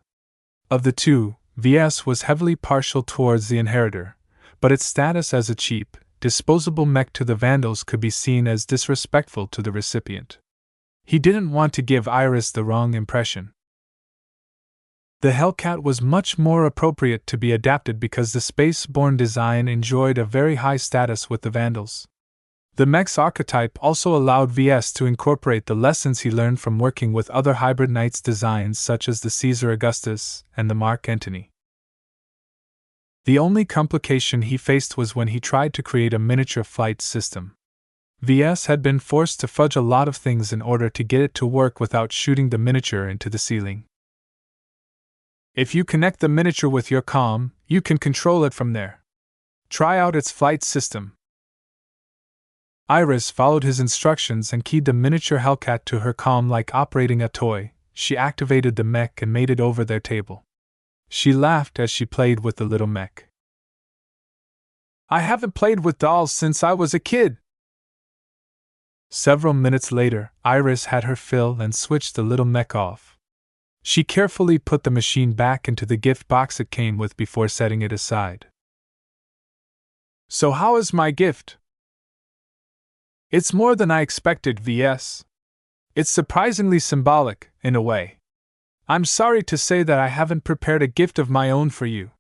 Of the two, VS was heavily partial towards the Inheritor, but its status as a cheap, disposable mech to the vandals could be seen as disrespectful to the recipient. He didn't want to give Iris the wrong impression. The Hellcat was much more appropriate to be adapted because the space-borne design enjoyed a very high status with the vandals. The mech's archetype also allowed VS to incorporate the lessons he learned from working with other Hybrid Knights designs such as the Caesar Augustus and the Mark Antony. The only complication he faced was when he tried to create a miniature flight system. VS had been forced to fudge a lot of things in order to get it to work without shooting the miniature into the ceiling. If you connect the miniature with your comm, you can control it from there. Try out its flight system. Iris followed his instructions and keyed the miniature Hellcat to her comm like operating a toy. She activated the mech and made it over their table. She laughed as she played with the little mech. I haven't played with dolls since I was a kid. Several minutes later, Iris had her fill and switched the little mech off. She carefully put the machine back into the gift box it came with before setting it aside. So how is my gift? It's more than I expected, VS. It's surprisingly symbolic, in a way. I'm sorry to say that I haven't prepared a gift of my own for you.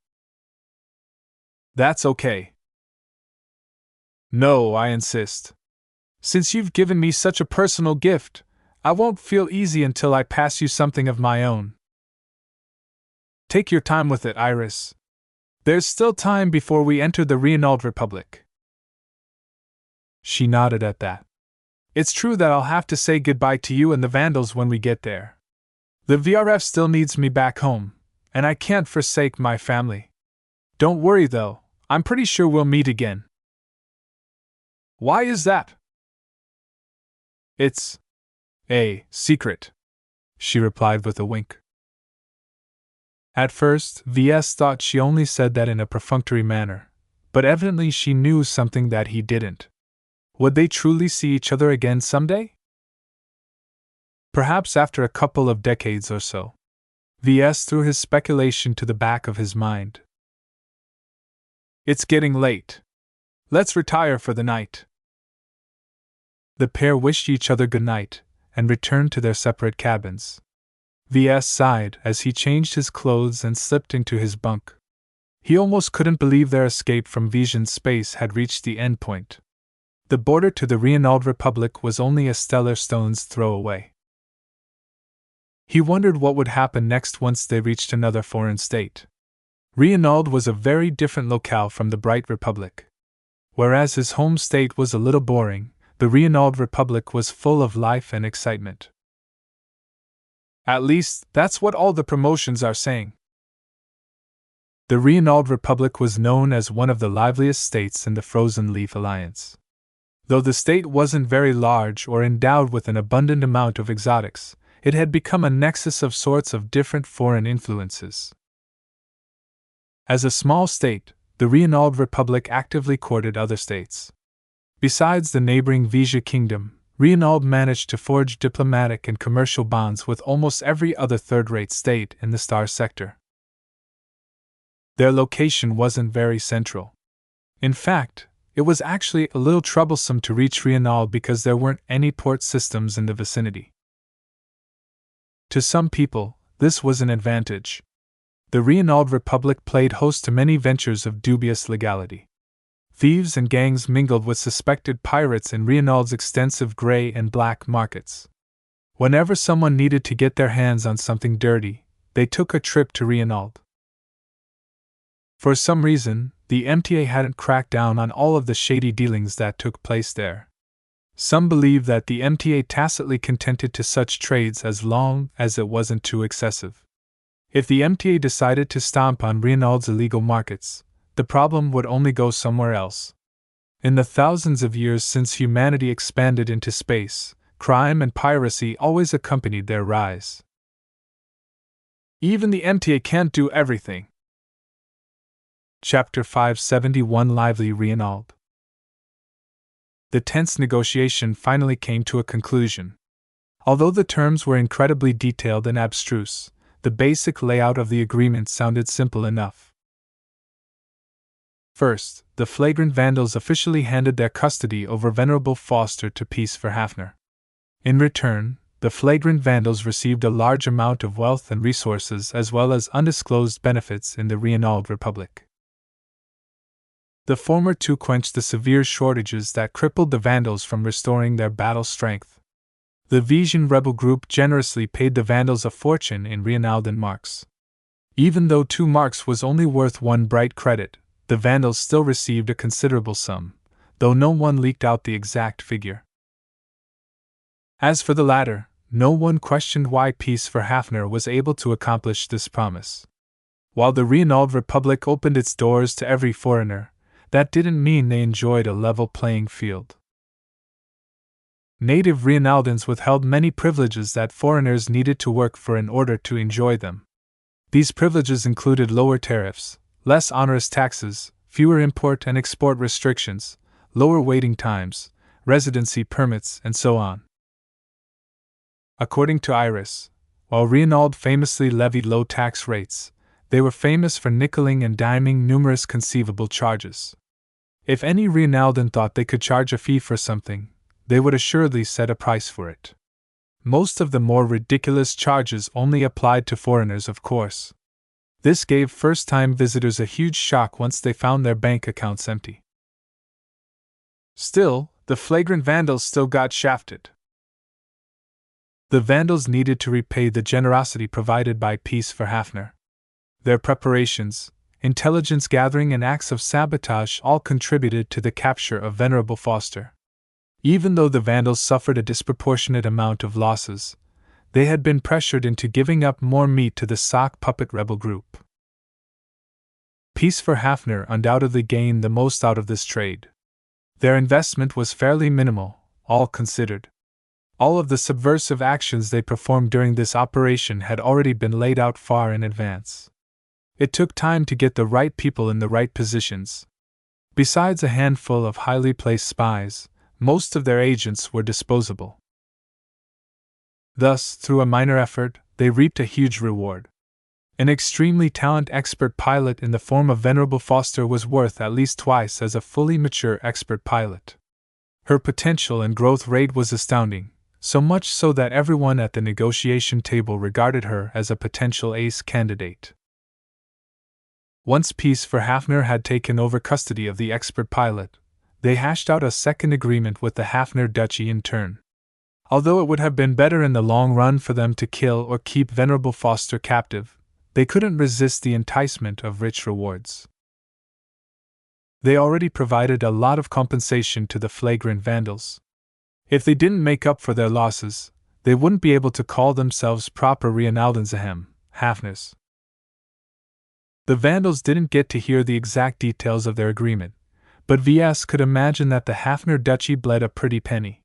That's okay. No, I insist. Since you've given me such a personal gift, I won't feel easy until I pass you something of my own. Take your time with it, Iris. There's still time before we enter the Reanald Republic. She nodded at that. It's true that I'll have to say goodbye to you and the Vandals when we get there. The VRF still needs me back home, and I can't forsake my family. Don't worry though, I'm pretty sure we'll meet again. Why is that? It's a secret, she replied with a wink. At first, VS thought she only said that in a perfunctory manner, but evidently she knew something that he didn't. Would they truly see each other again someday? Perhaps after a couple of decades or so. VS threw his speculation to the back of his mind. It's getting late. Let's retire for the night. The pair wished each other good night and returned to their separate cabins. VS sighed as he changed his clothes and slipped into his bunk. He almost couldn't believe their escape from Vision's space had reached the end point. The border to the Reinaud Republic was only a stellar stone's throw away. He wondered what would happen next once they reached another foreign state. Reinaud was a very different locale from the Bright Republic. Whereas his home state was a little boring, the Reinaud Republic was full of life and excitement. At least, that's what all the promotions are saying. The Reinaud Republic was known as one of the liveliest states in the Frozen Leaf Alliance. Though the state wasn't very large or endowed with an abundant amount of exotics, it had become a nexus of sorts of different foreign influences. As a small state, the Reinaud Republic actively courted other states. Besides the neighboring Vija Kingdom, Reinaud managed to forge diplomatic and commercial bonds with almost every other third-rate state in the Star Sector. Their location wasn't very central. In fact, it was actually a little troublesome to reach Reinaud because there weren't any port systems in the vicinity. To some people, this was an advantage. The Reinaud Republic played host to many ventures of dubious legality. Thieves and gangs mingled with suspected pirates in Reinaud's extensive gray and black markets. Whenever someone needed to get their hands on something dirty, they took a trip to Reinaud. For some reason, the MTA hadn't cracked down on all of the shady dealings that took place there. Some believe that the MTA tacitly consented to such trades as long as it wasn't too excessive. If the MTA decided to stomp on Reinaud's illegal markets, the problem would only go somewhere else. In the thousands of years since humanity expanded into space, crime and piracy always accompanied their rise. Even the MTA can't do everything. Chapter 571 Lively Reinaud. The tense negotiation finally came to a conclusion. Although the terms were incredibly detailed and abstruse, the basic layout of the agreement sounded simple enough. First, the flagrant vandals officially handed their custody over Venerable Foster to Peace for Hafner. In return, the flagrant vandals received a large amount of wealth and resources as well as undisclosed benefits in the Reinaud Republic. The former two quenched the severe shortages that crippled the Vandals from restoring their battle strength. The Vision rebel group generously paid the Vandals a fortune in Reinaud marks. Even though 2 marks was only worth 1 bright credit, the Vandals still received a considerable sum, though no one leaked out the exact figure. As for the latter, no one questioned why Peace for Hafner was able to accomplish this promise. While the Reinaud Republic opened its doors to every foreigner, that didn't mean they enjoyed a level playing field. Native Reinaudans withheld many privileges that foreigners needed to work for in order to enjoy them. These privileges included lower tariffs, less onerous taxes, fewer import and export restrictions, lower waiting times, residency permits, and so on. According to Iris, while Reinaud famously levied low tax rates, they were famous for nickeling and diming numerous conceivable charges. If any Reinaudan thought they could charge a fee for something, they would assuredly set a price for it. Most of the more ridiculous charges only applied to foreigners, of course. This gave first-time visitors a huge shock once they found their bank accounts empty. Still, the flagrant vandals still got shafted. The vandals needed to repay the generosity provided by Peace for Hafner. Their preparations, intelligence gathering, and acts of sabotage all contributed to the capture of Venerable Foster. Even though the Vandals suffered a disproportionate amount of losses, they had been pressured into giving up more meat to the sock puppet rebel group. Peace for Hafner undoubtedly gained the most out of this trade. Their investment was fairly minimal, all considered. All of the subversive actions they performed during this operation had already been laid out far in advance. It took time to get the right people in the right positions. Besides a handful of highly placed spies, most of their agents were disposable. Thus, through a minor effort, they reaped a huge reward. An extremely talented expert pilot in the form of Venerable Foster was worth at least twice as a fully mature expert pilot. Her potential and growth rate was astounding, so much so that everyone at the negotiation table regarded her as a potential ace candidate. Once Peace for Hafner had taken over custody of the expert pilot, They hashed out a second agreement with the Hafner Duchy in turn. Although it would have been better in the long run for them to kill or keep Venerable Foster captive, they couldn't resist the enticement of rich rewards. They already provided a lot of compensation to the flagrant vandals. If they didn't make up for their losses, they wouldn't be able to call themselves proper Reinaldenzahem, Hafners. The vandals didn't get to hear the exact details of their agreement, but VS could imagine that the Hafner Duchy bled a pretty penny.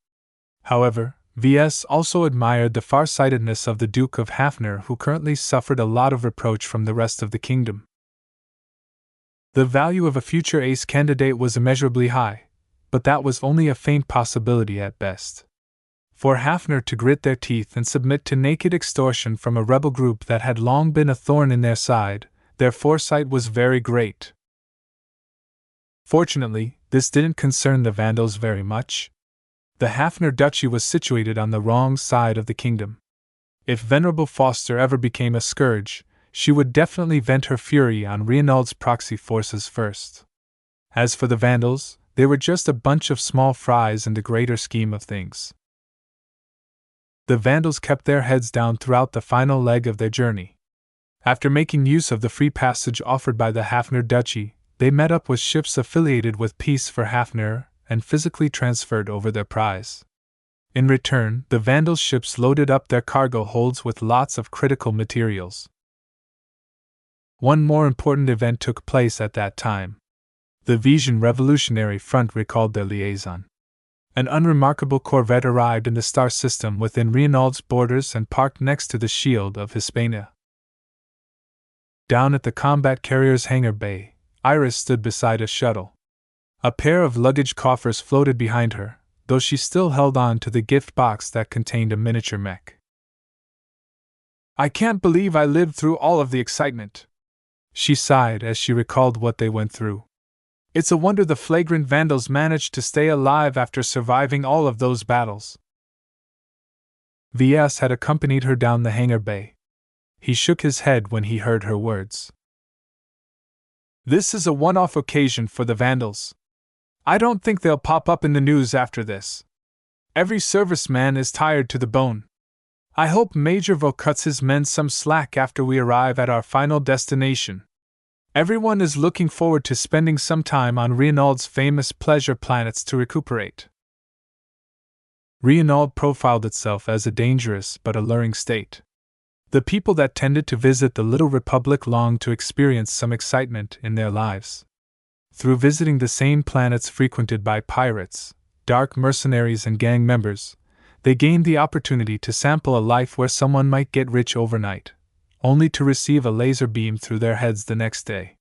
However, VS also admired the farsightedness of the Duke of Hafner, who currently suffered a lot of reproach from the rest of the kingdom. The value of a future ace candidate was immeasurably high, but that was only a faint possibility at best. For Hafner to grit their teeth and submit to naked extortion from a rebel group that had long been a thorn in their side, their foresight was very great. Fortunately, this didn't concern the Vandals very much. The Hafner Duchy was situated on the wrong side of the kingdom. If Venerable Foster ever became a scourge, she would definitely vent her fury on Reinald's proxy forces first. As for the Vandals, they were just a bunch of small fries in the greater scheme of things. The Vandals kept their heads down throughout the final leg of their journey. After making use of the free passage offered by the Hafner Duchy, they met up with ships affiliated with Peace for Hafner and physically transferred over their prize. In return, the Vandals' ships loaded up their cargo holds with lots of critical materials. One more important event took place at that time. The Vision Revolutionary Front recalled their liaison. An unremarkable corvette arrived in the star system within Reinald's borders and parked next to the shield of Hispania. Down at the combat carrier's hangar bay, Iris stood beside a shuttle. A pair of luggage coffers floated behind her, though she still held on to the gift box that contained a miniature mech. "I can't believe I lived through all of the excitement," she sighed as she recalled what they went through. "It's a wonder the flagrant vandals managed to stay alive after surviving all of those battles." VS had accompanied her down the hangar bay. He shook his head when he heard her words. "This is a one-off occasion for the vandals. I don't think they'll pop up in the news after this. Every serviceman is tired to the bone. I hope Major Vo cuts his men some slack after we arrive at our final destination. Everyone is looking forward to spending some time on Reinald's famous pleasure planets to recuperate." Reinald profiled itself as a dangerous but alluring state. The people that tended to visit the little republic longed to experience some excitement in their lives. Through visiting the same planets frequented by pirates, dark mercenaries, and gang members, they gained the opportunity to sample a life where someone might get rich overnight, only to receive a laser beam through their heads the next day.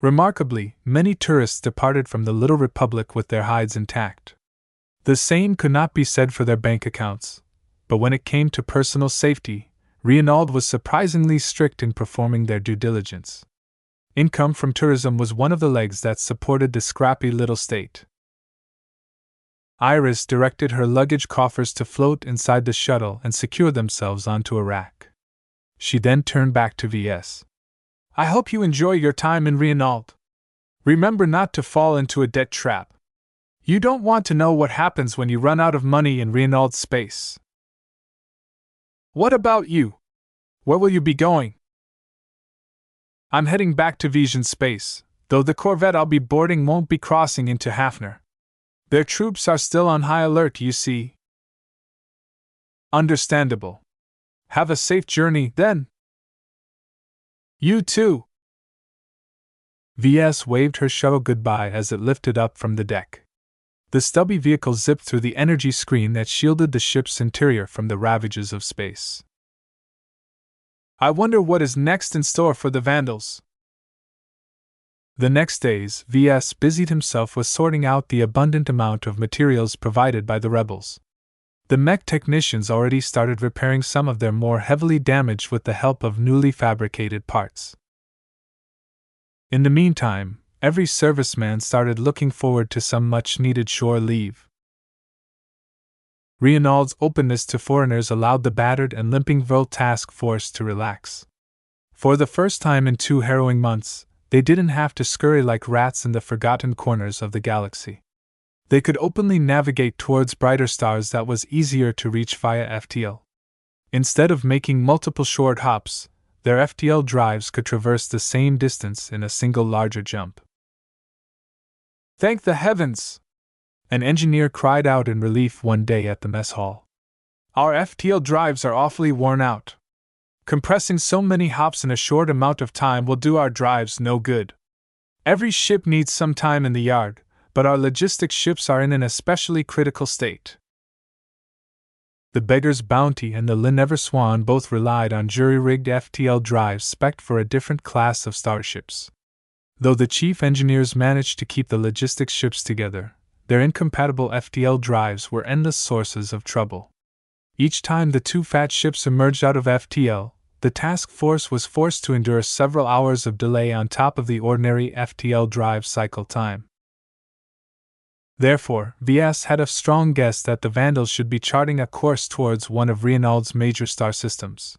Remarkably, many tourists departed from the little republic with their hides intact. The same could not be said for their bank accounts, but when it came to personal safety, Reinald was surprisingly strict in performing their due diligence. Income from tourism was one of the legs that supported the scrappy little state. Iris directed her luggage coffers to float inside the shuttle and secure themselves onto a rack. She then turned back to VS. "I hope you enjoy your time in Reinald. Remember not to fall into a debt trap. You don't want to know what happens when you run out of money in Reinald space." "What about you? Where will you be going?" "I'm heading back to Vision space, though the corvette I'll be boarding won't be crossing into Hafner. Their troops are still on high alert, you see." "Understandable. Have a safe journey, then." "You too." VS waved her shuttle goodbye as it lifted up from the deck. The stubby vehicle zipped through the energy screen that shielded the ship's interior from the ravages of space. "I wonder what is next in store for the vandals." The next days, VS busied himself with sorting out the abundant amount of materials provided by the rebels. The mech technicians already started repairing some of their more heavily damaged with the help of newly fabricated parts. In the meantime, every serviceman started looking forward to some much-needed shore leave. Reinald's openness to foreigners allowed the battered and limping Vol task force to relax. For the first time in 2 harrowing months, they didn't have to scurry like rats in the forgotten corners of the galaxy. They could openly navigate towards brighter stars that was easier to reach via FTL. Instead of making multiple short hops, their FTL drives could traverse the same distance in a single larger jump. "Thank the heavens!" an engineer cried out in relief one day at the mess hall. "Our FTL drives are awfully worn out. Compressing so many hops in a short amount of time will do our drives no good. Every ship needs some time in the yard, but our logistics ships are in an especially critical state." The Beggar's Bounty and the Linever Swan both relied on jury-rigged FTL drives spec'd for a different class of starships. Though the chief engineers managed to keep the logistics ships together, their incompatible FTL drives were endless sources of trouble. Each time the two fat ships emerged out of FTL, the task force was forced to endure several hours of delay on top of the ordinary FTL drive cycle time. Therefore, VS had a strong guess that the Vandals should be charting a course towards one of Reynald's major star systems.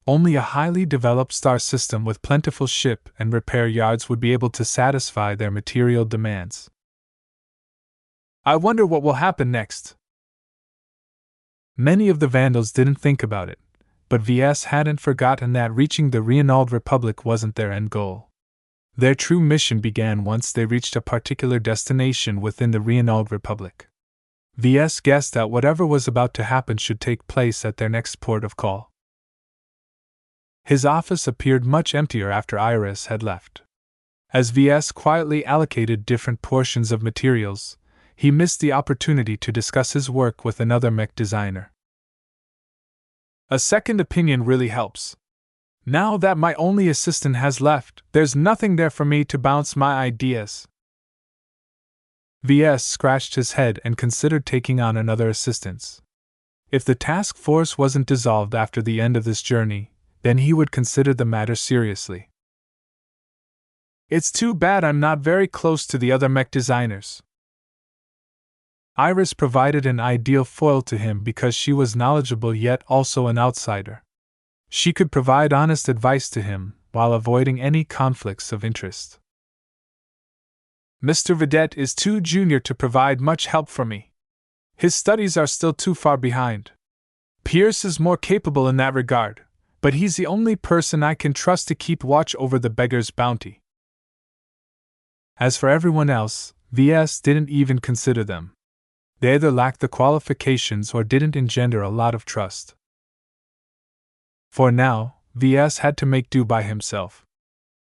Only a highly developed star system with plentiful ship and repair yards would be able to satisfy their material demands. "I wonder what will happen next." Many of the Vandals didn't think about it, but VS hadn't forgotten that reaching the Reynald Republic wasn't their end goal. Their true mission began once they reached a particular destination within the Reynald Republic. VS guessed that whatever was about to happen should take place at their next port of call. His office appeared much emptier after Iris had left. As VS quietly allocated different portions of materials, he missed the opportunity to discuss his work with another mech designer. "A second opinion really helps. Now that my only assistant has left, there's nothing there for me to bounce my ideas." VS scratched his head and considered taking on another assistant. If the task force wasn't dissolved after the end of this journey, then he would consider the matter seriously. "It's too bad I'm not very close to the other mech designers." Iris provided an ideal foil to him because she was knowledgeable yet also an outsider. She could provide honest advice to him, while avoiding any conflicts of interest. "Mr. Vedette is too junior to provide much help for me. His studies are still too far behind. Pierce is more capable in that regard, but he's the only person I can trust to keep watch over the Beggar's Bounty." As for everyone else, VS didn't even consider them. They either lacked the qualifications or didn't engender a lot of trust. For now, VS had to make do by himself.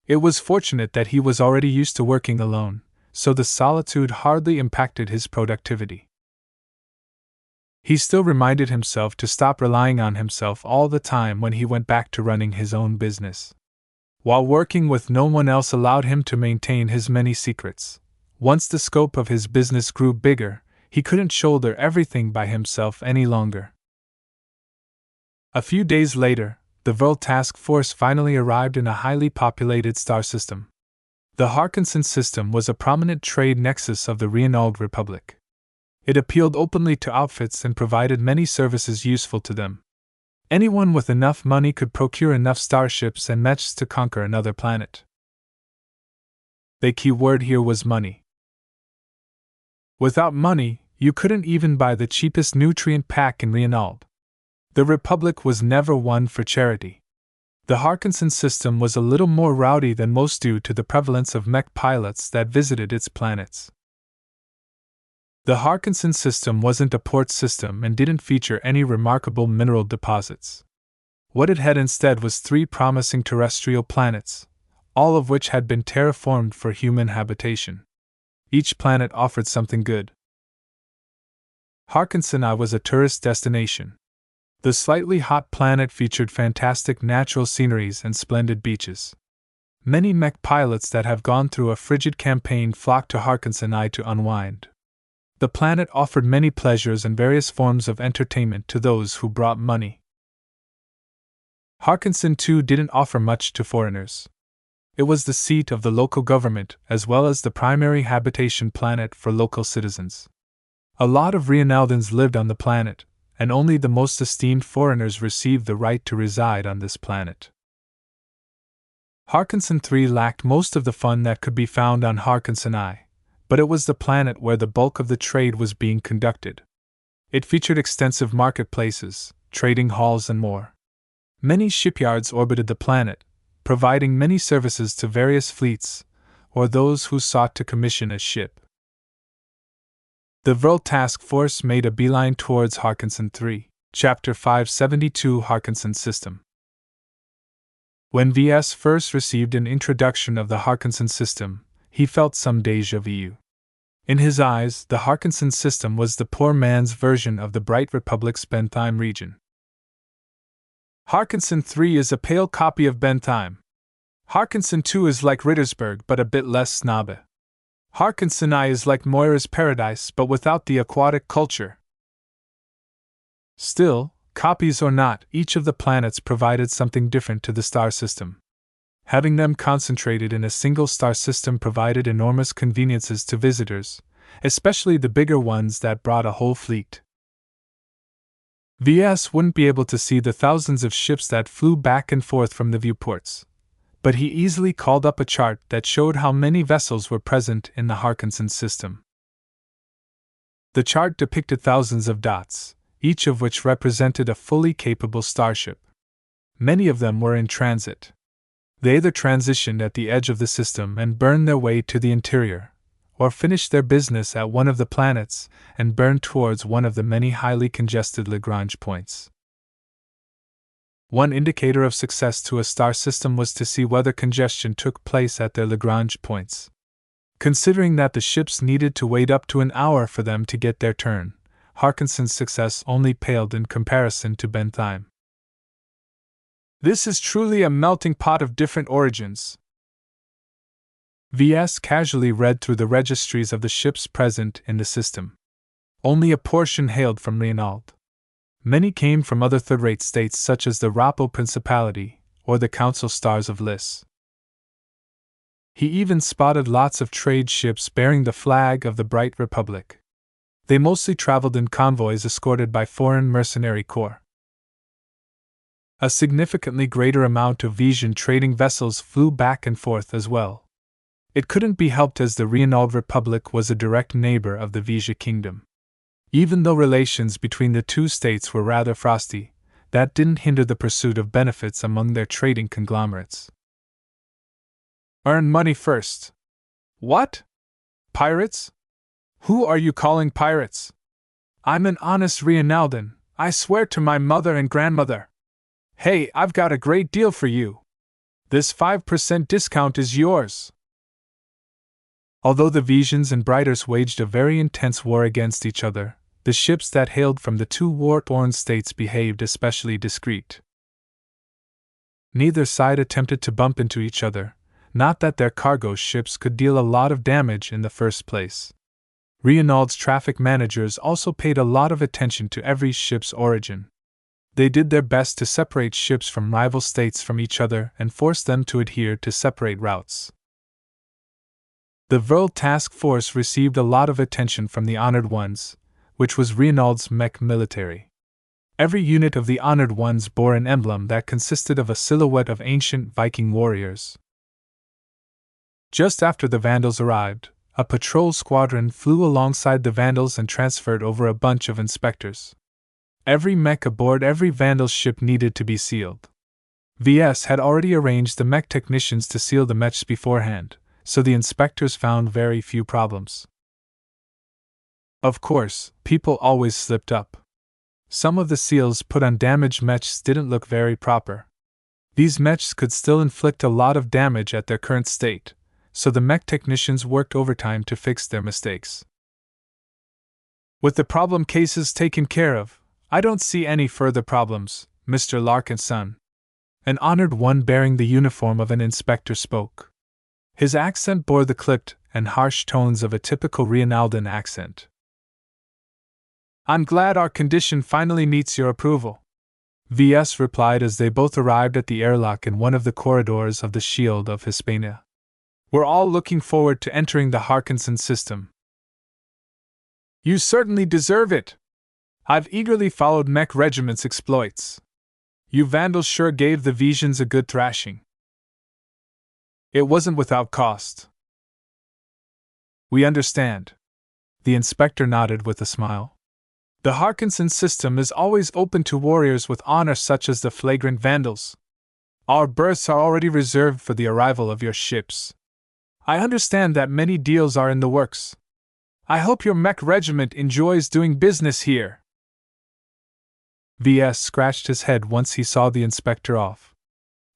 It was fortunate that he was already used to working alone, so the solitude hardly impacted his productivity. He still reminded himself to stop relying on himself all the time when he went back to running his own business. While working with no one else allowed him to maintain his many secrets. Once the scope of his business grew bigger, he couldn't shoulder everything by himself any longer. A few days later, the Vril task force finally arrived in a highly populated star system. The Harkinson system was a prominent trade nexus of the Reynald Republic. It appealed openly to outfits and provided many services useful to them. Anyone with enough money could procure enough starships and mechs to conquer another planet. The key word here was money. Without money, you couldn't even buy the cheapest nutrient pack in Reynald. The Republic was never one for charity. The Harkinson system was a little more rowdy than most due to the prevalence of mech pilots that visited its planets. The Harkinson system wasn't a port system and didn't feature any remarkable mineral deposits. What it had instead was 3 promising terrestrial planets, all of which had been terraformed for human habitation. Each planet offered something good. Harkinson I was a tourist destination. The slightly hot planet featured fantastic natural sceneries and splendid beaches. Many mech pilots that have gone through a frigid campaign flocked to Harkinson I to unwind. The planet offered many pleasures and various forms of entertainment to those who brought money. Harkinson too didn't offer much to foreigners. It was the seat of the local government as well as the primary habitation planet for local citizens. A lot of Reynaldans lived on the planet, and only the most esteemed foreigners received the right to reside on this planet. Harkinson 3 lacked most of the fun that could be found on Harkinson I, but it was the planet where the bulk of the trade was being conducted. It featured extensive marketplaces, trading halls, and more. Many shipyards orbited the planet, providing many services to various fleets, or those who sought to commission a ship. The Vril Task Force made a beeline towards Harkinson 3, Chapter 572 Harkinson System. When VS first received an introduction of the Harkinson system, he felt some déjà vu. In his eyes, the Harkinson system was the poor man's version of the Bright Republic's Bentheim region. Harkinson 3 is a pale copy of Bentheim. Harkinson 2 is like Rittersburg but a bit less snobby. Harkinson I is like Moira's Paradise but without the aquatic culture. Still, copies or not, each of the planets provided something different to the star system. Having them concentrated in a single star system provided enormous conveniences to visitors, especially the bigger ones that brought a whole fleet. VS wouldn't be able to see the thousands of ships that flew back and forth from the viewports, but he easily called up a chart that showed how many vessels were present in the Harkinson system. The chart depicted thousands of dots, each of which represented a fully capable starship. Many of them were in transit. They either transitioned at the edge of the system and burned their way to the interior, or finished their business at one of the planets and burned towards one of the many highly congested Lagrange points. One indicator of success to a star system was to see whether congestion took place at their Lagrange points. Considering that the ships needed to wait up to an hour for them to get their turn, Harkinson's success only paled in comparison to Bentheim. This is truly a melting pot of different origins. VS casually read through the registries of the ships present in the system. Only a portion hailed from Reinald. Many came from other third-rate states such as the Rapo Principality or the Council Stars of Lys. He even spotted lots of trade ships bearing the flag of the Bright Republic. They mostly traveled in convoys escorted by foreign mercenary corps. A significantly greater amount of Vision trading vessels flew back and forth as well. It couldn't be helped as the Reinald Republic was a direct neighbor of the Vision Kingdom. Even though relations between the two states were rather frosty, that didn't hinder the pursuit of benefits among their trading conglomerates. Earn money first. What? Pirates? Who are you calling pirates? I'm an honest Reinaldan, I swear to my mother and grandmother. Hey, I've got a great deal for you. This 5% discount is yours. Although the Visions and Brighters waged a very intense war against each other, the ships that hailed from the two war-torn states behaved especially discreet. Neither side attempted to bump into each other, not that their cargo ships could deal a lot of damage in the first place. Reinald's traffic managers also paid a lot of attention to every ship's origin. They did their best to separate ships from rival states from each other and force them to adhere to separate routes. The Vril Task Force received a lot of attention from the Honored Ones, which was Reinald's Mech military. Every unit of the Honored Ones bore an emblem that consisted of a silhouette of ancient Viking warriors. Just after the Vandals arrived, a patrol squadron flew alongside the Vandals and transferred over a bunch of inspectors. Every mech aboard every Vandal ship needed to be sealed. VS had already arranged the mech technicians to seal the mechs beforehand, so the inspectors found very few problems. Of course, people always slipped up. Some of the seals put on damaged mechs didn't look very proper. These mechs could still inflict a lot of damage at their current state, so the mech technicians worked overtime to fix their mistakes. With the problem cases taken care of, I don't see any further problems, Mr. Larkinson. An Honored One bearing the uniform of an inspector spoke. His accent bore the clipped and harsh tones of a typical Reinaldan accent. I'm glad our condition finally meets your approval, VS replied as they both arrived at the airlock in one of the corridors of the Shield of Hispania. We're all looking forward to entering the Harkinson system. You certainly deserve it. I've eagerly followed Mech Regiment's exploits. You Vandals sure gave the Visions a good thrashing. It wasn't without cost. We understand. The inspector nodded with a smile. The Harkinson system is always open to warriors with honor such as the flagrant vandals. Our berths are already reserved for the arrival of your ships. I understand that many deals are in the works. I hope your Mech regiment enjoys doing business here. V.S. scratched his head once he saw the inspector off.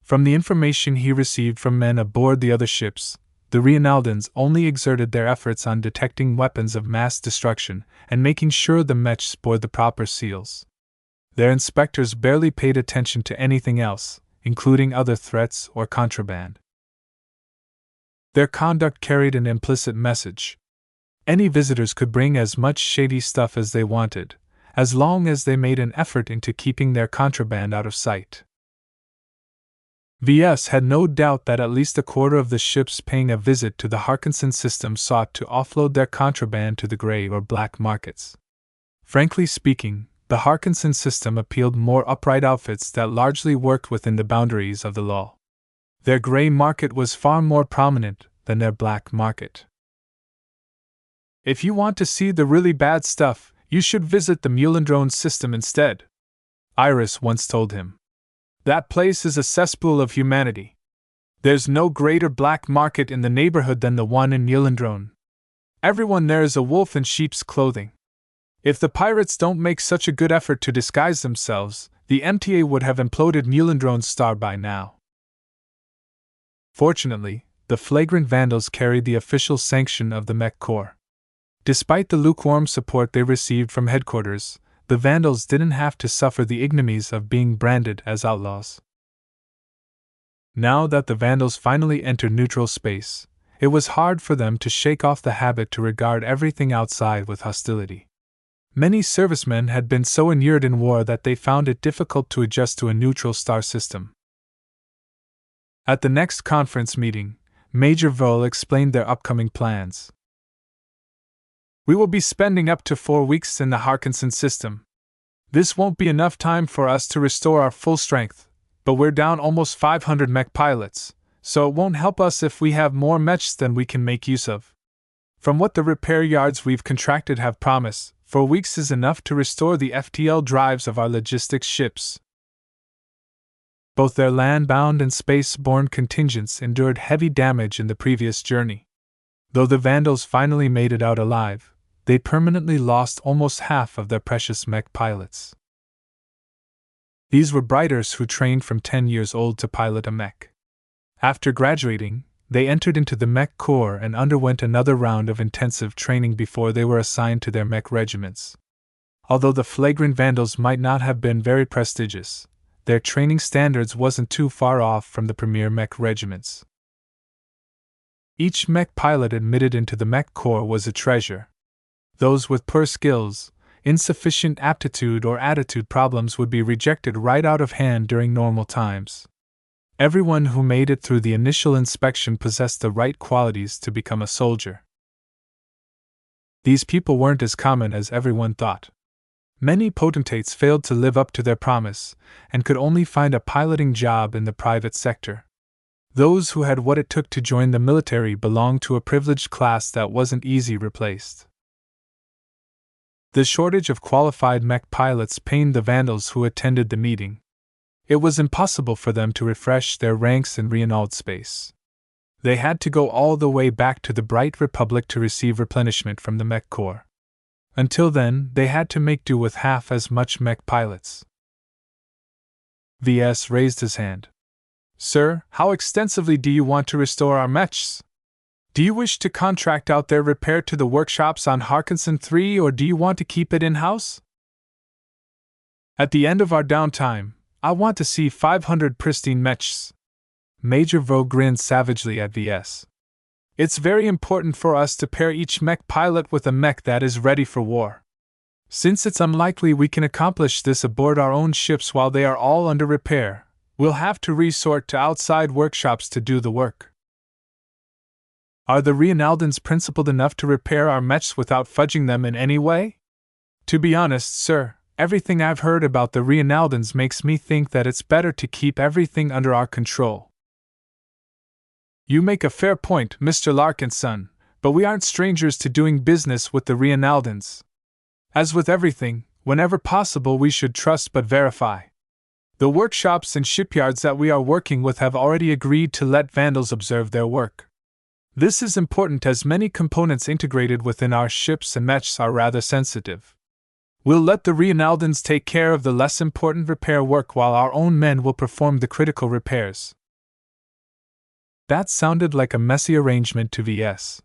From the information he received from men aboard the other ships, the Reinaldans only exerted their efforts on detecting weapons of mass destruction and making sure the Mechs bore the proper seals. Their inspectors barely paid attention to anything else, including other threats or contraband. Their conduct carried an implicit message. Any visitors could bring as much shady stuff as they wanted, as long as they made an effort into keeping their contraband out of sight. V.S. had no doubt that at least a quarter of the ships paying a visit to the Harkinson system sought to offload their contraband to the gray or black markets. Frankly speaking, the Harkinson system appealed more upright outfits that largely worked within the boundaries of the law. Their gray market was far more prominent than their black market. If you want to see the really bad stuff, you should visit the Mulendrone system instead, Iris once told him. That place is a cesspool of humanity. There's no greater black market in the neighborhood than the one in Mulendrone. Everyone there is a wolf in sheep's clothing. If the pirates don't make such a good effort to disguise themselves, the MTA would have imploded Mulendrone's star by now. Fortunately, the flagrant vandals carried the official sanction of the Mech Corps. Despite the lukewarm support they received from headquarters, the vandals didn't have to suffer the ignominies of being branded as outlaws. Now that the vandals finally entered neutral space, it was hard for them to shake off the habit to regard everything outside with hostility. Many servicemen had been so inured in war that they found it difficult to adjust to a neutral star system. At the next conference meeting, Major Vole explained their upcoming plans. We will be spending up to 4 weeks in the Harkinson system. This won't be enough time for us to restore our full strength, but we're down almost 500 mech pilots, so it won't help us if we have more mechs than we can make use of. From what the repair yards we've contracted have promised, 4 weeks is enough to restore the FTL drives of our logistics ships. Both their land-bound and space-borne contingents endured heavy damage in the previous journey. Though the Vandals finally made it out alive, they permanently lost almost half of their precious mech pilots. These were Briters who trained from 10 years old to pilot a mech. After graduating, they entered into the Mech Corps and underwent another round of intensive training before they were assigned to their mech regiments. Although the flagrant Vandals might not have been very prestigious, their training standards wasn't too far off from the premier mech regiments. Each mech pilot admitted into the Mech Corps was a treasure. Those with poor skills, insufficient aptitude or attitude problems would be rejected right out of hand during normal times. Everyone who made it through the initial inspection possessed the right qualities to become a soldier. These people weren't as common as everyone thought. Many potentates failed to live up to their promise and could only find a piloting job in the private sector. Those who had what it took to join the military belonged to a privileged class that wasn't easily replaced. The shortage of qualified mech pilots pained the Vandals who attended the meeting. It was impossible for them to refresh their ranks in Reinald space. They had to go all the way back to the Bright Republic to receive replenishment from the Mech Corps. Until then, they had to make do with half as much mech pilots. V.S. raised his hand. Sir, how extensively do you want to restore our mechs? Do you wish to contract out their repair to the workshops on Harkinson 3, or do you want to keep it in-house? At the end of our downtime, I want to see 500 pristine mechs. Major Vo grinned savagely at V.S. It's very important for us to pair each mech pilot with a mech that is ready for war. Since it's unlikely we can accomplish this aboard our own ships while they are all under repair, we'll have to resort to outside workshops to do the work. Are the Reinaldans principled enough to repair our mechs without fudging them in any way? To be honest, sir, everything I've heard about the Reinaldans makes me think that it's better to keep everything under our control. You make a fair point, Mr. Larkinson, but we aren't strangers to doing business with the Reinaldans. As with everything, whenever possible we should trust but verify. The workshops and shipyards that we are working with have already agreed to let vandals observe their work. This is important as many components integrated within our ships and mechs are rather sensitive. We'll let the Reinaldans take care of the less important repair work while our own men will perform the critical repairs. That sounded like a messy arrangement to VS.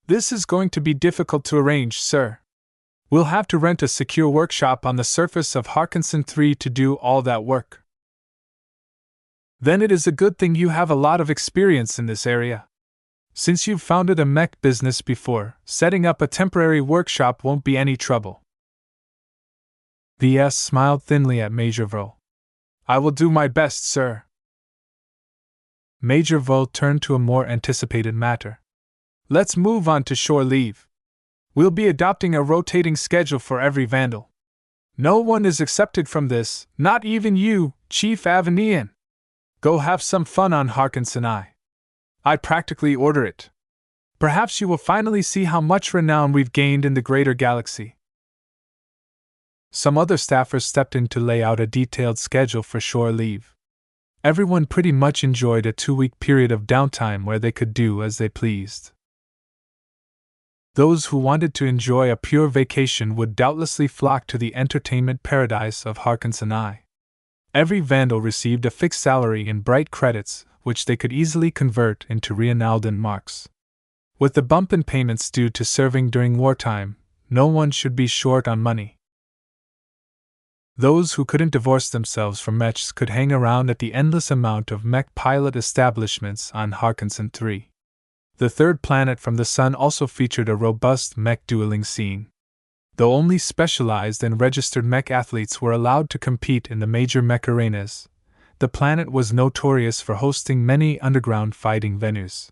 This is going to be difficult to arrange, sir. We'll have to rent a secure workshop on the surface of Harkinson 3 to do all that work. Then it is a good thing you have a lot of experience in this area. Since you've founded a mech business before, setting up a temporary workshop won't be any trouble. VS smiled thinly at Major Vril. I will do my best, sir. Major Vril turned to a more anticipated matter. Let's move on to shore leave. We'll be adopting a rotating schedule for every vandal. No one is excepted from this, not even you, Chief Avenian. Go have some fun on Harkinson I practically order it. Perhaps you will finally see how much renown we've gained in the greater galaxy. Some other staffers stepped in to lay out a detailed schedule for shore leave. Everyone pretty much enjoyed a 2-week period of downtime where they could do as they pleased. Those who wanted to enjoy a pure vacation would doubtlessly flock to the entertainment paradise of Harkinson I. Every vandal received a fixed salary in bright credits, which they could easily convert into Reinaldan marks. With the bump in payments due to serving during wartime, no one should be short on money. Those who couldn't divorce themselves from mechs could hang around at the endless amount of mech pilot establishments on Harkinson 3. The third planet from the Sun also featured a robust mech dueling scene. Though only specialized and registered mech athletes were allowed to compete in the major mech arenas, the planet was notorious for hosting many underground fighting venues.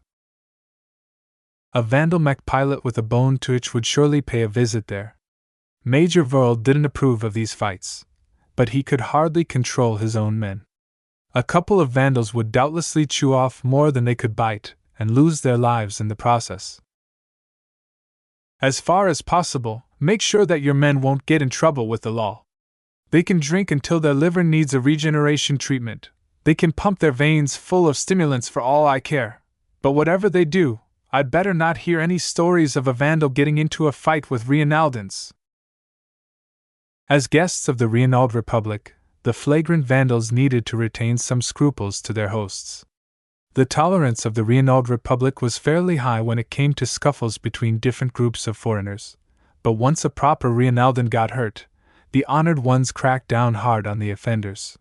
A vandal mech pilot with a bone to itch would surely pay a visit there. Major Vril didn't approve of these fights, but he could hardly control his own men. A couple of vandals would doubtlessly chew off more than they could bite, and lose their lives in the process. As far as possible, make sure that your men won't get in trouble with the law. They can drink until their liver needs a regeneration treatment. They can pump their veins full of stimulants for all I care. But whatever they do, I'd better not hear any stories of a vandal getting into a fight with Reinaldans. As guests of the Reinald Republic, the flagrant vandals needed to retain some scruples to their hosts. The tolerance of the Reinald Republic was fairly high when it came to scuffles between different groups of foreigners, but once a proper Reinaldan got hurt, the honored ones cracked down hard on the offenders.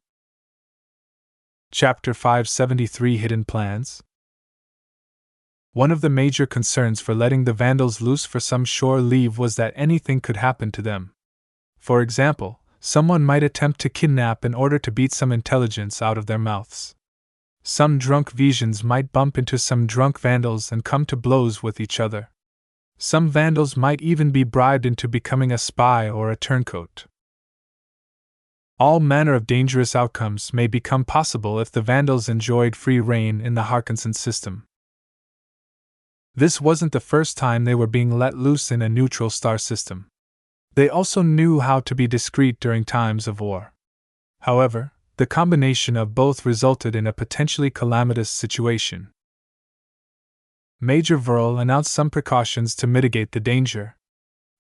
Chapter 573 Hidden Plans. One of the major concerns for letting the vandals loose for some shore leave was that anything could happen to them. For example, someone might attempt to kidnap in order to beat some intelligence out of their mouths. Some drunk Visions might bump into some drunk vandals and come to blows with each other. Some vandals might even be bribed into becoming a spy or a turncoat. All manner of dangerous outcomes may become possible if the vandals enjoyed free rein in the Harkinson system. This wasn't the first time they were being let loose in a neutral star system. They also knew how to be discreet during times of war. However, the combination of both resulted in a potentially calamitous situation. Major Vril announced some precautions to mitigate the danger.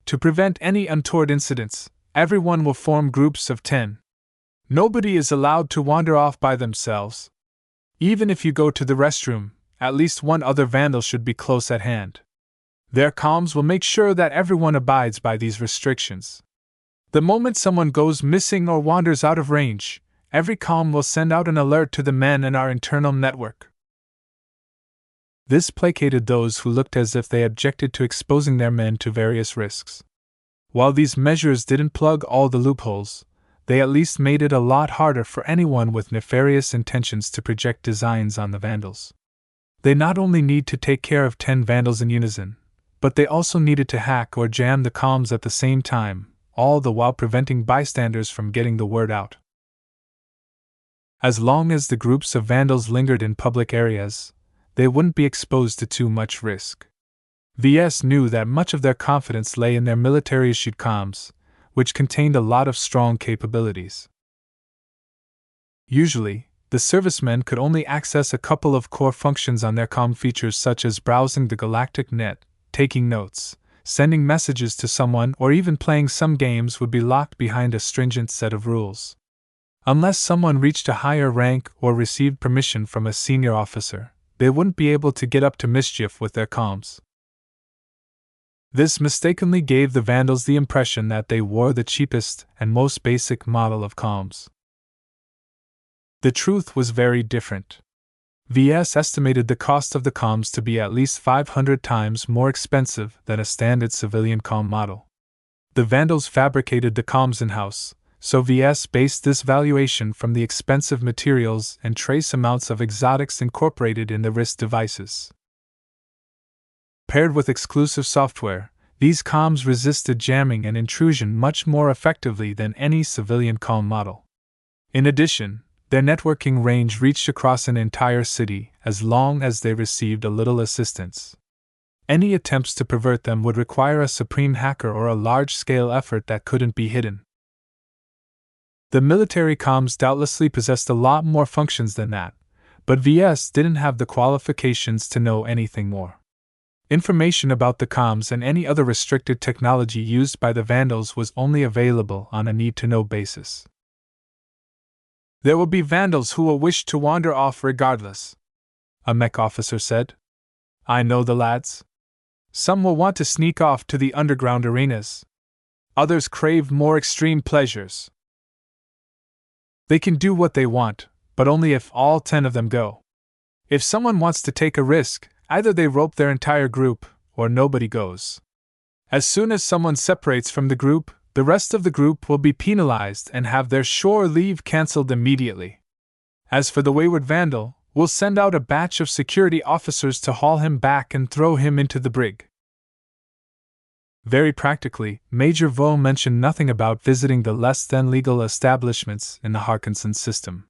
To prevent any untoward incidents, everyone will form groups of 10. Nobody is allowed to wander off by themselves. Even if you go to the restroom, at least one other vandal should be close at hand. Their comms will make sure that everyone abides by these restrictions. The moment someone goes missing or wanders out of range, every comm will send out an alert to the men in our internal network. This placated those who looked as if they objected to exposing their men to various risks. While these measures didn't plug all the loopholes, they at least made it a lot harder for anyone with nefarious intentions to project designs on the vandals. They not only need to take care of 10 vandals in unison, but they also needed to hack or jam the comms at the same time, all the while preventing bystanders from getting the word out. As long as the groups of vandals lingered in public areas, they wouldn't be exposed to too much risk. VS knew that much of their confidence lay in their military-issued comms, which contained a lot of strong capabilities. Usually, the servicemen could only access a couple of core functions on their comm features, such as browsing the galactic net, taking notes, sending messages to someone, or even playing some games would be locked behind a stringent set of rules. Unless someone reached a higher rank or received permission from a senior officer, they wouldn't be able to get up to mischief with their comms. This mistakenly gave the Vandals the impression that they wore the cheapest and most basic model of comms. The truth was very different. VS estimated the cost of the comms to be at least 500 times more expensive than a standard civilian comm model. The Vandals fabricated the comms in-house, so VS based this valuation from the expensive materials and trace amounts of exotics incorporated in the wrist devices. Paired with exclusive software, these comms resisted jamming and intrusion much more effectively than any civilian comm model. In addition, their networking range reached across an entire city as long as they received a little assistance. Any attempts to pervert them would require a supreme hacker or a large-scale effort that couldn't be hidden. The military comms doubtlessly possessed a lot more functions than that, but VS didn't have the qualifications to know anything more. Information about the comms and any other restricted technology used by the Vandals was only available on a need-to-know basis. There will be Vandals who will wish to wander off regardless, a Mech officer said. I know the lads. Some will want to sneak off to the underground arenas. Others crave more extreme pleasures. They can do what they want, but only if all 10 of them go. If someone wants to take a risk, either they rope their entire group, or nobody goes. As soon as someone separates from the group, the rest of the group will be penalized and have their shore leave cancelled immediately. As for the wayward Vandal, we'll send out a batch of security officers to haul him back and throw him into the brig. Very practically, Major Vaux mentioned nothing about visiting the less-than-legal establishments in the Harkinson system.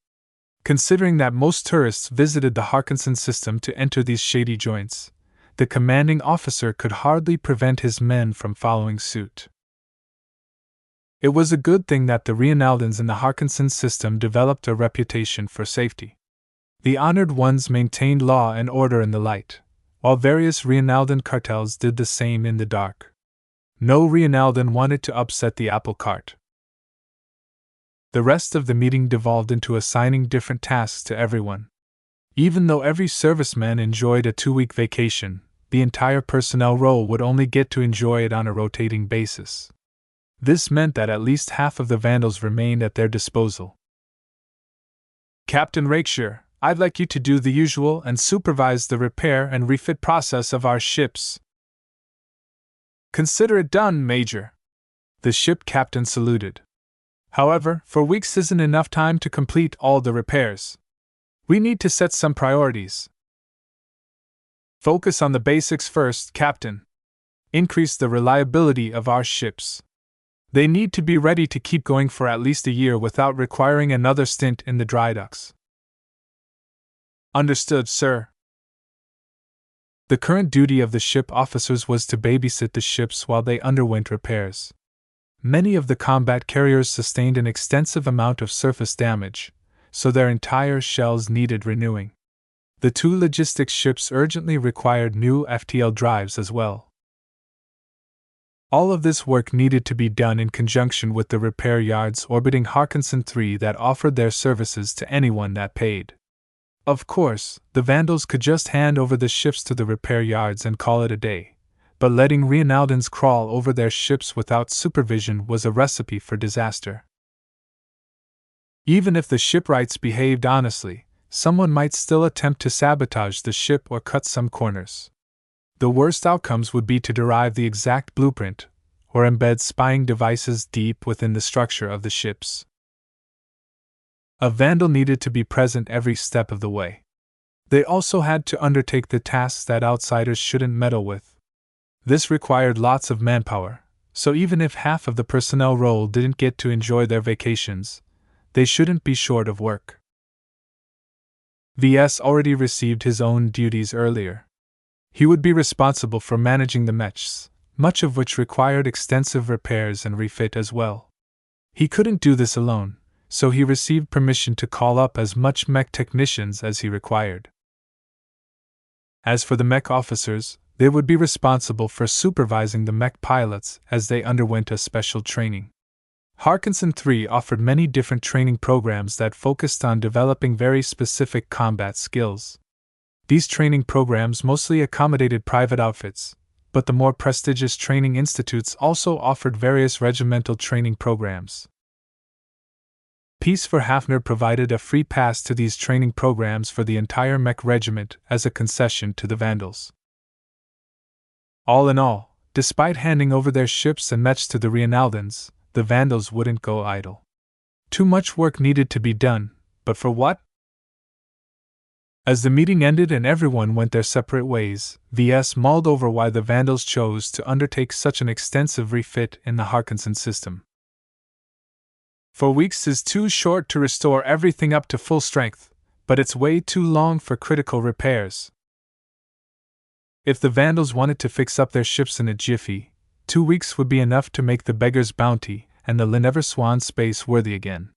Considering that most tourists visited the Harkinson system to enter these shady joints, the commanding officer could hardly prevent his men from following suit. It was a good thing that the Reinaldans in the Harkinson system developed a reputation for safety. The honored ones maintained law and order in the light, while various Reinaldan cartels did the same in the dark. No Reinaldan wanted to upset the apple cart. The rest of the meeting devolved into assigning different tasks to everyone. Even though every serviceman enjoyed a 2-week vacation, the entire personnel row would only get to enjoy it on a rotating basis. This meant that at least half of the Vandals remained at their disposal. Captain Rakeshire, I'd like you to do the usual and supervise the repair and refit process of our ships. Consider it done, Major. The ship captain saluted. However, 4 weeks isn't enough time to complete all the repairs. We need to set some priorities. Focus on the basics first, Captain. Increase the reliability of our ships. They need to be ready to keep going for at least a year without requiring another stint in the dry docks. Understood, sir. The current duty of the ship officers was to babysit the ships while they underwent repairs. Many of the combat carriers sustained an extensive amount of surface damage, so their entire shells needed renewing. The 2 logistics ships urgently required new FTL drives as well. All of this work needed to be done in conjunction with the repair yards orbiting Harkinson 3 that offered their services to anyone that paid. Of course, the Vandals could just hand over the ships to the repair yards and call it a day, but letting Reinaldans crawl over their ships without supervision was a recipe for disaster. Even if the shipwrights behaved honestly, someone might still attempt to sabotage the ship or cut some corners. The worst outcomes would be to derive the exact blueprint, or embed spying devices deep within the structure of the ships. A Vandal needed to be present every step of the way. They also had to undertake the tasks that outsiders shouldn't meddle with. This required lots of manpower, so even if half of the personnel roll didn't get to enjoy their vacations, they shouldn't be short of work. VS already received his own duties earlier. He would be responsible for managing the mechs, much of which required extensive repairs and refit as well. He couldn't do this alone, so he received permission to call up as much mech technicians as he required. As for the mech officers, they would be responsible for supervising the mech pilots as they underwent a special training. Harkinson 3 offered many different training programs that focused on developing very specific combat skills. These training programs mostly accommodated private outfits, but the more prestigious training institutes also offered various regimental training programs. Peace for Hafner provided a free pass to these training programs for the entire mech regiment as a concession to the Vandals. All in all, despite handing over their ships and mechs to the Reinaldans, the Vandals wouldn't go idle. Too much work needed to be done, but for what? As the meeting ended and everyone went their separate ways, VS mulled over why the Vandals chose to undertake such an extensive refit in the Harkinson system. 4 weeks is too short to restore everything up to full strength, but it's way too long for critical repairs. If the Vandals wanted to fix up their ships in a jiffy, 2 weeks would be enough to make the Beggar's Bounty and the Linever Swan space worthy again.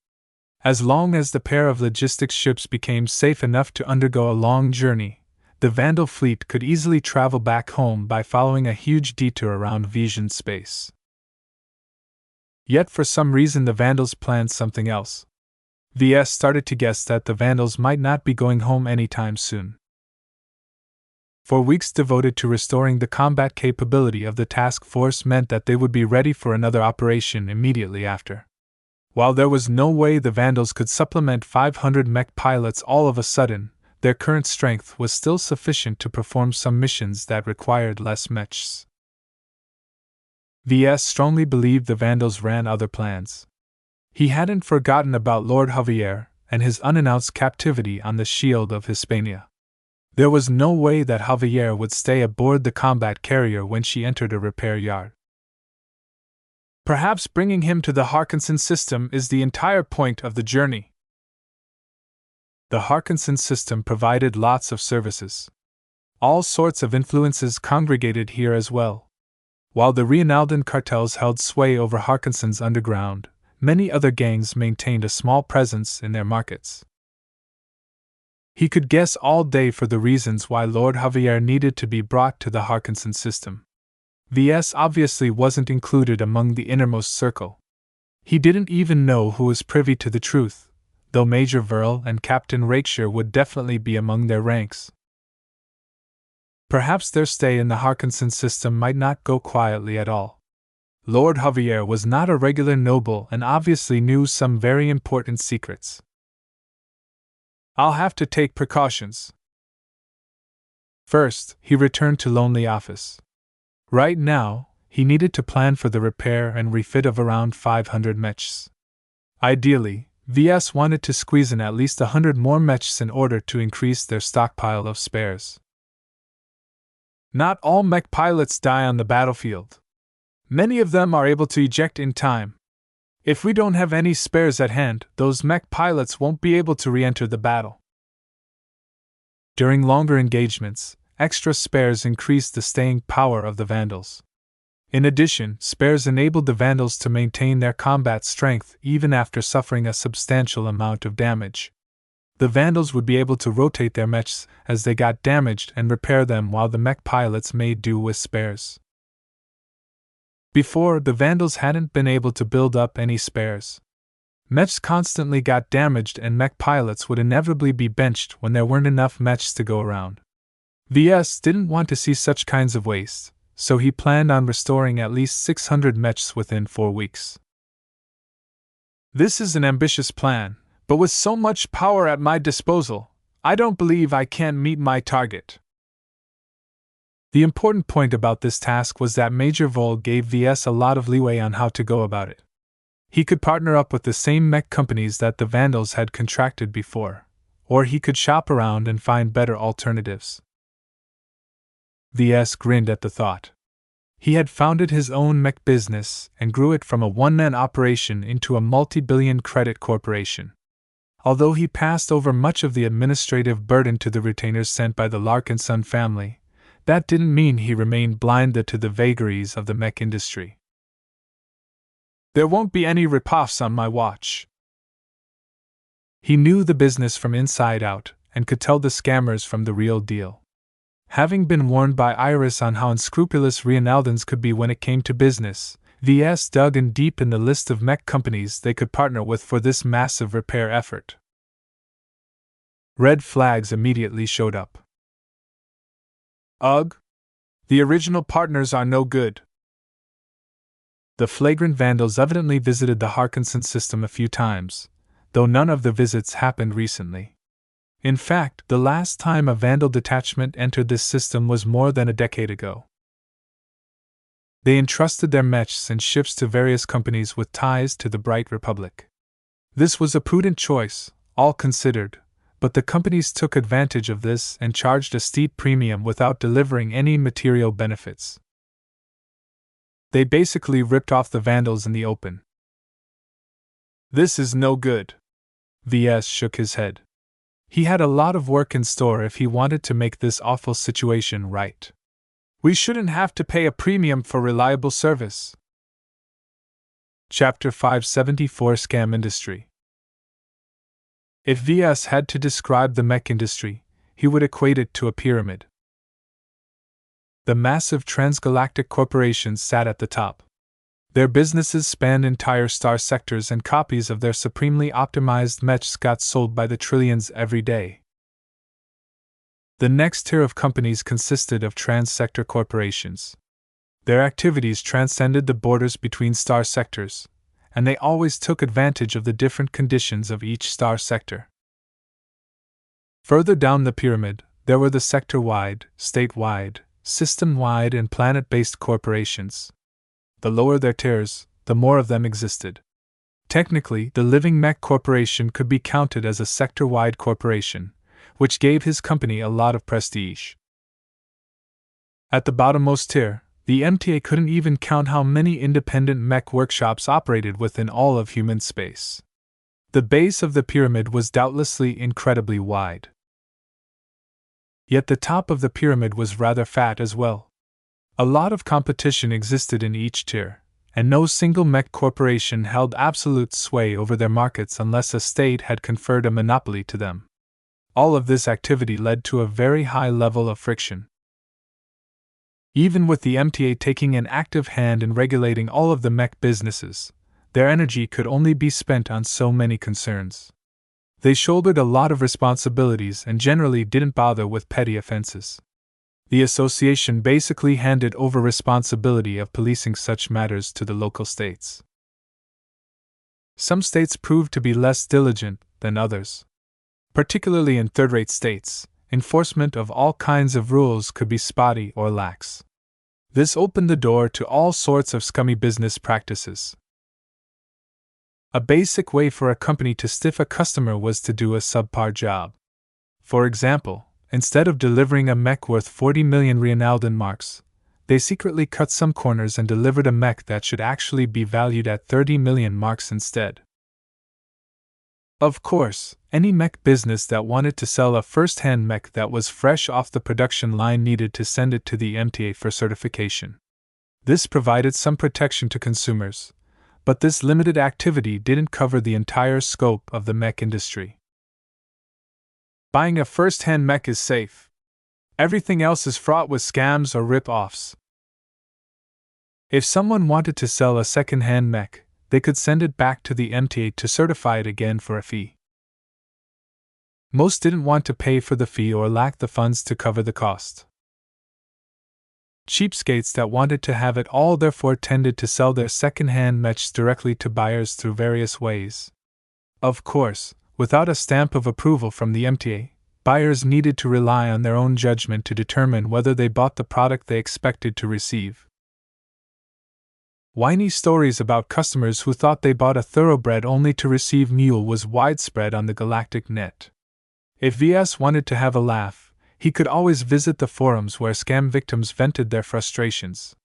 As long as the pair of logistics ships became safe enough to undergo a long journey, the Vandal fleet could easily travel back home by following a huge detour around Vision space. Yet for some reason the Vandals planned something else. VS started to guess that the Vandals might not be going home anytime soon. 4 weeks devoted to restoring the combat capability of the task force meant that they would be ready for another operation immediately after. While there was no way the Vandals could supplement 500 mech pilots all of a sudden, their current strength was still sufficient to perform some missions that required less mechs. VS strongly believed the Vandals ran other plans. He hadn't forgotten about Lord Javier and his unannounced captivity on the Shield of Hispania. There was no way that Javier would stay aboard the combat carrier when she entered a repair yard. Perhaps bringing him to the Harkinson system is the entire point of the journey. The Harkinson system provided lots of services. All sorts of influences congregated here as well. While the Reinaldan cartels held sway over Harkinson's underground, many other gangs maintained a small presence in their markets. He could guess all day for the reasons why Lord Javier needed to be brought to the Harkinson system. VS obviously wasn't included among the innermost circle. He didn't even know who was privy to the truth, though Major Verl and Captain Rakeshire would definitely be among their ranks. Perhaps their stay in the Harkinson system might not go quietly at all. Lord Javier was not a regular noble and obviously knew some very important secrets. I'll have to take precautions. First, he returned to Lonely Office. Right now, he needed to plan for the repair and refit of around 500 mechs. Ideally, VS wanted to squeeze in at least 100 more mechs in order to increase their stockpile of spares. Not all mech pilots die on the battlefield. Many of them are able to eject in time. If we don't have any spares at hand, those mech pilots won't be able to re-enter the battle. During longer engagements, extra spares increased the staying power of the Vandals. In addition, spares enabled the Vandals to maintain their combat strength even after suffering a substantial amount of damage. The Vandals would be able to rotate their mechs as they got damaged and repair them while the mech pilots made do with spares. Before, the Vandals hadn't been able to build up any spares. Mechs constantly got damaged and mech pilots would inevitably be benched when there weren't enough mechs to go around. VS didn't want to see such kinds of waste, so he planned on restoring at least 600 mechs within 4 weeks. This is an ambitious plan, but with so much power at my disposal, I don't believe I can meet my target. The important point about this task was that Major Vol gave VS a lot of leeway on how to go about it. He could partner up with the same mech companies that the Vandals had contracted before, or he could shop around and find better alternatives. VS grinned at the thought. He had founded his own mech business and grew it from a one-man operation into a multi-billion credit corporation. Although he passed over much of the administrative burden to the retainers sent by the Larkinson family, that didn't mean he remained blind to the vagaries of the mech industry. "There won't be any ripoffs on my watch." He knew the business from inside out and could tell the scammers from the real deal. Having been warned by Iris on how unscrupulous Rienaldans could be when it came to business, VS dug in deep in the list of mech companies they could partner with for this massive repair effort. Red flags immediately showed up. Ugh! The original partners are no good. The flagrant vandals evidently visited the Harkinson system a few times, though none of the visits happened recently. In fact, the last time a vandal detachment entered this system was more than a decade ago. They entrusted their mechs and ships to various companies with ties to the Bright Republic. This was a prudent choice, all considered, but the companies took advantage of this and charged a steep premium without delivering any material benefits. They basically ripped off the vandals in the open. "This is no good." VS shook his head. He had a lot of work in store if he wanted to make this awful situation right. "We shouldn't have to pay a premium for reliable service." Chapter 574 Scam Industry. If VS had to describe the mech industry, he would equate it to a pyramid. The massive transgalactic corporations sat at the top. Their businesses spanned entire star sectors, and copies of their supremely optimized mechs got sold by the trillions every day. The next tier of companies consisted of trans-sector corporations. Their activities transcended the borders between star sectors, and they always took advantage of the different conditions of each star sector. Further down the pyramid, there were the sector-wide, state-wide, system-wide, and planet-based corporations. The lower their tiers, the more of them existed. Technically, the Living Mech Corporation could be counted as a sector-wide corporation, which gave his company a lot of prestige. At the bottommost tier, the MTA couldn't even count how many independent mech workshops operated within all of human space. The base of the pyramid was doubtlessly incredibly wide. Yet the top of the pyramid was rather fat as well. A lot of competition existed in each tier, and no single mech corporation held absolute sway over their markets unless a state had conferred a monopoly to them. All of this activity led to a very high level of friction. Even with the MTA taking an active hand in regulating all of the mech businesses, their energy could only be spent on so many concerns. They shouldered a lot of responsibilities and generally didn't bother with petty offenses. The association basically handed over responsibility of policing such matters to the local states. Some states proved to be less diligent than others. Particularly in third-rate states, enforcement of all kinds of rules could be spotty or lax. This opened the door to all sorts of scummy business practices. A basic way for a company to stiff a customer was to do a subpar job. For example, instead of delivering a mech worth 40 million Rienaldan marks, they secretly cut some corners and delivered a mech that should actually be valued at 30 million marks instead. Of course, any mech business that wanted to sell a first-hand mech that was fresh off the production line needed to send it to the MTA for certification. This provided some protection to consumers, but this limited activity didn't cover the entire scope of the mech industry. Buying a first-hand mech is safe. Everything else is fraught with scams or rip-offs. If someone wanted to sell a second-hand mech, they could send it back to the MTA to certify it again for a fee. Most didn't want to pay for the fee or lacked the funds to cover the cost. Cheapskates that wanted to have it all therefore tended to sell their second-hand mechs directly to buyers through various ways. Of course, without a stamp of approval from the MTA, buyers needed to rely on their own judgment to determine whether they bought the product they expected to receive. Whiny stories about customers who thought they bought a thoroughbred only to receive mule was widespread on the galactic net. If VS wanted to have a laugh, he could always visit the forums where scam victims vented their frustrations.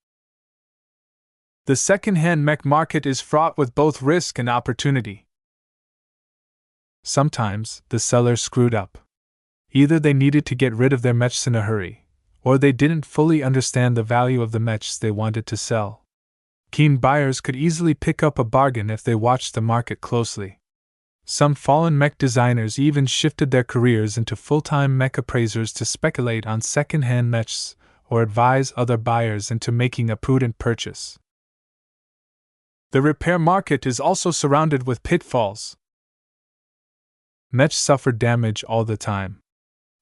The second-hand mech market is fraught with both risk and opportunity. sometimes the seller screwed up. Either they needed to get rid of their mechs in a hurry, or they didn't fully understand the value of the mechs they wanted to sell. Keen buyers could easily pick up a bargain if they watched the market closely. Some fallen mech designers even shifted their careers into full-time mech appraisers to speculate on second-hand mechs or advise other buyers into making a prudent purchase. The repair market is also surrounded with pitfalls. Mechs suffered damage all the time.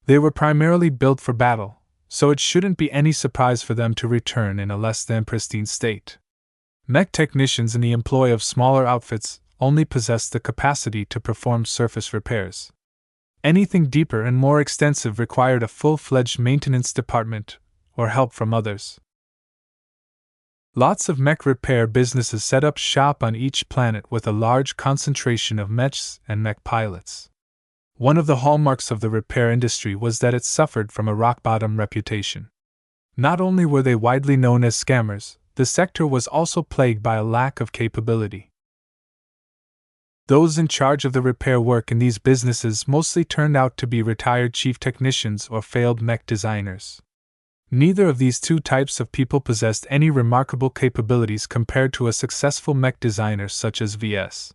They were primarily built for battle, so it shouldn't be any surprise for them to return in a less than pristine state. Mech technicians in the employ of smaller outfits only possessed the capacity to perform surface repairs. Anything deeper and more extensive required a full-fledged maintenance department or help from others. Lots of mech repair businesses set up shop on each planet with a large concentration of mechs and mech pilots. One of the hallmarks of the repair industry was that it suffered from a rock-bottom reputation. Not only were they widely known as scammers, the sector was also plagued by a lack of capability. Those in charge of the repair work in these businesses mostly turned out to be retired chief technicians or failed mech designers. Neither of these two types of people possessed any remarkable capabilities compared to a successful mech designer such as VS.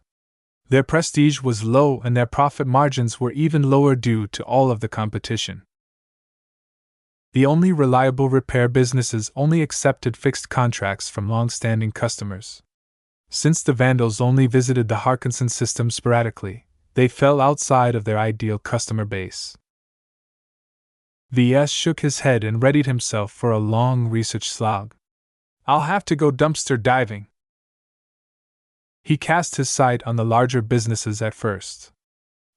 Their prestige was low and their profit margins were even lower due to all of the competition. The only reliable repair businesses only accepted fixed contracts from long-standing customers. Since the Vandals only visited the Harkinson system sporadically, they fell outside of their ideal customer base. VS shook his head and readied himself for a long research slog. "I'll have to go dumpster diving." He cast his sight on the larger businesses at first.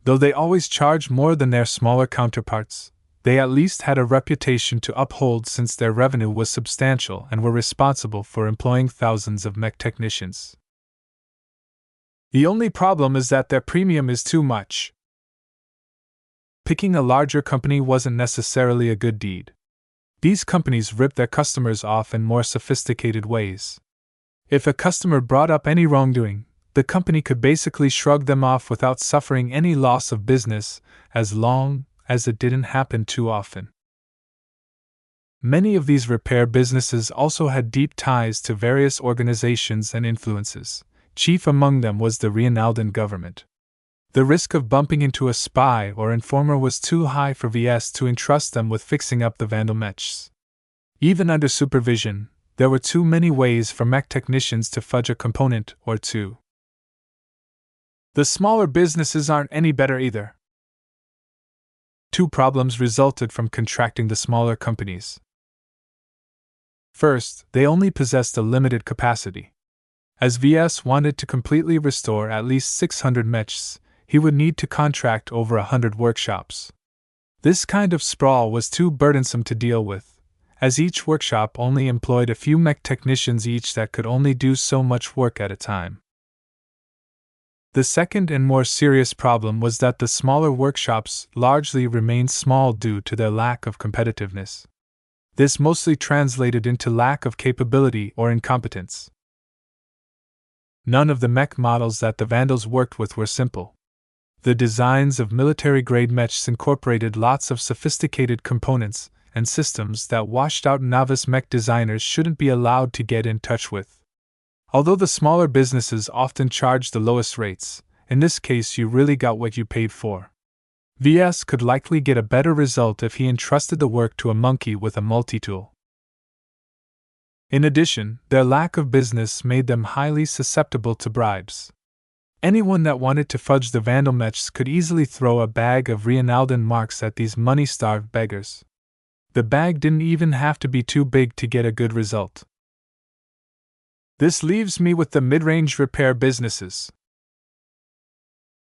Though they always charged more than their smaller counterparts, they at least had a reputation to uphold since their revenue was substantial and were responsible for employing thousands of mech technicians. The only problem is that their premium is too much. Picking a larger company wasn't necessarily a good deed. These companies ripped their customers off in more sophisticated ways. If a customer brought up any wrongdoing, the company could basically shrug them off without suffering any loss of business, as long as it didn't happen too often. Many of these repair businesses also had deep ties to various organizations and influences. Chief among them was the Reinaldan government. The risk of bumping into a spy or informer was too high for VS to entrust them with fixing up the Vandal mechs. Even under supervision, there were too many ways for mech technicians to fudge a component or two. The smaller businesses aren't any better either. Two problems resulted from contracting the smaller companies. First, they only possessed a limited capacity. As VS wanted to completely restore at least 600 mechs, he would need to contract over 100 workshops. This kind of sprawl was too burdensome to deal with, as each workshop only employed a few mech technicians each that could only do so much work at a time. The second and more serious problem was that the smaller workshops largely remained small due to their lack of competitiveness. This mostly translated into lack of capability or incompetence. None of the mech models that the Vandals worked with were simple. The designs of military-grade mechs incorporated lots of sophisticated components and systems that washed-out novice mech designers shouldn't be allowed to get in touch with. Although the smaller businesses often charged the lowest rates, in this case you really got what you paid for. VS could likely get a better result if he entrusted the work to a monkey with a multi-tool. In addition, their lack of business made them highly susceptible to bribes. Anyone that wanted to fudge the Vandal mechs could easily throw a bag of Reinaldan marks at these money-starved beggars. The bag didn't even have to be too big to get a good result. This leaves me with the mid-range repair businesses.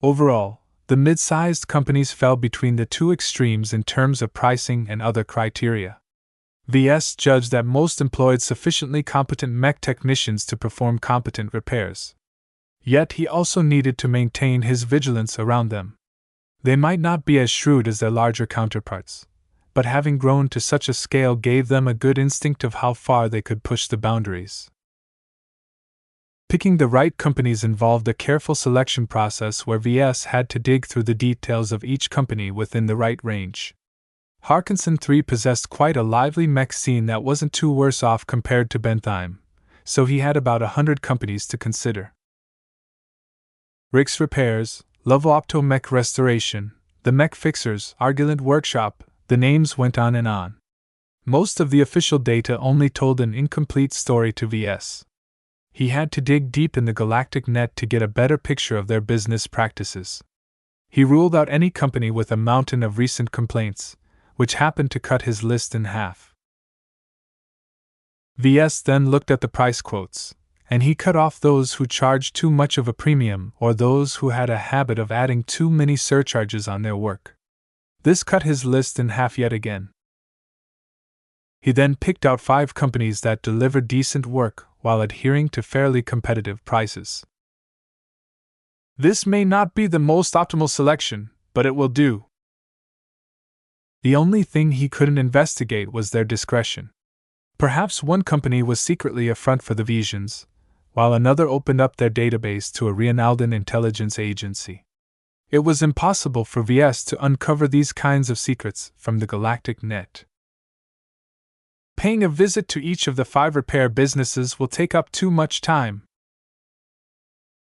Overall, the mid-sized companies fell between the two extremes in terms of pricing and other criteria. VS judged that most employed sufficiently competent mech technicians to perform competent repairs. Yet he also needed to maintain his vigilance around them. They might not be as shrewd as their larger counterparts, but having grown to such a scale gave them a good instinct of how far they could push the boundaries. Picking the right companies involved a careful selection process where VS had to dig through the details of each company within the right range. Harkinson 3 possessed quite a lively mech scene that wasn't too worse off compared to Bentheim, so he had about 100 companies to consider. Rick's Repairs, Lovo Mech Restoration, the Mech Fixers, Argulant Workshop, the names went on and on. Most of the official data only told an incomplete story to VS. He had to dig deep in the galactic net to get a better picture of their business practices. He ruled out any company with a mountain of recent complaints, which happened to cut his list in half. VS then looked at the price quotes, and he cut off those who charged too much of a premium or those who had a habit of adding too many surcharges on their work. This cut his list in half yet again. He then picked out 5 companies that delivered decent work while adhering to fairly competitive prices. This may not be the most optimal selection, but it will do. The only thing he couldn't investigate was their discretion. Perhaps one company was secretly a front for the Visions, while another opened up their database to a Reinaldan intelligence agency. It was impossible for VS to uncover these kinds of secrets from the galactic net. Paying a visit to each of the 5 repair businesses will take up too much time.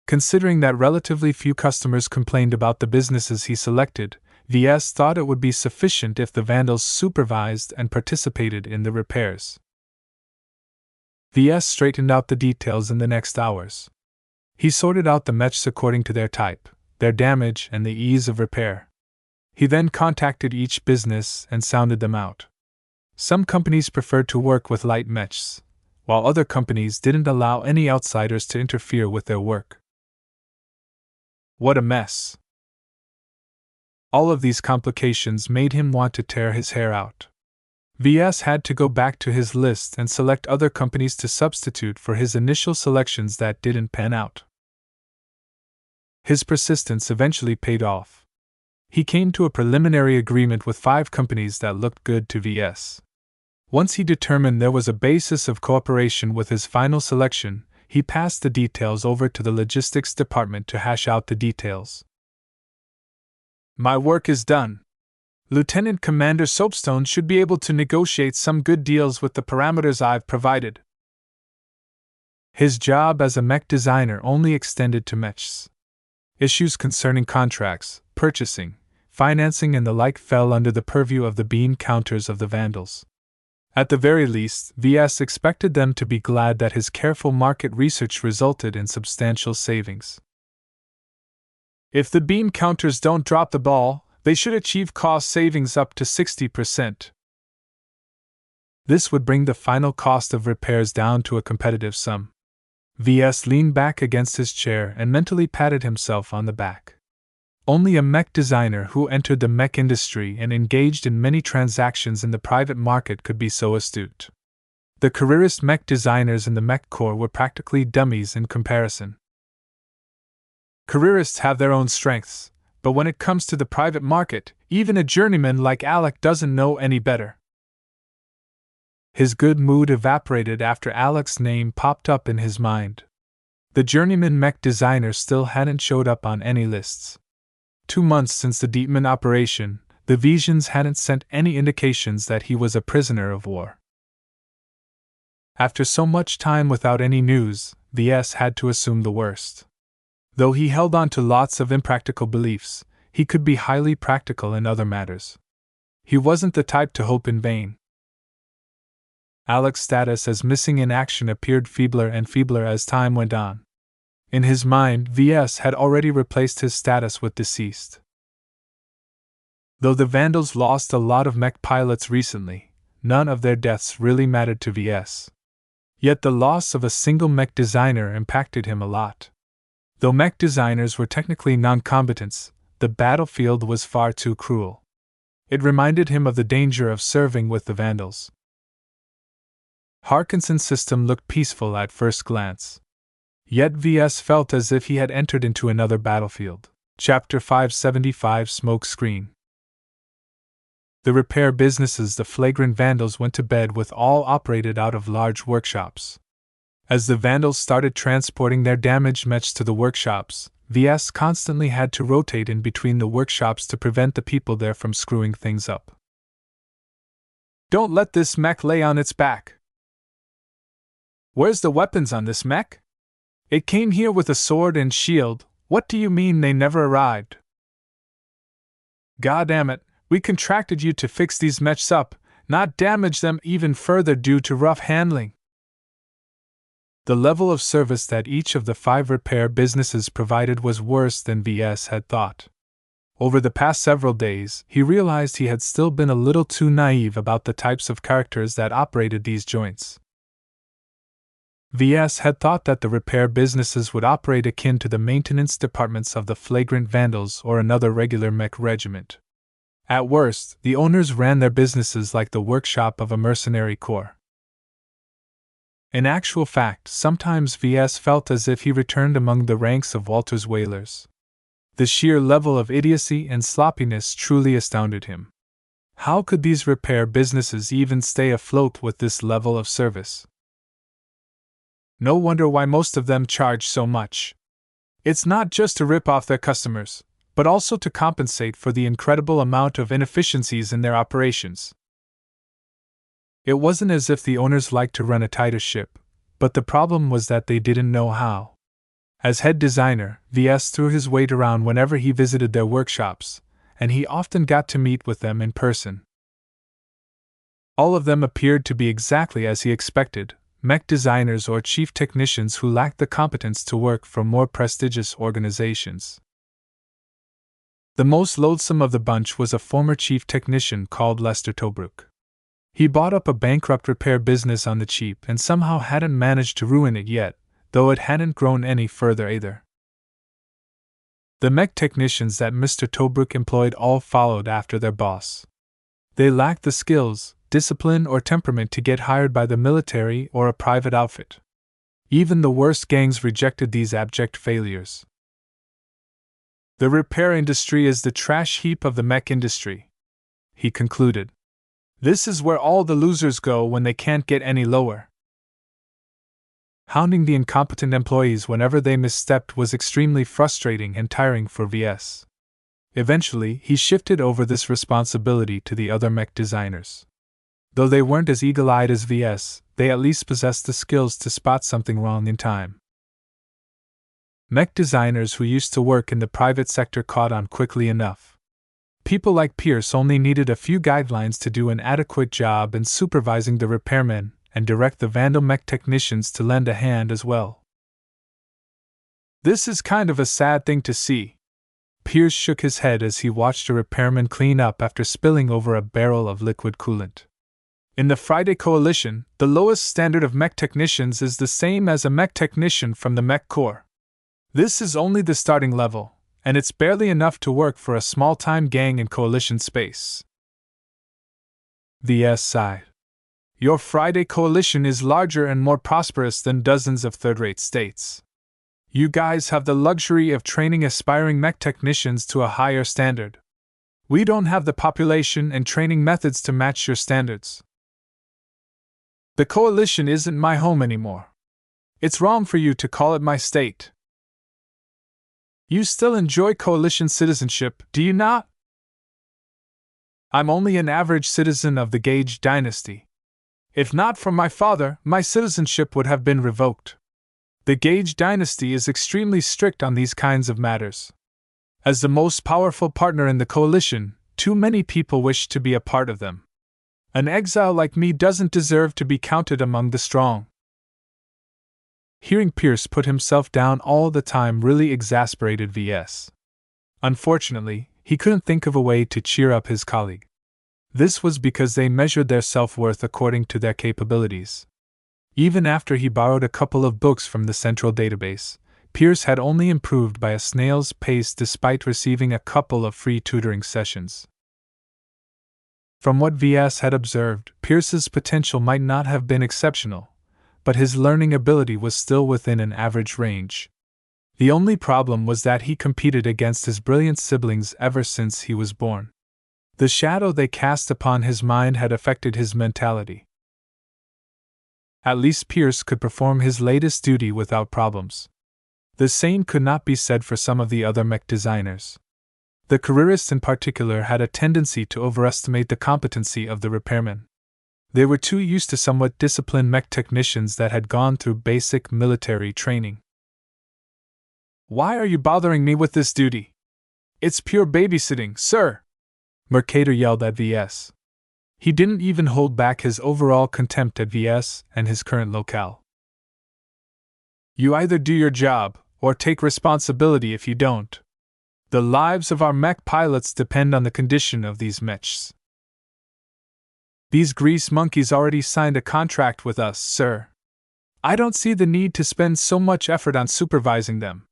Considering that relatively few customers complained about the businesses he selected, VS thought it would be sufficient if the Vandals supervised and participated in the repairs. VS straightened out the details in the next hours. He sorted out the Mechs according to their type, their damage, and the ease of repair. He then contacted each business and sounded them out. Some companies preferred to work with light Mechs, while other companies didn't allow any outsiders to interfere with their work. What a mess! All of these complications made him want to tear his hair out. VS had to go back to his list and select other companies to substitute for his initial selections that didn't pan out. His persistence eventually paid off. He came to a preliminary agreement with 5 companies that looked good to VS. Once he determined there was a basis of cooperation with his final selection, he passed the details over to the logistics department to hash out the details. My work is done. Lieutenant Commander Soapstone should be able to negotiate some good deals with the parameters I've provided. His job as a mech designer only extended to mechs. Issues concerning contracts, purchasing, financing, and the like fell under the purview of the beam counters of the Vandals. At the very least, VS expected them to be glad that his careful market research resulted in substantial savings. If the beam counters don't drop the ball, they should achieve cost savings up to 60%. This would bring the final cost of repairs down to a competitive sum. VS leaned back against his chair and mentally patted himself on the back. Only a mech designer who entered the mech industry and engaged in many transactions in the private market could be so astute. The careerist mech designers in the Mech Corps were practically dummies in comparison. Careerists have their own strengths, but when it comes to the private market, even a journeyman like Alec doesn't know any better. His good mood evaporated after Alec's name popped up in his mind. The journeyman mech designer still hadn't showed up on any lists. 2 months since the Deepman operation, the Visions hadn't sent any indications that he was a prisoner of war. After so much time without any news, VS had to assume the worst. Though he held on to lots of impractical beliefs, he could be highly practical in other matters. He wasn't the type to hope in vain. Alec's status as missing in action appeared feebler and feebler as time went on. In his mind, VS had already replaced his status with deceased. Though the Vandals lost a lot of mech pilots recently, none of their deaths really mattered to VS. Yet the loss of a single mech designer impacted him a lot. Though mech designers were technically non-combatants, the battlefield was far too cruel. It reminded him of the danger of serving with the Vandals. Harkinson's system looked peaceful at first glance. Yet VS felt as if he had entered into another battlefield. Chapter 575 Smoke Screen. The repair businesses, the flagrant Vandals, went to bed with all operated out of large workshops. As the vandals started transporting their damaged mechs to the workshops, VS constantly had to rotate in between the workshops to prevent the people there from screwing things up. Don't let this mech lay on its back. Where's the weapons on this mech? It came here with a sword and shield. What do you mean they never arrived? Goddamn it, we contracted you to fix these mechs up, not damage them even further due to rough handling. The level of service that each of the 5 repair businesses provided was worse than VS had thought. Over the past several days, he realized he had still been a little too naive about the types of characters that operated these joints. VS had thought that the repair businesses would operate akin to the maintenance departments of the flagrant vandals or another regular mech regiment. At worst, the owners ran their businesses like the workshop of a mercenary corps. In actual fact, sometimes VS felt as if he returned among the ranks of Walter's whalers. The sheer level of idiocy and sloppiness truly astounded him. How could these repair businesses even stay afloat with this level of service? No wonder why most of them charge so much. It's not just to rip off their customers, but also to compensate for the incredible amount of inefficiencies in their operations. It wasn't as if the owners liked to run a tighter ship, but the problem was that they didn't know how. As head designer, VS threw his weight around whenever he visited their workshops, and he often got to meet with them in person. All of them appeared to be exactly as he expected, mech designers or chief technicians who lacked the competence to work for more prestigious organizations. The most loathsome of the bunch was a former chief technician called Lester Tobruk. He bought up a bankrupt repair business on the cheap and somehow hadn't managed to ruin it yet, though it hadn't grown any further either. The mech technicians that Mr. Tobruk employed all followed after their boss. They lacked the skills, discipline, or temperament to get hired by the military or a private outfit. Even the worst gangs rejected these abject failures. The repair industry is the trash heap of the mech industry, he concluded. This is where all the losers go when they can't get any lower. Hounding the incompetent employees whenever they misstepped was extremely frustrating and tiring for VS. Eventually, he shifted over this responsibility to the other mech designers. Though they weren't as eagle-eyed as VS, they at least possessed the skills to spot something wrong in time. Mech designers who used to work in the private sector caught on quickly enough. People like Pierce only needed a few guidelines to do an adequate job in supervising the repairmen and direct the vandal mech technicians to lend a hand as well. This is kind of a sad thing to see. Pierce shook his head as he watched a repairman clean up after spilling over a barrel of liquid coolant. In the Friday Coalition, the lowest standard of mech technicians is the same as a mech technician from the Mech Corps. This is only the starting level, and it's barely enough to work for a small-time gang in Coalition space. VS sighed. Your Friday Coalition is larger and more prosperous than dozens of third-rate states. You guys have the luxury of training aspiring mech technicians to a higher standard. We don't have the population and training methods to match your standards. The Coalition isn't my home anymore. It's wrong for you to call it my state. You still enjoy Coalition citizenship, do you not? I'm only an average citizen of the Gage dynasty. If not for my father, my citizenship would have been revoked. The Gage dynasty is extremely strict on these kinds of matters. As the most powerful partner in the Coalition, too many people wish to be a part of them. An exile like me doesn't deserve to be counted among the strong. Hearing Pierce put himself down all the time really exasperated VS. Unfortunately, he couldn't think of a way to cheer up his colleague. This was because they measured their self-worth according to their capabilities. Even after he borrowed a couple of books from the central database, Pierce had only improved by a snail's pace despite receiving a couple of free tutoring sessions. From what VS had observed, Pierce's potential might not have been exceptional, but his learning ability was still within an average range. The only problem was that he competed against his brilliant siblings ever since he was born. The shadow they cast upon his mind had affected his mentality. At least Pierce could perform his latest duty without problems. The same could not be said for some of the other mech designers. The careerists in particular had a tendency to overestimate the competency of the repairmen. They were too used to somewhat disciplined mech technicians that had gone through basic military training. "Why are you bothering me with this duty? It's pure babysitting, sir!" Mercator yelled at VS. He didn't even hold back his overall contempt at VS and his current locale. "You either do your job, or take responsibility if you don't. The lives of our mech pilots depend on the condition of these mechs. These grease monkeys already signed a contract with us, sir. I don't see the need to spend so much effort on supervising them.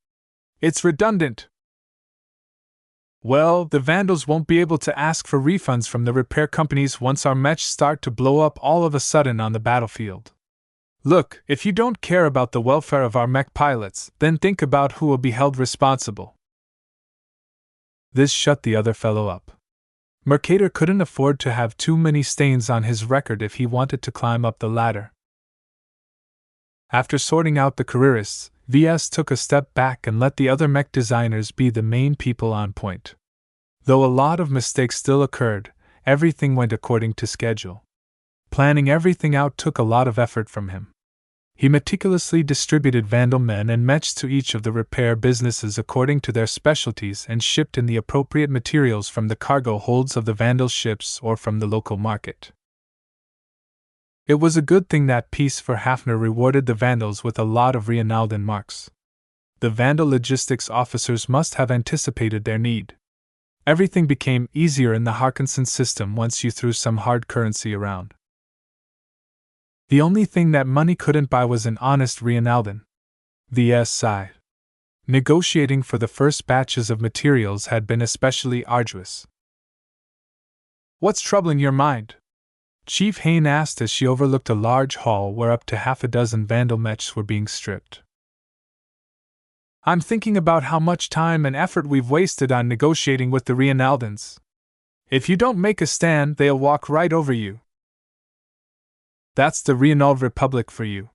It's redundant." "Well, the Vandals won't be able to ask for refunds from the repair companies once our mechs start to blow up all of a sudden on the battlefield. Look, if you don't care about the welfare of our mech pilots, then think about who will be held responsible." This shut the other fellow up. Mercator couldn't afford to have too many stains on his record if he wanted to climb up the ladder. After sorting out the careerists, VS took a step back and let the other mech designers be the main people on point. Though a lot of mistakes still occurred, everything went according to schedule. Planning everything out took a lot of effort from him. He meticulously distributed Vandal men and mechs to each of the repair businesses according to their specialties and shipped in the appropriate materials from the cargo holds of the Vandal ships or from the local market. It was a good thing that Peace for Hafner rewarded the Vandals with a lot of Reinalden marks. The Vandal logistics officers must have anticipated their need. Everything became easier in the Harkinson system once you threw some hard currency around. The only thing that money couldn't buy was an honest Reinalden. VS sighed. Negotiating for the first batches of materials had been especially arduous. "What's troubling your mind?" Chief Hayne asked as she overlooked a large hall where up to half a dozen Vandal mechs were being stripped. "I'm thinking about how much time and effort we've wasted on negotiating with the Reinaldens. If you don't make a stand, they'll walk right over you. That's the Reinald Republic for you.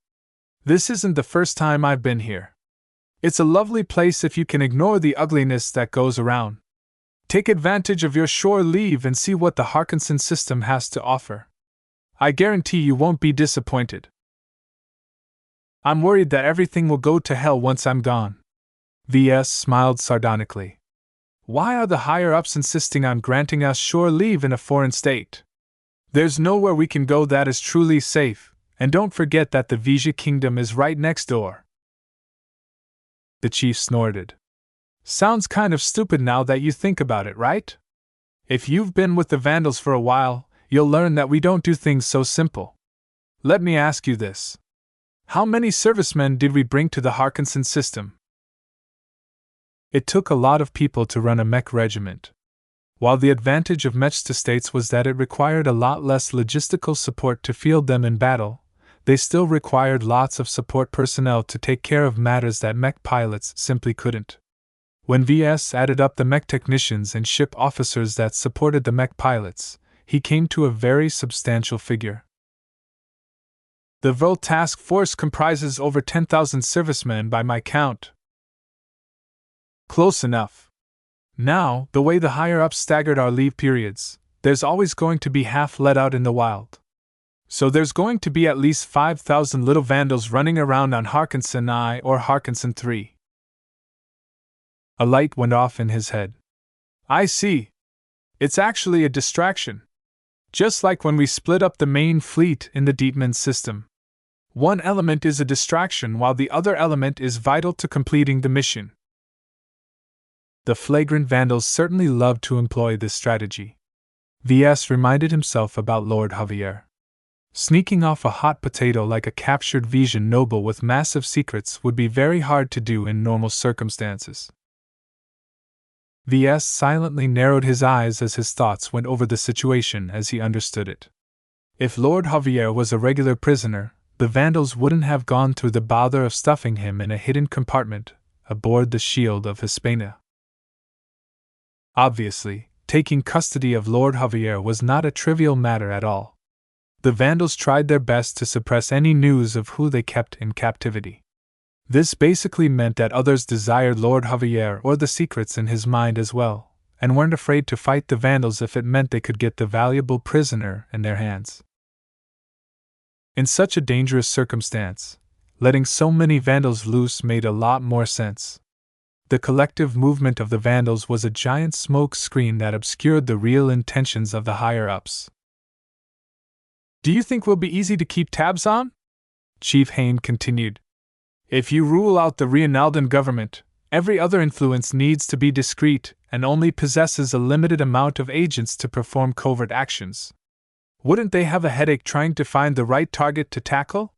This isn't the first time I've been here. It's a lovely place if you can ignore the ugliness that goes around. Take advantage of your shore leave and see what the Harkinson system has to offer. I guarantee you won't be disappointed." "I'm worried that everything will go to hell once I'm gone." VS smiled sardonically. "Why are the higher-ups insisting on granting us shore leave in a foreign state? There's nowhere we can go that is truly safe, and don't forget that the Vija Kingdom is right next door." The chief snorted. "Sounds kind of stupid now that you think about it, right? If you've been with the Vandals for a while, you'll learn that we don't do things so simple. Let me ask you this. How many servicemen did we bring to the Harkinson system?" It took a lot of people to run a mech regiment. While the advantage of mech states was that it required a lot less logistical support to field them in battle, they still required lots of support personnel to take care of matters that mech pilots simply couldn't. When VS added up the mech technicians and ship officers that supported the mech pilots, he came to a very substantial figure. "The VOL task force comprises over 10,000 servicemen by my count." "Close enough. Now, the way the higher-ups staggered our leave periods, there's always going to be half let out in the wild. So there's going to be at least 5,000 little Vandals running around on Harkinson I or Harkinson III. A light went off in his head. "I see. It's actually a distraction. Just like when we split up the main fleet in the Dietmans system. One element is a distraction while the other element is vital to completing the mission." The flagrant Vandals certainly loved to employ this strategy. VS reminded himself about Lord Javier. Sneaking off a hot potato like a captured Vision noble with massive secrets would be very hard to do in normal circumstances. VS silently narrowed his eyes as his thoughts went over the situation as he understood it. If Lord Javier was a regular prisoner, the Vandals wouldn't have gone through the bother of stuffing him in a hidden compartment aboard the Shield of Hispania. Obviously, taking custody of Lord Javier was not a trivial matter at all. The Vandals tried their best to suppress any news of who they kept in captivity. This basically meant that others desired Lord Javier or the secrets in his mind as well, and weren't afraid to fight the Vandals if it meant they could get the valuable prisoner in their hands. In such a dangerous circumstance, letting so many Vandals loose made a lot more sense. The collective movement of the Vandals was a giant smoke screen that obscured the real intentions of the higher-ups. "Do you think we'll be easy to keep tabs on?" Chief Hain continued. "If you rule out the Reinaldan government, every other influence needs to be discreet and only possesses a limited amount of agents to perform covert actions. Wouldn't they have a headache trying to find the right target to tackle?"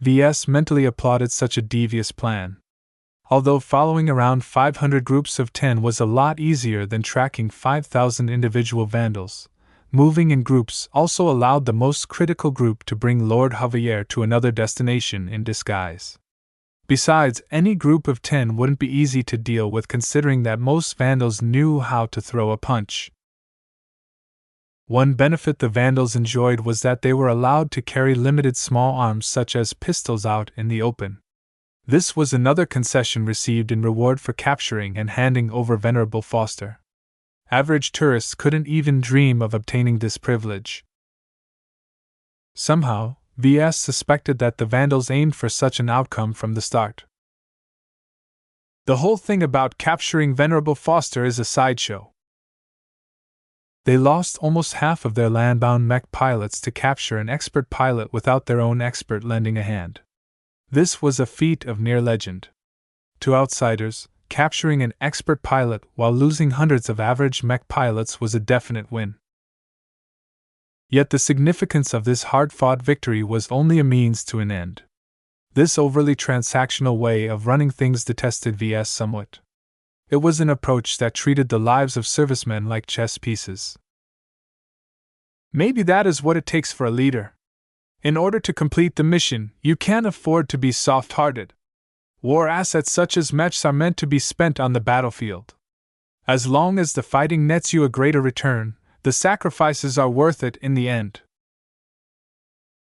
VS mentally applauded such a devious plan. Although following around 500 groups of 10 was a lot easier than tracking 5,000 individual Vandals, moving in groups also allowed the most critical group to bring Lord Javier to another destination in disguise. Besides, any group of 10 wouldn't be easy to deal with considering that most Vandals knew how to throw a punch. One benefit the Vandals enjoyed was that they were allowed to carry limited small arms such as pistols out in the open. This was another concession received in reward for capturing and handing over Venerable Foster. Average tourists couldn't even dream of obtaining this privilege. Somehow, VS suspected that the Vandals aimed for such an outcome from the start. The whole thing about capturing Venerable Foster is a sideshow. They lost almost half of their landbound mech pilots to capture an expert pilot without their own expert lending a hand. This was a feat of near legend. To outsiders, capturing an expert pilot while losing hundreds of average mech pilots was a definite win. Yet the significance of this hard-fought victory was only a means to an end. This overly transactional way of running things detested VS somewhat. It was an approach that treated the lives of servicemen like chess pieces. Maybe that is what it takes for a leader. In order to complete the mission, you can't afford to be soft-hearted. War assets such as Mechs are meant to be spent on the battlefield. As long as the fighting nets you a greater return, the sacrifices are worth it in the end.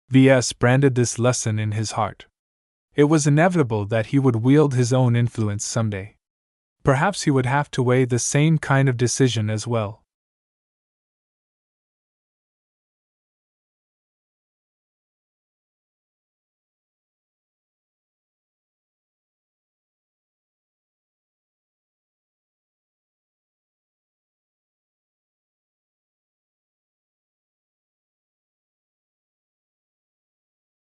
VS branded this lesson in his heart. It was inevitable that he would wield his own influence someday. Perhaps he would have to weigh the same kind of decision as well.